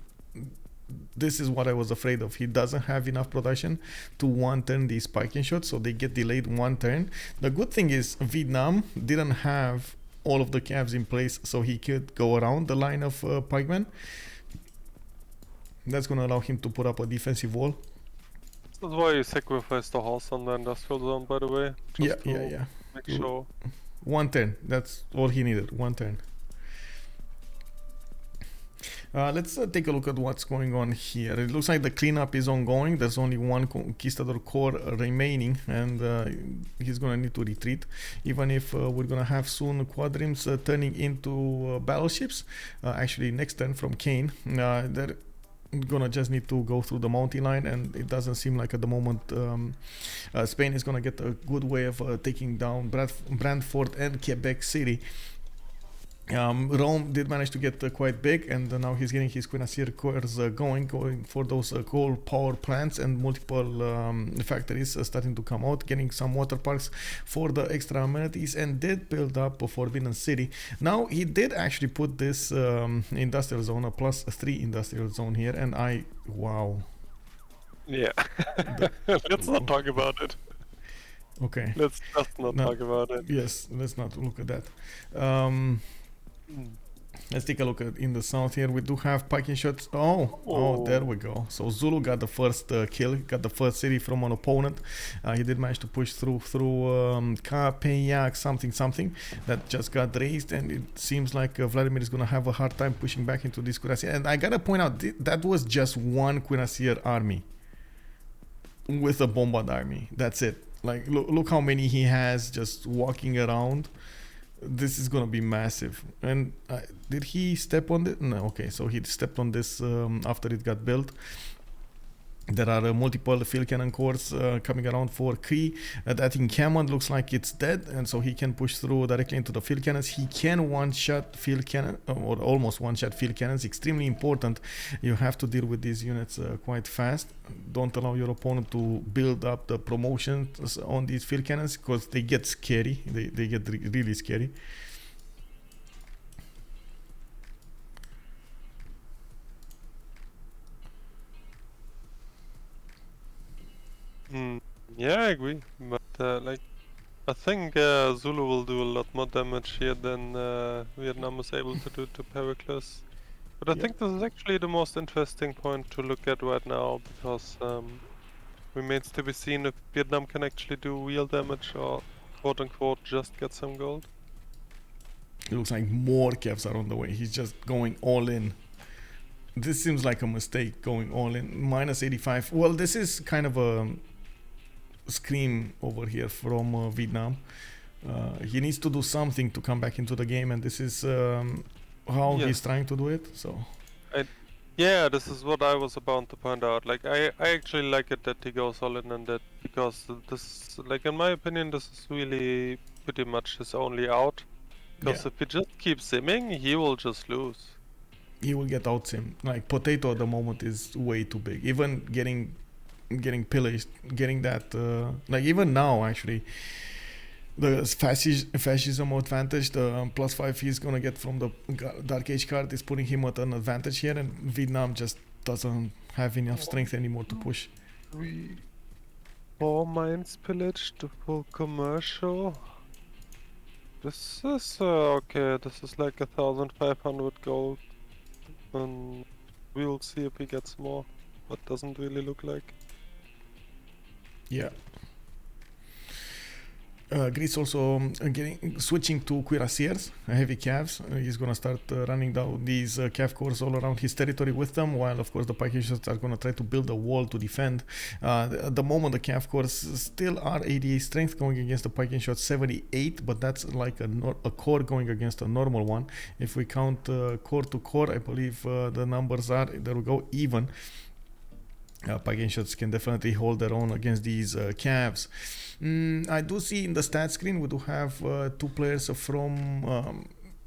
this is what I was afraid of. He doesn't have enough production to one turn these Piking shots, so they get delayed one turn. The good thing is Vietnam didn't have all of the calves in place, so he could go around the line of pikemen. That's going to allow him to put up a defensive wall. That's why he sacrificed the horse on the industrial zone, by the way. Yeah. Make sure. One turn. That's all he needed. One turn. Let's take a look at what's going on here. It looks like the cleanup is ongoing. There's only one conquistador corps remaining, and he's going to need to retreat. Even if we're going to have soon quadrims turning into battleships. Actually, next turn from Kaine. They're gonna just need to go through the mountain line, and it doesn't seem like at the moment Spain is gonna get a good way of taking down Brantford and Quebec City. Rome did manage to get quite big, and now he's getting his cuirassier corps going for those coal power plants, and multiple factories starting to come out, getting some water parks for the extra amenities, and did build up a Forbidden City. Now he did actually put this industrial zone, a +3 industrial zone here, and wow. Yeah. Let's not talk about it. Okay. Let's just not talk about it. Yes, let's not look at that. Let's take a look at in the south here. We do have Piking shots. Oh, there we go. So Zulu got the first kill, got the first city from an opponent. He did manage to push through Kapeyak something that just got raised, and it seems like Vladimir is gonna have a hard time pushing back into this cuirassier. And I gotta point out that was just one cuirassier army with a bombard army. That's it. Like look how many he has just walking around. This is gonna be massive. And did he step on it? No. Okay, so he stepped on this after it got built. There are multiple field cannon corps coming around for Cree. That encampment looks like it's dead, and so he can push through directly into the field cannons. He can one-shot field cannon, or almost one-shot field cannons. Extremely important. You have to deal with these units quite fast. Don't allow your opponent to build up the promotions on these field cannons, because they get scary. They get really scary. Yeah, I agree, but like, I think Zulu will do a lot more damage here than Vietnam was able to do to Pericles. But I think this is actually the most interesting point to look at right now, because remains to be seen if Vietnam can actually do real damage or quote-unquote just get some gold. It looks like more caps are on the way. He's just going all in. This seems like a mistake, going all in. Minus 85. Well, this is kind of a scream over here from Vietnam. He needs to do something to come back into the game, and this is how he's trying to do it. So yeah, this is what I was about to point out. Like, I actually like it that he goes all in on that, because this, like, in my opinion, this is really pretty much his only out. Because if he just keeps simming, he will just lose. He will get out sim. Like, Potato at the moment is way too big. Even getting pillaged, getting that, like, even now actually, the fascism advantage, the +5 he's gonna get from the Dark Age card is putting him at an advantage here, and Vietnam just doesn't have enough strength anymore to push. 4 mines pillaged, the full commercial. This is okay, this is like 1,500 gold, and we'll see if he gets more, but doesn't really look like. Yeah. Greece also switching to cuirassiers, heavy calves. He's gonna start running down these calf cores all around his territory with them, while of course the Pikesians are gonna try to build a wall to defend. At the moment the calf cores still are 88 strength going against the Pikean shot 78, but that's like a core going against a normal one. If we count core to core, I believe the numbers are, there we go, even. Pikean shots can definitely hold their own against these calves. I do see in the stat screen we do have 2 players from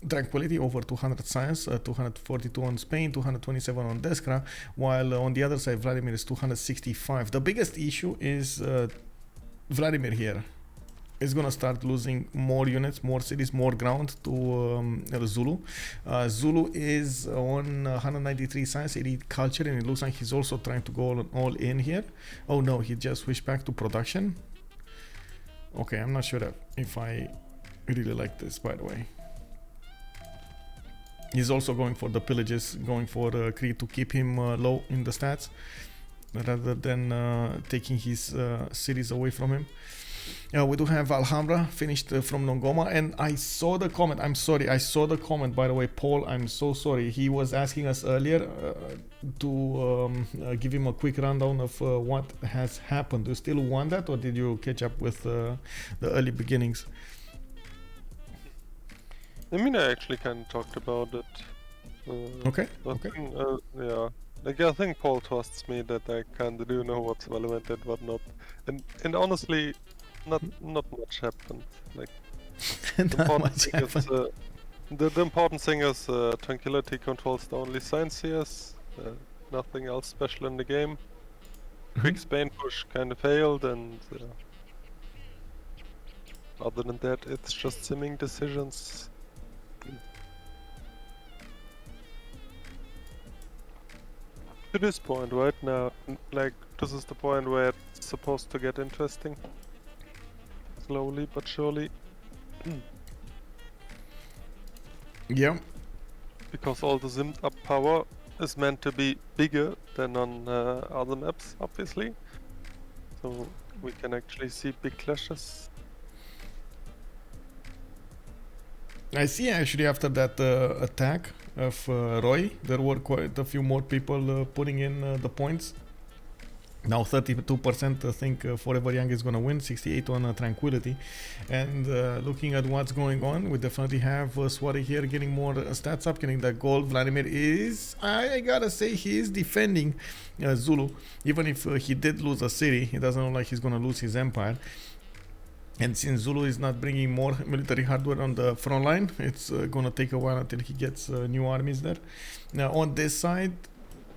Tranquility over 200 science, 242 on Spain, 227 on Deskra, while on the other side Vladimir is 265. The biggest issue is Vladimir here is gonna start losing more units, more cities, more ground to Zulu. Zulu is on 193 science, 80 culture, and it looks like he's also trying to go all in here. Oh no, he just switched back to production. Okay, I'm not sure if I really like this, by the way. He's also going for the pillages, going for Cree to keep him low in the stats, rather than taking his cities away from him. We do have Alhambra finished from Nongoma, and I saw the comment. I'm sorry, I saw the comment, by the way, Paul. I'm so sorry. He was asking us earlier to give him a quick rundown of what has happened. Do you still want that, or did you catch up with the early beginnings? I mean, I actually kind of talked about it. Okay. Yeah. Like, I think Paul trusts me that I kind of do know what's relevant and what not. And honestly, not much happened. Like, the important thing is Tranquility controls the only science here. Nothing else special in the game. Quick Spain push kind of failed, and other than that, it's just simming decisions. To this point right now, like, this is the point where it's supposed to get interesting. Slowly but surely. Yeah. Because all the zimmed up power is meant to be bigger than on other maps, obviously. So we can actually see big clashes. I see actually after that attack of Roy, there were quite a few more people putting in the points. Now 32% I think Forever Young is gonna win, 68 on Tranquility. And looking at what's going on, we definitely have Swatiqq here getting more stats up, getting that gold. Vladimir is, I gotta say, he is defending Zulu. Even if he did lose a city, it doesn't look like he's gonna lose his empire. And since Zulu is not bringing more military hardware on the front line, it's gonna take a while until he gets new armies there. Now on this side,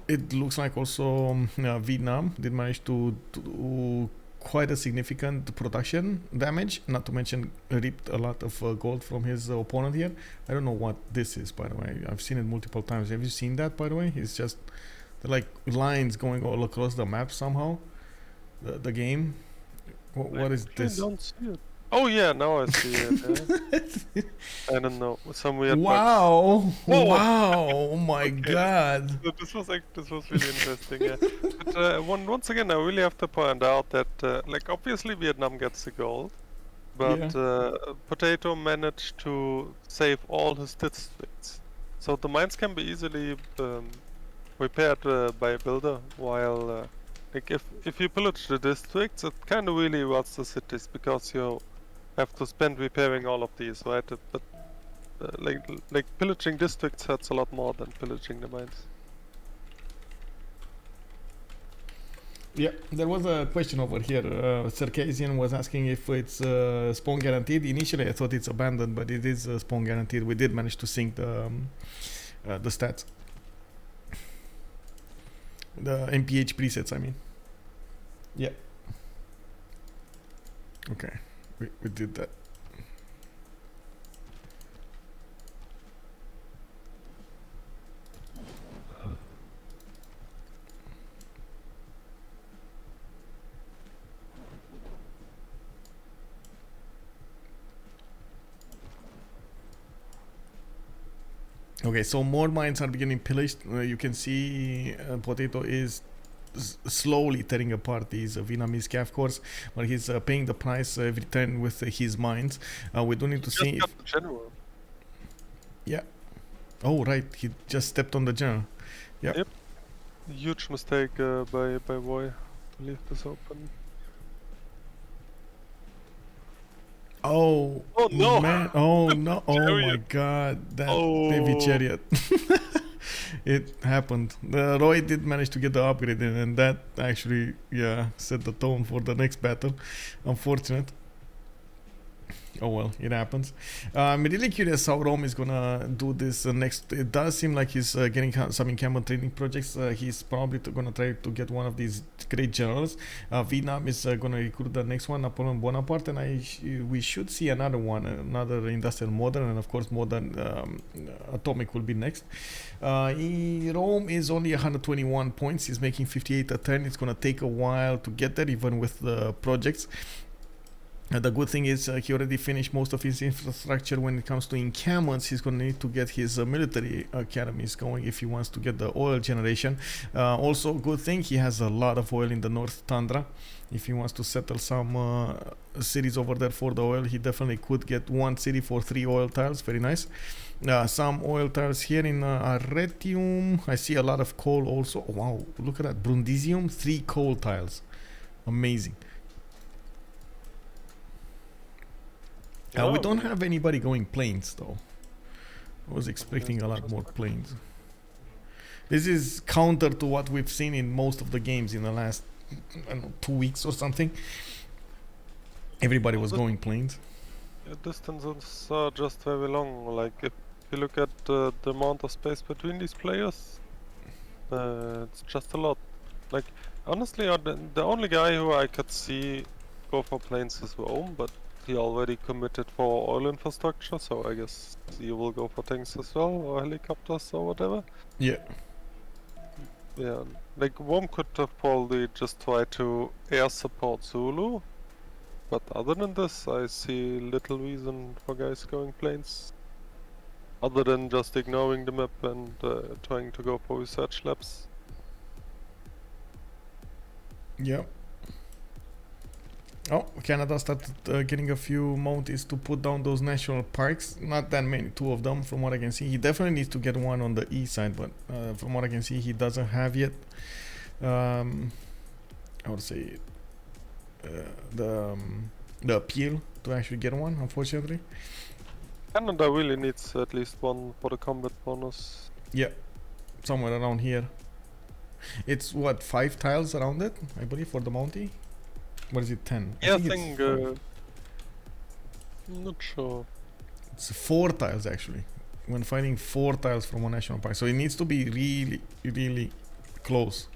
it looks like also Vietnam did manage to do quite a significant production damage, not to mention ripped a lot of gold from his opponent here. I don't know what this is, by the way. I've seen it multiple times. Have you seen that, by the way? It's just like lines going all across the map somehow. The game. What is this? I don't see it. Oh yeah, now I see it. I don't know, some weird. Wow! Wow! Oh my god! So this was really interesting. Yeah. But once again, I really have to point out that like, obviously Vietnam gets the gold, but Potato managed to save all his districts. So the mines can be easily repaired by a builder, while like if you pillage the districts, it kind of really rots the cities because you have to spend repairing all of these, right? But like pillaging districts hurts a lot more than pillaging the mines. Yeah, there was a question over here. Circassian was asking if it's spawn guaranteed. Initially, I thought it's abandoned, but it is spawn guaranteed. We did manage to sync the stats, the MPH presets. I mean, yeah. Okay, we did that. Okay, so more mines are beginning pillaged. You can see Potato is slowly tearing apart these Vietnamese calf cores, but he's paying the price every turn with his mines. We do need to see. Just got the general. Yeah. Oh right, he just stepped on the general. Yeah. Yep. Huge mistake by Roy to leave this open. Oh, Oh no! man! Oh no! Oh my God! That heavy chariot. It happened. Roy did manage to get the upgrade in, and that actually, yeah, set the tone for the next battle. Unfortunate. Oh well, it happens. I'm really curious how Rome is gonna do this next. It does seem like he's getting some encampment training projects. He's probably gonna try to get one of these great generals. Vietnam is gonna recruit the next one, Napoleon Bonaparte, and we should see another one, another industrial modern, and of course modern atomic will be next. Rome is only 121 points. He's making 58 a turn. It's gonna take a while to get there, even with the projects. The good thing is he already finished most of his infrastructure. When it comes to encampments, he's going to need to get his military academies going if he wants to get the oil generation. Also, good thing he has a lot of oil in the North Tundra. If he wants to settle some cities over there for the oil, he definitely could get one city for 3 oil tiles. Very nice. Some oil tiles here in Arretium. I see a lot of coal also. Oh, wow, look at that. Brundisium, 3 coal tiles. Amazing. We don't have anybody going planes though. I was expecting a lot more planes. This is counter to what we've seen in most of the games in the last, I don't know, 2 weeks or something. Everybody was going planes. Distances are just very long. Like if you look at the amount of space between these players, it's just a lot. Like honestly, the only guy who I could see go for planes is Rome, but he already committed for oil infrastructure, so I guess he will go for tanks as well, or helicopters or whatever. Yeah. Yeah, like Rome could have probably just tried to air support Zulu, but other than this, I see little reason for guys going planes. Other than just ignoring the map and trying to go for research labs. Yeah. Oh, Canada started getting a few mounties to put down those national parks. Not that many, 2 of them from what I can see. He definitely needs to get one on the east side, but from what I can see, he doesn't have yet. I would say the appeal to actually get one, unfortunately. Canada really needs at least one for the combat bonus. Yeah, somewhere around here. It's what, 5 tiles around it, I believe, for the mountie. What is it, 10? Yeah, I think not sure. It's 4 tiles actually. When finding 4 tiles from a national park, so it needs to be really, really close.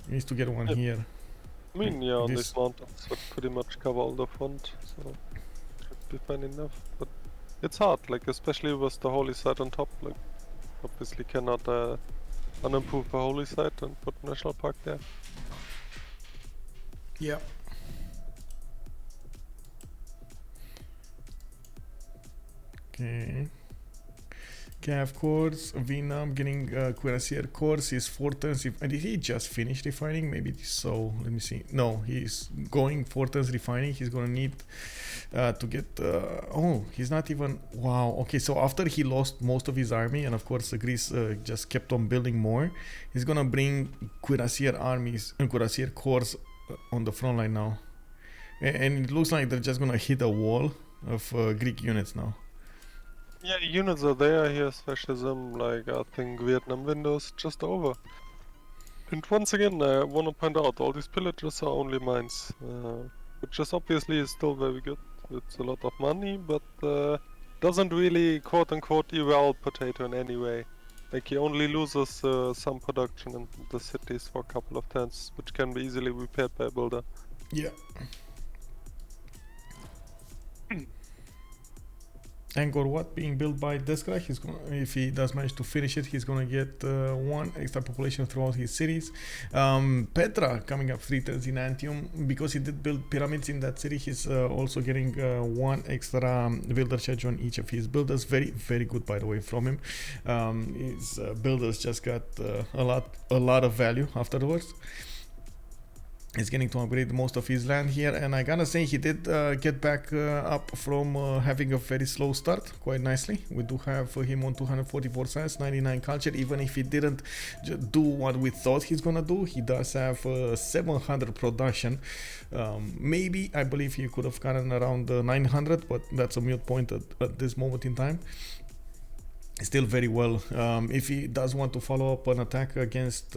It needs to get one here. I mean, yeah, on these mountains would pretty much cover all the front, so should be fine enough. But it's hard, like especially with the holy site on top. Like, obviously cannot unimprove the holy site and put national park there. Yeah. Okay. Cav cores, Vietnam getting Cuirassier cores. His 4 turns. Did he just finish refining? Maybe so. Let me see. No, he's going 4 turns refining. He's gonna need to get. Oh, he's not even. Wow. Okay, so after he lost most of his army, and of course Greece just kept on building more, he's gonna bring Cuirassier armies and Cuirassier corps on the front line now, and it looks like they're just gonna hit a wall of Greek units now. Yeah, units are there. Here's fascism. Like, I think Vietnam window's just over. And once again, I want to point out all these pillages are only mines, which is obviously still very good. It's a lot of money, but doesn't really quote-unquote eval Potato in any way. Like, he only loses some production in the cities for a couple of turns, which can be easily repaired by a builder. Yeah. Angkor Wat being built by Deskra. He's gonna, if he does manage to finish it, he's gonna get 1 extra population throughout his cities. Petra coming up 3 turns in Antium because he did build pyramids in that city. He's also getting 1 extra builder charge on each of his builders. Very, very good, by the way, from him. His builders just got a lot of value afterwards. He's getting to upgrade most of his land here, and I gotta say he did get back up from having a very slow start quite nicely. We do have him on 244 science, 99 culture. Even if he didn't do what we thought he's gonna do, he does have 700 production. Maybe I believe he could have gotten around 900, but that's a moot point at this moment in time. Still very well. If he does want to follow up an attack against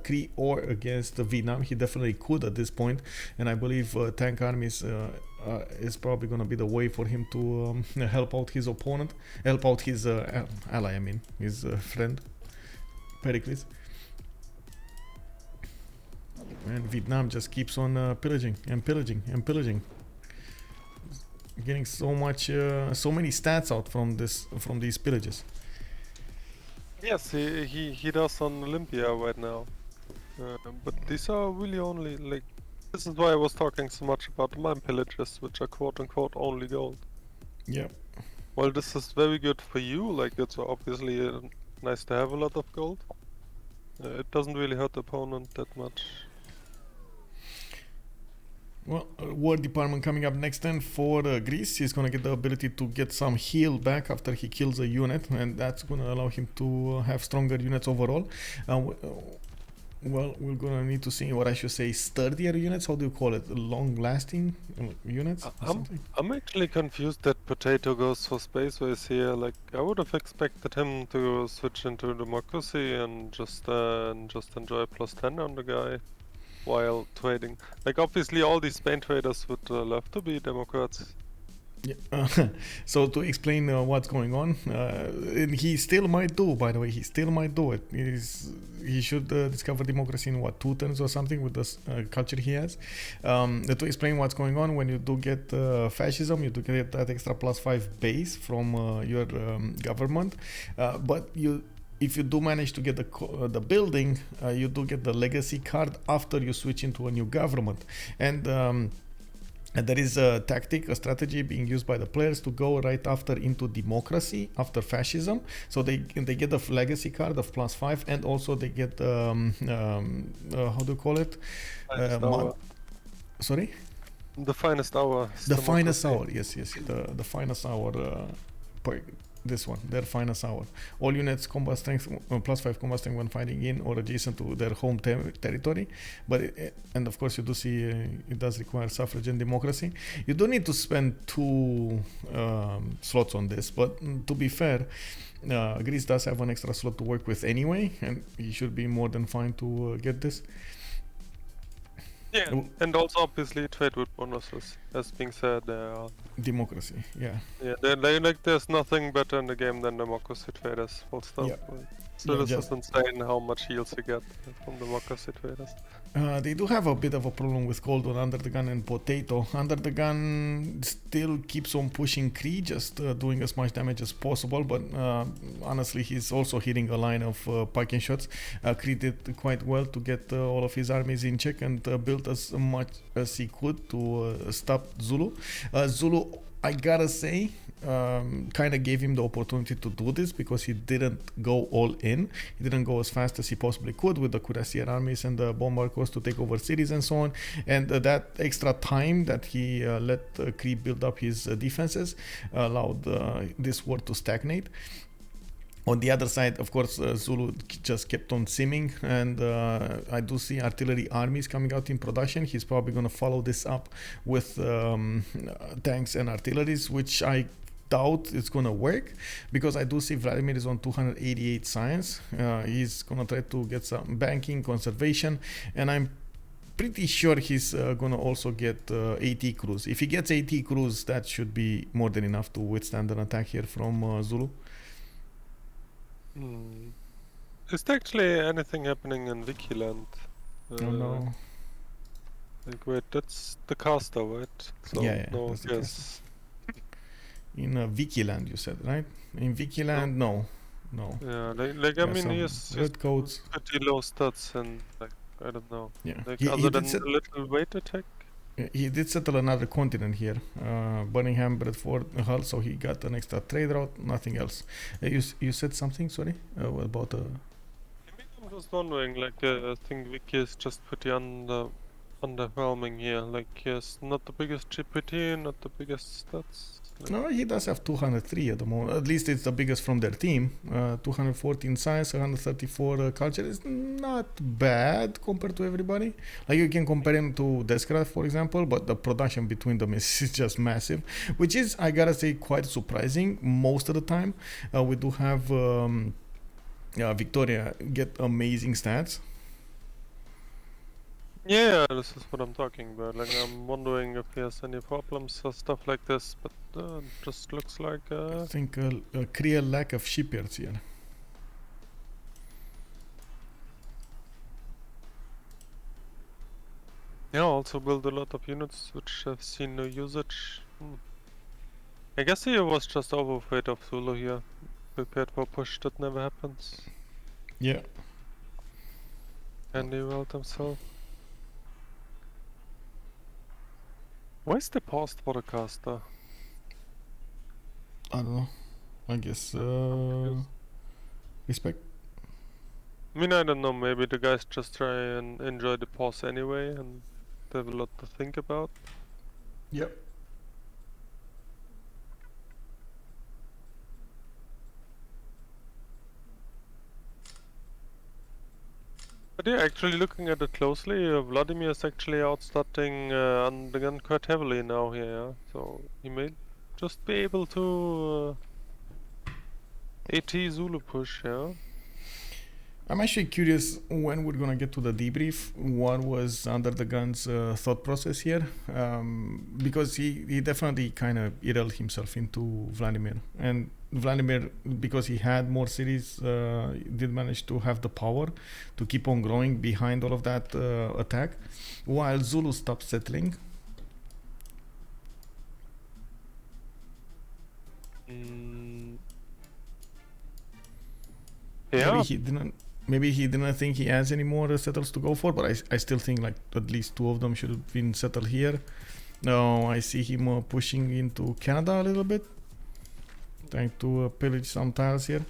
Cree or against Vietnam, he definitely could at this point, and I believe tank armies is probably going to be the way for him to help out his opponent, help out his ally, I mean his friend Pericles. And Vietnam just keeps on pillaging and pillaging and pillaging, getting so many stats out from these pillages. Yes, he does on Olympia right now, but these are really only like. This is why I was talking so much about mine pillages, which are quote-unquote only gold. Yeah. Well, this is very good for you. Like, it's obviously nice to have a lot of gold. It doesn't really hurt the opponent that much. Well, War Department coming up next then for Greece. He's gonna get the ability to get some heal back after he kills a unit, and that's gonna allow him to have stronger units overall. Well, we're gonna need to see, what I should say, sturdier units. How do you call it? Long-lasting units? I'm actually confused that Potato goes for space race here. Like, I would have expected him to switch into democracy and just enjoy +10 on the guy while trading. Like, obviously all these Spain traders would love to be Democrats. Yeah. So to explain what's going on, and he still might do, by the way, he still might do it. He should discover democracy in what, 2 turns or something with this culture he has. To explain what's going on, when you do get fascism, you do get that extra +5 base from your government, but if you do manage to get the building, you do get the legacy card after you switch into a new government. And there is a tactic, a strategy being used by the players to go right after into democracy, after fascism. So they get the legacy card of +5, and also they get how do you call it? Sorry? The finest hour. The finest hour, yes. The finest hour. This one, their finest hour. All units combat strength +5 combat strength when fighting in or adjacent to their home territory. But and of course you do see it does require suffrage and democracy. You do need to spend 2 slots on this, but to be fair, Greece does have an extra slot to work with anyway, and he should be more than fine to get this. Yeah, and also obviously trade with bonuses. As being said, democracy, yeah. Yeah, like there's nothing better in the game than democracy traders. Full stop. Yeah. So this is insane how much heals you get from democracy traders. They do have a bit of a problem with gold on UnderTheGun and Potato. UnderTheGun still keeps on pushing Cree, just doing as much damage as possible, but honestly he's also hitting a line of parking shots. Cree did quite well to get all of his armies in check and built as much as he could to stop Zulu. Zulu, I gotta say, kind of gave him the opportunity to do this because he didn't go all in. He didn't go as fast as he possibly could with the Cuirassier armies and the Bomber Corps to take over cities and so on. And that extra time that he let Cree build up his defenses allowed this war to stagnate. On the other side, of course, Zulu just kept on simming, and I do see artillery armies coming out in production. He's probably going to follow this up with tanks and artilleries, which I doubt it's going to work, because I do see Vladimir is on 288 science. He's going to try to get some banking, conservation, and I'm pretty sure he's going to also get AT crews. If he gets AT crews, that should be more than enough to withstand an attack here from Zulu. Is there actually anything happening in Wikiland? Oh no. Like, wait, that's the caster, right? So, Yeah, no, that's the yes. In Wikiland, you said, right? In Wikiland, no. Yeah, like I Yeah, mean, some he's red coats. pretty low stats, and like, I don't know. Yeah. Like, He other did than a little weight attack? He did settle another continent here, Birmingham, Bradford, Hull, so he got an extra trade route, nothing else. You said something, sorry, about... I'm just wondering, like, I think Wiki is just pretty underwhelming here. Like, he has not the biggest GPT, not the biggest stats. Like, No, he does have 203 at the moment. At least it's the biggest from their team. 214 science, 134 culture is not bad compared to everybody. Like, you can compare him to Deskra, for example, but the production between them is just massive, which is, I gotta say, quite surprising most of the time. We do have Victoria get amazing stats. yeah, this is what I'm talking about. Like, I'm wondering if he has any problems or stuff like this, but just looks like I think a clear lack of shipyards here. yeah, also build a lot of units which have seen no usage. I guess he was just overafraid of Zulu here, prepared for a push that never happens, Yeah. and he willed himself. Why is the paused for the caster? I don't know. I guess respect. I mean, I don't know, maybe the guys just try and enjoy the pause anyway, and they have a lot to think about. Yep. But yeah, actually looking at it closely, Vladimir is actually outstarting UnderTheGun quite heavily now here, yeah? So he may just be able to AT Zulu push, yeah? I'm actually curious when we're gonna get to the debrief. What was UnderTheGun's thought process here? Because he definitely kind of irreled himself into Vladimir, and Vladimir, because he had more cities, did manage to have the power to keep on growing behind all of that attack, while Zulu stopped settling. Yeah. Maybe he didn't think he has any more settles to go for, but I still think like at least 2 of them should have been settled here. No, I see him pushing into Canada a little bit, trying to pillage some tiles here.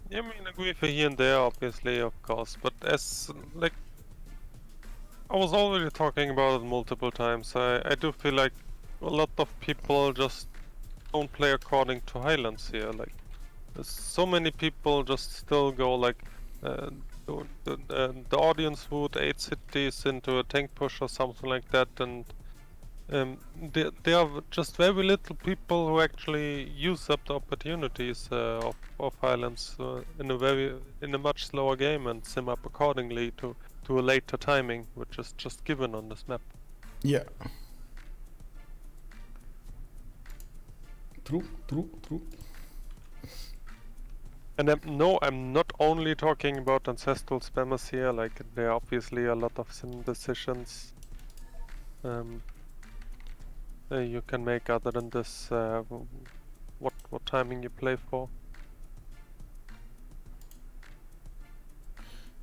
Yeah, I mean, agree for here and there, obviously, of course, but as, like, I was already talking about it multiple times, I do feel like a lot of people just don't play according to Highlands here. Like, there's so many people just still go like, the audience would 8 cities into a tank push or something like that, and there are just very little people who actually use up the opportunities of Highlands in a much slower game and sim up accordingly to a later timing, which is just given on this map. Yeah. True. And no, I'm not only talking about ancestral spammers here, like there are obviously a lot of sim decisions you can make other than this, what timing you play for.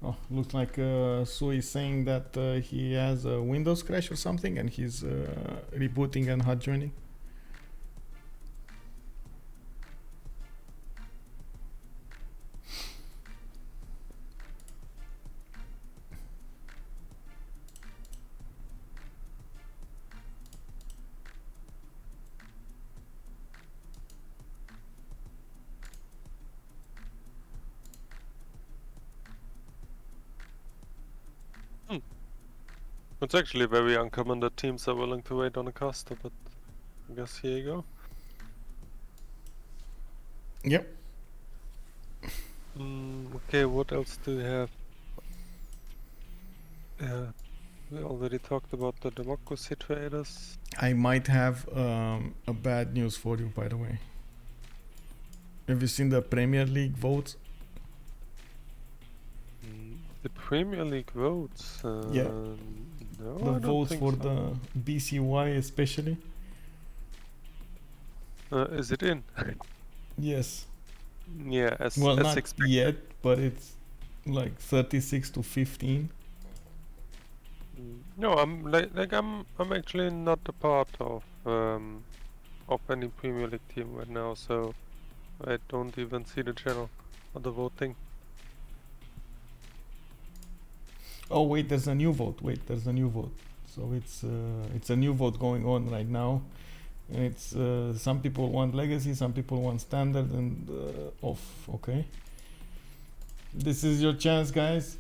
Oh, looks like Sue is saying that he has a Windows crash or something, and he's rebooting and hard joining. It's actually very uncommon that teams are willing to wait on a caster, but I guess here you go. Yep. Okay, what else do we have? We already talked about the democracy traders. I might have a bad news for you, by the way. Have you seen the Premier League votes? The Premier League votes? Yeah. No, The I don't votes think for so. the BCY especially? Is it in? Yes. Yeah, as Well, as not expected. yet, but it's like 36 to 15. No, I'm actually not a part of any Premier League team right now, so I don't even see the channel or the voting. Oh wait, there's a new vote. So it's a new vote going on right now. And it's some people want legacy, some people want standard and off. Okay. This is your chance, guys.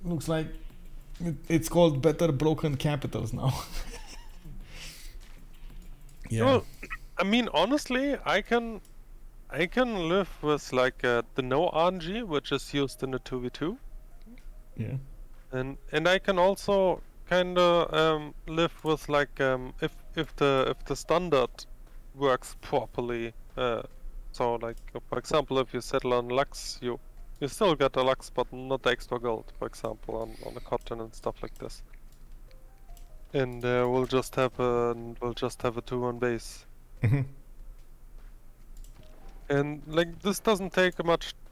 Looks like it's called Better Broken Capitals now. Yeah. Well, I mean, honestly, I can live with like the no RNG, which is used in the 2v2, Yeah. and I can also kind of live with like if the standard works properly. So like for example, if you settle on Lux, you still get a Lux, but not the extra gold. For example, on the cotton and stuff like this. And we'll just have a 2-1 base. Mhm. And like this doesn't take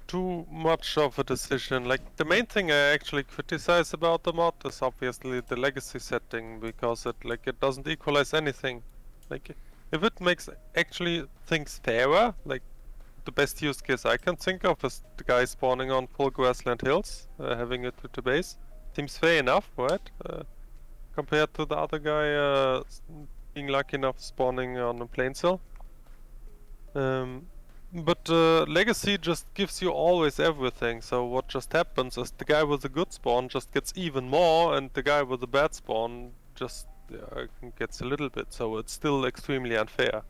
too much of a decision. Like the main thing I actually criticize about the mod is obviously the legacy setting, because it doesn't equalize anything. Like if it makes actually things fairer, like the best use case I can think of is the guy spawning on full grassland hills, having it with the base. Seems fair enough, right? Compared to the other guy being lucky enough spawning on a plains hill. But Legacy just gives you always everything, so what just happens is the guy with a good spawn just gets even more, and the guy with a bad spawn just gets a little bit, so it's still extremely unfair.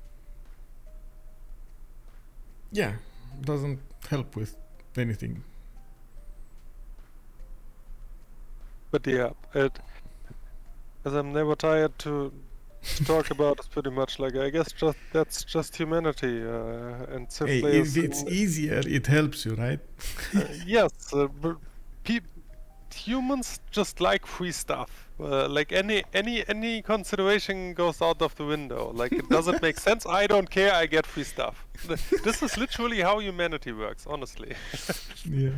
Yeah. Doesn't help with anything. But yeah, as I'm never tired to talk about, it's pretty much like, I guess that's just humanity, and Hey, players. if it's easier, it helps you, right? Yes, but humans just like free stuff. Like any consideration goes out of the window. Like it doesn't make sense. I don't care. I get free stuff. This is literally how humanity works, honestly. Yeah.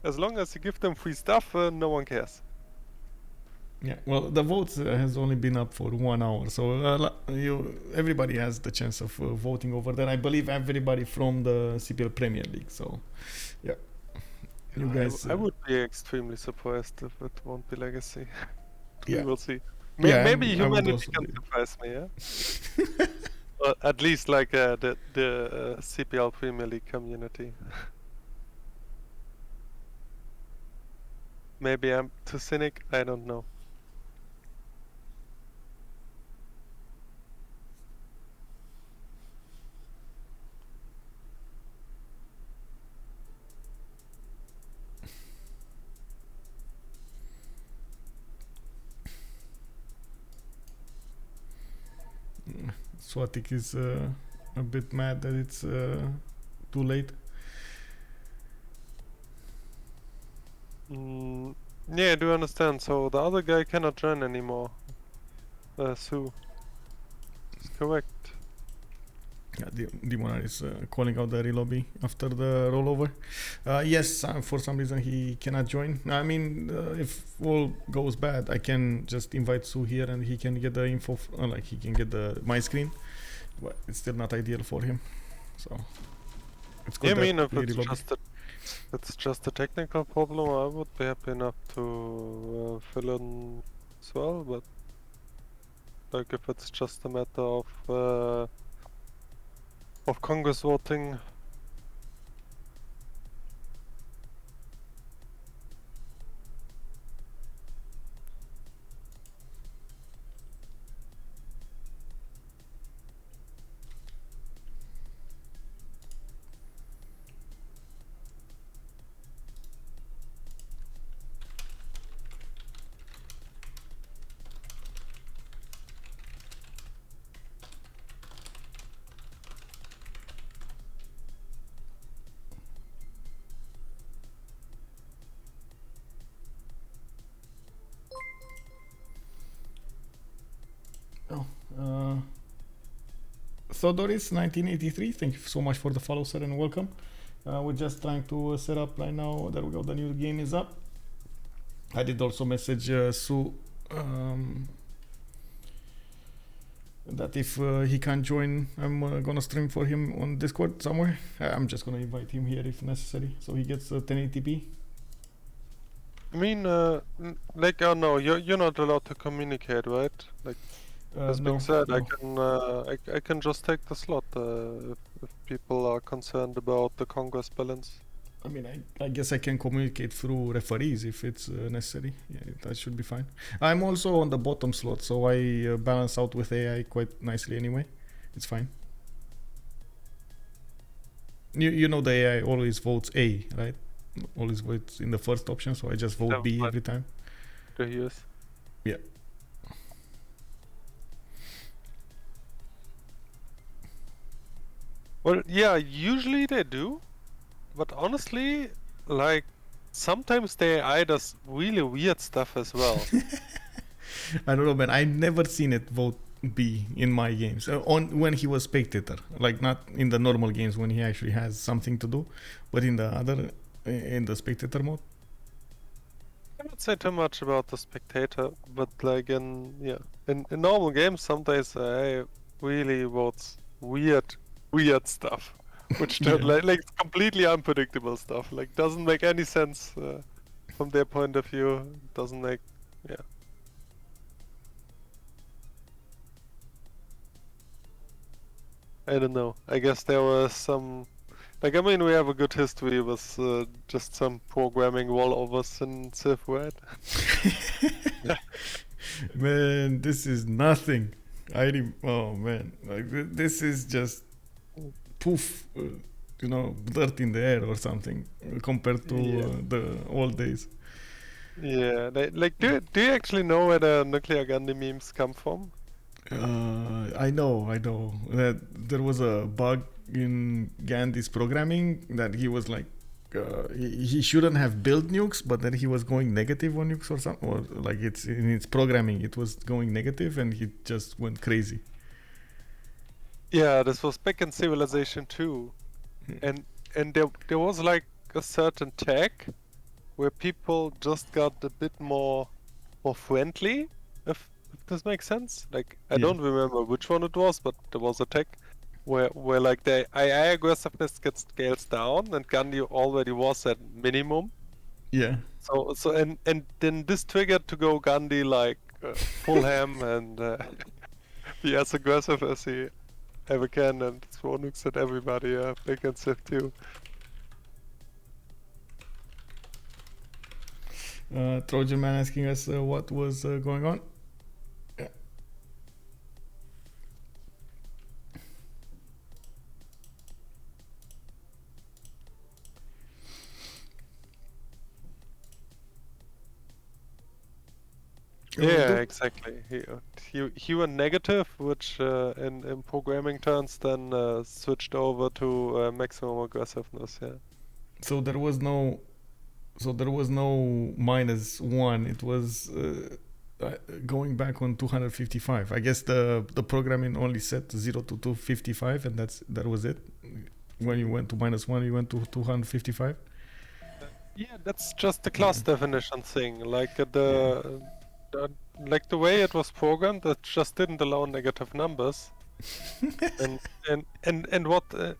As long as you give them free stuff, no one cares. Yeah. Well, the votes has only been up for 1 hour, so everybody has the chance of voting over there. I believe everybody from the CPL Premier League. So, yeah. You guys. I would be extremely surprised if it won't be Legacy. We Yeah. will see. Yeah, Maybe I would humanity also can be. surprise me, yeah? At least like the CPL Premier League community. Maybe I'm too cynic, I don't know. Swatiqq is a bit mad that it's too late. Yeah, I do understand. So the other guy cannot join anymore. Sue. It's correct. Yeah, Demonar is calling out the relobby after the rollover. Yes, for some reason he cannot join. I mean, if all goes bad, I can just invite Sue here and he can get the info, like he can get my screen. But it's still not ideal for him. So it's good. Yeah, I that mean, if we it's relobby. just a technical problem, I would be happy enough to fill in as well. But like, if it's just a matter of Congress voting. Thodoris 1983. Thank you so much for the follow, sir, and welcome. We're just trying to set up right now. There we go. The new game is up. I did also message Sue that if he can't join, I'm gonna stream for him on Discord somewhere. I'm just gonna invite him here if necessary, so he gets 1080p. I mean, like, oh no, you're not allowed to communicate, right? Like, as being said, no. I can just take the slot if people are concerned about the Congress balance. I mean, I guess I can communicate through referees if it's necessary. Yeah, that should be fine. I'm also on the bottom slot, so I balance out with AI quite nicely anyway. It's fine. You know the AI always votes A, right? Always votes in the first option, so I just vote B every time. Yes. Yeah. Well, yeah, usually they do. But honestly, like, sometimes the AI does really weird stuff as well. I don't know, man. I've never seen it vote B in my games. When he was spectator, like not in the normal games when he actually has something to do, but in the spectator mode. I would say too much about the spectator, but like in normal games, sometimes AI really votes weird stuff. Which like completely unpredictable stuff. Like doesn't make any sense from their point of view. Doesn't make I don't know. I guess there was some. Like I mean, we have a good history with just some programming rollovers in Civ, right? Man, this is nothing. Oh man, like this is just poof, dirt in the air or something compared to the old days. Yeah, like do you actually know where the nuclear Gandhi memes come from? I know that there was a bug in Gandhi's programming that he was like he shouldn't have built nukes, but then he was going negative on nukes or something, or like it's in its programming it was going negative and he just went crazy. Yeah, this was back in Civilization 2, and there was like a certain tag where people just got a bit more friendly, if this makes sense. Like I don't remember which one it was, but there was a tag where like the AI aggressiveness gets scales down, and Gandhi already was at minimum. Yeah. So and then this triggered to go Gandhi like full ham and be as aggressive as he ever can, and throw nukes at everybody, big and Civ 2. Trojan Man asking us what was going on. Yeah, exactly. He went negative, which in programming terms then switched over to maximum aggressiveness. Yeah. So there was no -1. It was going back on 255. I guess the programming only set 0 to 255, and that was it. When you went to -1, you went to 255. Yeah, that's just the class definition thing. Like like the way it was programmed, it just didn't allow negative numbers. and what the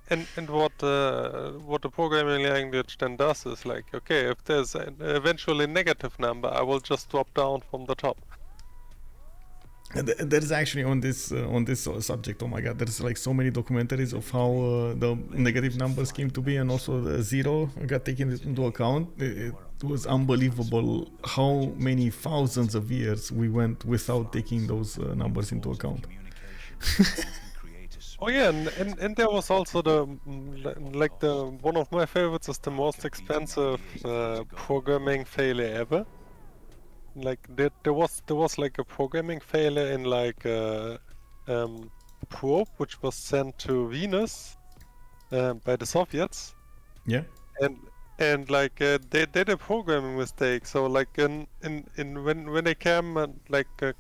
programming language then does is like, okay, if there's an eventually negative number, I will just drop down from the top. And there's actually on this subject, oh my god, there's like so many documentaries of how the negative numbers came to be, and also the 0 got taken into account. It was unbelievable how many thousands of years we went without taking those numbers into account. Oh yeah, and there was also the one of my favorites is the most expensive programming failure ever. Like there was like a programming failure in like probe which was sent to Venus by the Soviets. Yeah. And like they did a programming mistake. So like when they came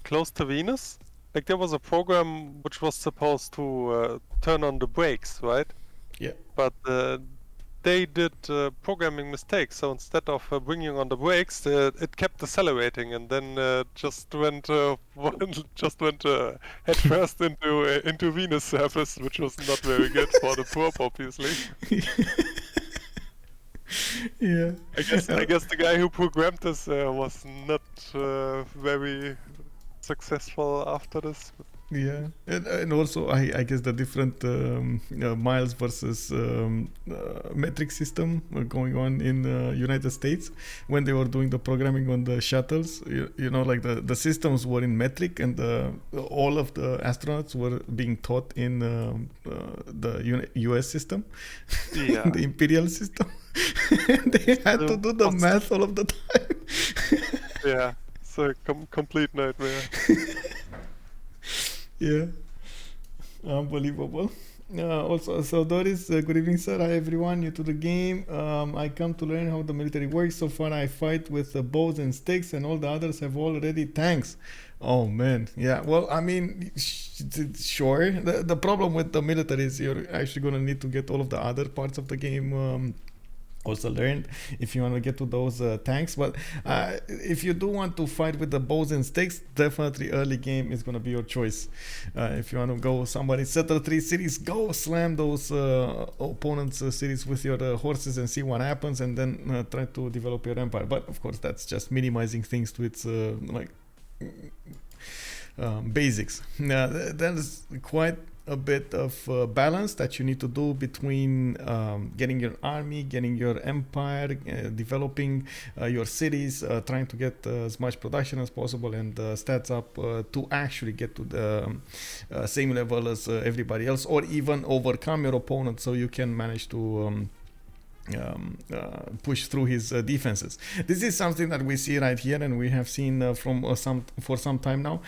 close to Venus, like there was a program which was supposed to turn on the brakes, right? Yeah. But they did programming mistakes. So instead of bringing on the brakes, it kept accelerating, and then just went head first into Venus surface, which was not very good for the prop, obviously. Yeah. I guess the guy who programmed this was not very successful after this. Yeah, and also I guess the different miles versus metric system going on in United States when they were doing the programming on the shuttles. You know, like the systems were in metric, and all of the astronauts were being taught in the US system, Yeah. the imperial system. They had to do the math all of the time. Yeah, it's a complete nightmare. Yeah, unbelievable. Also, so Doris, good evening, sir. Hi, everyone. New to the game. I come to learn how the military works. So far, I fight with bows and sticks, and all the others have already tanks. Oh man, yeah. Well, I mean, sure. The problem with the military is you're actually gonna need to get all of the other parts of the game. Also learned if you want to get to those tanks, but if you do want to fight with the bows and sticks, definitely early game is going to be your choice. If you want to go somebody Sector 3 cities, go slam those opponents cities with your horses and see what happens, and then try to develop your empire. But of course that's just minimizing things to its basics. Now there's quite a bit of balance that you need to do between getting your army, getting your empire, developing your cities, trying to get as much production as possible and stats up to actually get to the same level as everybody else, or even overcome your opponent so you can manage to push through his defenses. This is something that we see right here, and we have seen for some time now.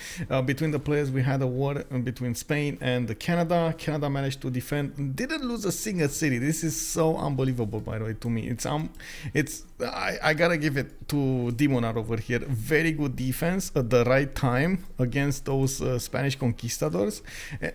Between the players, we had a war between Spain and Canada. Canada managed to defend, didn't lose a single city. This is so unbelievable, by the way, to me. I gotta give it to Demonar over here. Very good defense at the right time against those Spanish conquistadors.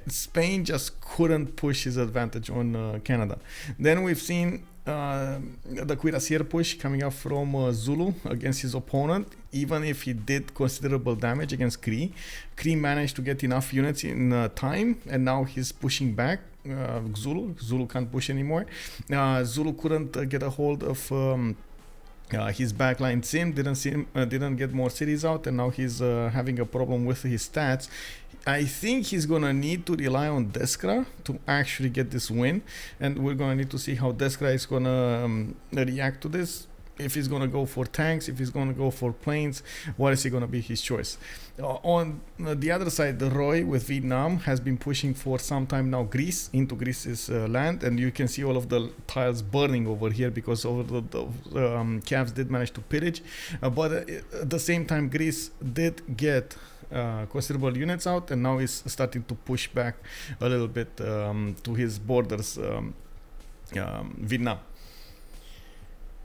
Spain just couldn't push his advantage on Canada. Then we've seen the cuirassier push coming up from Zulu against his opponent. Even if he did considerable damage against Cree, Cree managed to get enough units in time, and now he's pushing back. Zulu can't push anymore. Zulu couldn't get a hold of his backline sim, didn't get more cities out, and now he's having a problem with his stats. I think he's gonna need to rely on Deskra to actually get this win, and we're gonna need to see how Deskra is gonna react to this. If he's gonna go for tanks, if he's gonna go for planes, what is he gonna be his choice? On the other side, the Roy with Vietnam has been pushing for some time now Greece, into Greece's land, and you can see all of the tiles burning over here because all of the Cavs did manage to pillage, but at the same time Greece did get considerable units out, and now he's starting to push back a little bit to his borders, Vietnam.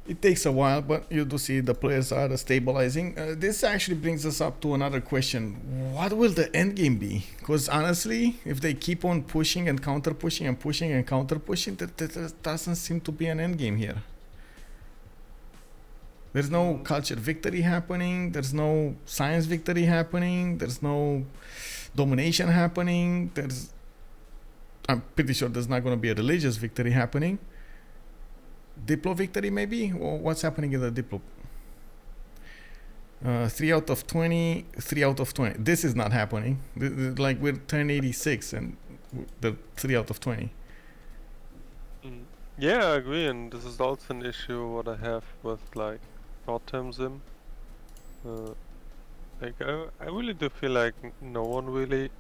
It takes a while, but you do see the players are stabilizing. This actually brings us up to another question. What will the end game be? Because honestly, if they keep on pushing and counter pushing and pushing and counter pushing, there doesn't seem to be an end game here. There's no culture victory happening. There's no science victory happening. There's no domination happening. I'm pretty sure there's not going to be a religious victory happening. Diplo victory maybe? Or what's happening in the Diplo? 3 out of 20, 3 out of 20. This is not happening. Like we're turn 86 and the 3 out of 20. Yeah, I agree, and this is also an issue what I have with like short-term sim. Like I really do feel like no one really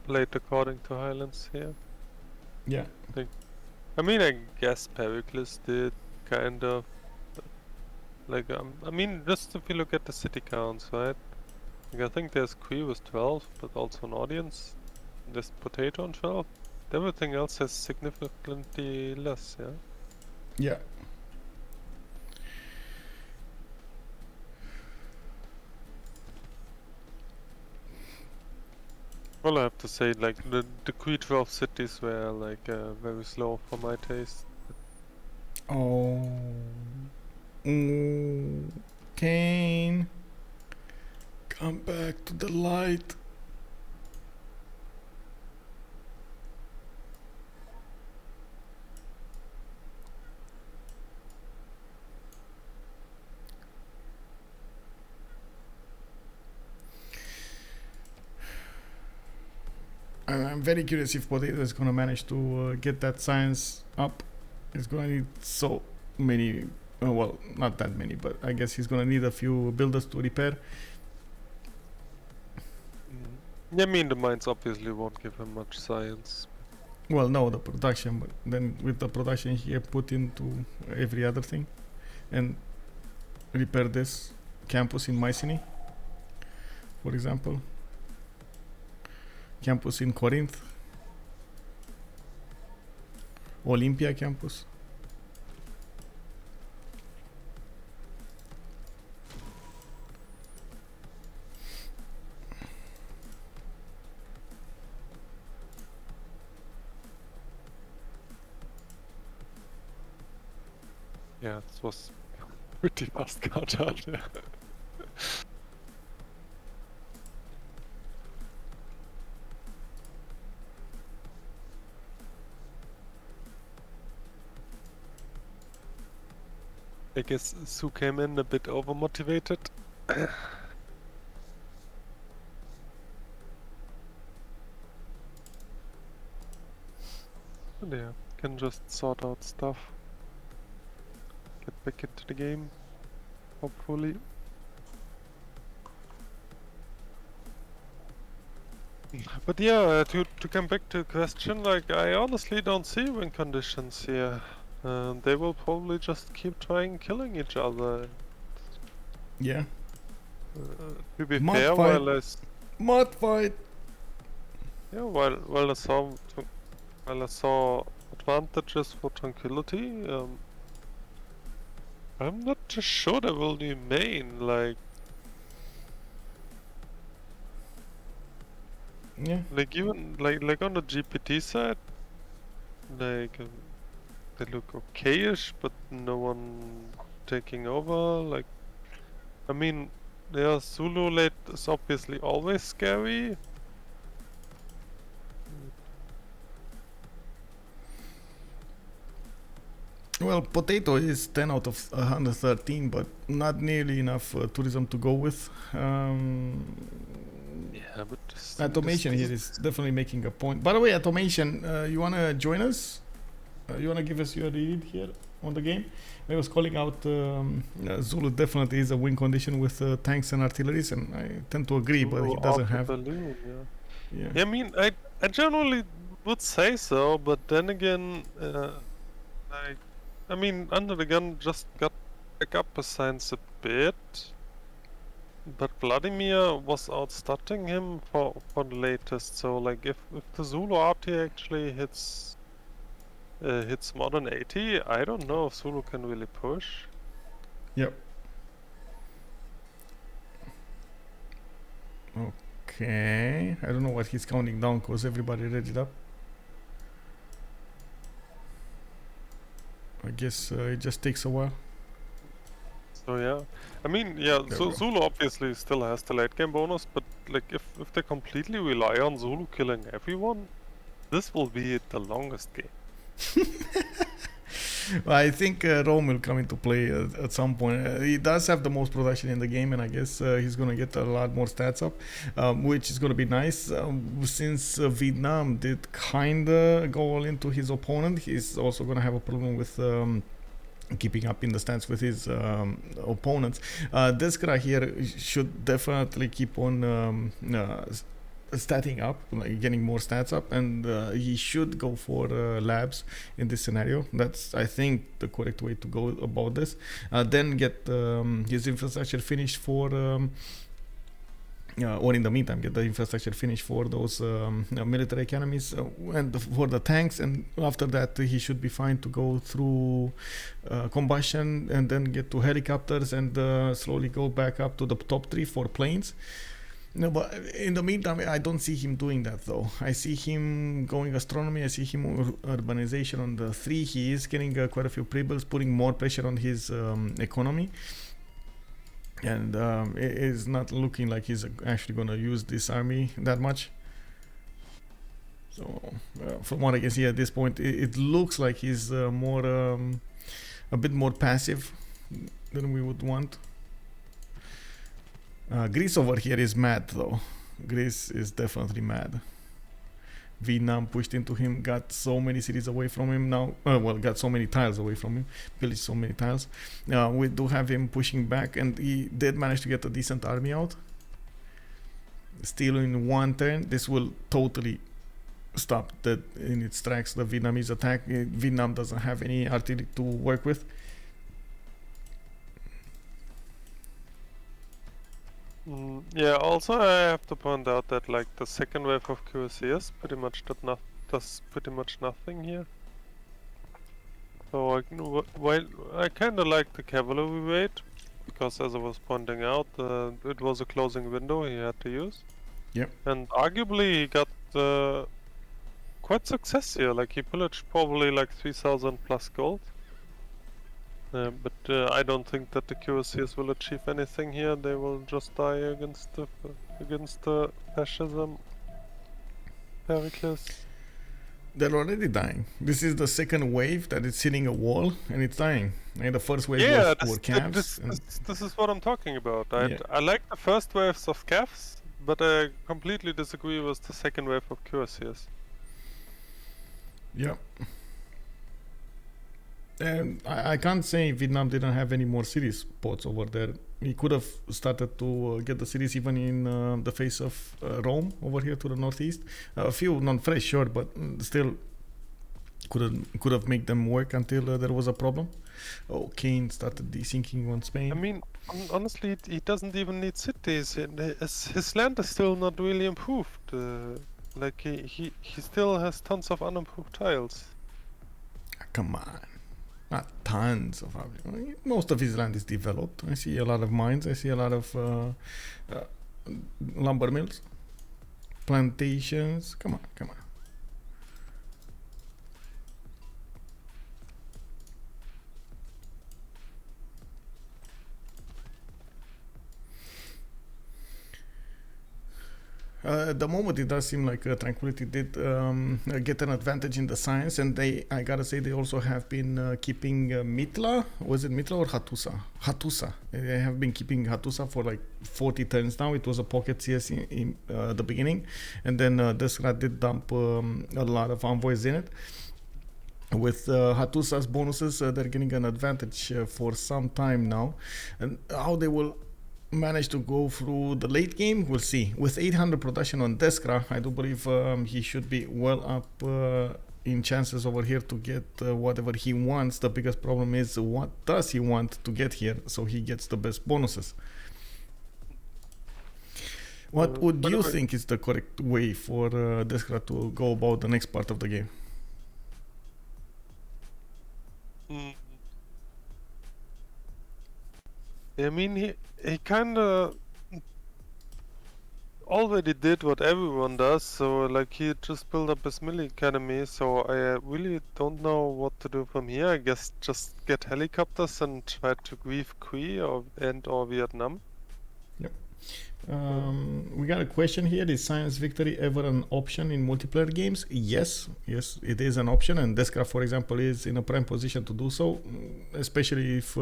played according to Highlands here. Yeah. I mean, I guess Pericles did, kind of. Like, I mean, just if you look at the city counts, right? Like, I think there's Cree with 12, but also an audience. There's Potato on 12. Everything else has significantly less, yeah? Yeah. Well, I have to say, like the Cree 12 cities were like very slow for my taste. Oh. Kaine. Come back to the light. I'm very curious if Potato is gonna manage to get that science up. He's gonna need so many, well, not that many, but I guess he's gonna need a few builders to repair. Yeah, I mean the mines obviously won't give him much science. Well, no, the production, but then with the production he can put into every other thing and repair this campus in Mycenae, for example. Campus in Corinth. Olympia campus. Yeah, this was pretty fast countdown. I guess Su came in a bit overmotivated. And yeah, can just sort out stuff. Get back into the game, hopefully. But yeah, to come back to the question, like I honestly don't see win conditions here. They will probably just keep trying killing each other. Yeah. To be Mud fair, fight. Mud fight. Yeah, while I saw advantages for Tranquility, I'm not just sure they will be main. Like Yeah. even like on the GPT side, like they look okayish, but no one taking over. Like, I mean, yeah, Zulu late is obviously always scary. Well, Potato is 10 out of 113, but not nearly enough tourism to go with. Yeah, but Automation here is definitely making a point. By the way, Automation, you wanna join us? You wanna give us your read here on the game? I was calling out Zulu definitely is a win condition with tanks and artilleries, and I tend to agree, but he doesn't have. Balloon, Yeah. yeah, I mean, I generally would say so, but then again, I mean, UnderTheGun just got back up his science a bit, but Vladimir was outstarting him for the latest. So like, if the Zulu RT actually hits more than 80, I don't know if Zulu can really push. Yep. Okay, I don't know what he's counting down because everybody read it up. I guess it just takes a while. So yeah, I mean, yeah, There so we go. Zulu obviously still has the late game bonus, but like if they completely rely on Zulu killing everyone, this will be the longest game. I think Rome will come into play at some point. He does have the most production in the game, and I guess he's gonna get a lot more stats up, which is gonna be nice. Since Vietnam did kinda go all into his opponent, he's also gonna have a problem with keeping up in the stats with his opponents. Deskra here should definitely keep on statting up, like getting more stats up, and he should go for labs in this scenario. That's, I think, the correct way to go about this. Then get his infrastructure finished for or in the meantime get the infrastructure finished for those military academies and for the tanks, and after that he should be fine to go through combustion and then get to helicopters and slowly go back up to the top 3 for planes. No, but in the meantime, I don't see him doing that though. I see him going astronomy. I see him urbanization on the 3. He is getting quite a few pre-builds, putting more pressure on his economy. And it is not looking like he's actually going to use this army that much. So from what I can see at this point, it looks like he's a bit more passive than we would want. Greece over here is mad though. Greece is definitely mad. Vietnam pushed into him, got so many cities away from him now. Got so many tiles away from him, pillaged so many tiles. We do have him pushing back, and he did manage to get a decent army out. Still in one turn, this will totally stop in its tracks the Vietnamese attack. Vietnam doesn't have any artillery to work with. Yeah, also I have to point out that like the second wave of QCS does pretty much nothing here. So while I kinda like the cavalry weight, because as I was pointing out, it was a closing window he had to use. Yep. And arguably he got quite success here, like he pillaged probably like 3,000 plus gold. But I don't think that the QCS will achieve anything here. They will just die against the fascism. Pericles. They're already dying. This is the second wave that is hitting a wall and it's dying. And the first wave were calves. This is what I'm talking about. I like the first waves of calves, but I completely disagree with the second wave of QCS. Yeah. And I can't say Vietnam didn't have any more city spots over there. He could have started to get the cities even in the face of Rome over here to the northeast. A few non-fresh, sure, but still could have made them work until there was a problem. Oh, Kaine started desinking on Spain. I mean, honestly, he doesn't even need cities. His land is still not really improved. Like he still has tons of unimproved tiles. Come on. Not tons of most of his land is developed. I see a lot of mines. I see a lot of lumber mills, plantations. Come on. At the moment, it does seem like Tranquility did get an advantage in the science, and I gotta say, they also have been keeping Mitla. Was it Mitla or Hattusa? Hattusa. They have been keeping Hattusa for like 40 turns now. It was a pocket CS in the beginning, and then Deskra did dump a lot of envoys in it. With Hattusa's bonuses, they're getting an advantage for some time now, and how they will manage to go through the late game, we'll see. With 800 production on Deskra, I do believe he should be well up in chances over here to get whatever he wants. The biggest problem is, what does he want to get here so he gets the best bonuses? What would you think is the correct way for Deskra to go about the next part of the game? I mean, he kinda already did what everyone does, so like he just built up his military academy, so I really don't know what to do from here. I guess just get helicopters and try to grieve Cree or Vietnam. Yep. We got a question here. Is science victory ever an option in multiplayer games? Yes, it is an option, and Deskra, for example, is in a prime position to do so, especially if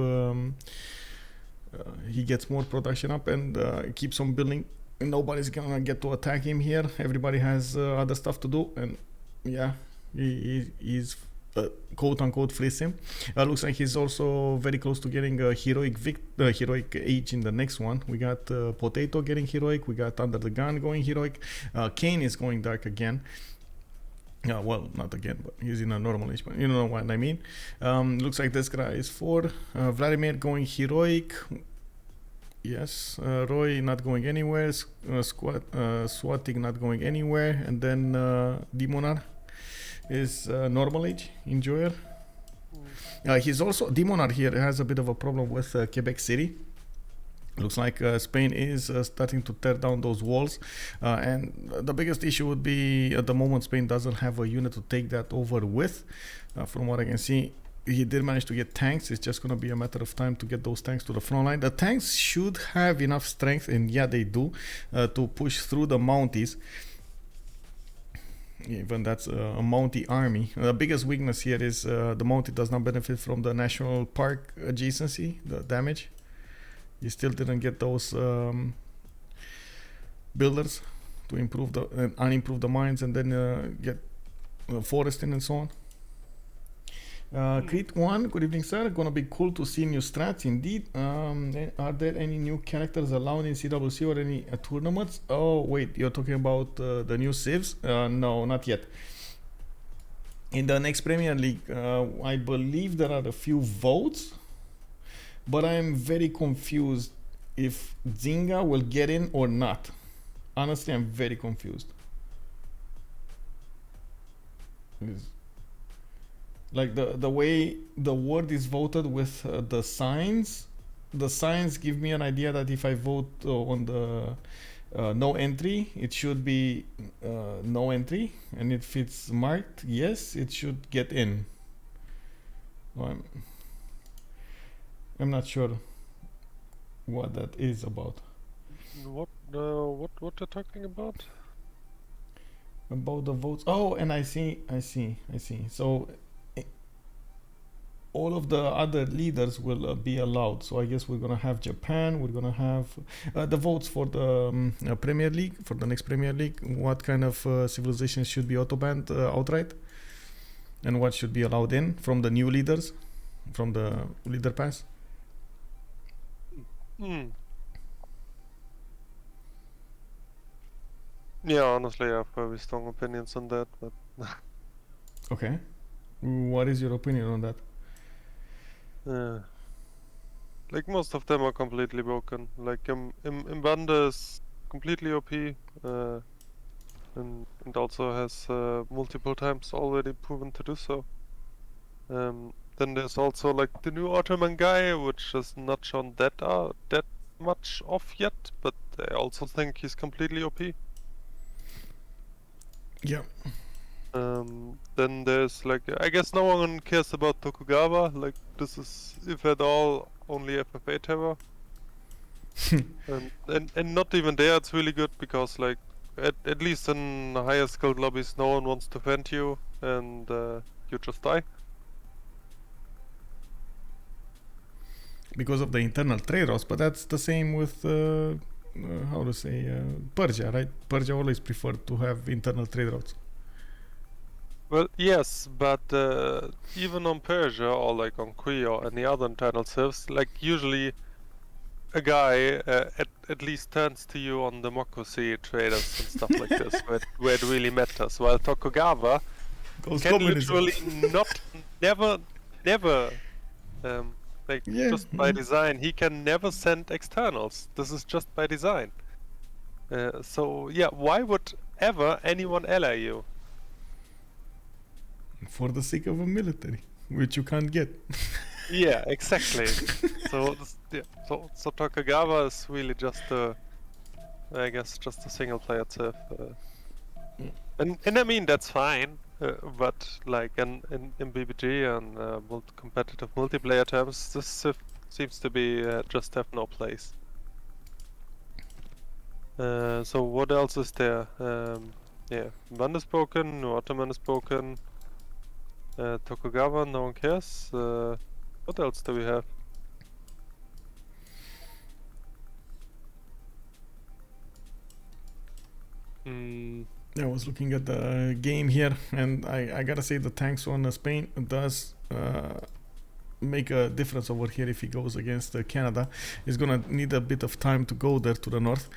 he gets more production up and keeps on building. Nobody's gonna get to attack him here. Everybody has other stuff to do, and yeah, he's quote unquote freeze him. Looks like he's also very close to getting a heroic age in the next one. We got Potato getting heroic. We got UnderTheGun going heroic. Kaine is going dark again. Well, not again, but he's in a normal age, but you know what I mean. Looks like this guy is 4. Vladimir going heroic. Yes. Roy not going anywhere. Swatiqq not going anywhere. And then Demonar is normal age, enjoyer. He's also, Demonar here has a bit of a problem with Quebec City. Looks like Spain is starting to tear down those walls, and the biggest issue would be at the moment Spain doesn't have a unit to take that over with. From what I can see, he did manage to get tanks. It's just going to be a matter of time to get those tanks to the front line. The tanks should have enough strength, and yeah, they do, to push through the Mounties. Even that's a Mountie army. The biggest weakness here is the Mountie does not benefit from the national park adjacency, the damage. You still didn't get those builders to improve the unimprove the mines and then get foresting and so on. Crete 1, good evening, sir. Gonna be cool to see new strats indeed. Are there any new characters allowed in CWC or any tournaments? Oh wait, you're talking about the new civs? No, not yet. In the next Premier League, I believe there are a few votes, but I am very confused if Zinga will get in or not. Honestly, I'm very confused. Like the way the word is voted with the signs give me an idea that if I vote on the no entry, it should be no entry, and if it's marked yes, it should get in. I'm not sure what that is about. What you're talking about? About the votes. Oh, and I see. So all of the other leaders will be allowed. So I guess we're gonna have Japan. We're gonna have the votes for the Premier League, for the next Premier League. What kind of civilizations should be auto-banned outright, and what should be allowed in from the new leaders, from the leader pass. Yeah, honestly, I have very strong opinions on that, but Okay, what is your opinion on that? like most of them are completely broken. Like Mbanda is completely OP, and also has multiple times already proven to do so. Then there's also like the new Ottoman guy, which is not shown that much off yet, but I also think he's completely OP. Yeah. Then there's like, I guess no one cares about Tokugawa. Like this is, if at all, only FFA terror. and not even there it's really good, because like at least in higher skilled lobbies no one wants to vent you, and you just die. Because of the internal trade routes, but that's the same with how to say Persia, right? Persia always preferred to have internal trade routes. Well, yes, but even on Persia or like on Cree or any other internal servers, like usually a guy at least turns to you on democracy traders and stuff like this, where it really matters. While Tokugawa can literally never, just by design, he can never send externals. This is just by design. So yeah, why would ever anyone ally you? For the sake of a military, which you can't get. Yeah, exactly. So Tokugawa is really just I guess just a single player Civ. And I mean that's fine, but like in BBG and competitive multiplayer terms, this Civ seems to be just have no place. So what else is there? Yeah, Van is broken, Ottoman is broken. Tokugawa, no one cares. What else do we have? I was looking at the game here, and I gotta say the tanks on Spain does make a difference over here. If he goes against Canada, he's gonna need a bit of time to go there to the north,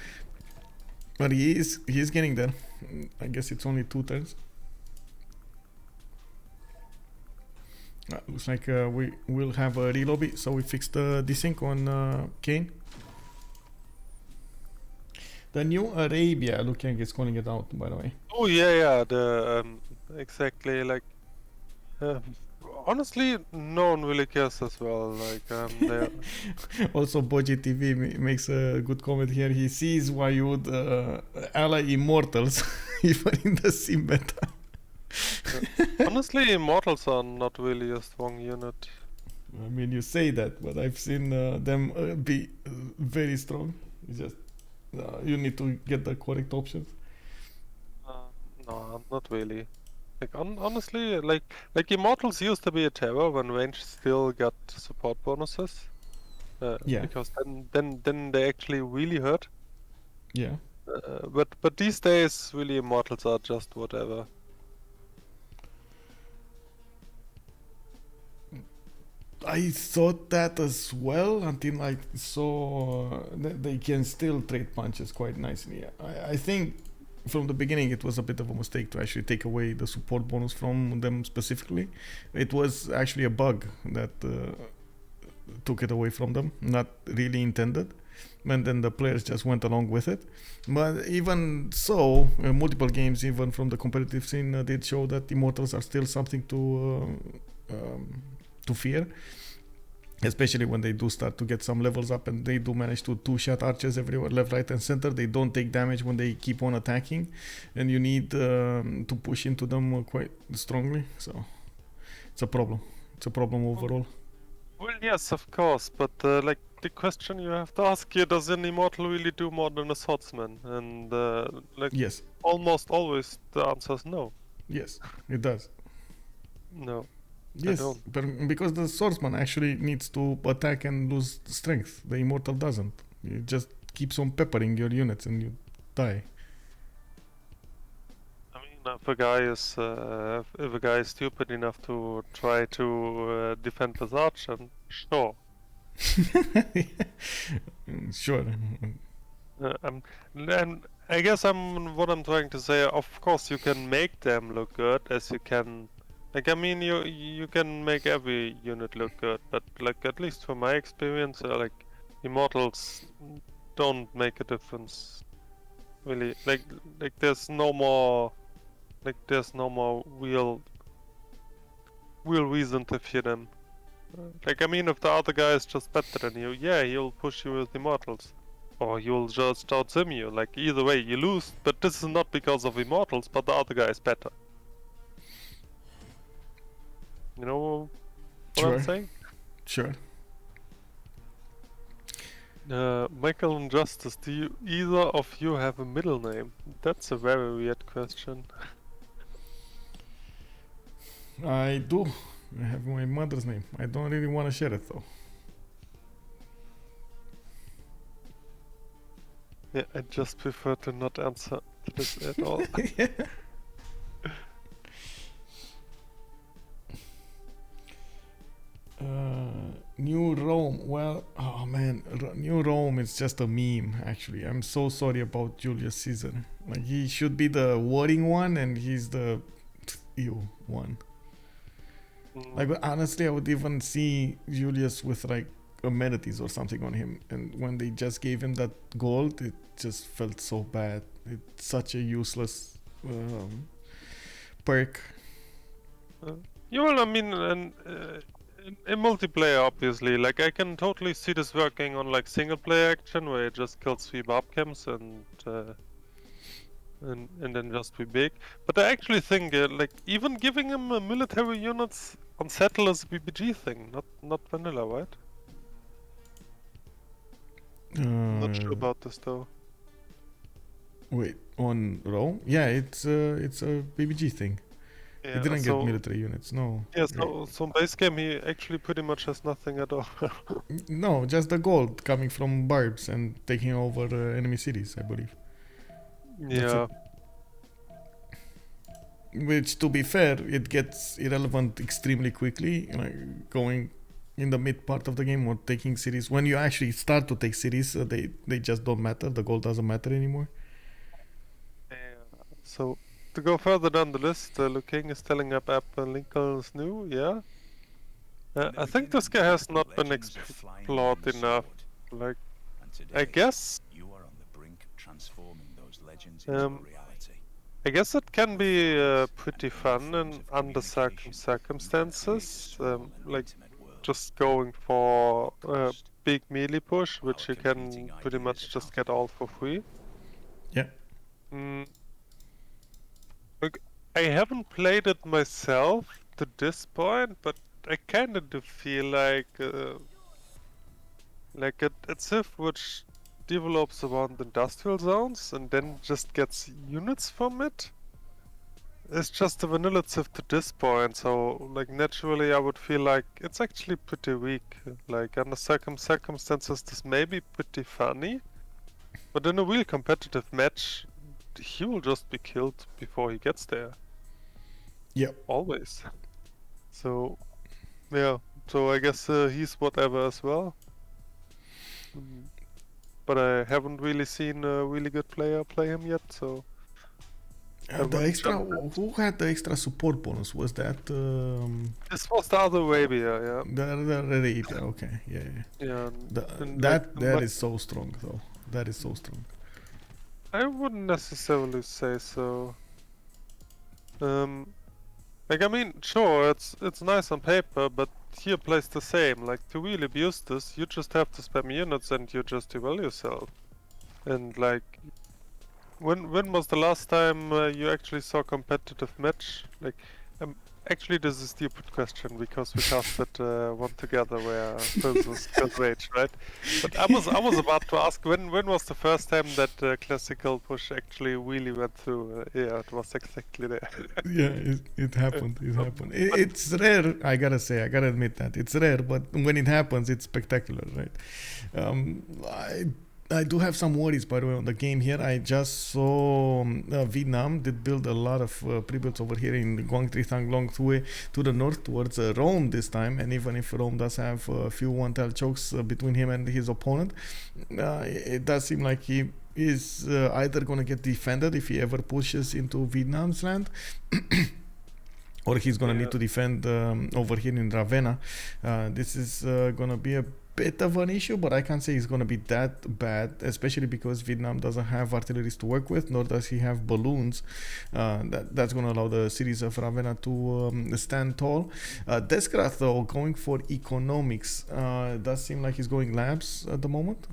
but he is getting there. I guess it's only 2 turns. Looks like we will have a relobby, so we fixed the desync on Kaine. The new Arabia, looking is calling it out, by the way. Oh yeah, the exactly like Honestly, no one really cares as well. Like, they're- Also, Boji TV makes a good comment here. He sees why you would ally Immortals even in the sim beta. honestly, Immortals are not really a strong unit. I mean, you say that, but I've seen them be very strong. It's just you need to get the correct options. No, not really. Like honestly, like Immortals used to be a terror when range still got support bonuses. Yeah. Because then they actually really hurt. Yeah. But these days, really, Immortals are just whatever. I thought that as well until I saw that they can still trade punches quite nicely. I think from the beginning it was a bit of a mistake to actually take away the support bonus from them specifically. It was actually a bug that took it away from them, not really intended. And then the players just went along with it. But even so, multiple games, even from the competitive scene, did show that Immortals are still something to fear, especially when they do start to get some levels up and they do manage to two-shot archers everywhere, left, right, and center. They don't take damage when they keep on attacking, and you need to push into them quite strongly. So it's a problem. It's a problem overall. Well, yes, of course, but like the question you have to ask here: does an Immortal really do more than a swordsman? And like, Yes, almost always the answer is no. yes, it does. No. Yes, don't. because the swordsman actually needs to attack and lose strength. The Immortal doesn't. It just keeps on peppering your units and you die. I mean, if a guy is stupid enough to try to defend the archer, sure. Sure. And I guess what I'm trying to say. Of course, you can make them look good, as you can. Like, I mean, you can make every unit look good, but like, at least from my experience, like, Immortals don't make a difference. Really, like there's no more real reason to fear them. Like, I mean, if the other guy is just better than you, yeah, he'll push you with Immortals, or you'll just out-sim you. Like, either way, you lose. But this is not because of Immortals, but the other guy is better. You know what I'm saying? Sure. Michael and Justice, do either of you have a middle name? That's a very weird question. I do. I have my mother's name. I don't really want to share it though. Yeah, I just prefer to not answer this at all. New Rome. Well, oh man, New Rome is just a meme. Actually, I'm so sorry about Julius Caesar. Like, he should be the warring one, and he's the ew one. Like, honestly, I would even see Julius with like amenities or something on him, and when they just gave him that gold, it just felt so bad. It's such a useless perk. Yeah, well, I mean, and in multiplayer, obviously, like, I can totally see this working on like single player action where it just kills 3 barb camps and then just be big. But I actually think like even giving him military units on Settle is a BBG thing, not vanilla, right? Not sure about this though. Wait, on Rome? Yeah, it's a BBG thing. Yeah, He didn't get military units, no. Yeah, so in base game he actually pretty much has nothing at all. No, just the gold coming from barbs and taking over enemy cities, I believe. Yeah. Which, to be fair, it gets irrelevant extremely quickly, like going in the mid part of the game or taking cities. When you actually start to take cities, they just don't matter. The gold doesn't matter anymore. So to go further down the list, King is telling up Lincoln's new, yeah. I think this guy has not been explored enough. Like, I guess. You are on the brink of transforming those legends into reality. I guess it can be pretty fun in under circumstances, like just going for a big melee push, which you can pretty much just get all for free. Yeah. Like, I haven't played it myself to this point, but I kind of do feel like a Civ which develops around industrial zones and then just gets units from it. It's just a vanilla Civ to this point, so like naturally I would feel like it's actually pretty weak. Like under circumstances this may be pretty funny, but in a real competitive match he will just be killed before he gets there. Yep. Always. So yeah, so I guess he's whatever as well. But I haven't really seen a really good player play him yet, so... The extra, who had the extra support bonus? Was that This was the other Arabia, yeah. the Arabia? Okay, yeah. That is so strong, though. That is so strong. I wouldn't necessarily say so. Like I mean, sure, it's nice on paper, but here plays the same. Like to really abuse this, you just have to spam units and you just eval yourself. And like, when was the last time you actually saw a competitive match? Like, actually this is a stupid question because we casted one together where Pericles got rage, right? But I was about to ask when was the first time that classical push actually really went through? Yeah, it was exactly there. Yeah, it happened. It happened. It's rare. I gotta admit that it's rare. But when it happens, it's spectacular, right? I do have some worries, by the way, on the game here. I just saw Vietnam did build a lot of pre-builds over here in Quang Tri Thang Long Thue to the north towards Rome this time. And even if Rome does have a few one-tile chokes between him and his opponent, it does seem like he is either going to get defended if he ever pushes into Vietnam's land. Or he's going to need to defend over here in Ravenna. This is going to be a bit of an issue, but I can't say it's going to be that bad, especially because Vietnam doesn't have artilleries to work with, nor does he have balloons. That's going to allow the cities of Ravenna to stand tall. Deskra, though, going for economics, does seem like he's going labs at the moment.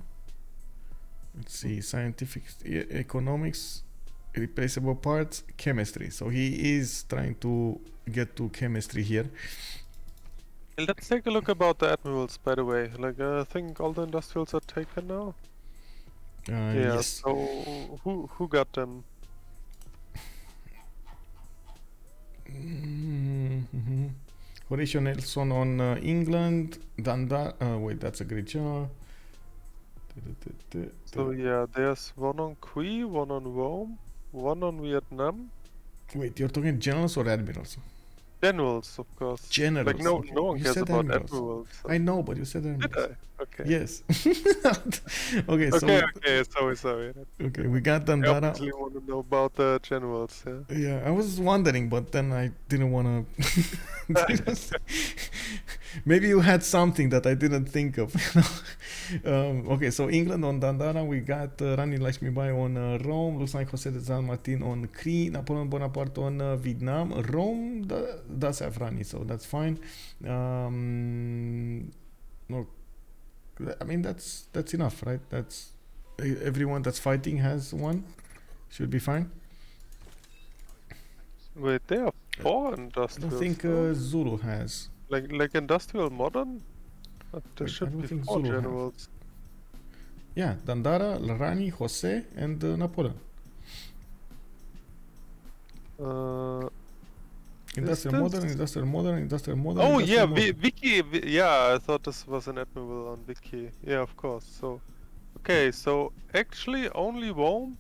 Let's see, scientific economics, replaceable parts, chemistry. So he is trying to get to chemistry here. Let's take a look about the admirals, by the way. Like, I think all the industrials are taken now. Yeah. Yes. So who got them? Horatio Nelson on England. Wait, that's a great job. So yeah, there's one on Cree, one on Rome, one on Vietnam. Wait, you're talking generals or admirals? Generals, of course. Generals. Like no, Okay. no one You cares said about admirals. admirals. So. I know, but you said admirals. Did I? Okay. Yes. Okay. So. Okay. Sorry. Okay, we got I Dandara. obviously want to know about the generals. Yeah. Yeah, I was wondering, but then I didn't want to. Maybe you had something that I didn't think of. Okay, so England on Dandara, we got Rani Lakshmibai on Rome, looks like Jose de San Martin on Cree, Napoleon Bonaparte on Vietnam. Rome does have Rani, so that's fine. No, I mean that's enough, right? That's everyone that's fighting has one. Should be fine. Wait, there are 4 I industrials. don't think Zulu has. Like industrial modern? There Wait, I should don't be think 4 Zulu has. generals. Yeah, Dandara, Rani, Jose, and Napoleon. Industrial modern. Oh yeah, modern. Wiki. Yeah, I thought this was an admiral on Wiki. Yeah, of course. So, okay, so actually only Rome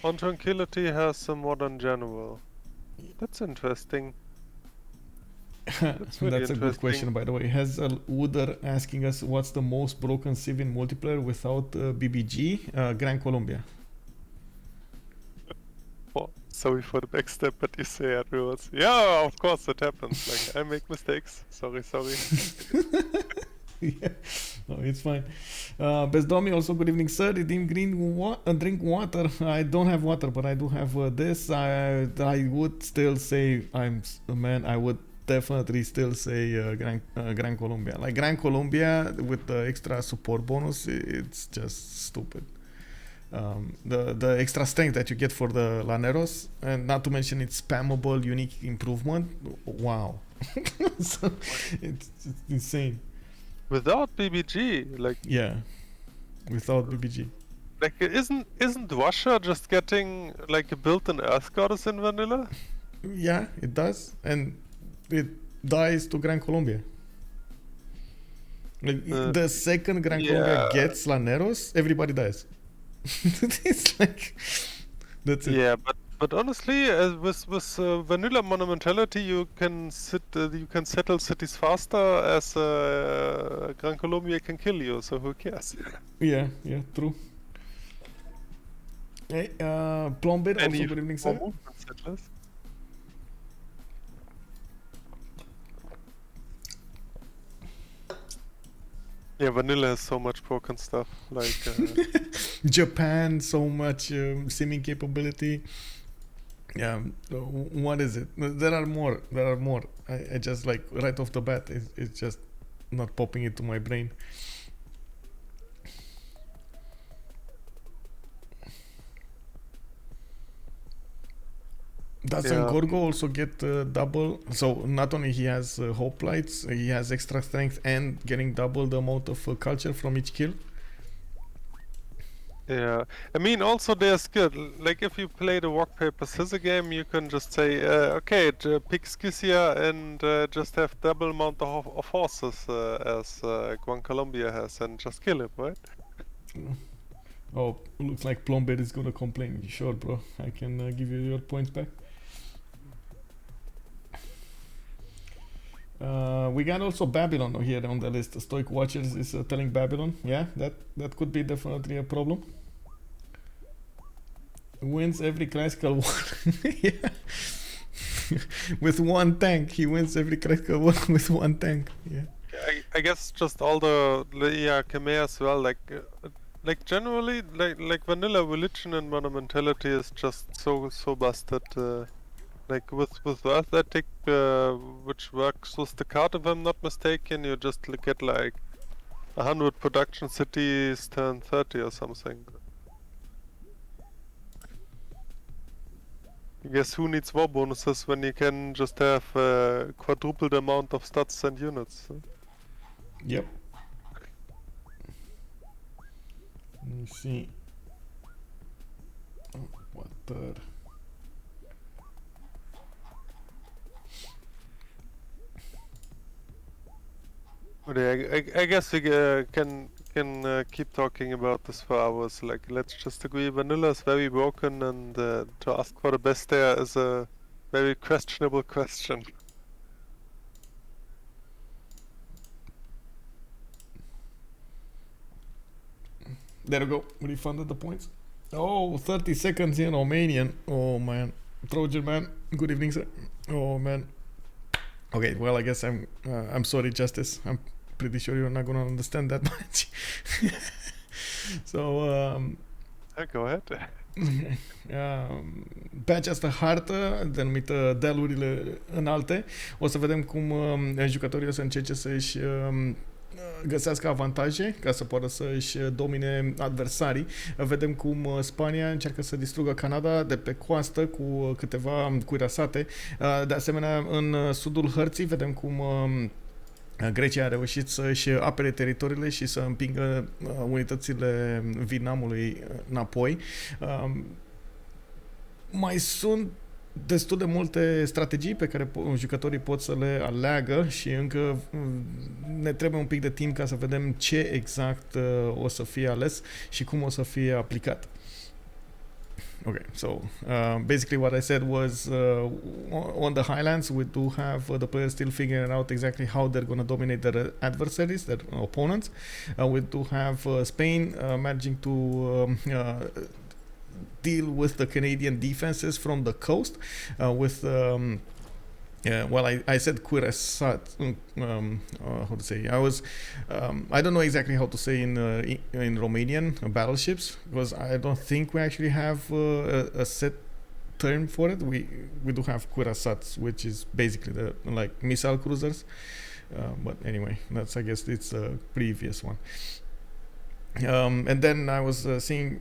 on Tranquility has a modern general. That's interesting. That's really That's a good question, by the way. Has Uder asking us what's the most broken Civ in multiplayer without BBG? Gran Colombia. Oh, sorry for the backstep, but you say admirals. Yeah, of course it happens. Like I make mistakes. Sorry. Yeah. No, it's fine. Best Domi, also good evening, sir. Redeem green drink water. I don't have water, but I do have this. I would still say I would definitely still say Gran Colombia. Like Gran Colombia with the extra support bonus, it's just stupid. The extra strength that you get for the Laneros, and not to mention its spammable unique improvement. Wow. So it's insane. Without BBG, like Yeah, without BBG. like isn't Russia just getting like a built-in Earth Goddess in vanilla? Yeah, it does, and it dies to Gran Colombia. Like the second Gran Colombia gets Laneros, everybody dies. It's like that's it. Yeah, but honestly, with vanilla monumentality, you can settle cities faster, as Gran Colombia can kill you. So who cares? Yeah, true. Hey, Plombit, also good evening, sir. Settlers? Yeah, vanilla has so much broken stuff. Like Japan, so much simming capability. Yeah, what is it? There are more. I just like right off the bat, it's just not popping into my brain. Doesn't Gorgo also get double? So not only he has hoplites, he has extra strength and getting double the amount of culture from each kill. Yeah, I mean also they're skilled. Like if you play the rock paper scissors game, you can just say, okay, pick Scythia and just have double amount of horses as Gran Colombia has, and just kill him, right? Oh, looks like Plombed is gonna complain. Sure, bro. I can give you your points back. We got also Babylon here on the list. Stoic Watchers is telling Babylon. Yeah, that could be definitely a problem. Wins every classical one. Yeah. With one tank. He wins every classical one with one tank. Yeah. I guess just all the Khmer as well. Like generally, like vanilla religion and monumentality is just so busted. Like with Earth Ethic, which works with the card if I'm not mistaken, you just get like 100 production cities turn 30 or something. I guess who needs war bonuses when you can just have quadruple the amount of stats and units? Yep. Let me see. Oh, what third? I guess we can keep talking about this for hours. Like, let's just agree vanilla is very broken, and to ask for the best there is a very questionable question. There we go. Refunded the points. Oh, 30 seconds in Romanian. Oh man. Trojan man. Good evening, sir. Oh man. Okay, well I guess I'm sorry, Justice. I'm pretty sure you're not gonna understand that much. So Go ahead. pe această hartă denumită dealurile înalte o să vedem cum jucătorii o să încerce să își găsească avantaje ca să poată să își domine adversarii. Vedem cum Spania încearcă să distrugă Canada de pe coastă cu câteva cuirasate. De asemenea, în sudul hărții vedem cum Grecia a reușit să își apere teritoriile și să împingă unitățile Vietnamului înapoi. Mai sunt destul de multe strategii pe care jucătorii pot să le aleagă și încă ne trebuie un pic de timp ca să vedem ce exact o să fie ales și cum o să fie aplicat. Okay, so basically what I said was on the Highlands we do have the players still figuring out exactly how they're going to dominate their adversaries, their opponents. We do have Spain managing to deal with the Canadian defenses from the coast with Yeah, well, I said Curasat. How to say? I don't know exactly how to say in Romanian battleships, because I don't think we actually have a set term for it. We do have Curasats, which is basically the like missile cruisers. But anyway, I guess it's a previous one. And then I was seeing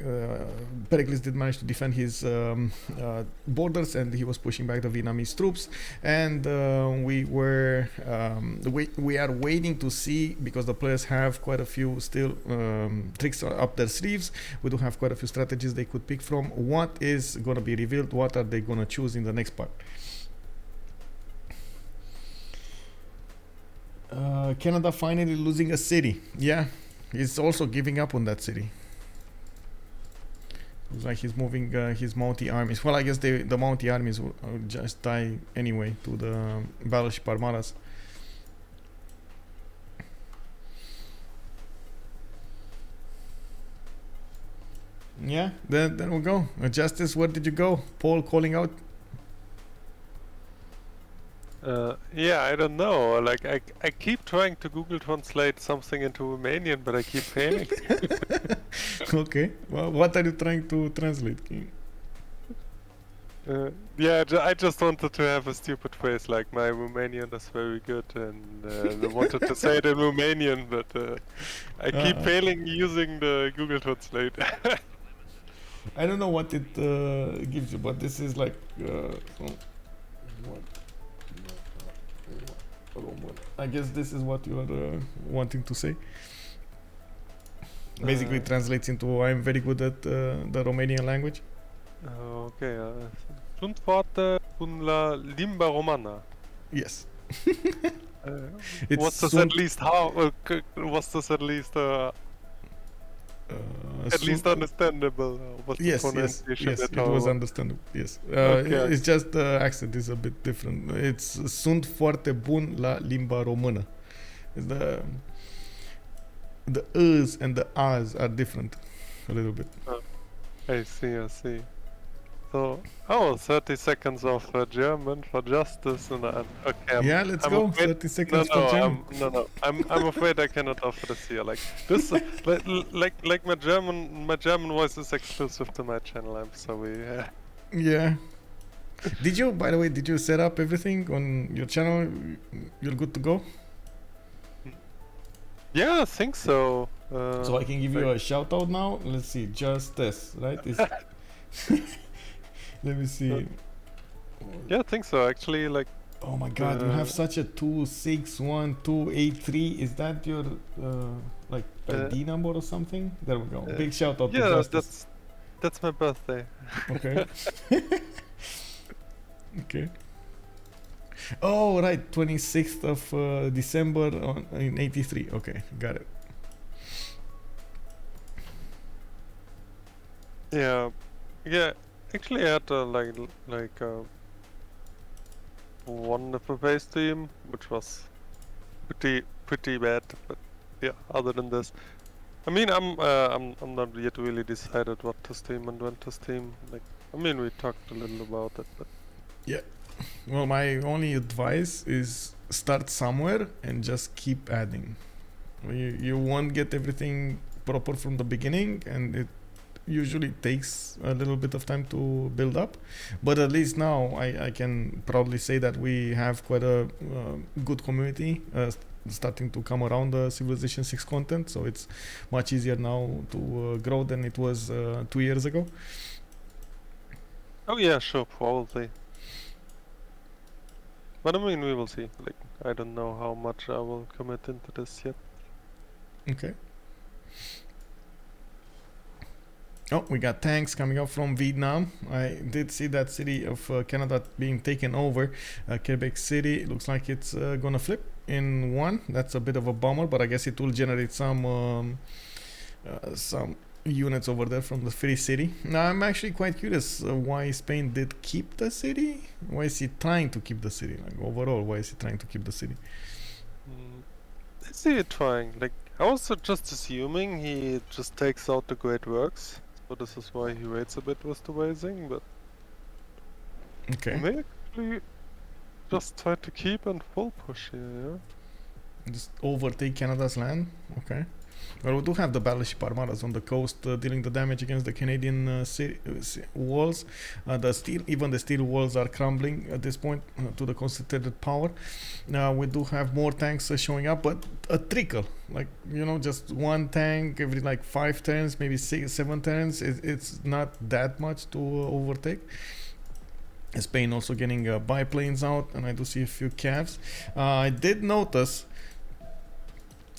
Pericles did manage to defend his borders, and he was pushing back the Vietnamese troops. And we are waiting to see, because the players have quite a few still tricks up their sleeves. We do have quite a few strategies they could pick from. What is going to be revealed? What are they going to choose in the next part? Canada finally losing a city. Yeah. He's also giving up on that city. Looks like he's moving his Mountie armies. Well, I guess the Mountie armies will just die anyway to the battleship armadas. Yeah, there we go. Justice, where did you go? Paul calling out. Yeah, I don't know. Like I keep trying to Google translate something into Romanian, but I keep failing. Okay. Well, what are you trying to translate, King? Yeah, I just wanted to have a stupid phrase like my Romanian is very good, and I wanted to say it in Romanian, but I keep failing using the Google Translate. I don't know what it gives you, but this is like I guess this is what you are wanting to say. Basically translates into I'm very good at the Romanian language. Okay. Sunt foarte bun la limba romana. Yes. What's this at least how? What's this at least? At least understandable. Yes, it was understandable. Yes, okay. It's just the accent is a bit different. It's sunt foarte bun la limba română. The us and the as are different a little bit. I see. So, 30 seconds of German for justice, and okay. Yeah, let's go. 30 seconds for German. No. I'm afraid I cannot offer this here. Like this, like my German voice is exclusive to my channel. I'm sorry. Yeah. By the way, did you set up everything on your channel? You're good to go? Yeah, I think so. So I can give you a shout out now. Let's see, justice, right? Let me see. Yeah, I think so. Actually, like. Oh my God! You have such a 261283. Is that your like ID number or something? There we go. Big shout out to Justice. That's my birthday. Okay. Okay. Oh right, 26th of December in 83. Okay, got it. Yeah. Actually, I had wonderful face team, which was pretty bad. But yeah, other than this, I mean, I'm not yet really decided what to stream and when to stream. Like, I mean, we talked a little about it, but yeah. Well, my only advice is start somewhere and just keep adding. You won't get everything proper from the beginning, and it usually takes a little bit of time to build up, but at least now I can proudly say that we have quite a good community starting to come around the Civilization 6 content, so it's much easier now to grow than it was 2 years ago. Oh yeah, sure, probably. But I mean, we will see. Like, I don't know how much I will commit into this yet. Okay. Oh, we got tanks coming up from Vietnam. I did see that city of Canada being taken over. Quebec City looks like it's gonna flip in one. That's a bit of a bummer, but I guess it will generate some units over there from the free city. Now, I'm actually quite curious why Spain did keep the city. Why is he trying to keep the city? Like overall, why is he trying to keep the city? I see it trying. Like, I was just assuming he just takes out the great works. So this is why he waits a bit with the raising, but okay. actually, just try to keep and full push here, yeah? Just overtake Canada's land. Okay. Well, we do have the battleship armadas on the coast dealing the damage against the Canadian walls. Even the steel walls are crumbling at this point to the concentrated power. We do have more tanks showing up, but a trickle, like, you know, just one tank every like 5 turns, maybe 6, 7 turns. It's not that much to overtake. Spain also getting biplanes out, and I do see a few calves. I did notice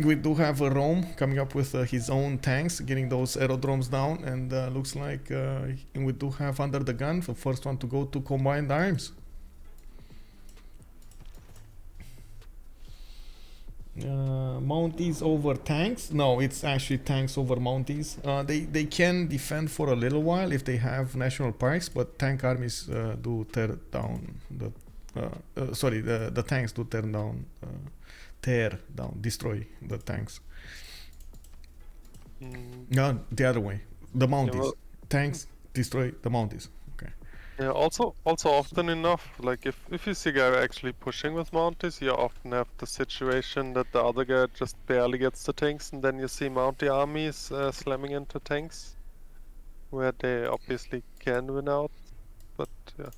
we do have Rome coming up with his own tanks, getting those aerodromes down, and looks like we do have UnderTheGun, the first one to go to combined arms. Mounties over tanks? No, it's actually tanks over Mounties. They can defend for a little while if they have national parks, but tank armies do tear down the tanks do tear down, destroy the tanks. No, the other way. The Mounties. Yeah, well, tanks destroy the Mounties. Okay. yeah, also often enough, like if you see a guy actually pushing with Mounties, you often have the situation that the other guy just barely gets the tanks, and then you see Mountie armies slamming into tanks, where they obviously can win out. But yeah,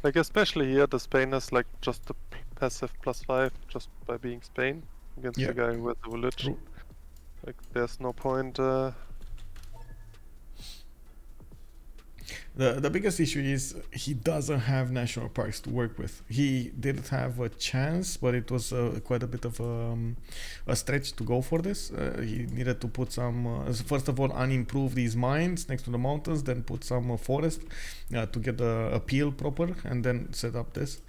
like especially here, the Spain has like just the passive +5 just by being Spain against the guy with the village. True. Like there's no point. The biggest issue is he doesn't have national parks to work with. He did have a chance, but it was quite a bit of a stretch to go for this. He needed to put some, first of all, unimprove these mines next to the mountains, then put some forest to get the appeal proper, and then set up this.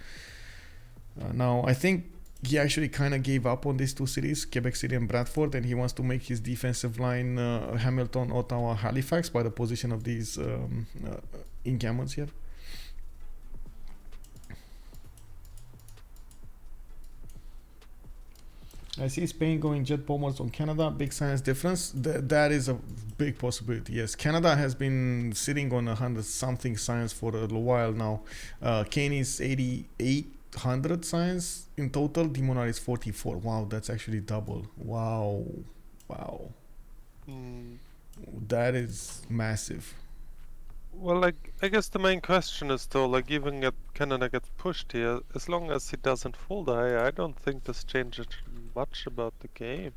Now, I think he actually kind of gave up on these two cities, Quebec City and Bradford, and he wants to make his defensive line Hamilton, Ottawa, Halifax by the position of these encampments here. I see Spain going jet bombers on Canada. Big science difference. That is a big possibility. Yes, Canada has been sitting on 100-something science for a while now. Kaine is 800 science in total. Demonar is 44. Wow, that's actually double. Wow. That is massive. Well, like, I guess the main question is though, like, even if Canada gets pushed here, as long as he doesn't fall die, I don't think this changes much about the game.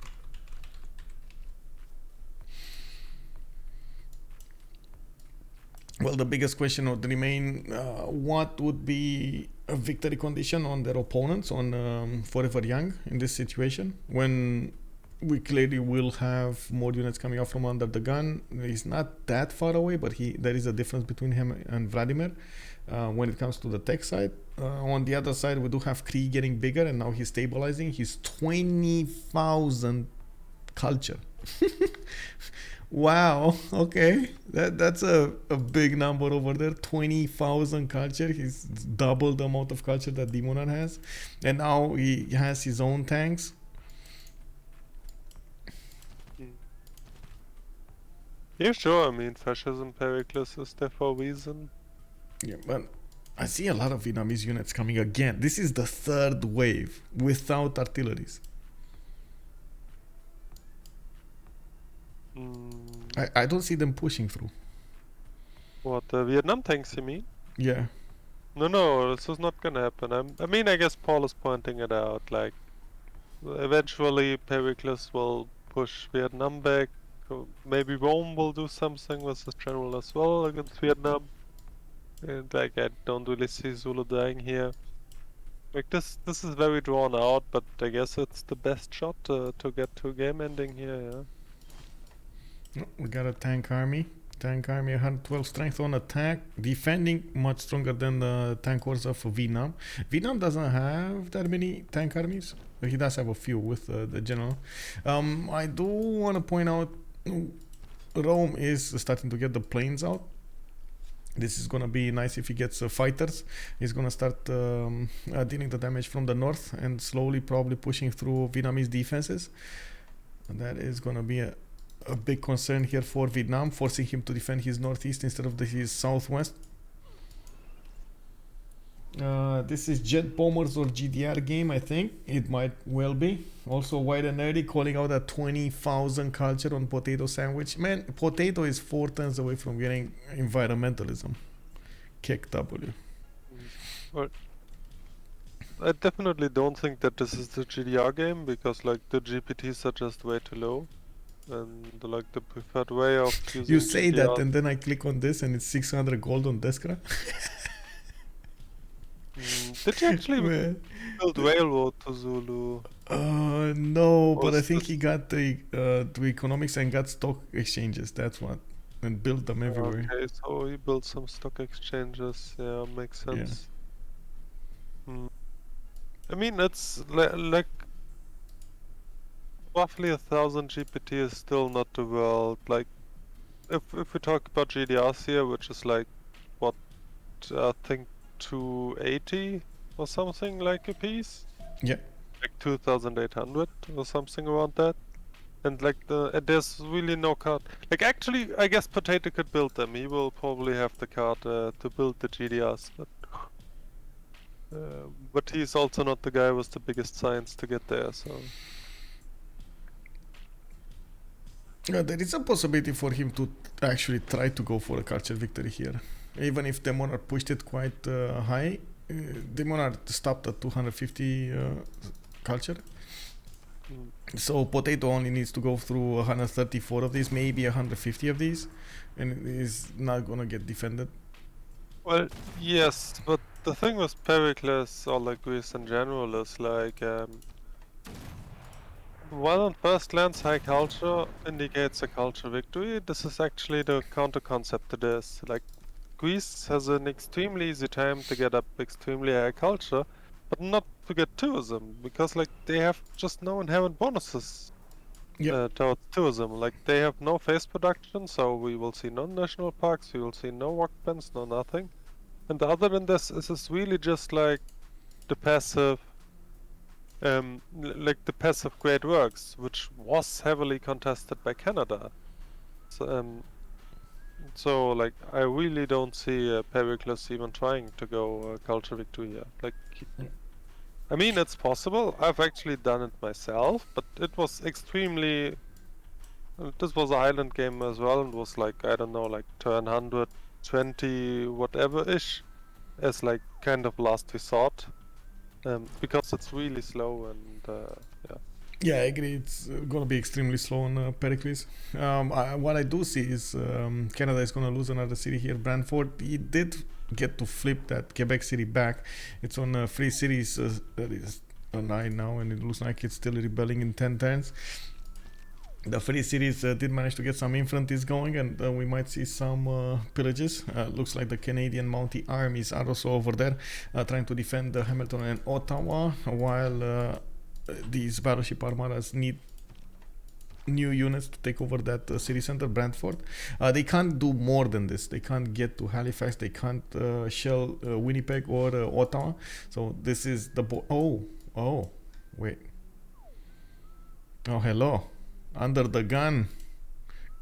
Well, the biggest question would remain, what would be a victory condition on their opponents, on Forever Young in this situation, when we clearly will have more units coming out from UnderTheGun. He's not that far away, but there is a difference between him and Vladimir when it comes to the tech side. On the other side, we do have Cree getting bigger, and now he's stabilizing. He's 20,000 culture. Wow, okay, that's a big number over there. 20,000 culture. He's double the amount of culture that Demonar has, and now he has his own tanks. Yeah, sure. I mean, fascism, Pericles is there for a reason. Yeah, but I see a lot of Vietnamese units coming again. This is the third wave without artilleries. I don't see them pushing through. What, the Vietnam tanks, you mean? Yeah. No, this is not gonna happen. I mean, I guess Paul is pointing it out. Like, eventually Pericles will push Vietnam back. Maybe Rome will do something with his general as well against Vietnam. And like, I don't really see Zulu dying here. Like, this is very drawn out, but I guess it's the best shot to get to a game ending here, yeah. We got a tank army. Tank army 112 strength on attack, defending much stronger than the tank corps of Vietnam. Vietnam doesn't have that many tank armies. He does have a few with the general. I do want to point out Rome is starting to get the planes out. This is gonna be nice if he gets fighters. He's gonna start dealing the damage from the north and slowly probably pushing through Vietnamese defenses. And that is gonna be a big concern here for Vietnam, forcing him to defend his northeast instead of his southwest. This is Jet Bombers or GDR game, I think. It might well be. Also, White and Nerdy calling out a 20,000 culture on PotatoSandwich. Man, Potato is 4 turns away from getting environmentalism. Kick W. Well, I definitely don't think that this is the GDR game because like the GPTs are just way too low, and like the preferred way of using You say that, GDR. and then I click on this, and it's 600 gold on Deskra. Did you actually Man. build railroad to Zulu? No, but I is think this- he got the economics and got stock exchanges. That's what, and built them everywhere. Okay, so he built some stock exchanges. Yeah, makes Yeah. sense. I mean, it's like roughly 1,000 GPT is still not the world. Like, if we talk about GDRs here, which is like what I think 280 or something like a piece, Yeah. like 2,800 or something around that. And like there's really no card. Like actually, I guess Potato could build them. He will probably have the card to build the GDRs, but he's also not the guy with the biggest science to get there. So There is a possibility for him to actually try to go for a culture victory here. Even if Demonar pushed it quite high, Demonar stopped at 250 culture. So Potato only needs to go through 134 of these, maybe 150 of these, and is not gonna get defended. well, yes, but the thing with Pericles or like Greece in general is like while on first glance high culture indicates a culture victory, this is actually the counter concept to this. Like Greece has an extremely easy time to get up extremely high culture, but not to get tourism, because like they have just no inherent bonuses towards tourism. Like they have no face production, so we will see no national parks, we will see no walk bans, no nothing. And other than this is really just like the passive like the passive great works, which was heavily contested by Canada. So like I really don't see Pericles even trying to go culture victory here. Like, I mean it's possible. I've actually done it myself, but it was extremely. This was a Highland game as well, and was like I don't know, like turn 120 whatever ish, as like kind of last resort. Because it's really slow and yeah. Yeah, I agree. It's gonna be extremely slow on Pericles. What I do see is Canada is gonna lose another city here. Brantford. He did get to flip that Quebec city back. It's on free cities. That is a 9 now, and it looks like it's still rebelling in 10 turns. The free cities did manage to get some infantries going, and we might see some pillages. Looks like the Canadian Mountie armies are also over there trying to defend Hamilton and Ottawa, while these battleship armadas need new units to take over that city center, Brantford. They can't do more than this. They can't get to Halifax. They can't shell Winnipeg or Ottawa. So this is the... wait. Oh, hello. UnderTheGun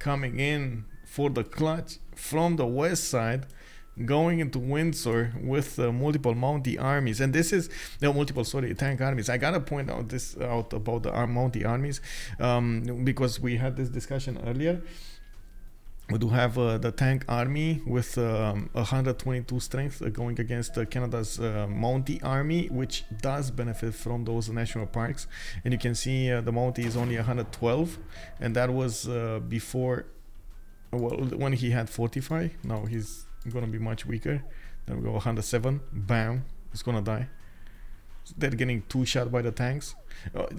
coming in for the clutch from the west side, going into Windsor with multiple Mountie armies, and this is tank armies. I gotta point out about the Mountie armies because we had this discussion earlier. We do have the tank army with 122 strength going against Canada's Mountie army, which does benefit from those national parks. And you can see the Mountie is only 112, and that was before, well, when he had 45. Now he's gonna be much weaker. Then we go 107. Bam, he's gonna die. They're getting 2 shot by the tanks.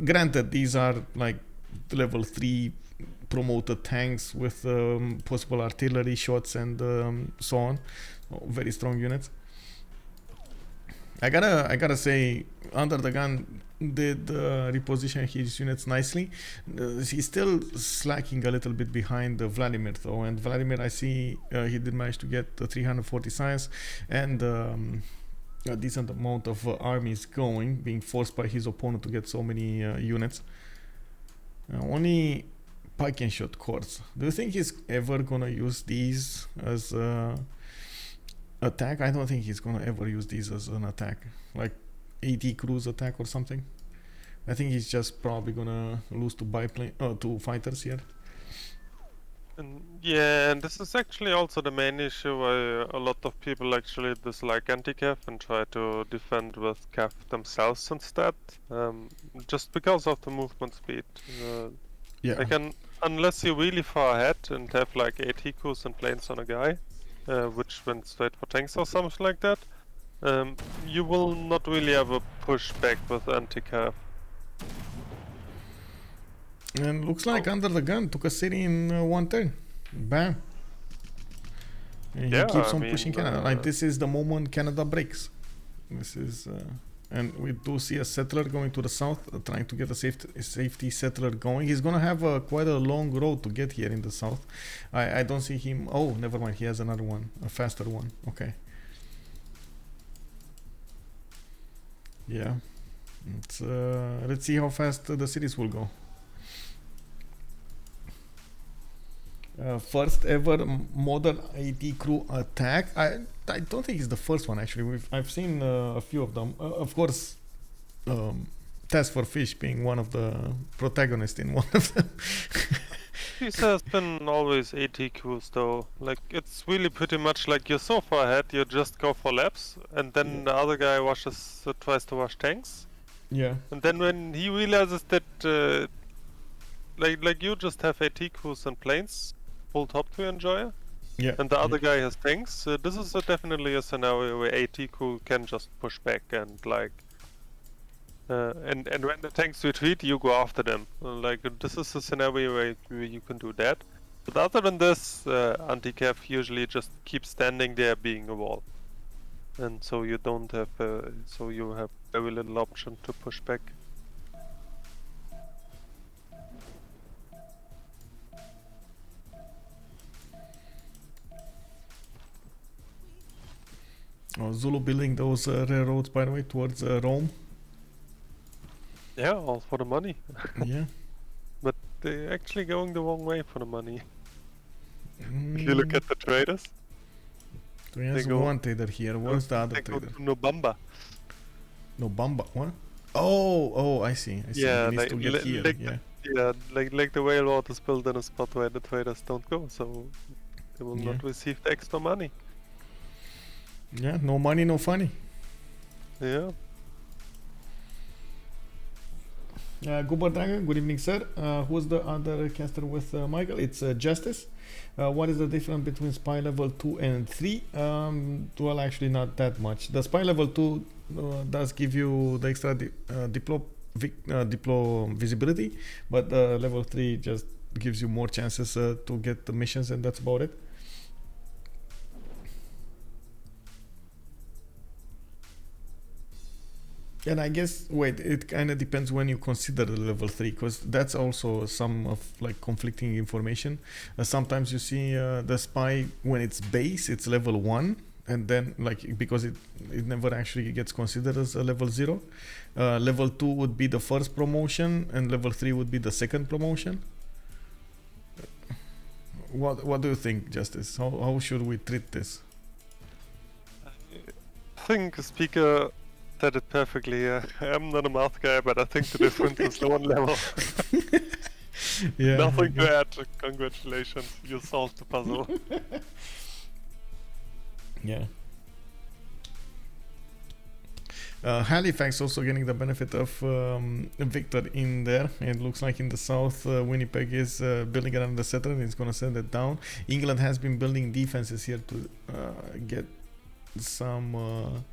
Granted, these are like level 3 promoted tanks with possible artillery shots and so on. Very strong units. I gotta say, UnderTheGun did reposition his units nicely. He's still slacking a little bit behind Vladimir though, and Vladimir, I see he did manage to get 340 science and a decent amount of armies going, being forced by his opponent to get so many units. Only pike and shot cords. Do you think he's ever gonna use these as attack, I don't think he's gonna ever use these as an attack, like AT cruise attack or something. I think he's just probably gonna lose to biplane, to fighters here. And yeah, and this is actually also the main issue why a lot of people actually dislike anti-cav and try to defend with cav themselves instead, just because of the movement speed. Yeah. Like, unless you're really far ahead and have like 8 Hikus and planes on a guy, which went straight for tanks or something like that, you will not really have a pushback with anti-cav. And looks like UnderTheGun took a city in one turn. Bam. And Yeah, he keeps I on mean, pushing Canada. Like, this is the moment Canada breaks. This is, and we do see a settler going to the south, trying to get a safety settler going. He's gonna have quite a long road to get here in the south. I don't see him. Oh, never mind. He has another one, a faster one. Okay. Yeah. Let's see how fast the cities will go. First ever modern AT crew attack. I don't think it's the first one actually. I've seen a few of them. Of course, Test for Fish being one of the protagonists in one of them. This has been always AT crews though. Like, it's really pretty much like you're so far ahead, you just go for laps, and then the other guy tries to wash tanks. Yeah. And then when he realizes that, like you just have AT crews and planes pulled top to enjoy, Yeah. and the other guy has tanks. This is definitely a scenario where AT crew can just push back and like, and when the tanks retreat, you go after them. Like, this is a scenario where you can do that. But other than this, anti-cav usually just keeps standing there being a wall, and so you don't have, so you have very little option to push back. Zulu building those railroads, by the way, towards Rome. Yeah, all for the money. Yeah. But they're actually going the wrong way for the money. If you look at the traders, So he has one trader here. Where's the other they go trader? to Nobamba. No, Bamba. What? Oh, I see. Yeah, he needs to get here. like Yeah. Yeah, like the railroad is built in a spot where the traders don't go, so they will not Yeah. receive the extra money. Yeah, no money, no funny. Yeah. Goober Dragon, good evening, sir. Who's the other caster with Michael? It's Justice. What is the difference between spy level 2 and 3? Well, actually, not that much. The spy level 2 does give you the extra diplo visibility, but level 3 just gives you more chances to get the missions, and that's about it. And I guess, wait, it kind of depends when you consider the level 3, because that's also some of like conflicting information. Sometimes you see the spy, when it's base, it's level 1, and then like, because it never actually gets considered as a level 0. Level 2 would be the first promotion, and level 3 would be the second promotion. What do you think, Justice? How should we treat this? I think Speaker said it perfectly. I'm not a math guy, but I think the difference is the one level. Yeah. Nothing to add. Congratulations, you solved the puzzle. Yeah. Halifax also getting the benefit of Victor in there. It looks like in the south, Winnipeg is building around the settler and it's going to send it down. England has been building defenses here to get some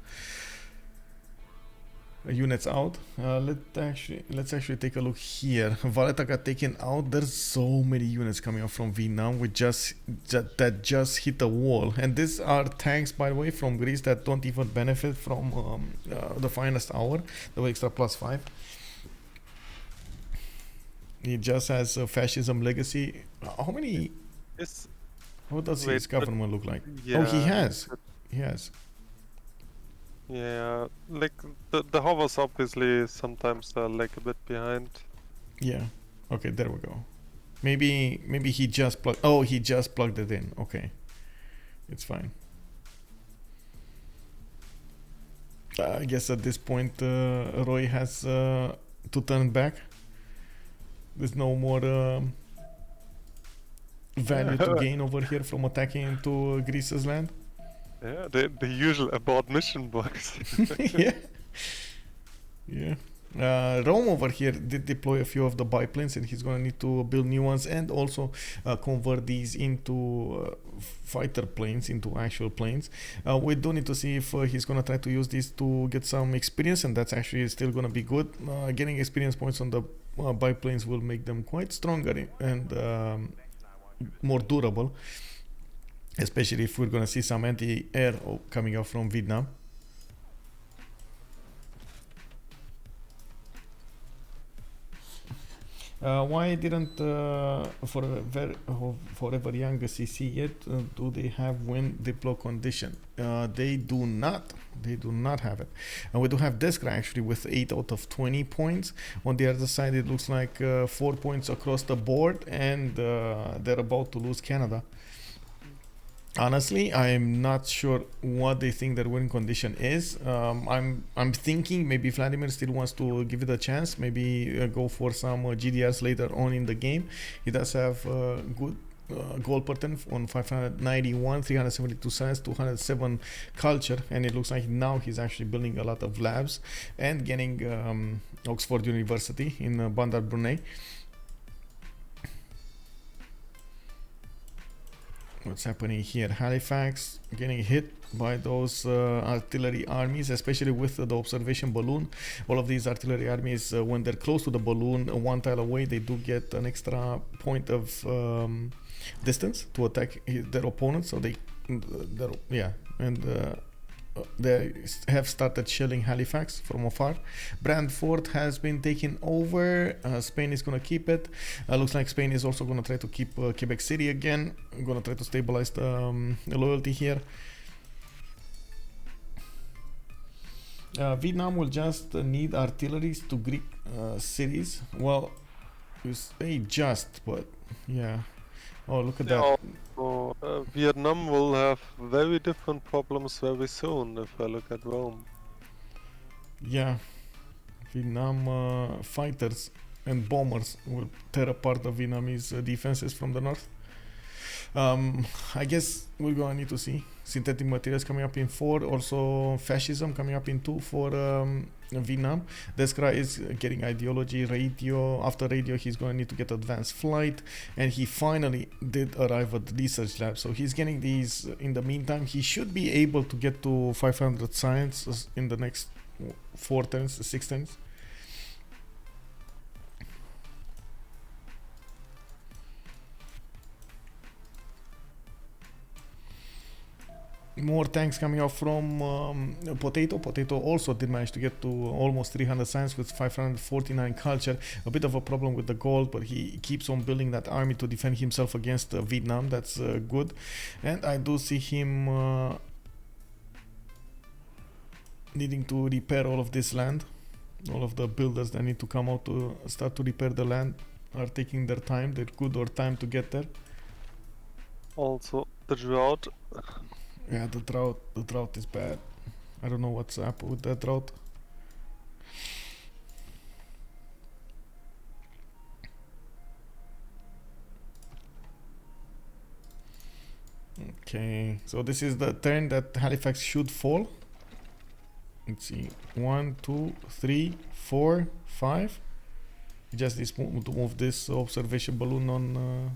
units out. Let's actually take a look here. Valletta got taken out. There's so many units coming up from Vietnam with that just hit the wall, and these are tanks, by the way, from Greece that don't even benefit from the finest hour, the extra +5. He just has a fascism legacy. How many? What does his government look like? Yeah, oh, he has. Yeah, like the hovers obviously sometimes are like a bit behind. Yeah. Okay, there we go. Maybe he just plugged. Oh, he just plugged it in. Okay, it's fine. I guess at this point Roy has to turn back. There's no more value to gain over here from attacking into Greece's land. Yeah, the usual abort mission box. Yeah. Yeah. Rome over here did deploy a few of the biplanes, and he's gonna need to build new ones and also convert these into fighter planes, into actual planes. We do need to see if he's gonna try to use these to get some experience, and that's actually still gonna be good. Getting experience points on the biplanes will make them quite stronger and more durable, especially if we're gonna see some anti-air coming out from Vietnam. Why didn't Forever Young CC yet? Do they have win deploy condition? They do not. They do not have it. And we do have Deskra actually with 8 out of 20 points. On the other side, it looks like 4 points across the board, and they're about to lose Canada. Honestly, I'm not sure what they think their win condition is. I'm thinking maybe Vladimir still wants to give it a chance. Maybe go for some GDRs later on in the game. He does have good goal pattern on 591, 372 science, 207 culture, and it looks like now he's actually building a lot of labs and getting Oxford University in Bandar Brunei. What's happening here? Halifax getting hit by those artillery armies, especially with the observation balloon. All of these artillery armies, when they're close to the balloon, one tile away, they do get an extra point of distance to attack their opponents. So they have started shelling Halifax from afar. Brantford has been taken over. Spain is going to keep it. Looks like Spain is also going to try to keep Quebec City again. I'm going to try to stabilize the loyalty here. Vietnam will just need artilleries to Greek cities. Well, you say just, but yeah. Oh, look at that. Vietnam will have very different problems very soon if I look at Rome. Yeah, Vietnam fighters and bombers will tear apart the Vietnamese defenses from the north. I guess we're gonna need to see synthetic materials coming up in 4, also fascism coming up in 2 for Vietnam. Deskra is getting ideology, radio. After radio, he's going to need to get advanced flight, and he finally did arrive at the research lab. So he's getting these. In the meantime, he should be able to get to 500 science in the next 4 turns, 6 turns. More tanks coming out from Potato. Potato also did manage to get to almost 300 science with 549 culture. A bit of a problem with the gold, but he keeps on building that army to defend himself against Vietnam. That's good. And I do see him needing to repair all of this land. All of the builders that need to come out to start to repair the land are taking their time, their good or time to get there. Also, the drought. Yeah, the drought is bad. I don't know what's up with that drought. Okay, so this is the turn that Halifax should fall. Let's see, 1, 2, 3, 4, 5. Just this to move this observation balloon on.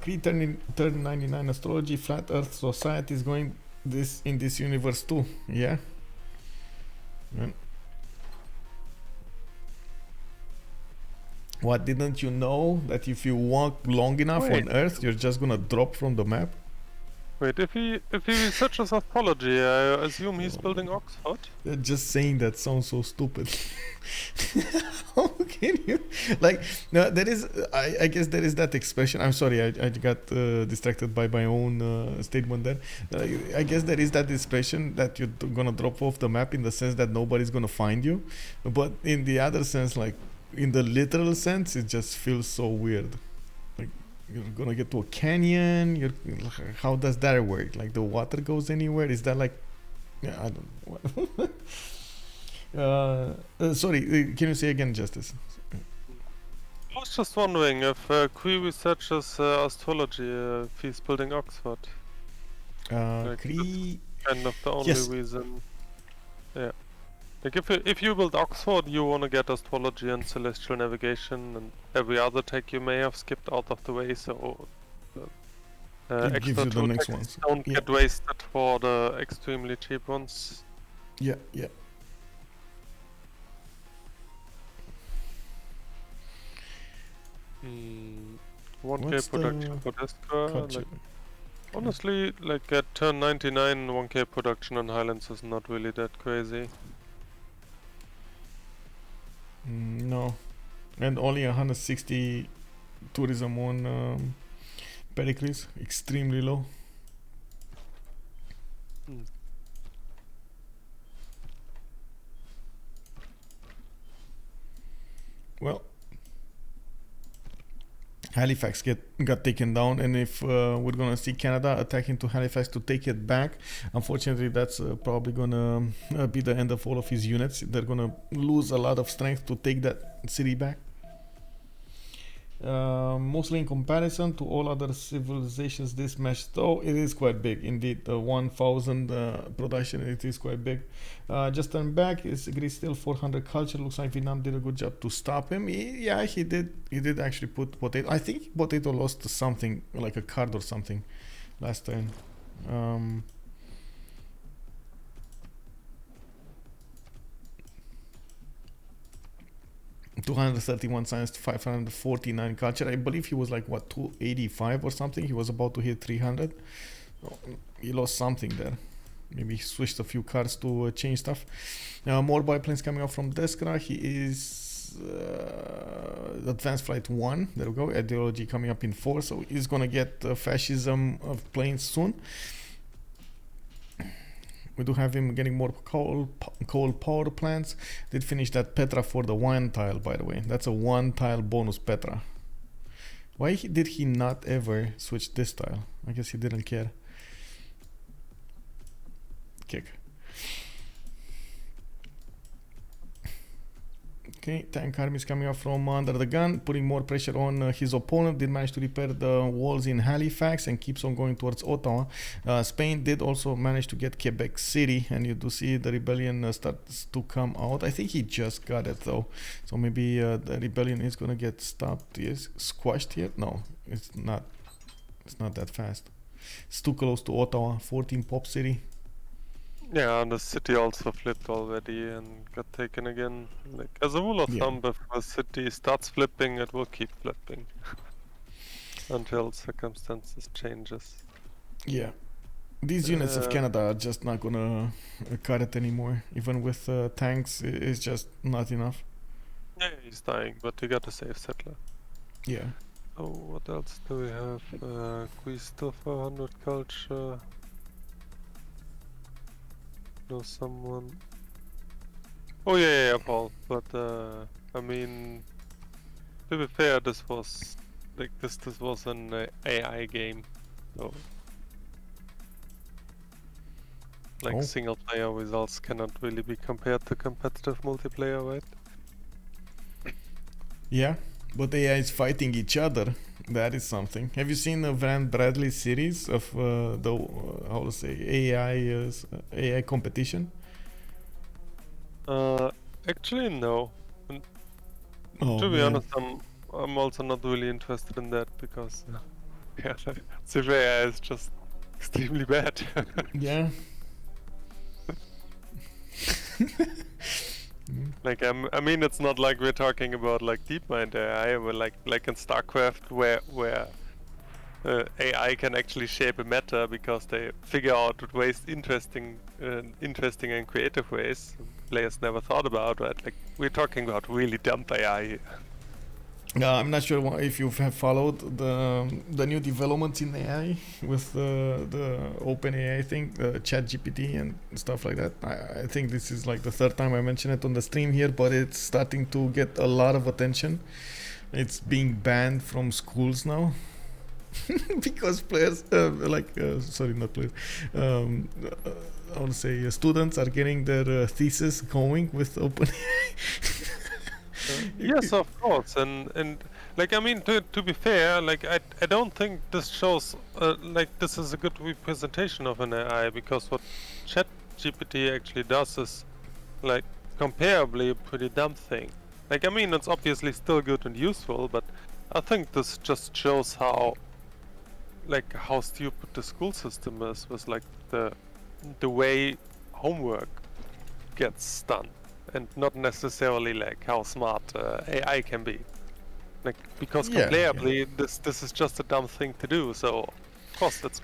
Cree turn 99 astrology, flat earth society is going this in this universe too. Yeah. What, didn't you know that if you walk long enough on earth you're just gonna drop from the map? Wait, if he researches astrology, I assume he's building Oxford? Just saying that sounds so stupid. How can you? Like, no, there is, I guess there is that expression. I'm sorry, I got distracted by my own statement there. I guess there is that expression that you're gonna drop off the map in the sense that nobody's gonna find you. But in the other sense, like, in the literal sense, it just feels so weird. Like, you're gonna get to a canyon. How does that work? Like the water goes anywhere? Is that like, yeah, I don't know. Sorry, can you say again, Justice? I was just wondering if Cree researches astrology, if he's building Oxford. Cree. Kind of the only Yes. reason. Yeah. Like if you build Oxford, you want to get astrology and celestial navigation and every other tech you may have skipped out of the way, so It gives extra you the two next techs ones. don't Yeah. get wasted for the extremely cheap ones. Yeah, yeah. Hmm. 1K What's the production for Deskra. culture? Like, honestly, like at turn 99, 1K production on Highlands is not really that crazy. No, and only 160 tourism on Pericles, extremely low. Hmm. Well, Halifax got taken down, and if we're gonna see Canada attacking to Halifax to take it back, unfortunately that's probably gonna be the end of all of his units. They're gonna lose a lot of strength to take that city back. Mostly in comparison to all other civilizations, this match, though it is quite big indeed. The 1000 production, it is quite big. Just turned back, is Greece still 400 culture. Looks like Vietnam did a good job to stop him. He did actually put Potato. I think Potato lost something like a card or something last turn. 231 science to 549 culture. I believe he was like what 285 or something. He was about to hit 300. Oh, he lost something there. Maybe he switched a few cards to change stuff. More biplanes coming up from Deskra. He is advanced flight 1. There we go. Ideology coming up in 4. So he's gonna get fascism of planes soon. We do have him getting more coal power plants. Did finish that Petra for the 1 tile, by the way. That's a 1 tile bonus Petra. Why did he not ever switch this tile? I guess he didn't care. Kick. Okay, tank army is coming up from under the gun, putting more pressure on his opponent. Did manage to repair the walls in Halifax and keeps on going towards Ottawa. Spain did also manage to get Quebec City, and you do see the rebellion starts to come out. I think he just got it though, so maybe the rebellion is gonna get stopped. Yes, squashed yet? No, it's not. It's not that fast. It's too close to Ottawa. 14 Pop City. Yeah, and the city also flipped already and got taken again. Like as a rule of thumb, if a city starts flipping, it will keep flipping until circumstances changes. Yeah, these units of Canada are just not gonna cut it anymore. Even with tanks, it's just not enough. Yeah, he's dying, but you got a safe settler. Yeah. Oh, what else do we have? Cree still 400 culture. Know someone. Oh yeah, Paul. But I mean, to be fair, this was like this was an AI game, so like single player results cannot really be compared to competitive multiplayer, right? Yeah, but AI is fighting each other. That is something. Have you seen the Van Bradley series of the how to say AI competition? Actually no. To be honest, I'm also not really interested in that because yeah, Civ AI is just extremely bad. Yeah. Like I mean, it's not like we're talking about like DeepMind AI, but like in StarCraft, where AI can actually shape a meta because they figure out ways interesting and creative ways players never thought about. Right? Like we're talking about really dumb AI here. I'm not sure if you have followed the new developments in AI with the OpenAI thing, the ChatGPT and stuff like that. I think this is like the third time I mention it on the stream here, but it's starting to get a lot of attention. It's being banned from schools now. because players, sorry, not players, I want to say students are getting their thesis going with OpenAI. Yes, of course, and like I mean, to be fair, like I don't think this shows like this is a good representation of an AI, because what ChatGPT actually does is like comparably a pretty dumb thing. Like I mean, it's obviously still good and useful, but I think this just shows how stupid the school system is with like the way homework gets done, and not necessarily like how smart AI can be. Like because comparably, this is just a dumb thing to do. So of course it's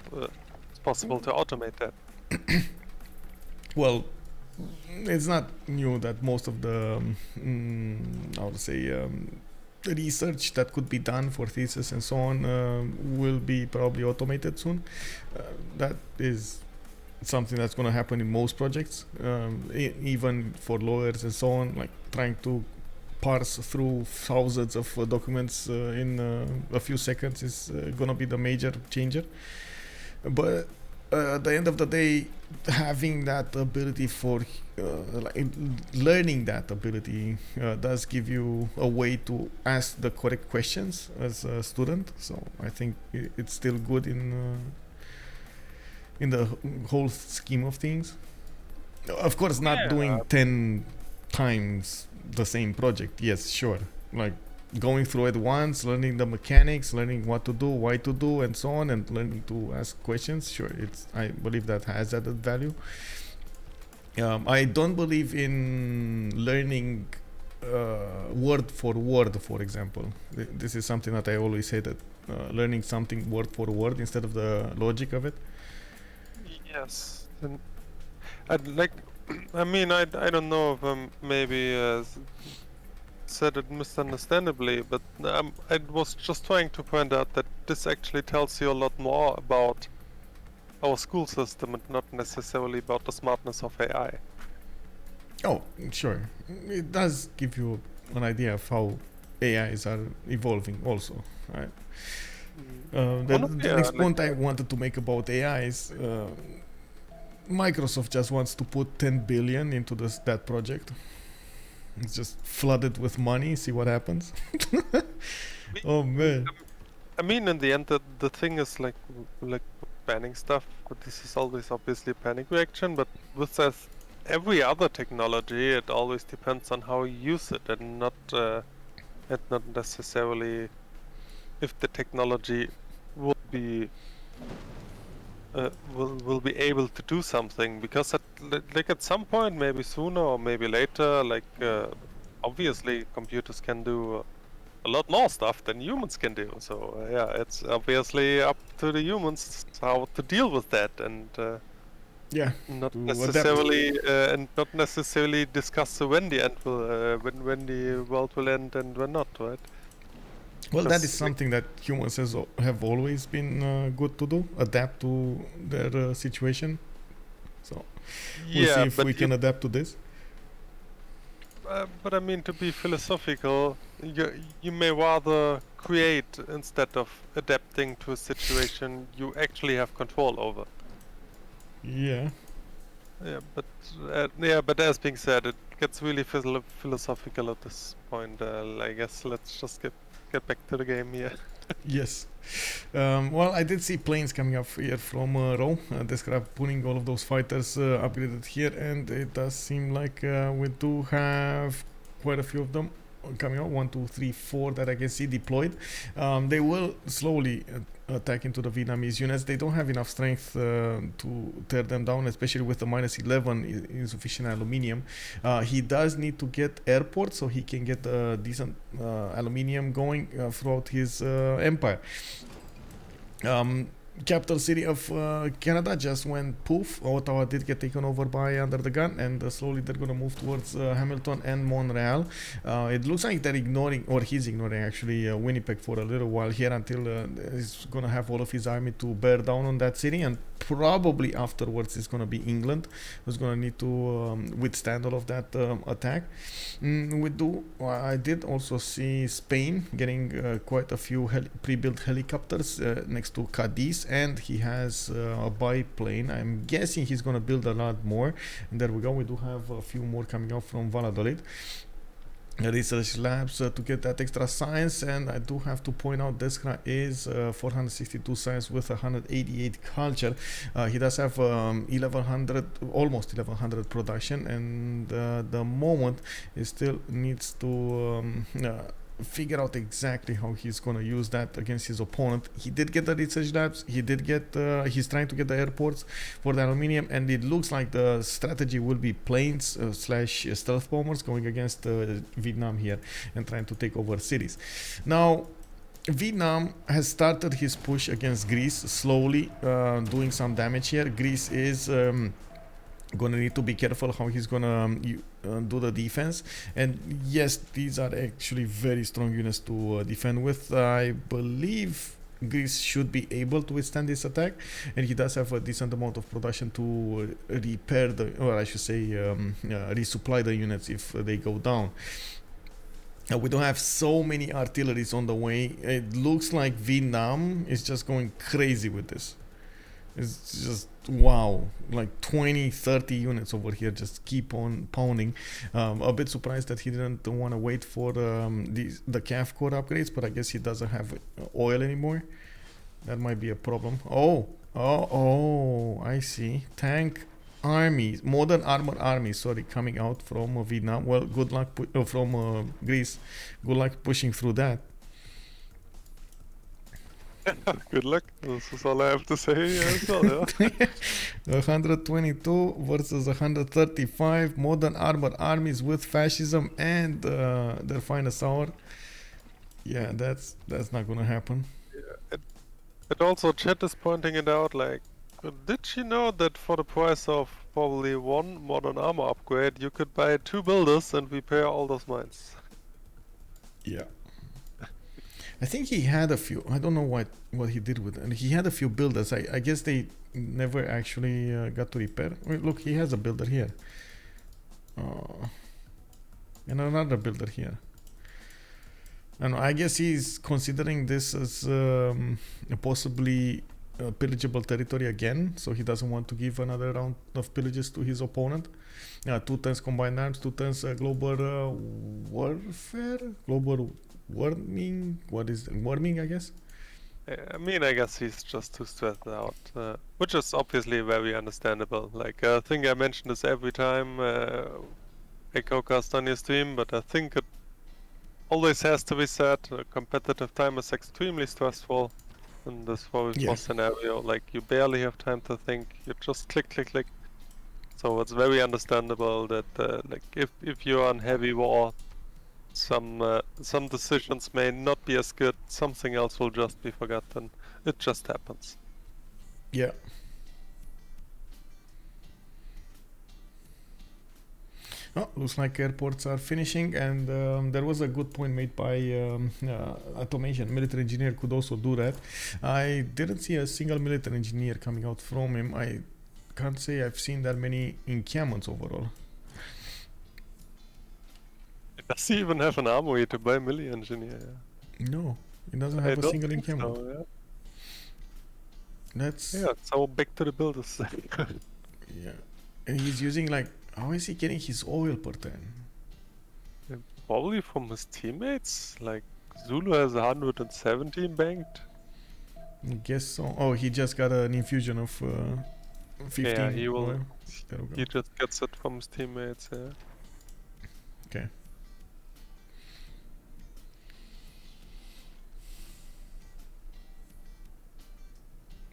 possible to automate that. Well, it's not new that most of the I would say research that could be done for thesis and so on will be probably automated soon. That is something that's going to happen in most projects, even for lawyers and so on, like trying to parse through thousands of documents in a few seconds is going to be the major changer. But at the end of the day, having that ability for learning that ability does give you a way to ask the correct questions as a student. So I think it's still good in the whole scheme of things. Of course, not doing 10 times the same project. Yes, sure. Like going through it once, learning the mechanics, learning what to do, why to do, and so on, and learning to ask questions. Sure, I believe that has added value. I don't believe in learning word for word, for example. This is something that I always say, that learning something word for word instead of the logic of it. Yes, and I mean, I don't know if maybe said it misunderstandably, but I was just trying to point out that this actually tells you a lot more about our school system and not necessarily about the smartness of AI. Oh, sure. It does give you an idea of how AIs are evolving also, right? The next point I wanted to make about AI is Microsoft just wants to put 10 billion into that project. It's just flooded with money, see what happens. Oh man. I mean, in the end, the thing is like banning stuff, but this is always obviously a panic reaction, but with every other technology, it always depends on how you use it, and not necessarily if the technology will be able to do something, because at some point, maybe sooner or maybe later, obviously computers can do a lot more stuff than humans can do. So yeah, it's obviously up to the humans how to deal with that, and not necessarily discuss when the end will, when the world will end and when not, right? Well, that is something that humans have always been good to do, adapt to their situation. So we'll see if we can adapt to this. But I mean, to be philosophical, you may rather create instead of adapting to a situation you actually have control over. Yeah. Yeah, but as being said, it gets really philosophical at this point. I guess let's just get back to the game here. Yes. Well, I did see planes coming up here from Raw. Deskra putting all of those fighters upgraded here, and it does seem like we do have quite a few of them coming out. 1, 2, 3, 4 that I can see deployed. They will slowly attack into the Vietnamese units. They don't have enough strength to tear them down, especially with the -11 insufficient aluminium. He does need to get airports so he can get decent aluminium going throughout his empire. Capital city of Canada just went poof. Ottawa did get taken over by UnderTheGun, and slowly they're going to move towards Hamilton and Montreal. It looks like they're ignoring, or he's ignoring actually, Winnipeg for a little while here until he's going to have all of his army to bear down on that city, and probably afterwards is going to be England, who's going to need to withstand all of that attack. I did also see Spain getting quite a few pre-built helicopters next to Cadiz, and he has a biplane. I'm guessing he's going to build a lot more. And there we go. We do have a few more coming out from Valladolid. Research labs to get that extra science, and I do have to point out Deskra is 462 science with 188 culture. He does have 1100, almost 1100 production, and the moment he still needs to figure out exactly how he's going to use that against his opponent. He did get the research labs, he did get he's trying to get the airports for the aluminium, and it looks like the strategy will be planes slash stealth bombers going against Vietnam here and trying to take over cities. Now Vietnam has started his push against Greece slowly, doing some damage here. Greece is gonna need to be careful how he's gonna do the defense, and yes, these are actually very strong units to defend with. I believe Greece should be able to withstand this attack, and he does have a decent amount of production to repair the, or I should say resupply the units if they go down. We don't have so many artilleries on the way. It looks like Vietnam is just going crazy with this. It's just wow, like 20-30 units over here just keep on pounding. A bit surprised that he didn't want to wait for the calf core upgrades, but I guess he doesn't have oil anymore. That might be a problem. Oh, I see. Tank armies, modern armor armies, sorry, coming out from Vietnam. Well, good luck from Greece. Good luck pushing through that. Good luck. This is all I have to say as well, yeah. 122 versus 135 modern armor armies with fascism and their finest hour. Yeah, that's not gonna happen. Yeah, it also, chat is pointing it out, like, did you know that for the price of probably one modern armor upgrade, you could buy 2 builders and repair all those mines? Yeah. I think he had a few. I don't know what he did with it. And he had a few builders. I guess they never actually got to repair. Wait, look, he has a builder here. And another builder here. And I guess he's considering this as possibly pillageable territory again. So he doesn't want to give another round of pillages to his opponent. 2 turns combined arms, 2 turns global warfare, global warming. What is warming? I guess. I mean, I guess he's just too stressed out, which is obviously very understandable. Like, I think I mention this every time I co-cast on your stream, but I think it always has to be said. Competitive time is extremely stressful in this boss scenario. Like, you barely have time to think. You just click, click, click. So it's very understandable that, like, if you're on heavy war, some decisions may not be as good. Something else will just be forgotten. It just happens. Yeah. Oh, looks like airports are finishing, and there was a good point made by automation. Military engineer could also do that. I didn't see a single military engineer coming out from him. I can't say I've seen that many encampments overall. Does he even have an armory to buy military engineer? No, he doesn't have a single encampment. So, yeah. That's so back to the builders. yeah, and he's using, like, how is he getting his oil per turn? Probably from his teammates. Like, Zulu has 117 banked. I guess so. Oh, he just got an infusion of 15. Yeah, he will. Oil. He just gets it from his teammates. Yeah. Okay.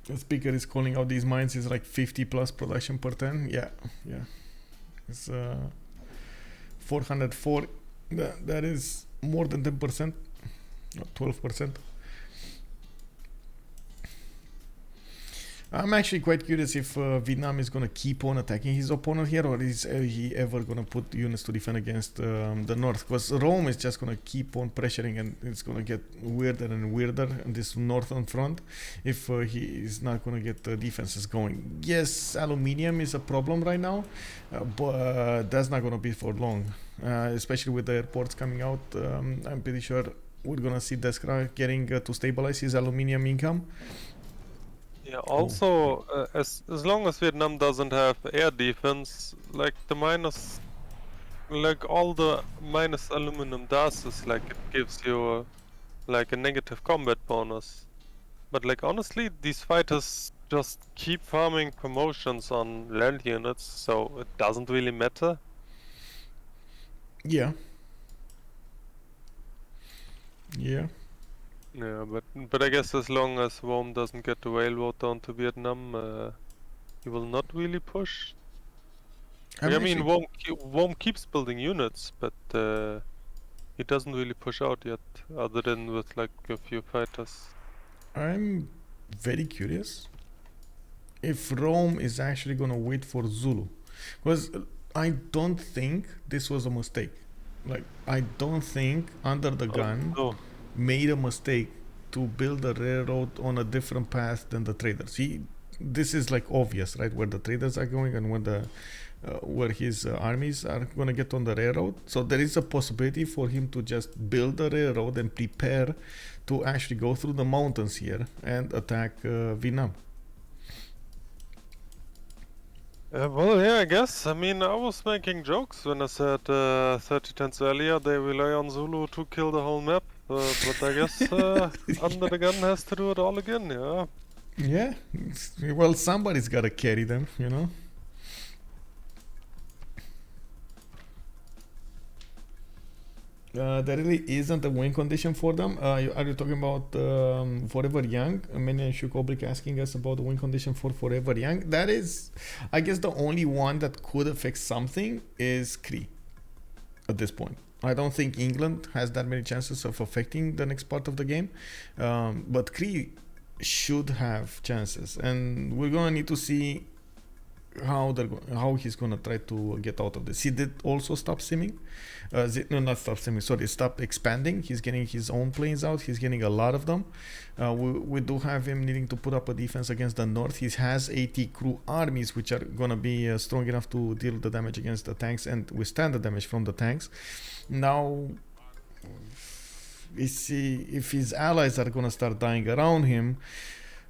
The speaker is calling out these mines is like 50 plus production per turn. Yeah. It's 404. That is more than 10%, not 12%. I'm actually quite curious if Vietnam is going to keep on attacking his opponent here, or is he ever going to put units to defend against the north? Because Rome is just going to keep on pressuring, and it's going to get weirder and weirder on this northern front if he is not going to get the defenses going. Yes, aluminium is a problem right now, but that's not going to be for long, especially with the airports coming out. I'm pretty sure we're going to see Deskra getting to stabilize his aluminium income. Yeah, also, as long as Vietnam doesn't have air defense, like the minus, like all the minus aluminum does is like it gives you like a negative combat bonus. But like honestly, these fighters just keep farming promotions on land units, so it doesn't really matter. Yeah. Yeah. Yeah, but I guess as long as Rome doesn't get the railroad down to Vietnam, he will not really push. I mean, Rome keeps building units, but he doesn't really push out yet, other than with like a few fighters. I'm very curious if Rome is actually gonna wait for Zulu, because I don't think this was a mistake. Like, I don't think UnderTheGun made a mistake to build a railroad on a different path than the traders. This is like obvious, right? Where the traders are going and where his armies are gonna get on the railroad. So there is a possibility for him to just build a railroad and prepare to actually go through the mountains here and attack Vietnam. Well, yeah, I guess. I mean, I was making jokes when I said 30 turns earlier they rely on Zulu to kill the whole map, but I guess UnderTheGun has to do it all again, yeah. Yeah, well, somebody's gotta carry them, you know. There really isn't a win condition for them. Are you talking about Forever Young? Many Shukoblik asking us about the win condition for Forever Young. That is, I guess, the only one that could affect something is Cree at this point. I don't think England has that many chances of affecting the next part of the game, but Cree should have chances, and we're gonna need to see how he's gonna try to get out of this. He did also stop simming. Not stop simming, sorry, stop expanding. He's getting his own planes out. He's getting a lot of them. We do have him needing to put up a defense against the north. He has 80 crew armies, which are gonna be strong enough to deal the damage against the tanks and withstand the damage from the tanks. Now, if his allies are gonna start dying around him,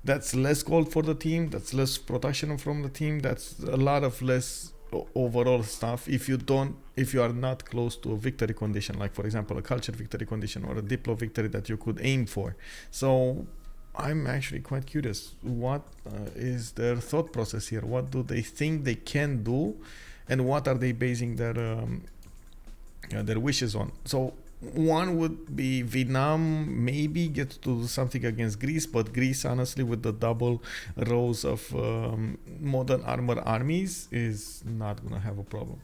that's less gold for the team, that's less production from the team, that's a lot of less overall stuff if you are not close to a victory condition, like for example a culture victory condition or a diplo victory that you could aim for. So I'm actually quite curious, what is their thought process here? What do they think they can do, and what are they basing their wishes on? So one would be Vietnam maybe gets to do something against Greece, but Greece, honestly, with the double rows of modern armor armies, is not gonna have a problem.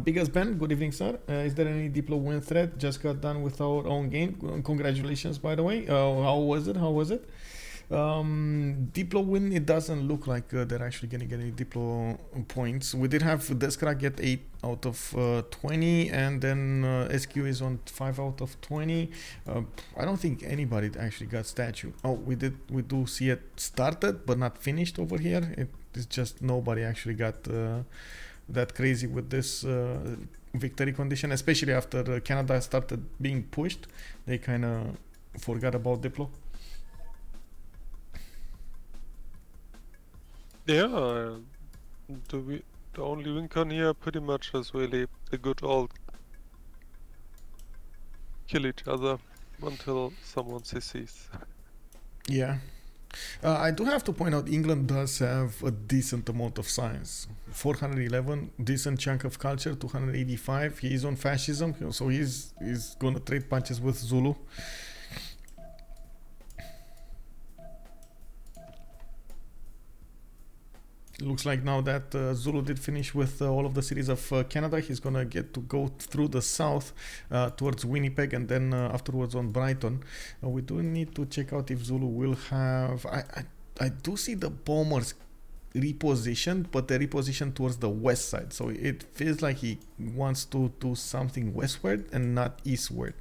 Biggest Ben, good evening, sir. Is there any Diplo win threat? Just got done with our own game. Congratulations, by the way. How was it? Diplo win, it doesn't look like they're actually going to get any Diplo points. We did have Deskra get 8 out of 20, and then SQ is on 5 out of 20. I don't think anybody actually got statue. Oh, we do see it started, but not finished over here. It's just nobody actually got that crazy with this victory condition, especially after Canada started being pushed. They kind of forgot about Diplo. Yeah, the only win con here pretty much is really the good old kill each other until someone CCs. Yeah. I do have to point out England does have a decent amount of science. 411, decent chunk of culture. 285, he is on fascism, so he's gonna trade punches with Zulu. looks like now that Zulu did finish with all of the cities of Canada, he's gonna get to go through the south towards Winnipeg and then afterwards on Brighton. We do need to check out if Zulu will have. I do see the bombers repositioned, but they're repositioned towards the west side, so it feels like he wants to do something westward and not eastward.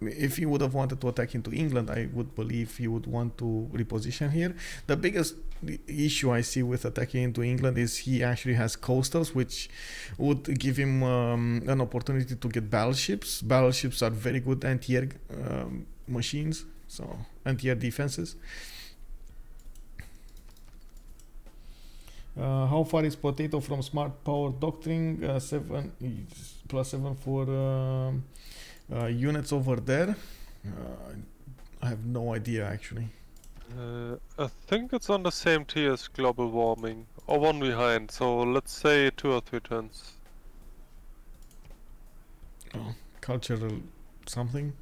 If he would have wanted to attack into England, I would believe he would want to reposition here. The biggest issue I see with attacking into England is he actually has coastals, which would give him an opportunity to get battleships. Battleships are very good anti-air machines, so anti-air defenses. How far is Potato from Smart Power Doctrine? 7 plus 7 for units over there. I have no idea actually. I think it's on the same tier as global warming, or one behind, so let's say 2 or 3 turns. Oh, cultural something.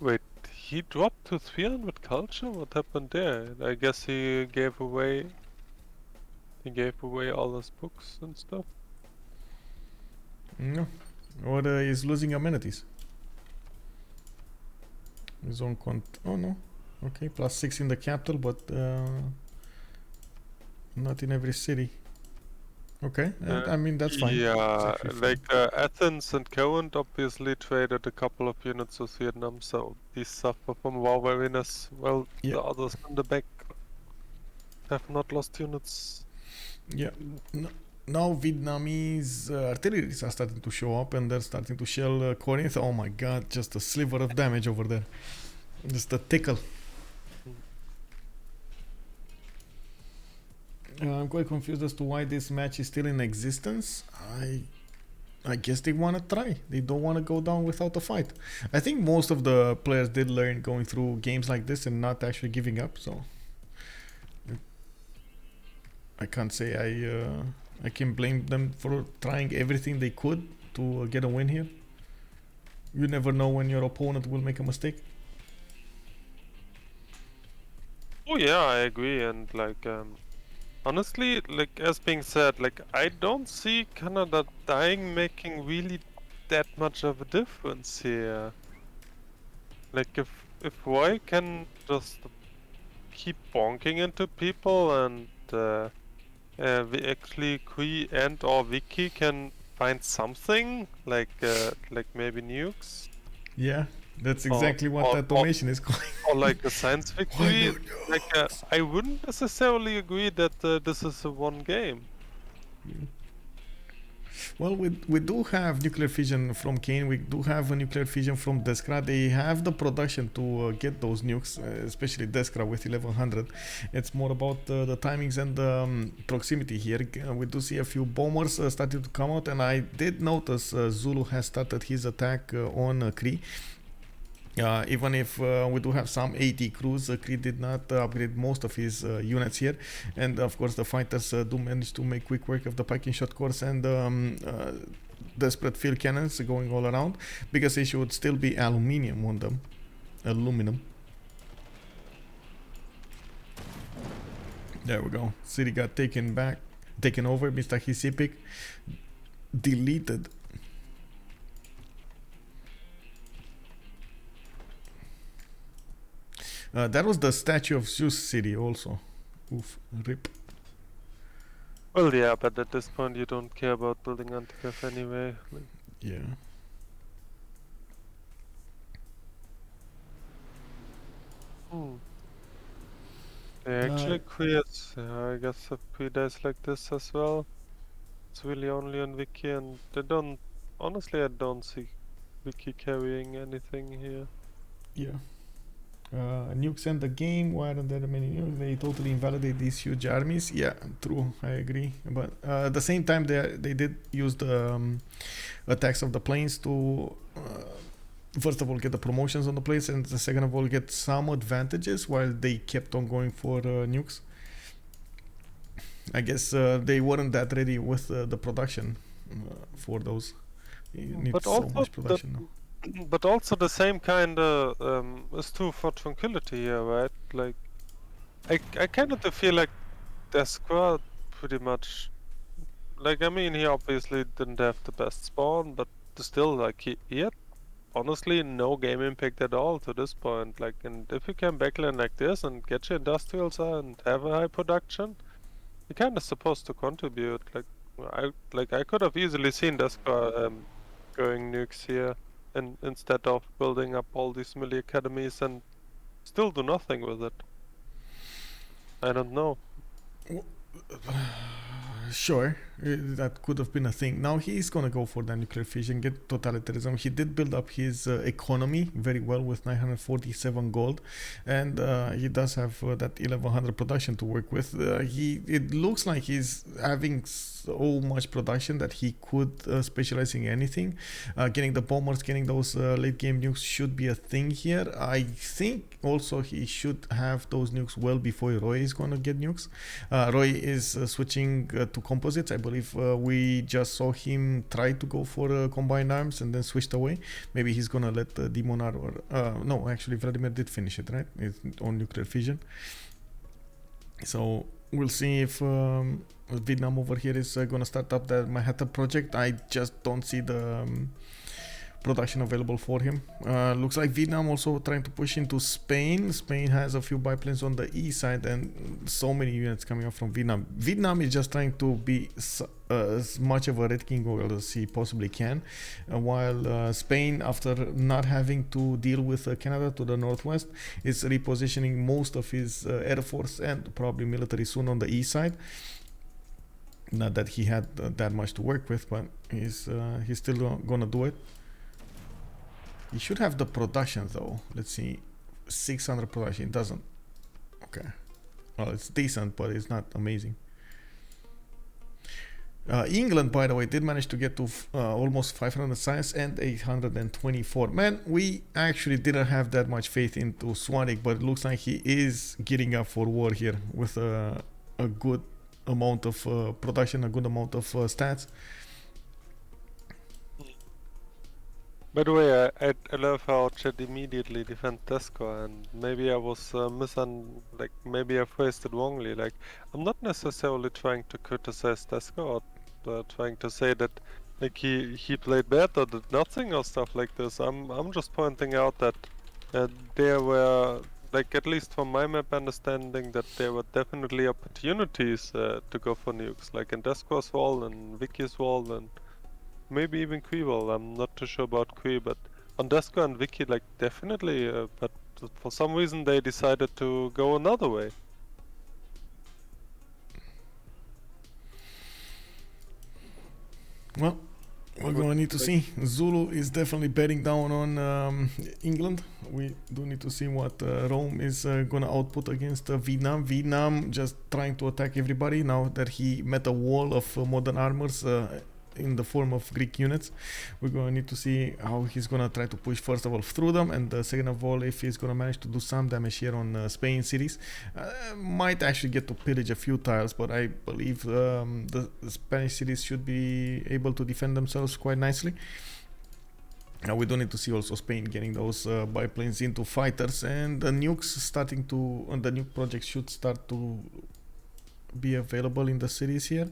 Wait, he dropped to 300 culture? What happened there? I guess he gave away all his books and stuff. No, or he's losing amenities. His own oh no, okay, plus 6 in the capital, but not in every city. Okay, I mean that's fine. Yeah, like Athens and Corinth obviously traded a couple of units with Vietnam, so these suffer from war weariness. Well, yeah. The others in the back have not lost units. Yeah. Now Vietnamese artilleries are starting to show up and they're starting to shell Corinth. Oh my god, just a sliver of damage over there. Just a tickle. I'm quite confused as to why this match is still in existence. I guess they want to try. They don't want to go down without a fight. I think most of the players did learn going through games like this and not actually giving up. So I can't say I can blame them for trying everything they could to get a win here. You never know when your opponent will make a mistake. Oh yeah, I agree, and like honestly, like as being said, like I don't see Canada dying making really that much of a difference here. Like if Roy can just keep bonking into people and we actually Cree and or Vicky can find something like maybe nukes. Yeah, that's exactly what that automation is calling. Or like a science victory. Like I wouldn't necessarily agree that this is a one game. Well, we do have nuclear fission from Kaine. We do have a nuclear fission from Deskra. They have the production to get those nukes, especially Deskra with 1100. It's more about the timings and the proximity here. We do see a few bombers starting to come out, and I did notice Zulu has started his attack on Cree. Even if we do have some 80 crews, Cree did not upgrade most of his units here, and of course the fighters do manage to make quick work of the packing shot cores and desperate field cannons going all around. Biggest issue would still be aluminium on them. Aluminum. There we go. City got taken over. Mr. Hisipik deleted. That was the statue of Zeus city also. Oof, rip. Well, yeah, but at this point you don't care about building anti-cav anyway. Like, yeah. They actually create, I guess, a pre-dice like this as well. It's really only on Wiki, and they don't. Honestly, I don't see Wiki carrying anything here. Yeah. Nukes end the game. Why aren't there many nukes? They totally invalidate these huge armies. Yeah, true. I agree. But at the same time, they did use the attacks of the planes to first of all get the promotions on the planes, and the second of all get some advantages while they kept on going for nukes. I guess they weren't that ready with the production for those. You need But so also much production now. But also the same kind of is true for Tranquility here, right? Like, I kind of feel like Deskra pretty much, like, I mean, he obviously didn't have the best spawn, but still, like, he had honestly no game impact at all to this point. Like, and if you can backline like this and get your industrials and have a high production, you're kind of supposed to contribute. I could have easily seen Deskra going nukes here, and instead of building up all these melee academies and still do nothing with it. I don't know. Sure, that could have been a thing. Now he's gonna go for the nuclear fission, get totalitarianism. He did build up his economy very well with 947 gold, and he does have that 1100 production to work with. It looks like he's having so much production that he could specialize in anything. Getting the bombers, getting those late game nukes should be a thing here. I think also he should have those nukes well before Roy is gonna get nukes. Roy is switching to composites. I believe we just saw him try to go for combined arms and then switched away. Maybe he's gonna let Demonar or no, actually Vladimir did finish it, right? It's on nuclear fission. So we'll see if Vietnam over here is gonna start up the Manhattan project. I just don't see the production available for him. Looks like Vietnam also trying to push into Spain. Spain has a few biplanes on the east side and so many units coming up from Vietnam. Vietnam is just trying to be as much of a Red King oil as he possibly can, while Spain, after not having to deal with Canada to the northwest, is repositioning most of his air force and probably military soon on the east side. Not that he had that much to work with, but he's still gonna do it. He should have the production though. Let's see, 600 production. It doesn't. Okay, well, it's decent, but it's not amazing. England, by the way, did manage to get to almost 500 science and 824. Man, we actually didn't have that much faith into Swatiqq, but it looks like he is getting up for war here with a good amount of production, a good amount of stats. By the way, I love how Chat immediately defend Deskra, and maybe I was maybe I phrased it wrongly. Like, I'm not necessarily trying to criticize Deskra or trying to say that like he played bad or did nothing or stuff like this. I'm just pointing out that there were, like, at least from my map understanding, that there were definitely opportunities to go for nukes, like in Deskra's wall and Vicky's wall and maybe even Cree wall. I'm not too sure about Cree, but on Deskra and Vicky, like, definitely, but for some reason they decided to go another way. Well, we're gonna need to see. Zulu is definitely betting down on England. We do need to see what Rome is gonna output against Vietnam. Vietnam just trying to attack everybody now that he met a wall of modern armors in the form of Greek units. We're gonna need to see how he's gonna try to push first of all through them, and second of all if he's gonna manage to do some damage here on Spain cities. Might actually get to pillage a few tiles, but I believe the Spanish cities should be able to defend themselves quite nicely. We do need to see also Spain getting those biplanes into fighters, and the nukes starting to, the nuke project should start to be available in the cities here.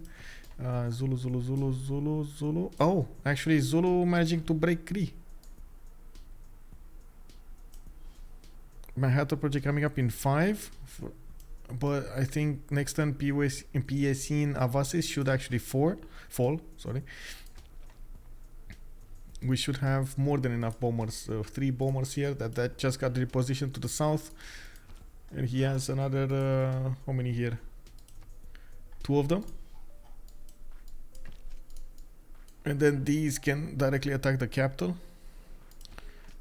Zulu. Oh, actually Zulu managing to break Cree. Manhattan project coming up in 5, but I think next turn PSC in Avasis should actually fall. Sorry. We should have more than enough bombers, 3 bombers here that just got repositioned to the south, and he has another how many here? 2 of them. And then these can directly attack the capital.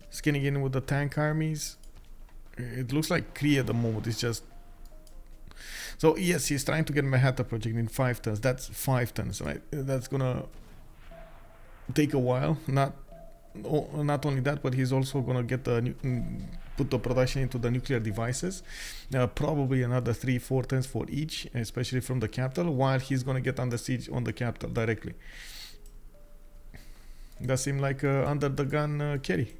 Scanning in with the tank armies. It looks like Cree at the moment is just... So yes, he's trying to get Manhattan project in 5 turns. That's 5 turns, right? That's gonna take a while. Not only that, but he's also gonna get the put the production into the nuclear devices. Probably another 3-4 turns for each, especially from the capital, while he's gonna get under siege on the capital directly. That seemed like under the gun carry.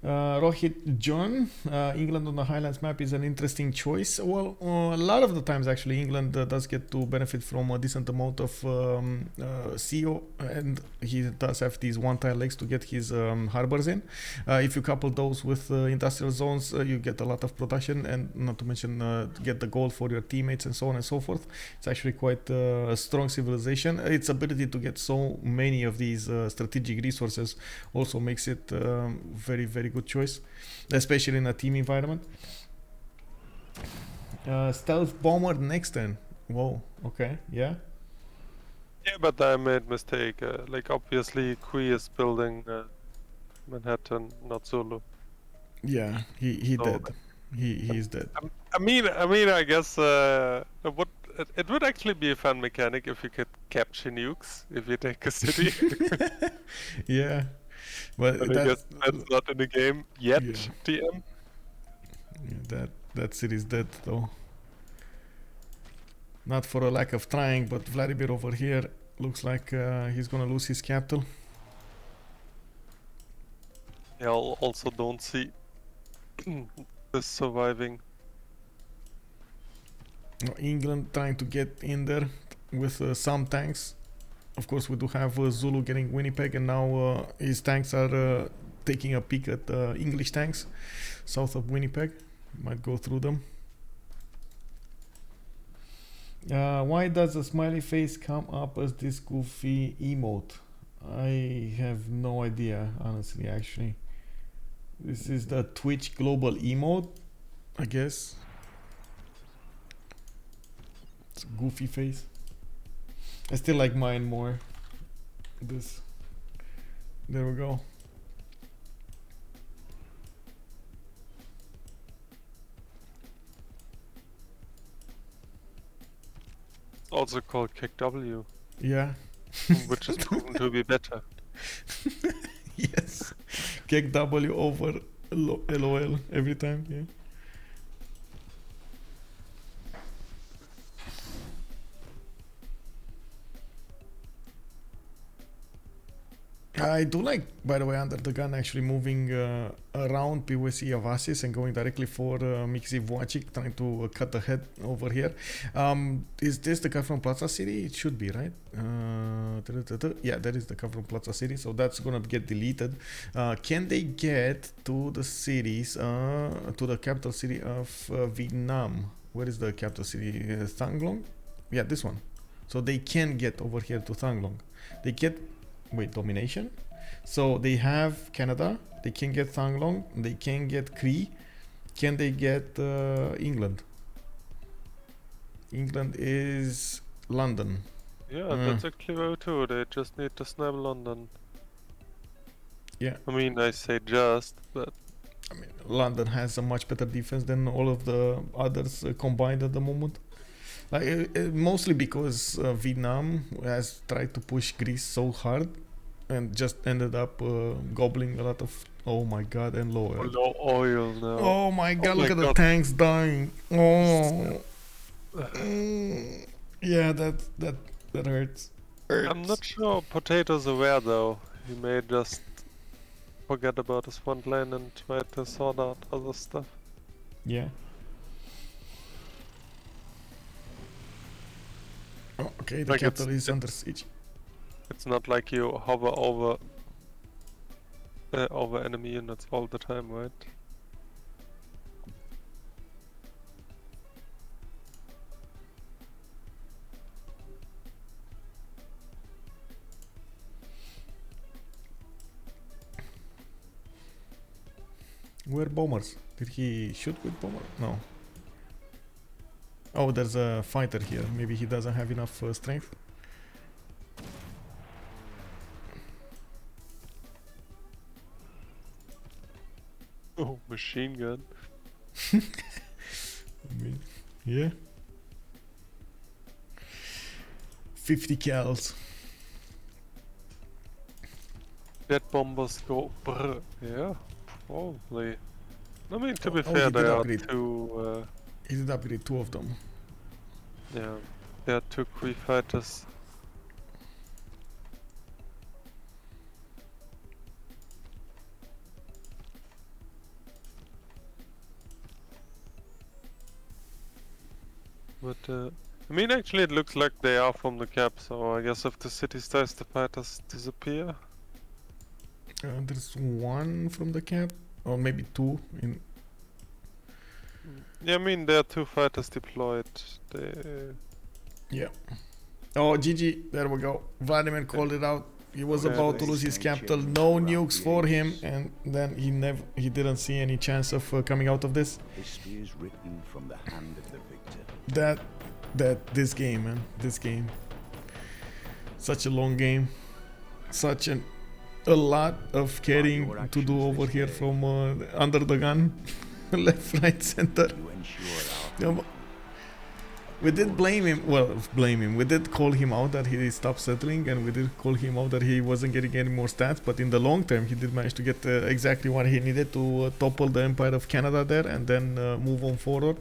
Rohit John, England on the Highlands map is an interesting choice. Well, a lot of the times actually England does get to benefit from a decent amount of CO, and he does have these one-tile lakes to get his harbors in. If you couple those with industrial zones, you get a lot of production, and not to mention get the gold for your teammates and so on and so forth. It's actually quite a strong civilization. Its ability to get so many of these strategic resources also makes it very, very good choice, especially in a team environment. Stealth bomber next turn. Whoa, okay, yeah. Yeah, but I made mistake. Like obviously, Cree is building Manhattan, not Zulu. Yeah, he So, dead. He's dead. I mean, I guess it would actually be a fun mechanic if you could capture nukes if you take a city. Yeah, well, But I guess that's not in the game yet, Yeah. TM. yeah, that city's dead though. Not for a lack of trying, but Vladimir over here looks like he's gonna lose his capital. Yeah, I also don't see this surviving. England trying to get in there with some tanks. Of course, we do have Zulu getting Winnipeg, and now his tanks are taking a peek at English tanks south of Winnipeg. Might go through them. Why does the smiley face come up as this goofy emote? I have no idea, honestly, actually. This is the Twitch global emote, I guess. It's a goofy face. I still like mine more. This. There we go. Also called Kick W, Yeah. which is proven to be better. Yes. Kick W over LOL every time, yeah. I do like, by the way, UnderTheGun actually moving around POC Avasis and going directly for Mixi Swatiqq, trying to cut the head over here. Is this the car from Plaza City? It should be, right? Yeah, that is the car from Plaza City, so that's gonna get deleted. Can they get to the cities, to the capital city of Vietnam? Where is the capital city? Thang Long? Yeah, this one. So they can get over here to Thang Long. They get... Wait, domination? So they have Canada, they can get Thang Long, they can get Cree. Can they get England? England is London. Yeah, that's actually very true. They just need to snap London. Yeah. I mean, I say just, but... I mean, London has a much better defense than all of the others combined at the moment. Like, mostly because Vietnam has tried to push Greece so hard and just ended up gobbling a lot of... Oh my god, and low oil. Low oil now. Oh my god, look my at the God. tanks dying. Oh. Yeah, that hurts. I'm not sure Potato's aware though. He may just forget about his front line and try to sort out other stuff. Yeah. Oh, okay, the Like capital is under siege. It's not like you hover over enemy units all the time, right? Where bombers? Did he shoot with bomber? No. Oh, there's a fighter here. Maybe he doesn't have enough strength. Oh, machine gun. I mean, yeah. 50 cals. Jet bombers go brr. Yeah, probably. I mean, to be Oh, fair, he did there are upgrade. two. He did upgrade 2 of them. Yeah, there are 2 Cree fighters. But I mean, actually, it looks like they are from the cap. So I guess if the city starts, the fighters disappear. There's one from the camp, or maybe two. In Yeah, I mean, there are 2 fighters deployed. They... yeah. Oh, GG. There we go. Vladimir called it out. He was Yeah, about to they- lose his capital. No nukes for him, and then he didn't see any chance of coming out of this. History is written from the hand of the victor. This game, man. This game. Such a long game. Such a lot of carrying to do over here from under the gun. Left, right, center. You ensure our Yeah, but we did blame him. Well, blame him. We did call him out that he stopped settling, and we did call him out that he wasn't getting any more stats. But in the long term, he did manage to get exactly what he needed to topple the Empire of Canada there, and then move on forward.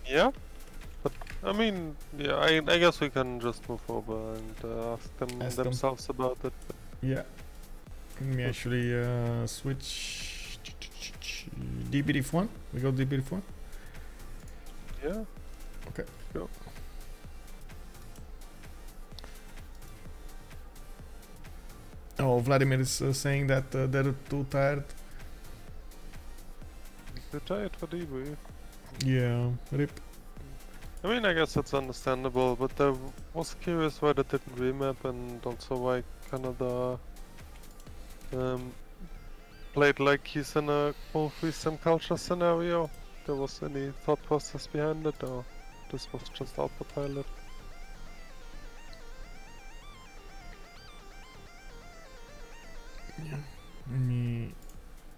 Yeah, but I mean, yeah, I guess we can just move over and ask them Ask them. themselves about it. But Yeah. Let me actually switch DBD one. We got DBD one. yeah, Okay. Go. Oh, Vladimir is saying that they're too tired. they're tired for DB. Yeah. Rip. I mean, I guess it's understandable, but I was curious why they didn't remap and also why Canada played like he's in a full freestyle culture scenario. If there was any thought process behind it, or this was just autopilot.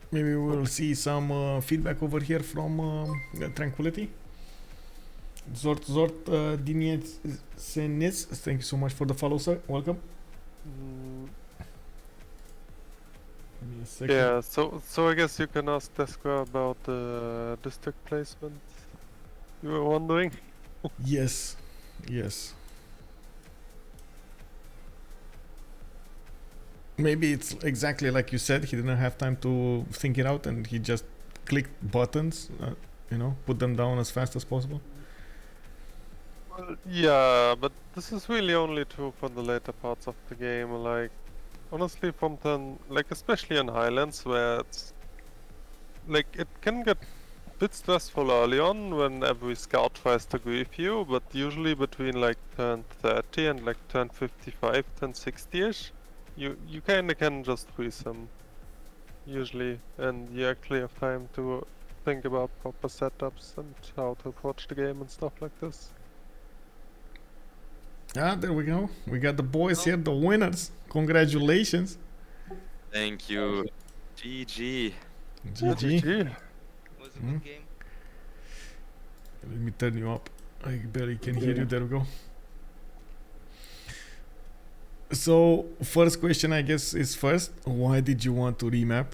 Maybe we'll see some feedback over here from Tranquility. Zort Diniet Senis, thank you so much for the follow, sir. Welcome. Give me a second. Yeah, so I guess you can ask Deskra about the district placement. You were wondering? Yes, yes. Maybe it's exactly like you said. He didn't have time to think it out, and he just clicked buttons. Put them down as fast as possible. Well, yeah, but this is really only true for the later parts of the game. Like, honestly, from then, like especially in Highlands, where it's like it can get a bit stressful early on when every scout tries to grief you, but usually between like turn 30 and like turn 55, turn 60ish. You kinda can just freeze them, usually, and you actually have time to think about proper setups and how to approach the game and stuff like this. Ah, there we go. We got the boys here, the winners. Congratulations. Thank you. GG. GG. Was a good game. Let me turn you up. I barely can hear you. There we go. So, first question, I guess, is first. Why did you want to remap?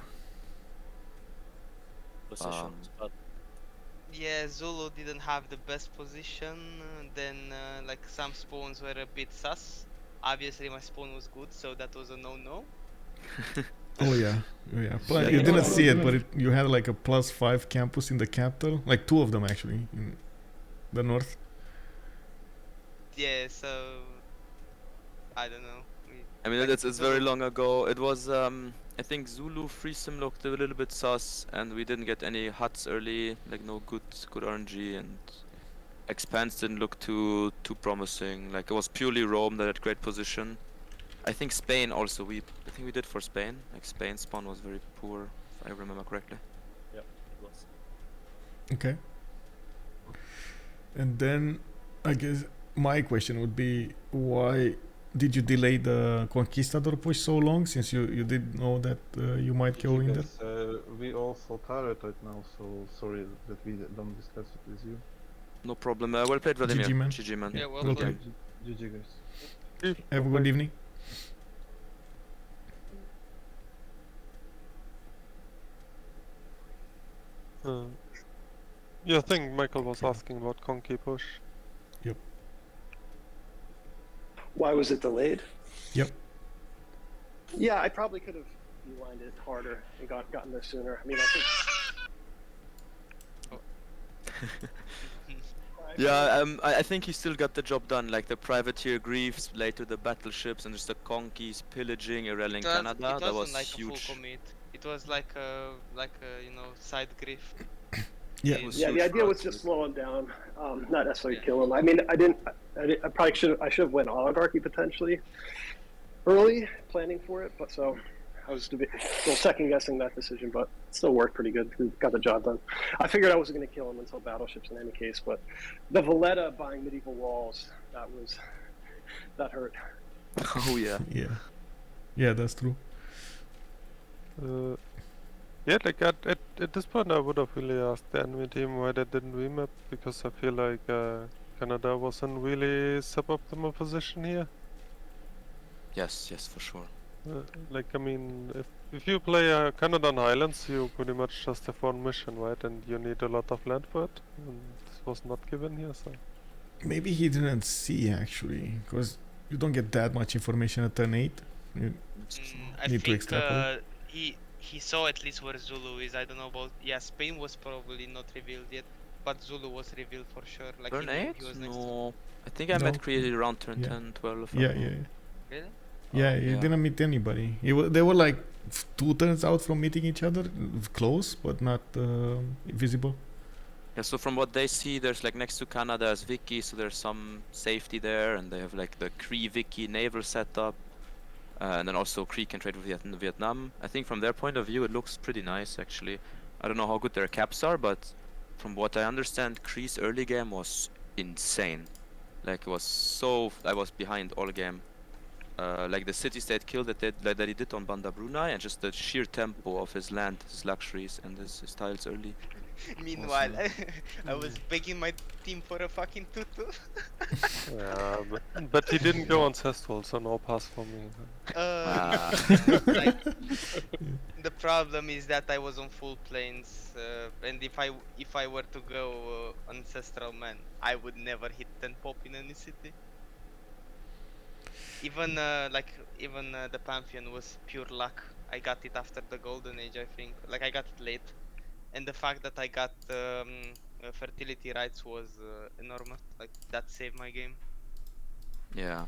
Positions, but Yeah, Zulu didn't have the best position. Then, like some spawns were a bit sus. Obviously, my spawn was good, so that was a no-no. Oh yeah. Plus, you didn't see it, but you had like a +5 campus in the capital, like 2 of them actually in the north. Yeah, so I don't know. I mean, it's very long ago. It was, I think Zulu free sim looked a little bit sus, and we didn't get any huts early, like no good RNG, and Expanse didn't look too promising. Like it was purely Rome that had great position. I think Spain also. I think we did for Spain. Like Spain spawn was very poor, if I remember correctly. Yep, it was. Okay. And then I guess my question would be, why did you delay the Conquistador push so long, since you did know that you might go in there? We also tired right now, so sorry that we don't discuss it with you. No problem. Well played, Vladimir. GG, man. GG, man. Yeah, well Okay. played. GG guys. Have a good evening. Yeah, I think Michael was asking about Conky push. Why was it delayed? Yep. Yeah, I probably could have rewinded it harder and gotten there sooner. I mean, I think Yeah, I think he still got the job done, like the privateer griefs, later the battleships, and just the conquests, pillaging, Irrelling Canada. It That wasn't was like huge. a full commit. It was like a you know, side grief. Yeah. It was Yeah, huge the idea for was us. just slow him down, not necessarily Yeah. kill him. I mean, I probably should have went oligarchy potentially early, planning for it, but so I was still second guessing that decision, but it still worked pretty good. We got the job done. I figured I wasn't going to kill him until battleships in any case, but the Valletta buying medieval walls, that hurt. Oh yeah. Yeah, that's true. Yeah, like at this point, I would have really asked the enemy team why they didn't remap, because I feel like Canada was in really suboptimal position here. Yes, for sure. Like, I mean, if you play Canadan Highlands, you pretty much just have one mission, right? And you need a lot of land for it. And this was not given here, so. Maybe he didn't see actually, because you don't get that much information at turn 8. You I need to think extrapolate. he saw at least where Zulu is. I don't know about. Yeah, Spain was probably not revealed yet, but Zulu was revealed for sure. Like Turn he knew 8? he was next to. No. I think I No. met Cree around turn Yeah. 10, 12. Yeah. Really? Yeah, you yeah. didn't meet anybody. They were like 2 turns out from meeting each other, close but not visible. Yeah, so from what they see, there's like next to Canada is Vicky, so there's some safety there, and they have like the Cree Vicky naval setup. And then also Cree can trade with Vietnam. I think from their point of view, it looks pretty nice actually. I don't know how good their caps are, but from what I understand, Cree's early game was insane. Like it was so, I was behind all game. Like the city-state kill that he did on Banda Brunei, and just the sheer tempo of his land, his luxuries, and his tiles early. Meanwhile, I was begging my team for a fucking tutu. Yeah, but he didn't go ancestral, so no pass for me. Like, the problem is that I was on full planes, and if I were to go ancestral man, I would never hit 10 pop in any city. Even the Pantheon was pure luck. I got it after the Golden Age, I think. Like I got it late, and the fact that I got fertility rights was enormous. Like that saved my game. Yeah,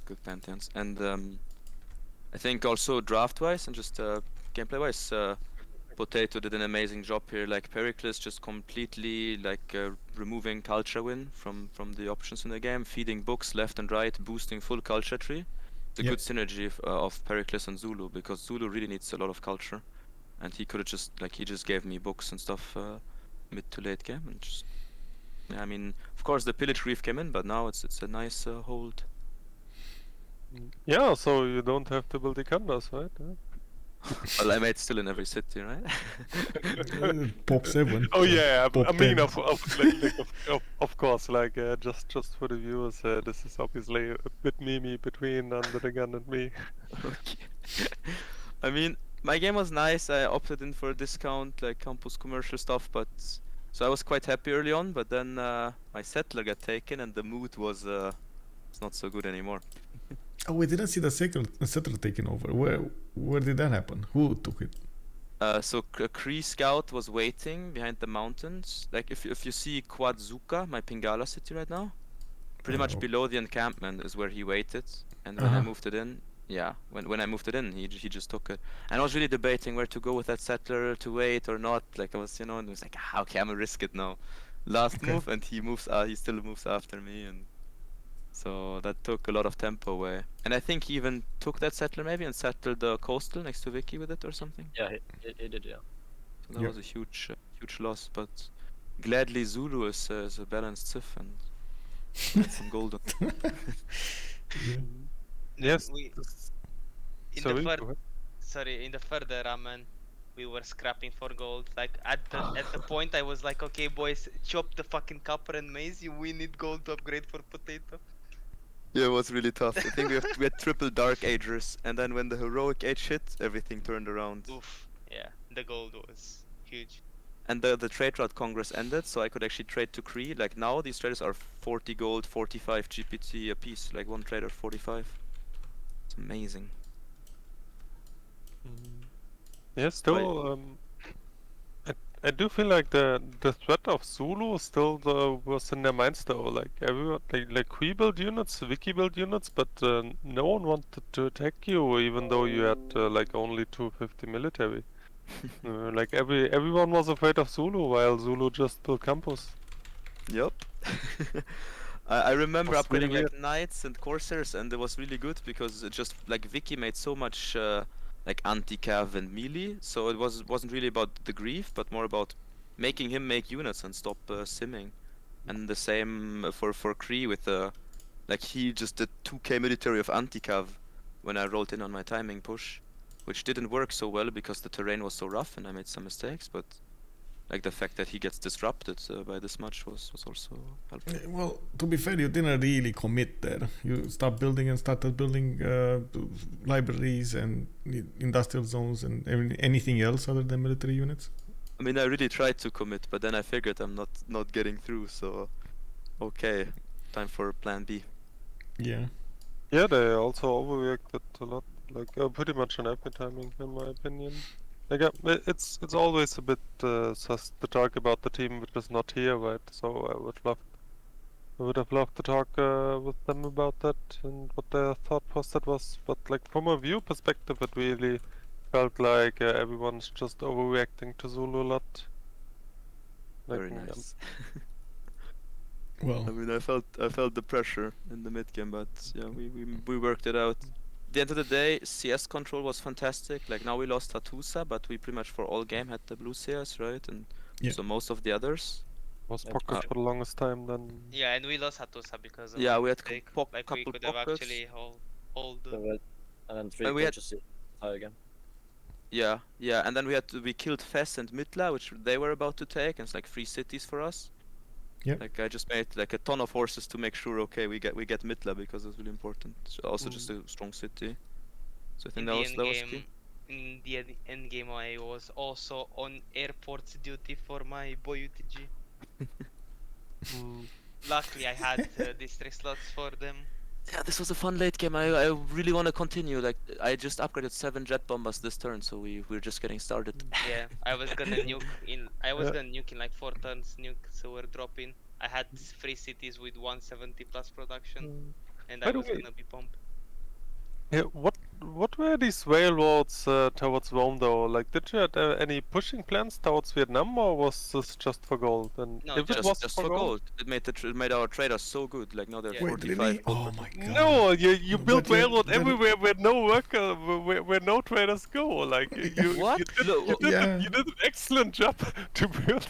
good Pantheons. And I think also draft-wise and just gameplay-wise, Potato did an amazing job here. Like Pericles just completely like removing culture win from the options in the game, feeding books left and right, boosting full culture tree. It's a good synergy of Pericles and Zulu, because Zulu really needs a lot of culture, and he could have just he just gave me books and stuff mid to late game, and just I mean, of course the pillage grief came in, but now it's a nice hold. Yeah, so you don't have to build the canvas, right? Well, I made still in every city, right? Pop 7. Oh yeah, Pop I mean 10. of course, like just for the viewers, this is obviously a bit memey between UnderTheGun and me. Okay. I mean, my game was nice. I opted in for a discount, like campus commercial stuff, but so I was quite happy early on. But then my settler got taken, and the mood was it's not so good anymore. Oh, we didn't see the settler taken over. Where did that happen? Who took it? So a Cree scout was waiting behind the mountains. Like if you see Quadzuka, my Pingala city right now, pretty much below the encampment is where he waited. And when I moved it in, yeah, when I moved it in, he just took it. And I was really debating where to go with that settler, to wait or not. Like I was, and it was like, okay, I'm gonna risk it now. Last move, and he still moves after me, and so that took a lot of tempo away. And I think he even took that settler maybe and settled the coastal next to Vicky with it or something. Yeah, he did, yeah. So that was a huge loss, but gladly Zulu is a balanced Sif and had some golden. Yes. In the further ramen, we were scrapping for gold. Like at the point, I was like, okay, boys, chop the fucking copper and maize. We need gold to upgrade for potato. Yeah, it was really tough. I think we had triple Dark Agers, and then when the heroic age hit, everything turned around. Oof. Yeah, the gold was huge. And the trade route Congress ended, so I could actually trade to Cree. Like now, these traders are 40 gold, 45 GPT a piece. Like one trader 45. It's amazing. Yeah, still, I do feel like the threat of Zulu still was in their minds though. Like everyone, like Cree build units, Wiki build units, but no one wanted to attack you, even though you had like only 250 military. Like everyone was afraid of Zulu, while Zulu just built campus. Yup. I remember Was really upgrading weird. like knights and corsairs, and it was really good because it just like Vicky made so much like anti-cav and melee, so it wasn't really about the grief, but more about making him make units and stop simming. And the same for Cree with like he just did 2k military of anti-cav when I rolled in on my timing push, which didn't work so well because the terrain was so rough and I made some mistakes, but like the fact that he gets disrupted by this much was also helpful. Well, to be fair, you didn't really commit there. You started building libraries and industrial zones and anything else other than military units. I mean, I really tried to commit, but then I figured I'm not getting through, so okay, time for plan B. Yeah. Yeah, they also overreacted a lot, like pretty much on every timing, in my opinion. Like it's always a bit sus to talk about the team which is not here, right? So I would have loved to talk with them about that and what their thought process was. But like from a view perspective, it really felt like everyone's just overreacting to Zulu a lot. Like, Very nice. Well, I mean, I felt the pressure in the mid game, but yeah, we worked it out. At the end of the day, CS control was fantastic. Like now we lost Hatusa, but we pretty much for all game had the blue CS, right? And Yeah. so most of the others. Was pocket for the longest time then. Yeah, and we lost Hatusa because of Yeah, we had mistake. couple Like we could have pockets. actually hold the... And then 3 And we had- punches again. Yeah, and then we killed Fess and Mitla, which they were about to take, and it's like 3 cities for us. Yep. Like I just made like a ton of horses to make sure, okay, we get Mitla because it's really important. So also just a strong city. So I think that was key. In the end game, I was also on airports duty for my boy UTG. Luckily, I had these 3 slots for them. Yeah, this was a fun late game. I really want to continue. Like I just upgraded 7 jet bombers this turn, so we're just getting started. Yeah, I was gonna nuke in. Gonna nuke in like 4 turns. Nuke, so we're dropping. I had 3 cities with 170 plus production, and I was gonna be pumped. Yeah, what were these railroads towards Rome though? Like, did you have any pushing plans towards Vietnam, or was this just for gold? And No, if it was just for gold. It made our traders so good. Like now they're Yeah. 45. Wait, really? gold Oh per my turn. god. No, you built But railroad then- everywhere where no worker, where no traders go. Like you, What? you did Yeah. you did an excellent job to build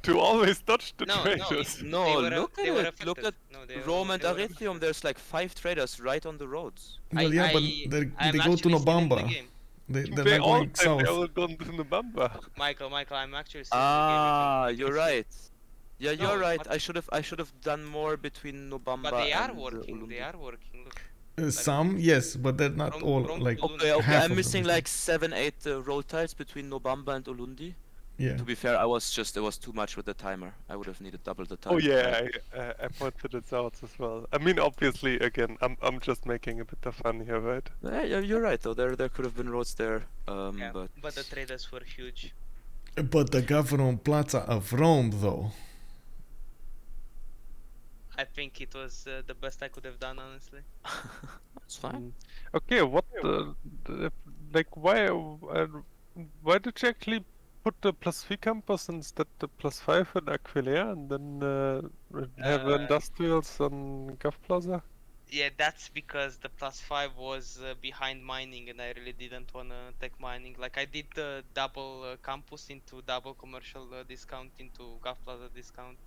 to always dodge the No, traders. No, they were, look they at were it. Look affected. at No, they Rome were, and they were Arithium. There's like 5 traders right on the roads. Well, yeah, but I'm they go to actually still in the Nobamba. game. They're They not all going said they south. all gone to November. Michael, I'm actually still in the game. Ah, You can you're see. right. Yeah, No, you're right. but- I should have done more between Nobamba But they are and working. Ulundi. They are working. Look. Some, yes, but they're not Wrong- all wrong like. Ulundi. Okay, half of I'm them missing is like 7-8 roll tiles between Nobamba and Ulundi. Yeah. To be fair, it was too much with the timer. I would have needed double the time. Oh yeah, I pointed it out as well. I mean, obviously, again, I'm just making a bit of fun here, right? Yeah, you're right though. There could have been roads there. Yeah, But but the traders were huge. But the government plaza of Rome, though. I think it was the best I could have done, honestly. it's fine. Okay, what like why did you actually put the +3 campus instead the +5 in Aquileia and then have industrials on Gov Plaza? Yeah, that's because the +5 was behind mining, and I really didn't wanna take mining. Like I did the double campus into double commercial discount into Gov Plaza discount.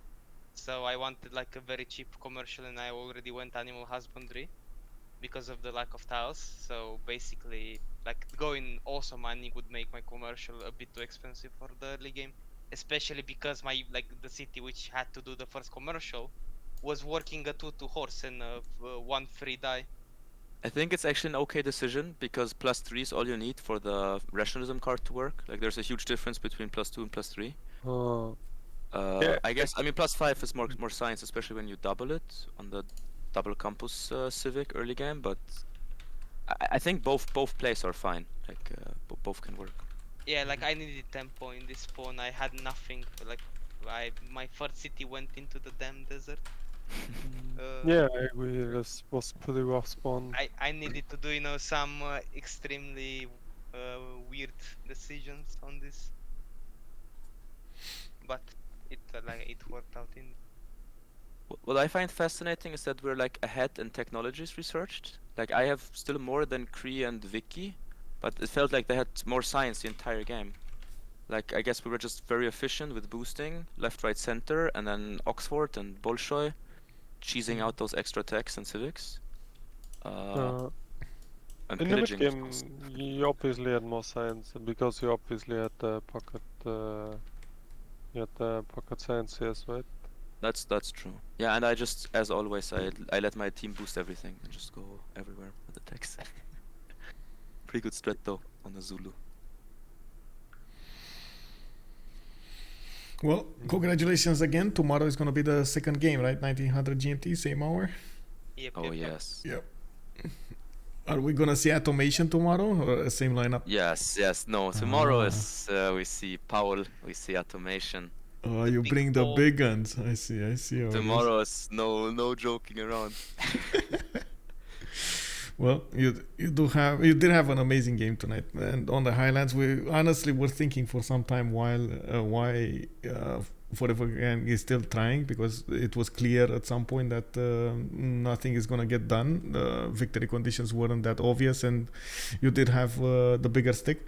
So I wanted like a very cheap commercial, and I already went animal husbandry because of the lack of tiles. So basically, like going also mining would make my commercial a bit too expensive for the early game, especially because my the city which had to do the first commercial was working a 2/2 horse and 1 free die. I think it's actually an okay decision because +3 is all you need for the rationalism card to work. Like there's a huge difference between +2 and +3. Oh. I guess I mean +5 is more science, especially when you double it on the double campus civic early game. But I think both plays are fine. Like both can work. Yeah, like I needed tempo in this spawn. I had nothing. Like my first city went into the damn desert. Yeah, I agree. This was pretty rough spawn. I needed to do some extremely weird decisions on this, but it worked out in. What I find fascinating is that we're like ahead in technologies researched. Like I have still more than Cree and Vicky, but it felt like they had more science the entire game. Like I guess we were just very efficient with boosting left, right, center, and then Oxford and Bolshoi, cheesing out those extra techs and civics. And In the mid pillaging. game, you obviously had more science because you obviously had the pocket. You had the pocket science, yes, right? That's true. Yeah, and I just, as always, I let my team boost everything and just go everywhere with the techs. Pretty good strat though on the Zulu. Well, congratulations again. Tomorrow is gonna be the second game, right? 1900 GMT, same hour. Yep, Oh yep, yep. yes. Yep. Are we gonna see automation tomorrow or same lineup? Yes. No, tomorrow is we see Paul, we see automation. Oh, you bring the big guns. I see. how it is. Tomorrow is no joking around. Well, you did have an amazing game tonight, and on the highlights, we honestly were thinking for some time why Forever Gang is still trying, because it was clear at some point that nothing is gonna get done. The victory conditions weren't that obvious, and you did have the bigger stick.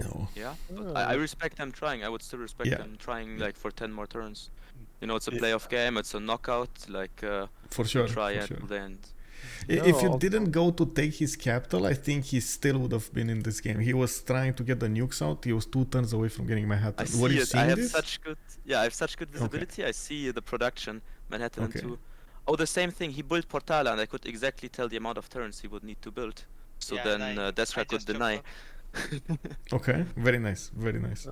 No. Yeah, but I respect them trying. I would still respect them trying like for 10 more turns. You know, it's a playoff game. It's a knockout. Like for sure. Try for it sure. till the end. If you didn't go to take his capital, I think he still would have been in this game. He was trying to get the nukes out. He was 2 turns away from getting Manhattan. I Were see you it. seeing I have this? I have such good visibility. I see the production, Manhattan Okay. and 2. Oh, the same thing. He built Portala, and I could exactly tell the amount of turns he would need to build. So Yeah, then and I Deskra could just deny. Okay, very nice, very nice.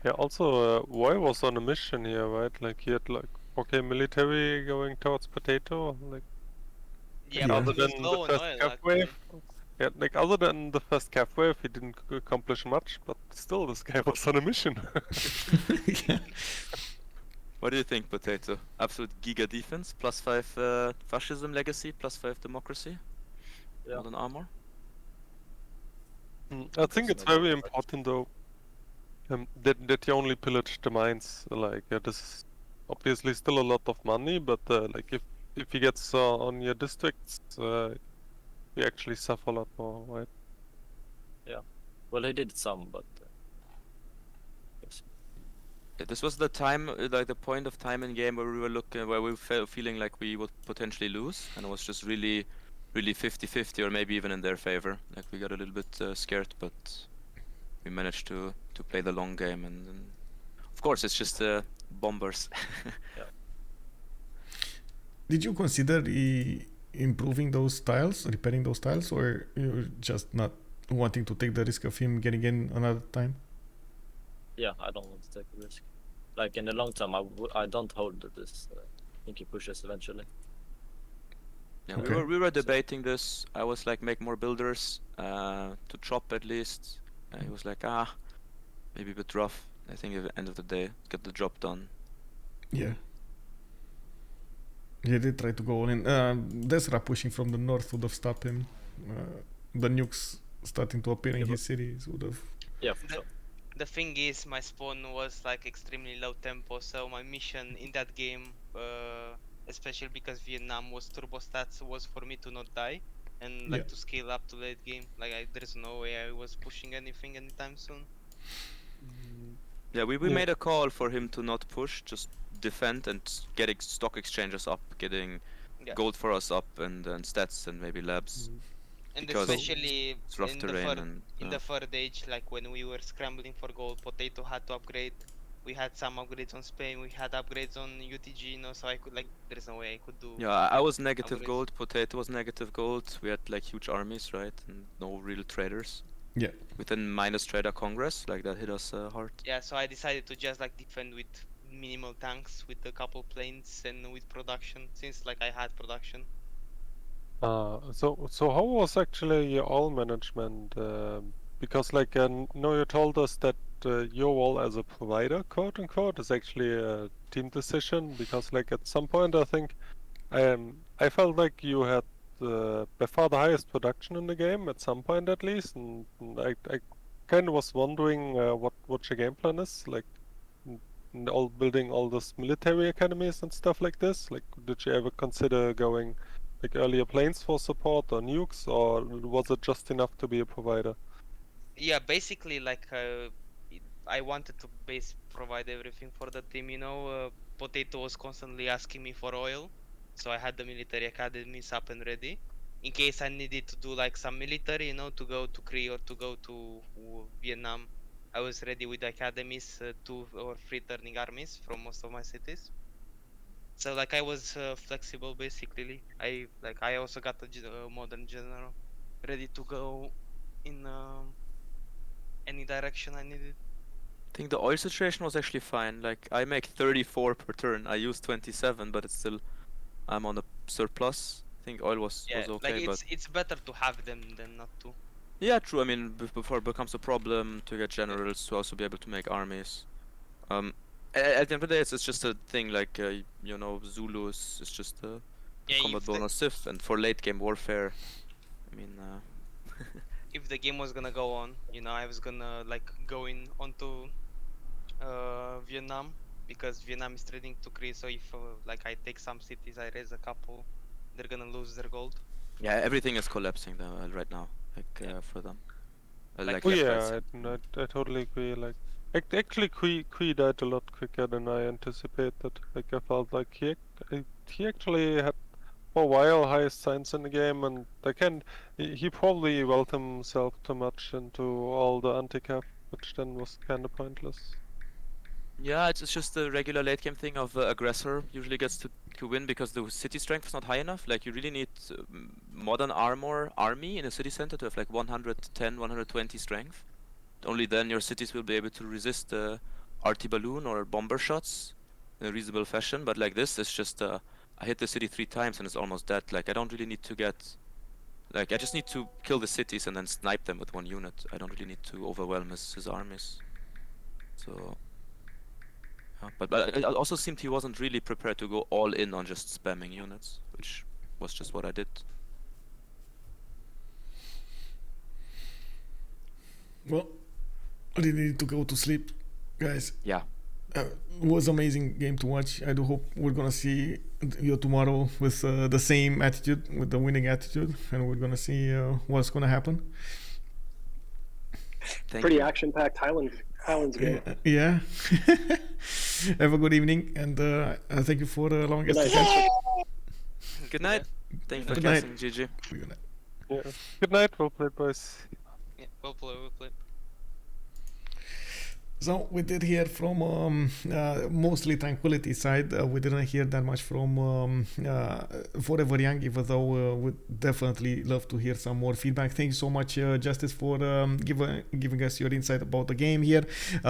Yeah. Also, Roy was on a mission here, right? Like he had like military going towards Potato, like. Yeah, Other but he was than low the on first oil, cap actually. wave. Yeah, like other than the first cap wave, he didn't accomplish much, but still, this guy was on a mission. What do you think, Potato? Absolute giga defense, +5 fascism legacy, +5 democracy, modern armor. I think it's very important though that you only pillage the mines. Like this is obviously still a lot of money, but like if he gets on your districts, you actually suffer a lot more, right? Yeah. Well, he did some, but. Yes. Yeah, this was the time, like the point of time in game where we were where we felt feeling like we would potentially lose, and it was just really 50-50, or maybe even in their favor. Like we got a little bit scared, but we managed to play the long game, and of course it's just bombers. Yeah. Did you consider improving those tiles, repairing those tiles, or you're just not wanting to take the risk of him getting in another time? Yeah, I don't want to take a risk. Like in the long term, I don't hold this. I think he pushes eventually. Yeah, Okay. we were debating this. I was like, make more builders to chop at least. He was like, maybe a bit rough. I think at the end of the day, get the job done. Yeah. He did try to go all in. Deskra pushing from the north would have stopped him. The nukes starting to appear in his cities would have. Yeah, for sure. The thing is, my spawn was like extremely low tempo, so my mission in that game, especially because Vietnam was turbo stats, was for me to not die and like to scale up to late game. Like there's no way I was pushing anything anytime soon. Yeah, we made a call for him to not push, just defend and getting stock exchanges up, getting gold for us up, and stats and maybe labs. And Because especially it's rough terrain in the third age, like when we were scrambling for gold, Potato had to upgrade. We had some upgrades on Spain, we had upgrades on UTG, so I could there's no way I could do. Yeah, I was negative gold, Potato was negative gold. We had like huge armies, right, and no real traders. Yeah. Within minus trader congress, like that hit us hard. Yeah, so I decided to just defend with minimal tanks, with a couple planes, and with production, since I had production. So how was actually your all management because like no, you told us that your role as a provider, quote unquote, is actually a team decision. Because like at some point, I think I felt like you had by far the highest production in the game at some point at least, and I kind of was wondering what your game plan is, like all building all those military academies and stuff like this. Like, did you ever consider going like earlier planes for support or nukes, or was it just enough to be a provider? Yeah, basically, like I wanted to provide everything for the team. You know, Potato was constantly asking me for oil, so I had the military academies up and ready in case I needed to do like some military, you know, to go to Cree or to go to Vietnam. I was ready with the academies, 2 or 3 turning armies from most of my cities. So like I was flexible basically. I also got a modern general ready to go in any direction I needed. I think the oil situation was actually fine. Like I make 34 per turn. I use 27, but it's still I'm on a surplus. I think oil was okay, like but it's better to have them than not to. yeah, true. I mean, before it becomes a problem to get generals to also be able to make armies. At the end of the day, it's just a thing. Like you know, Zulu is just a combat bonus Sith, and for late game warfare, I mean. If the game was gonna go on, you know, I was gonna like go onto Vietnam, because Vietnam is trading to Cree. So if like I take some cities, I raise a couple, they're gonna lose their gold. Yeah, everything is collapsing though right now, like for them. Yeah, I totally agree. Like actually, Cree died a lot quicker than I anticipated. Like I felt like he actually had for a while highest science in the game, and he probably welded himself too much into all the anti-cap, which then was kind of pointless. Yeah, it's just the regular late game thing of aggressor usually gets to win because the city strength is not high enough. Like you really need modern army in a city center to have like 110, 120 strength. Only then your cities will be able to resist RT balloon or bomber shots in a reasonable fashion. But like this, it's just I hit the city 3 times and it's almost dead. Like I don't really need to get, like I just need to kill the cities and then snipe them with 1 unit. I don't really need to overwhelm his armies. So. But it also seemed he wasn't really prepared to go all in on just spamming units, which was just what I did. Well, I really need to go to sleep, guys. Yeah. It was amazing game to watch. I do hope we're gonna see you tomorrow with the same attitude, with the winning attitude, and we're gonna see what's gonna happen. Pretty action-packed Highlands game. Yeah. Have a good evening, and thank you for allowing us to catch. Good night. Thank you for Good casting, night. GG. Good night. Yeah. Good night, well played, boys. Yeah, well played. So we did hear from mostly Tranquility side. We didn't hear that much from Forever Young, even though we'd definitely love to hear some more feedback. Thank you so much, Justice, for giving us your insight about the game here.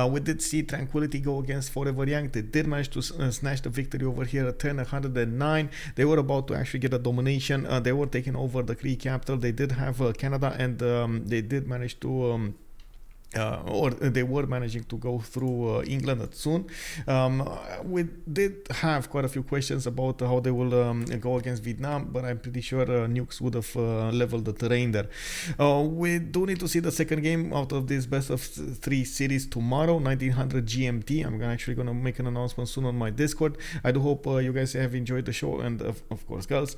We did see Tranquility go against Forever Young. They did manage to snatch the victory over here at turn 109. They were about to actually get a domination. They were taking over the Cree capital. They did have Canada, and they did manage to... or they were managing to go through England soon. We did have quite a few questions about how they will go against Vietnam, but I'm pretty sure nukes would have leveled the terrain there. We do need to see the second game out of this best of 3 series tomorrow, 1900 GMT. I'm actually going to make an announcement soon on my Discord. I do hope you guys have enjoyed the show, and of course, girls.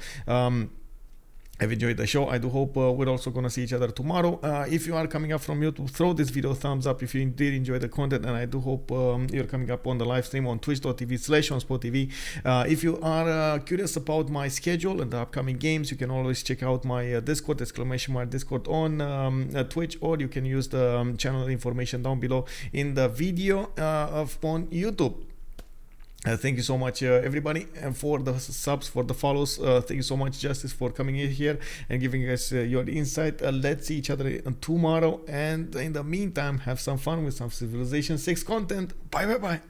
I've enjoyed the show. I do hope we're also going to see each other tomorrow. If you are coming up from YouTube, throw this video a thumbs up if you did enjoy the content, and I do hope you're coming up on the live stream on twitch.tv/OnSpotTV. If you are curious about my schedule and the upcoming games, you can always check out my Discord, !Discord on Twitch, or you can use the channel information down below in the video on YouTube. Thank you so much, everybody, and for the subs, for the follows. Thank you so much, Justice, for coming in here and giving us your insight. Let's see each other tomorrow, and in the meantime, have some fun with some Civilization 6 content. Bye.